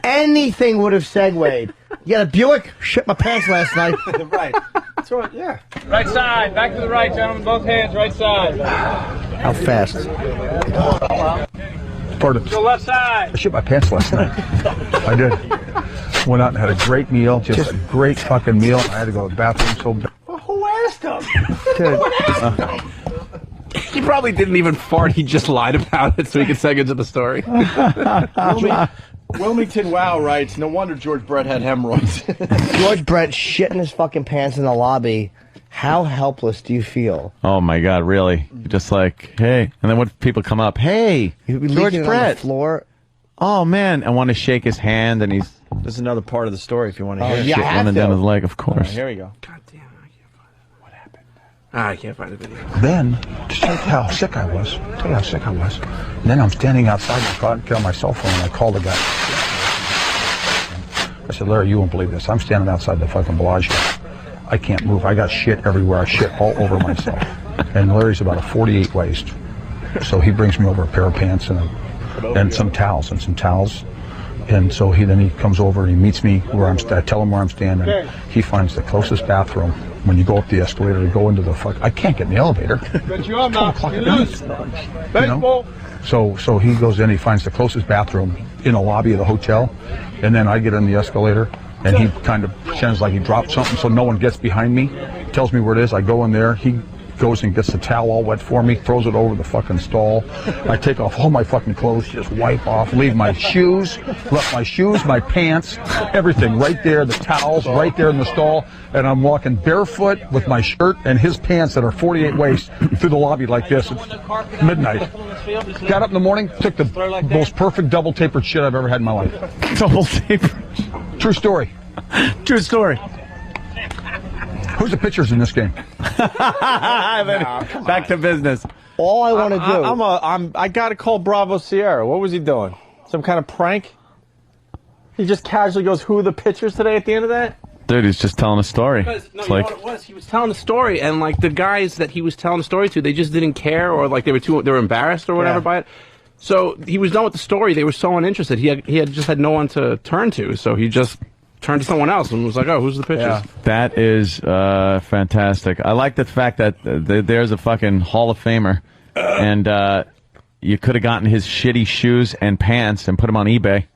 Anything would have segued. You got a Buick? Shit my pants last night. Right. That's right. Yeah. Right side. Back to the right, gentlemen. Both hands. Right side. How fast? Pardon. Go left side. I shit my pants last night. I did. Went out and had a great meal. Just a great fucking meal. I had to go to the bathroom so bad. Well, who asked him? Dude. He probably didn't even fart. He just lied about it so he could seg into the story. Wilmington Wow writes, no wonder George Brett had hemorrhoids. George Brett shitting his fucking pants in the lobby. How helpless do you feel? Oh my God, really? You're just like, hey, and then when people come up, hey, George Brett, on the floor. Oh man, I want to shake his hand, and he's. There's another part of the story if you want to hear. Yeah, I running down his leg, of course. Right, here we go. God damn, I can't find it. What happened? I can't find the video. Then, to tell you how sick I was, and then I'm standing outside my car, get on my cell phone, and I call the guy. I said, Larry, you won't believe this. I'm standing outside the fucking Bellagio. I can't move. I got shit everywhere. I shit all over myself. And Larry's about a 48 waist. So he brings me over a pair of pants and some towels. And so he comes over and he meets me where I tell him where I'm standing. He finds the closest bathroom. When you go up the escalator to go into the I can't get in the elevator. Bet you up now. You lose. Baseball. So he goes in, he finds the closest bathroom in the lobby of the hotel, and then I get in the escalator, and he kind of pretends like he dropped something so no one gets behind me, tells me where it is. I go in there, he goes and gets the towel all wet for me, throws it over the fucking stall. I take off all my fucking clothes, just wipe off, leave my shoes, my pants, everything right there, the towels right there in the stall, and I'm walking barefoot with my shirt and his pants that are 48 waist through the lobby like this. It's midnight. Got up in the morning, took the most perfect double tapered shit I've ever had in my life. Double tapered. True story. True story. Who's the pitchers in this game? Back to business. All I want to do. I got to call Bravo Sierra. What was he doing? Some kind of prank? He just casually goes, "Who are the pitchers today?" At the end of that. Dude, he's just telling a story. Because, no, you know what it was? He was telling the story, and like the guys that he was telling the story to, they just didn't care, or like they were embarrassed or whatever by it. So he was done with the story. They were so uninterested. He had just had no one to turn to, so he just turned to someone else and was like, "Oh, who's the pitchers?" Yeah. That is fantastic. I like the fact that there's a fucking Hall of Famer, and you could have gotten his shitty shoes and pants and put them on eBay.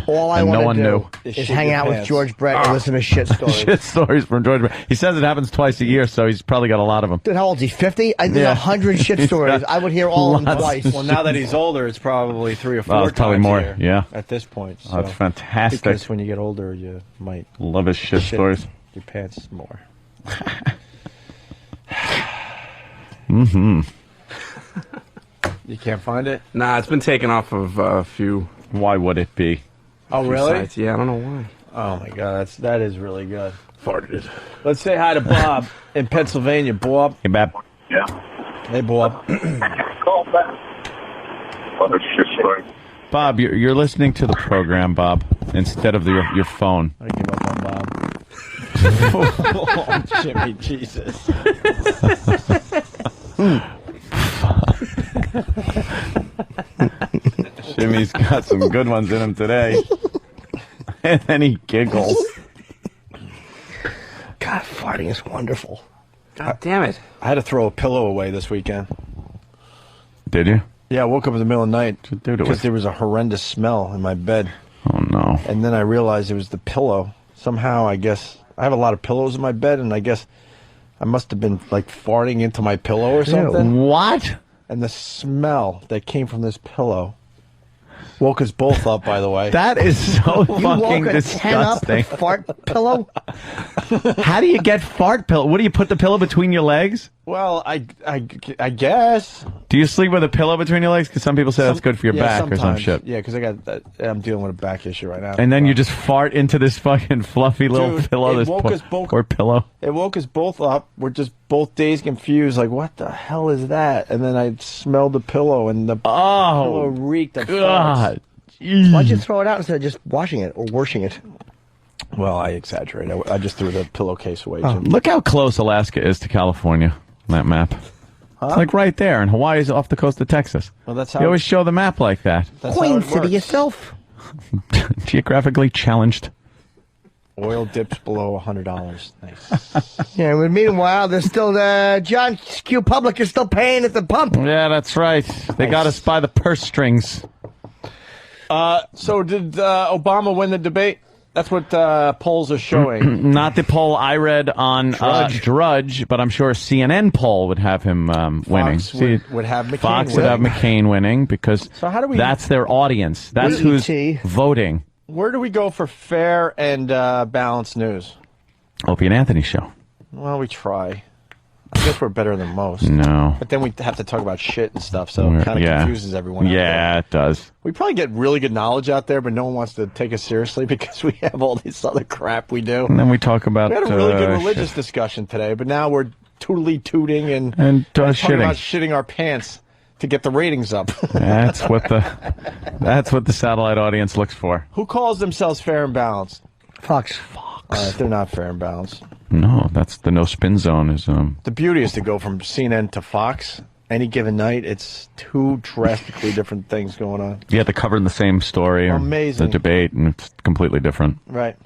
All I want to do is hang out with George Brett and listen to shit stories. Shit stories from George Brett. He says it happens twice a year, so he's probably got a lot of them. Dude, how old is he? 50? There's 100 shit stories. I would hear all of them twice. Well, now that he's older, it's probably 3 or 4 it's probably times more. a year Yeah. at this point. So. Oh, that's fantastic. Because when you get older, you might love his shit stories. your pants more. Mm-hmm. You can't find it? Nah, it's been taken off of a few. Why would it be? Oh, really? Sites. Yeah, I don't know why. Oh, my God. That is really good. Farted. Let's say hi to Bob in Pennsylvania. Bob. Hey, Bob. Yeah. Hey, Bob. Call back. Bob, you're listening to the program, Bob, instead of your phone. I give up on Bob. Oh, Jimmy, Jesus. Jimmy's got some good ones in him today. And then he giggles. God, farting is wonderful. God damn it. I had to throw a pillow away this weekend. Did you? Yeah, I woke up in the middle of the night Dude, because there was a horrendous smell in my bed. Oh, no. And then I realized it was the pillow. Somehow, I guess, I have a lot of pillows in my bed, and I guess I must have been, like, farting into my pillow or something. What? And the smell that came from this pillow woke us both up, by the way. That is so You fucking woke a 10 up disgusting. fart pillow? How do you get fart pillow? What do you put the pillow between your legs? Well, I guess. Do you sleep with a pillow between your legs? Because some people say that's good for your back or some sometimes. shit. Yeah, because I'm dealing with a back issue right now. And then you just fart into this fucking fluffy little Dude, pillow, it this woke us both- poor pillow. It woke us both up. We're just both dazed, confused. Like, what the hell is that? And then I smelled the pillow, and the pillow reeked of farts. Why'd you throw it out instead of just washing it or washing it? Well, I exaggerate. I just threw the pillowcase away. Oh. Jim. Look how close Alaska is to California on that map. It's like right there, and Hawaii's off the coast of Texas. Well, that's how you always show the map like that. That's Queen how it City works. yourself. Geographically challenged. Oil dips below $100. Nice. Yeah, but meanwhile, there's still John Q. Public is still paying at the pump. Yeah, that's right. They got us by the purse strings. So did Obama win the debate? That's what polls are showing. Not the poll I read on Drudge, but I'm sure a CNN poll would have him winning. Fox would have McCain Fox would have McCain winning because So how do we- that's their audience. That's who's voting. Where do we go for fair and balanced news? Opie and Anthony show. Well, we try. I guess we're better than most. No. But then we have to talk about shit and stuff, so it kind of Yeah. confuses everyone. out there. Yeah, it does. We probably get really good knowledge out there, but no one wants to take us seriously because we have all this other crap we do. And then we talk about We had a really good shit. religious discussion today, but now we're tootly tooting and talking talking about shitting our pants to get the ratings up. That's what the satellite audience looks for. Who calls themselves fair and balanced? Fox. They're not fair and balanced. No, that's the no spin zone is The beauty is to go from CNN to Fox any given night. It's two drastically different things going on. yeah, they're covering the same story or Amazing. the debate, and it's completely different. Right.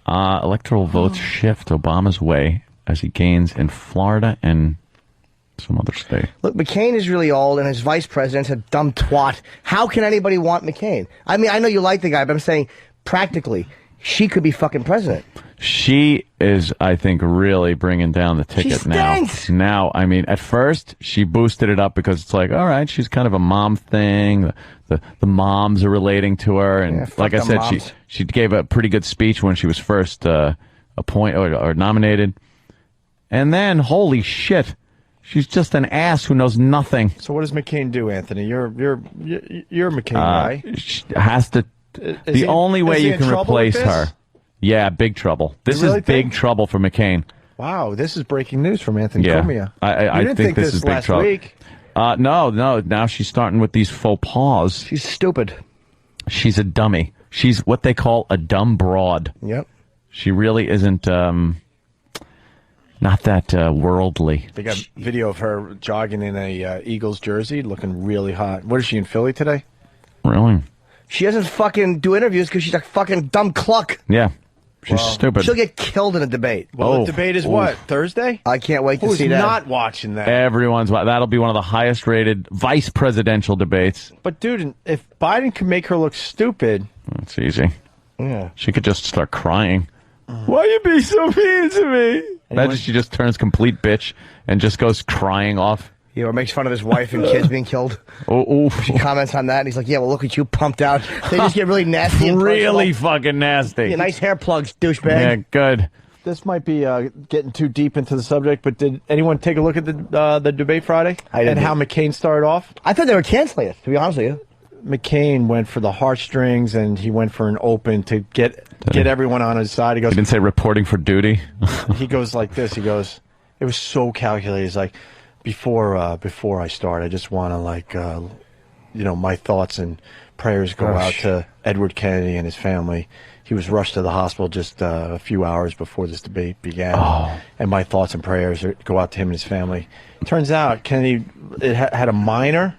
Electoral votes shift Obama's way as he gains in Florida and some other state. Look, McCain is really old, and his vice president's a dumb twat. How can anybody want McCain? I mean, I know you like the guy, but I'm saying practically, she could be fucking president. She is, I think, really bringing down the ticket now. stinks! Now, I mean, at first, she boosted it up because it's like, all right, she's kind of a mom thing. The moms are relating to her. And Yeah, fuck like I the said, moms. she gave a pretty good speech when she was first appointed or nominated. And then, holy shit, she's just an ass who knows nothing. So what does McCain do, Anthony? You're a McCain guy. She has to. The only way you can replace her. Yeah, big trouble. This really is big trouble for McCain. Wow, this is breaking news from Anthony Yeah, Cumia. I didn't think this is big last trouble. week. No. Now she's starting with these faux pas. She's stupid. She's a dummy. She's what they call a dumb broad. Yep. She really isn't. Not that worldly. They got video of her jogging in a Eagles jersey, looking really hot. What is she in Philly today? Really? She doesn't fucking do interviews because she's a fucking dumb cluck. Yeah. She's stupid. She'll get killed in a debate. Well, the debate is what? Thursday? I can't wait to Who's see that. not watching that? That'll be one of the highest rated vice presidential debates. But dude, if Biden can make her look stupid, It's easy. Yeah. She could just start crying. Why you be so mean to me? Imagine she just turns complete bitch and just goes crying off. Yeah, or makes fun of his wife and kids being killed. She comments on that, and he's like, yeah, well, look at you, pumped out. They just get really nasty and really personal. fucking nasty. Yeah, nice hair plugs, douchebag. Yeah, good. This might be getting too deep into the subject, but did anyone take a look at the debate Friday? I didn't. And how McCain started off? I thought they were canceling it, to be honest with you. McCain went for the heartstrings, and he went for an open to get everyone on his side. He goes, He didn't say reporting for duty. he goes like this. He goes, it was so calculated. He's like, before I start, I just want to my thoughts and prayers go out to Edward Kennedy and his family. He was rushed to the hospital just a few hours before this debate began. And my thoughts and prayers go out to him and his family. Turns out Kennedy had a minor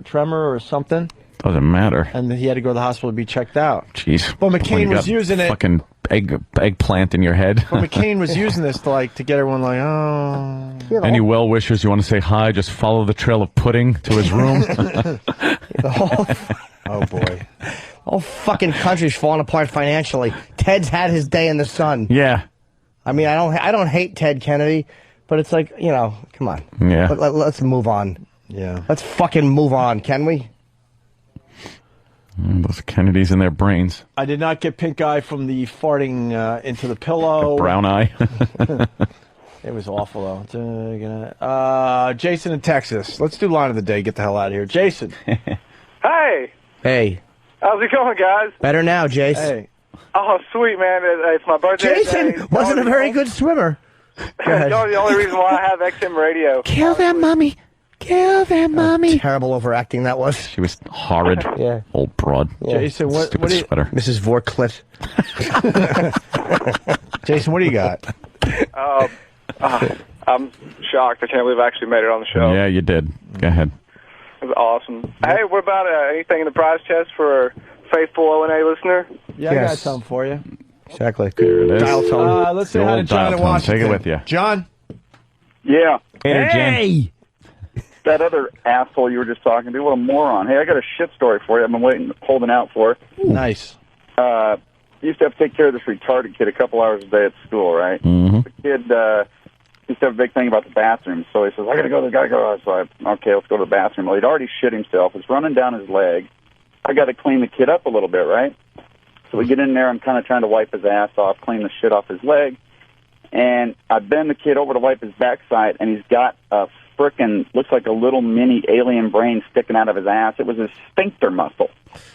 tremor or something. Doesn't matter. And he had to go to the hospital to be checked out. Jeez. But McCain was using it. Fucking eggplant in your head. But McCain was using this to get everyone like, oh. Any well wishers you want to say hi? Just follow the trail of pudding to his room. Oh boy. The whole fucking country's falling apart financially. Ted's had his day in the sun. Yeah. I mean, I don't hate Ted Kennedy, but it's like, come on. Yeah. Let's move on. Yeah. Let's fucking move on, can we? Those Kennedys in their brains. I did not get pink eye from the farting into the pillow. Brown eye. It was awful, though. Jason in Texas. Let's do line of the day. Get the hell out of here. Jason. Hey. Hey. How's it going, guys? Better now, Jace. Hey. Oh, sweet, man. It's my birthday. Jason wasn't a very good swimmer. The only reason why I have XM radio. Kill that mummy. Kill that mummy. Terrible overacting that was. She was horrid. Yeah. Old broad. Yeah. Jason, what Stupid do you... sweater. Mrs. Vorklit. Jason, what do you got? I'm shocked. I can't believe I actually made it on the show. Yeah, you did. Go ahead. It was awesome. Hey, what about anything in the prize chest for a faithful O&A listener? Yeah, I got something for you. Exactly. There it is. Dial tone. Let's say hi to John in Washington. Take it with you. John. Yeah. Hey. That other asshole you were just talking to, what a moron. Hey, I got a shit story for you. I've been holding out for. Nice. Used to have to take care of this retarded kid a couple hours a day at school, right? Mm-hmm. The kid used to have a big thing about the bathroom, so he says, I gotta go. So okay, let's go to the bathroom. Well, he'd already shit himself. It's running down his leg. I got to clean the kid up a little bit, right? So we get in there. I'm kind of trying to wipe his ass off, clean the shit off his leg. And I bend the kid over to wipe his backside, and he's got a frickin' looks like a little mini alien brain sticking out of his ass. It was his sphincter muscle.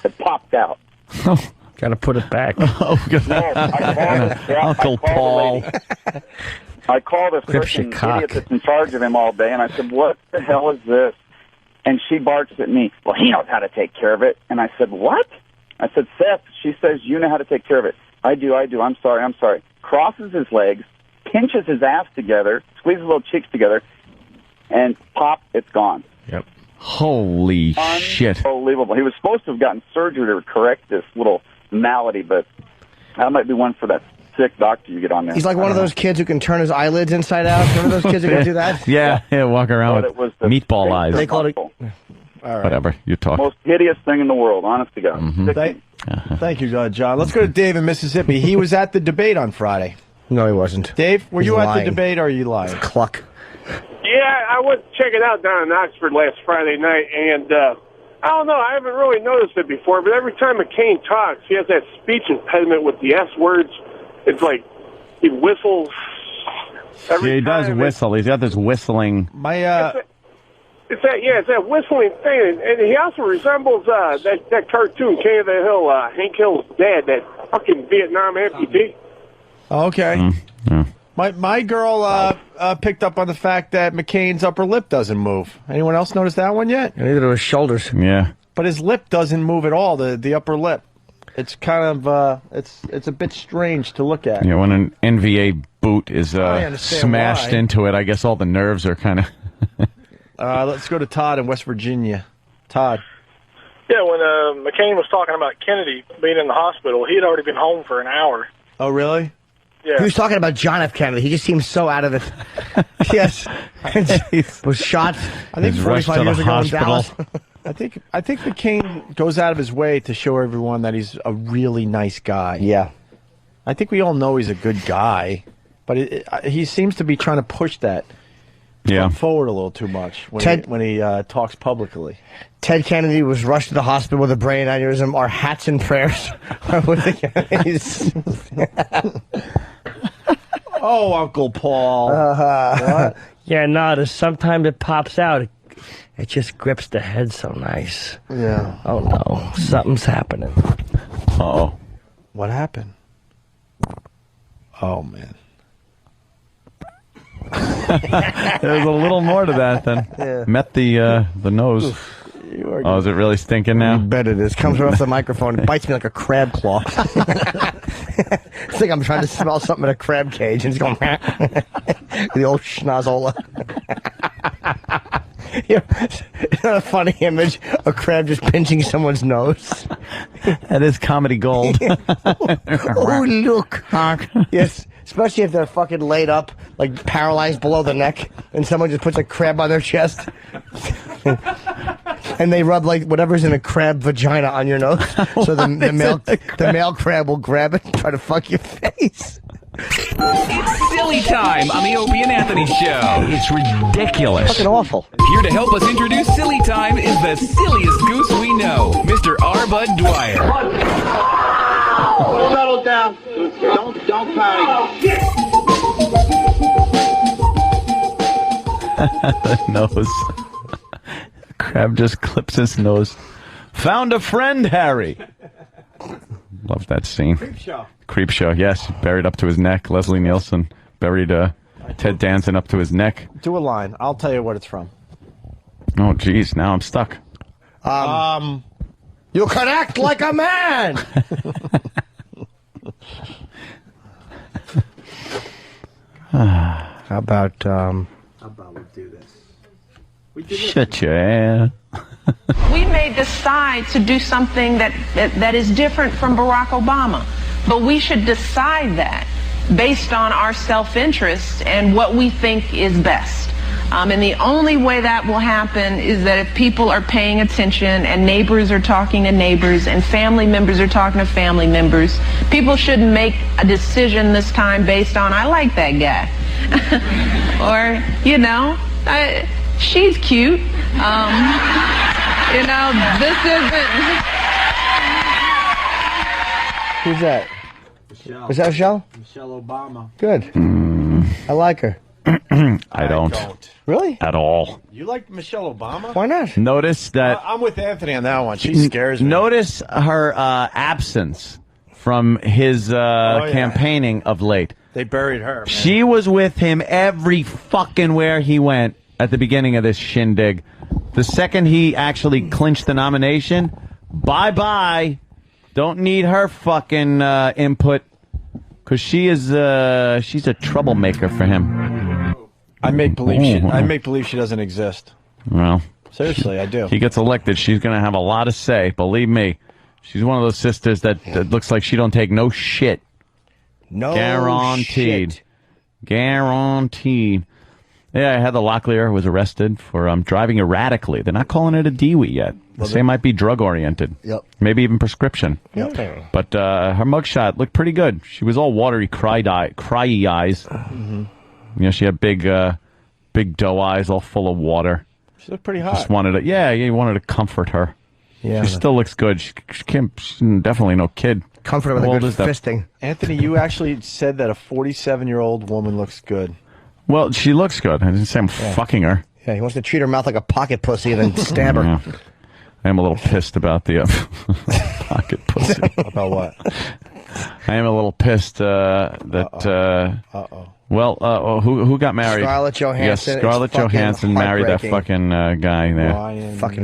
It popped out. Got to put it back. Uncle Paul. I called a frickin' idiot that's in charge of him all day, and I said, what the hell is this? And she barks at me, well, he knows how to take care of it. And I said, what? I said, Seth, she says, you know how to take care of it. I do. I'm sorry. Crosses his legs, pinches his ass together, squeezes his little cheeks together, and pop, it's gone. Yep. Holy shit. Unbelievable. He was supposed to have gotten surgery to correct this little malady, but that might be one for that sick doctor you get on there. He's like one of those kids who can turn his eyelids inside out. Remember those kids who can do that? Yeah, walk around with meatball eyes. They call it All right. Whatever, you talk. Most hideous thing in the world, honest to God. Mm-hmm. Thank you, John. Let's go to Dave in Mississippi. He was at the debate on Friday. No, he wasn't. Dave, were He's you lying. at the debate or are you lying? Cluck. Yeah, I went to check it out down in Oxford last Friday night, and I don't know, I haven't really noticed it before, but every time McCain talks, he has that speech impediment with the S words. It's like he whistles every Yeah, he does time. whistle. He's got this whistling. It's that whistling thing, and he also resembles that cartoon, King of the Hill, Hank Hill's dad, that fucking Vietnam amputee. Okay. My girl picked up on the fact that McCain's upper lip doesn't move. Anyone else notice that one yet? Neither do his shoulders. Yeah. But his lip doesn't move at all, the upper lip. It's kind of, it's a bit strange to look at. Yeah, when an NVA boot is smashed why. into it, I guess all the nerves are kind of... Let's go to Todd in West Virginia. Todd. Yeah, when McCain was talking about Kennedy being in the hospital, he had already been home for an hour. Oh, really? Yeah. He was talking about John F. Kennedy. He just seems so out of it. Yes. Was shot, I think, 45 years ago in Dallas. I think McCain goes out of his way to show everyone that he's a really nice guy. Yeah. I think we all know he's a good guy, but he seems to be trying to push that. Yeah. forward a little too much when he talks publicly. Ted Kennedy was rushed to the hospital with a brain aneurysm. Our hats and prayers are with the Kennedys. Oh, Uncle Paul. What? Yeah, no, sometimes it pops out. It just grips the head so nice. Yeah. Oh, no. Something's happening. Uh-oh. What happened? Oh, man. There's a little more to that than met the nose. Oh, is it really stinking now? I bet it is. Comes right off the microphone and bites me like a crab claw. It's like I'm trying to smell something in a crab cage and it's going the old schnozola. It's not a funny image. A crab just pinching someone's nose. That is comedy gold. Oh, look. Yes, especially if they're fucking laid up, like paralyzed below the neck, and someone just puts a crab on their chest. And they rub like whatever's in a crab vagina on your nose, so the male crab will grab it and try to fuck your face. It's silly time on the Opie and Anthony Show. It's ridiculous. Fucking awful. Here to help us introduce silly time is the silliest goose we know, Mr. R. Bud Dwyer. Settle down. Don't panic. The nose. Crab just clips his nose. Found a friend, Harry. Love that scene. Creep show, yes. Buried up to his neck. Leslie Nielsen buried Ted Danson up to his neck. Do a line. I'll tell you what it's from. Oh, geez. Now I'm stuck. You can act like a man. How about we do this? Shut your ass. We may decide to do something that is different from Barack Obama, but we should decide that based on our self-interest and what we think is best. And the only way that will happen is that if people are paying attention and neighbors are talking to neighbors and family members are talking to family members, people shouldn't make a decision this time based on, I like that guy. Or, you know, she's cute. You know, this isn't... Who's that? Michelle. Was that Michelle? Michelle Obama. Good. I like her. I don't. Really? At all. You like Michelle Obama? Why not? Notice that... I'm with Anthony on that one. She scares me. Notice her absence from his campaigning of late. They buried her, man. She was with him every fucking where he went at the beginning of this shindig. The second he actually clinched the nomination, bye-bye. Don't need her fucking input, because she's a troublemaker for him. I make believe she doesn't exist. Well, seriously, I do. He gets elected, she's going to have a lot to say. Believe me, she's one of those sisters that looks like she don't take no shit. No Guaranteed. shit. Guaranteed. Yeah, Heather Locklear was arrested for driving erratically. They're not calling it a DWI yet. They say it might be drug-oriented. Yep. Maybe even prescription. Yep. But her mugshot looked pretty good. She was all watery, cryy eyes. Mm-hmm. You know, she had big doe eyes, all full of water. She looked pretty hot. Just wanted to, you wanted to comfort her. Yeah. She still looks good. She's definitely no kid. Comfort her with a good fisting. Anthony, you actually said that a 47-year-old woman looks good. Well, she looks good. I didn't say I'm fucking her. Yeah, he wants to treat her mouth like a pocket pussy and then stab her. Yeah. I am a little pissed about the pocket pussy. About what? I am a little pissed that. Well, who got married? Scarlett Johansson. Yes, Scarlett Johansson married that fucking guy there.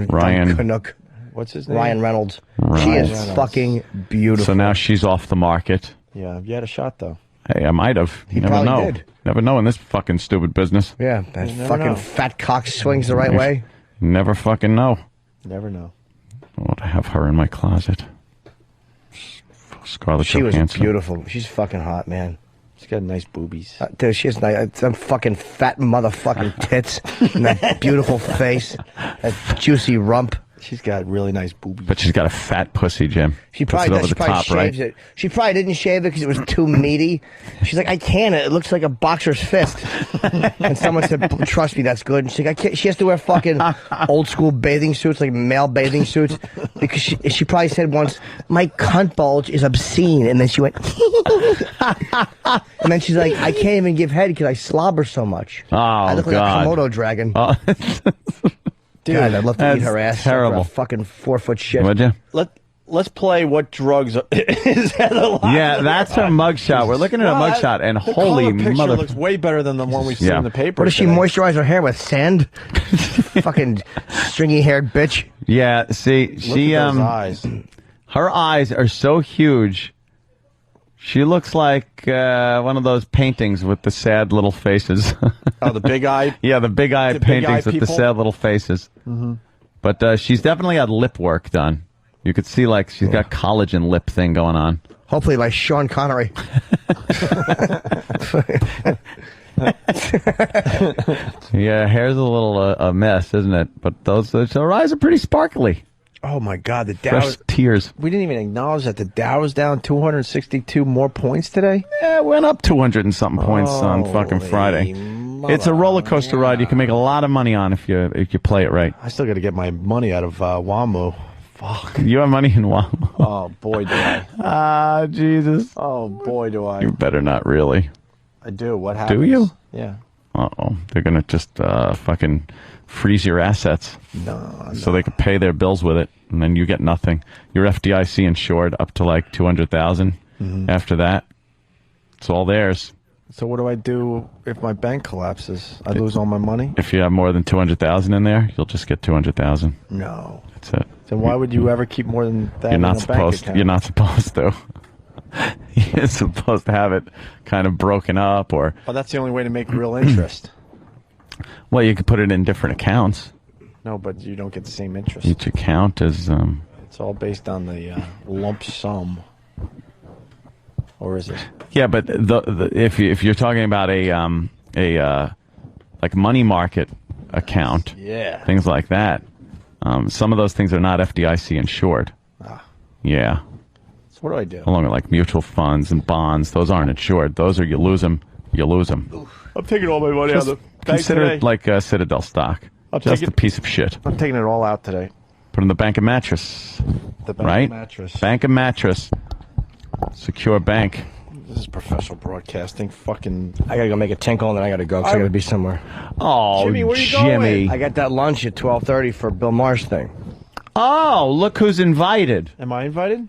Ryan. Canuck. What's his name? Ryan Reynolds. Ryan She is Reynolds. fucking beautiful. So now she's off the market. Yeah, you had a shot, though. Hey, I might have. You never probably know. did. Never know in this fucking stupid business. Yeah, that You never fucking know. fat cock swings the right way. Never fucking know. Never know. I want to have her in my closet. Scarlett She was Johansson. beautiful. She's fucking hot, man. She's got nice boobies. Dude, she has nice, some fucking fat motherfucking tits and that beautiful face, that juicy rump. She's got really nice boobies. But she's got a fat pussy, Jim. She Puts probably it over does. She the probably top, shaves right? it. She probably didn't shave it because it was too meaty. She's like, I can't. It looks like a boxer's fist. And someone said, trust me, that's good. And she's like, I can't. She has to wear fucking old school bathing suits, like male bathing suits, because she probably said once, my cunt bulge is obscene. And then she went, and then she's like, I can't even give head because I slobber so much. Oh, I look like a God. Komodo dragon. Oh. Dude, God, I'd love to eat her that's ass. terrible. Like a fucking 4-foot shit. Would you? Let's play what drugs is Heather Locklear. Yeah, that's her mugshot. We're looking at her mugshot, and the holy color picture mother... looks way better than the one we see in the paper. What does she today. moisturize her hair with? Sand? Fucking stringy-haired bitch. Yeah, see, she at those eyes. Her eyes are so huge. She looks like one of those paintings with the sad little faces. Oh, the big eye? Yeah, the big eye The big paintings eye with the people? sad little faces. Mhm. But she's definitely had lip work done. You could see like she's got collagen lip thing going on. Hopefully by Sean Connery. Yeah, hair's a little a mess, isn't it? But her eyes are pretty sparkly. Oh, my God. The Dow. Fresh tears. We didn't even acknowledge that the Dow is down 262 more points today. Yeah, it went up 200 and something points on fucking Friday. It's a roller coaster ride. You can make a lot of money on if you play it right. I still got to get my money out of WAMU. Fuck. You have money in WAMU. Oh, boy, do I. Ah, Jesus. Oh, boy, do I. You better not really. I do. What happens? Do you? Yeah. Uh-oh. They're going to just fucking freeze your assets. No. So they can pay their bills with it, and then you get nothing. Your FDIC insured up to like 200,000. After that, it's all theirs. So what do I do if my bank collapses? I lose all my money? If you have more than 200,000 in there, you'll just get 200,000. No. That's it. So why would you ever keep more than that You're in not a bank supposed. account? You're not supposed to. You're supposed to have it kind of broken up, or Oh, that's the only way to make real interest. well, you could put it in different accounts. No, but you don't get the same interest. Each account is. It's all based on the lump sum. Or is it? Yeah, but if you're talking about a like money market account, Yeah. things like that, some of those things are not FDIC insured. Yeah. So what do I do? Along with like mutual funds and bonds, those aren't insured. Those are you lose them. I'm taking all my money out of the bank Consider today. it like Citadel stock. I'll Just take a it- piece of shit. I'm taking it all out today. Put in the bank of mattress. The bank right? mattress. Bank of mattress. Secure bank. This is professional broadcasting. Fucking. I gotta go make a tinkle and then I gotta go because I gotta be somewhere. Oh, Jimmy, where you Jimmy. going? I got that lunch at 12:30 for Bill Maher's thing. Oh, look who's invited. Am I invited?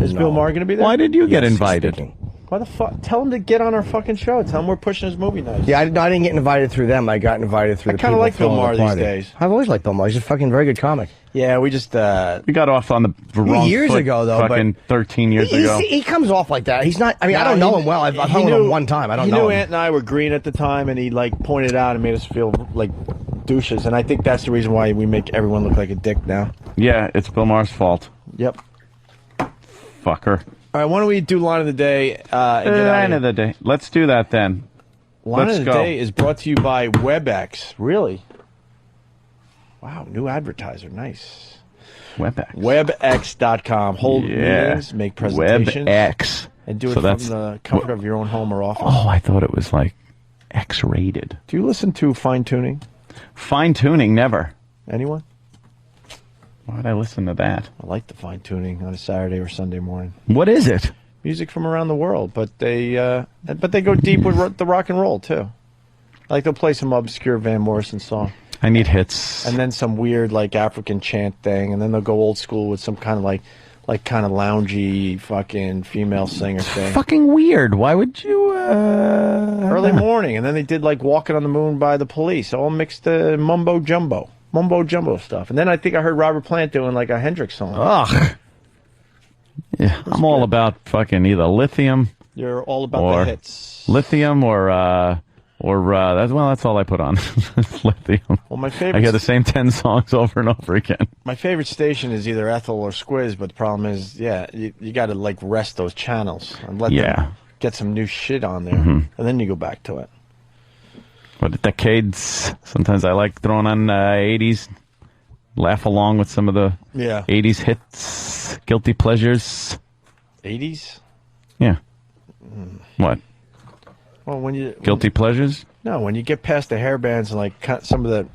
Is Is Bill Maher going to be there? Why did you get Yes, he's invited? speaking. Why the fuck? Tell him to get on our fucking show. Tell him we're pushing his movie night. Yeah, I didn't get invited through them. I got invited through I the kinda people like Bill throwing Maher the these party. days. I've always liked Bill Maher. He's a fucking very good comic. Yeah, we just We got off on the wrong Years foot ago, though, fucking 13 years ago. He comes off like that. He's not. I mean, I No, don't know he- him well. I've he hung with knew- him one time. I don't he know knew him. Ant and I were green at the time, and he like pointed out and made us feel like douches. And I think that's the reason why we make everyone look like a dick now. Yeah, it's Bill Maher's fault. Yep. Fucker. All right, why don't we do line of the day? And get out Line of of the day. Let's do that then. Line Let's of the go. day is brought to you by WebEx. Really? Wow, new advertiser. Nice. WebEx. WebEx.com. Hold Yeah. meetings, make presentations. WebEx. And do it So from that's- the comfort of your own home or office. Oh, I thought it was like X-rated. Do you listen to Fine Tuning? Fine tuning, never. Anyone? Why would I listen to that? I like the Fine Tuning on a Saturday or Sunday morning. What is it? Music from around the world, but they go deep with the rock and roll too. Like they'll play some obscure Van Morrison song, I need hits. and then some weird like African chant thing, and then they'll go old school with some kind of like kind of loungy fucking female singer thing. Fucking weird. Why would you? Early morning, and then they did like Walking on the Moon by the Police, all mixed mumbo jumbo stuff. And then I think I heard Robert Plant doing like a Hendrix song. Ugh. Yeah, I'm all about fucking either lithium. You're all about or the hits. Lithium or that's all I put on. Lithium. Well, my I favorite. hear the same 10 songs over and over again. My favorite station is either Ethel or Squiz, but the problem is, you got to like rest those channels and let them get some new shit on there, and then you go back to it. But decades. Sometimes I like throwing on 80s, laugh along with some of the Yeah. 80s hits, guilty pleasures. 80s? Yeah. What? Well, when you Guilty pleasures? No, when you get past the hair bands and like some of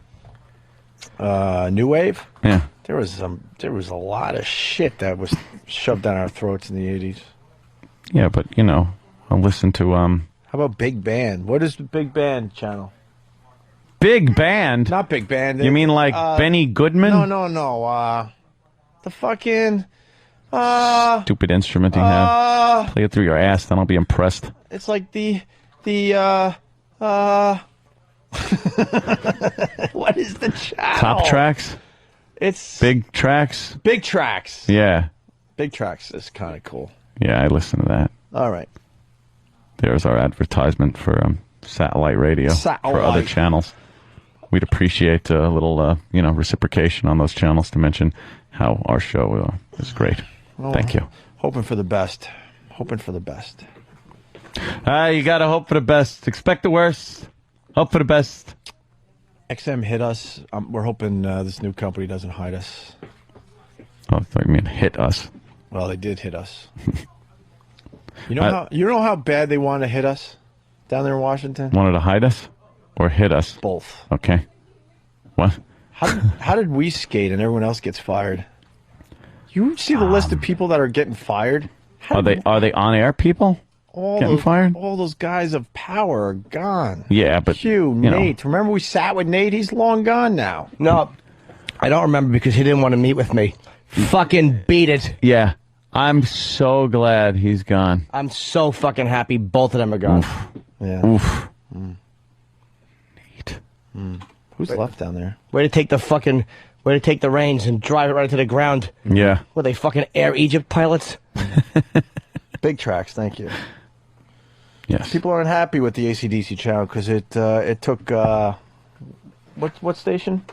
the new wave. Yeah. There was a lot of shit that was shoved down our throats in the 80s. Yeah, but I'll listen to How about Big Band? What is the Big Band channel? Big Band. Not Big Band. You mean like Benny Goodman? No. The fucking Stupid instrument you have. Play it through your ass, then I'll be impressed. It's like the what is the channel? Top Tracks? It's Big Tracks? Big Tracks. Yeah. Big Tracks is kind of cool. Yeah, I listen to that. All right. There's our advertisement for satellite radio for other channels. We'd appreciate a little, reciprocation on those channels to mention how our show is great. Well, Thank you. Hoping for the best. Hoping for the best. You got to hope for the best. Expect the worst. Hope for the best. XM hit us. We're hoping this new company doesn't hide us. Oh, I thought you meant hit us. Well, they did hit us. You know how bad they wanted to hit us down there in Washington? Wanted to hide us or hit us? Both. Okay. What? How did we skate and everyone else gets fired? You see the list of people that are getting fired? Are they on-air people getting fired? All those guys of power are gone. Yeah, but Nate. Remember we sat with Nate? He's long gone now. No, I don't remember because he didn't want to meet with me. Fucking beat it. Yeah. I'm so glad he's gone. I'm so fucking happy both of them are gone. Oof. Yeah. Oof. Nate. Who's left down there? Way to take the reins and drive it right into the ground. Yeah. Were they fucking Air Egypt pilots? Big Tracks, thank you. Yes. People aren't happy with the AC/DC channel because it took what station?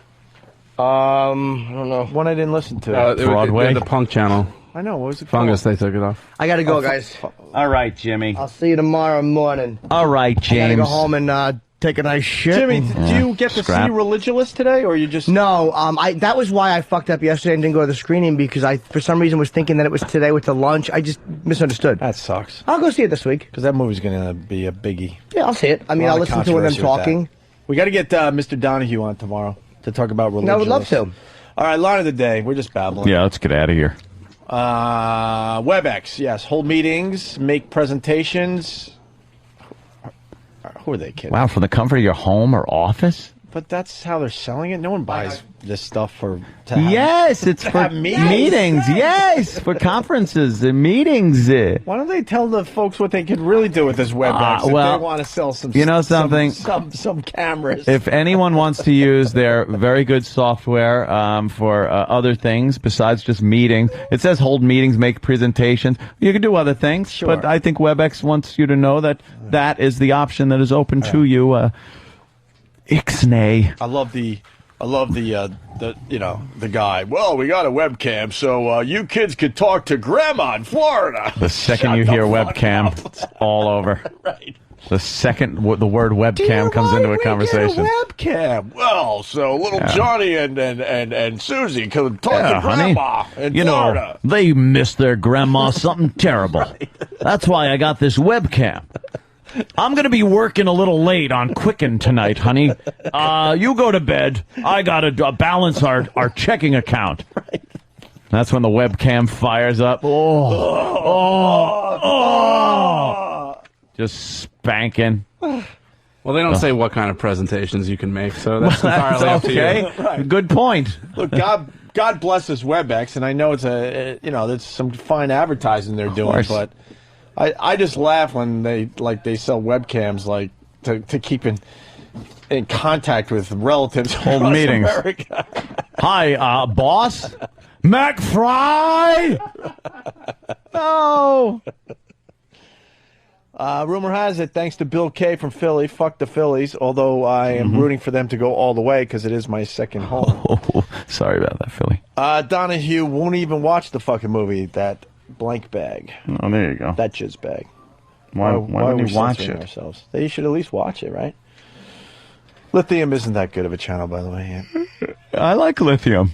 I don't know. One I didn't listen to. Broadway. The Punk channel. I know. What was it Fungus, called? they took it off. I gotta go, guys. All right, Jimmy. I'll see you tomorrow morning. All right, James. I gotta go home and take a nice shit. Jimmy, do you get to see Religulous today, or you just... No, that was why I fucked up yesterday and didn't go to the screening, because I, for some reason, was thinking that it was today with the lunch. I just misunderstood. That sucks. I'll go see it this week. Because that movie's going to be a biggie. Yeah, I'll see it. I mean, I'll listen to them talking. We got to get Mr. Donahue on tomorrow to talk about Religulous. No, I would love to. All right, line of the day. We're just babbling. Yeah, let's get out of here. WebEx, yes. Hold meetings, make presentations. Who are they kidding? Wow, from the comfort of your home or office? But that's how they're selling it. No one buys this stuff Yes, it's for meetings. Yes, for conferences and meetings. Why don't they tell the folks what they could really do with this WebEx if they want to sell some? You know something? Some cameras. If anyone wants to use their very good software for other things besides just meetings, it says hold meetings, make presentations. You can do other things, Sure. but I think WebEx wants you to know that that is the option that is open to you. Ixnay. I love the guy. Well, we got a webcam, so you kids could talk to Grandma in Florida. The second you hear webcam, it's all over. Right. The second the word webcam comes into a conversation. Webcam. Well, so little Johnny and Susie could talk to honey, Grandma in Florida. They miss their grandma something terrible. Right. That's why I got this webcam. I'm going to be working a little late on Quicken tonight, honey. You go to bed. I got to balance our checking account. Right. That's when the webcam fires up. Just spanking. Well, they don't say what kind of presentations you can make, so that's entirely up to you. Right. Good point. Look, God bless this WebEx, and I know it's there's some fine advertising they're doing, but I just laugh when they sell webcams to keep in contact with relatives. Hold meetings. America. Hi, boss. McFry. No. Rumor has it, thanks to Bill K from Philly, fuck the Phillies, although I am rooting for them to go all the way because it is my second home. Oh, sorry about that, Philly. Donahue won't even watch the fucking movie, that blank bag. Oh, there you go. That jizz bag. Why wouldn't you watch it? Ourselves? They should at least watch it, right? Lithium isn't that good of a channel, by the way. I like Lithium.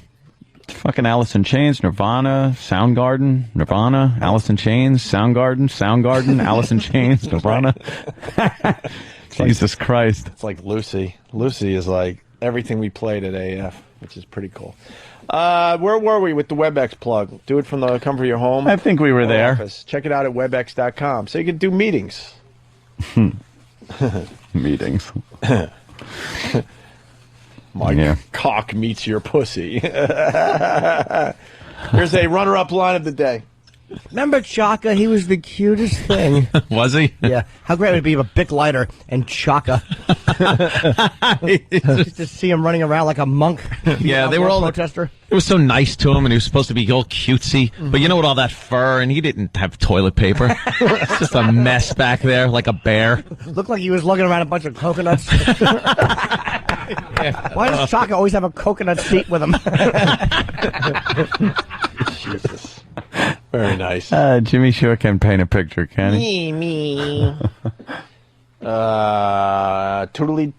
Fucking Alice in Chains, Nirvana, Soundgarden, Nirvana, Alice in Chains, Soundgarden, Alice in Chains, Nirvana. Jesus Christ. It's like Lucy. Lucy is like everything we played at AF, which is pretty cool. Where were we with the WebEx plug? Do it from the comfort of your home. I think we were there. Office. Check it out at webex.com. So you can do meetings. Meetings. My cock meets your pussy. Here's a runner-up line of the day. Remember Chaka? He was the cutest thing. Was he? Yeah. How great would it be if a Bic lighter and Chaka? Just to see him running around like a monk. Yeah, they were all protester. It was so nice to him, and he was supposed to be all cutesy. But you know, with all that fur, and he didn't have toilet paper. It's just a mess back there, like a bear. Looked like he was lugging around a bunch of coconuts. Why does Chaka always have a coconut seat with him? Jesus. Very nice. Jimmy sure can paint a picture, can he? Me. Toodly-doo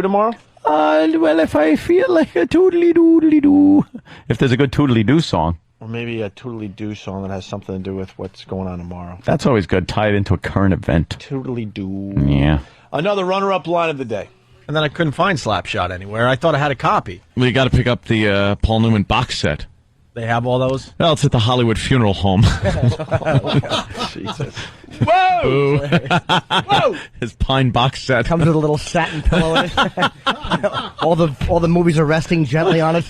tomorrow? Well, if I feel like a toodly-doodly-doo. If there's a good toodly-doo song. Or maybe a toodly-doo song that has something to do with what's going on tomorrow. That's always good, tied into a current event. Toodly-doo. Yeah. Another runner-up line of the day. And then I couldn't find Slapshot anywhere. I thought I had a copy. Well, you got to pick up the Paul Newman box set. They have all those? Well, it's at the Hollywood Funeral Home. Jesus. Whoa! Whoa! His pine box set. Comes with a little satin pillow in it. all the movies are resting gently on it.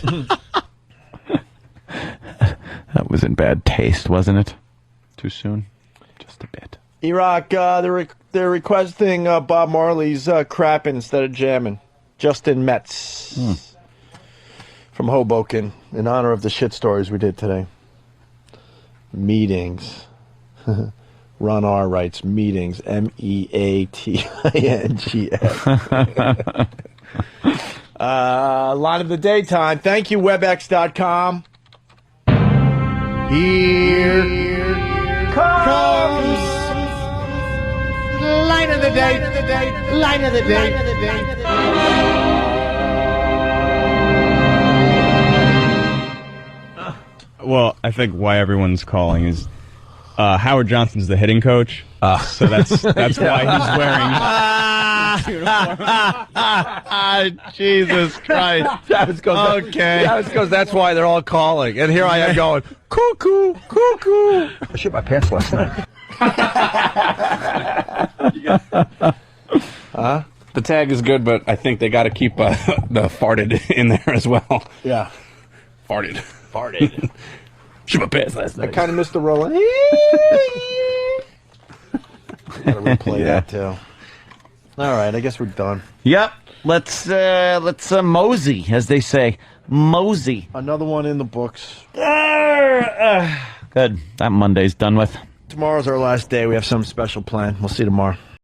That was in bad taste, wasn't it? Too soon? Just a bit. Iraq, they're requesting Bob Marley's crap instead of jamming. Justin Metz from Hoboken in honor of the shit stories we did today. Meetings. Ron R. writes meetings. MEATINGS. Line of the daytime. Thank you, WebEx.com. Here comes line of the day. Line of the day. Well, I think why everyone's calling is Howard Johnson's the hitting coach, so that's why he's wearing. Jesus Christ! Travis goes. That's why they're all calling, and here I am going cuckoo, cuckoo. I shit my pants last night. The tag is good, but I think they got to keep the farted in there as well. Yeah, farted. Shit my pants last night. I kind of missed the rolling. Gotta replay that too. All right, I guess we're done. Yep. Let's mosey, as they say. Mosey. Another one in the books. Good. That Monday's done with. Tomorrow's our last day. We have some special plan. We'll see you tomorrow.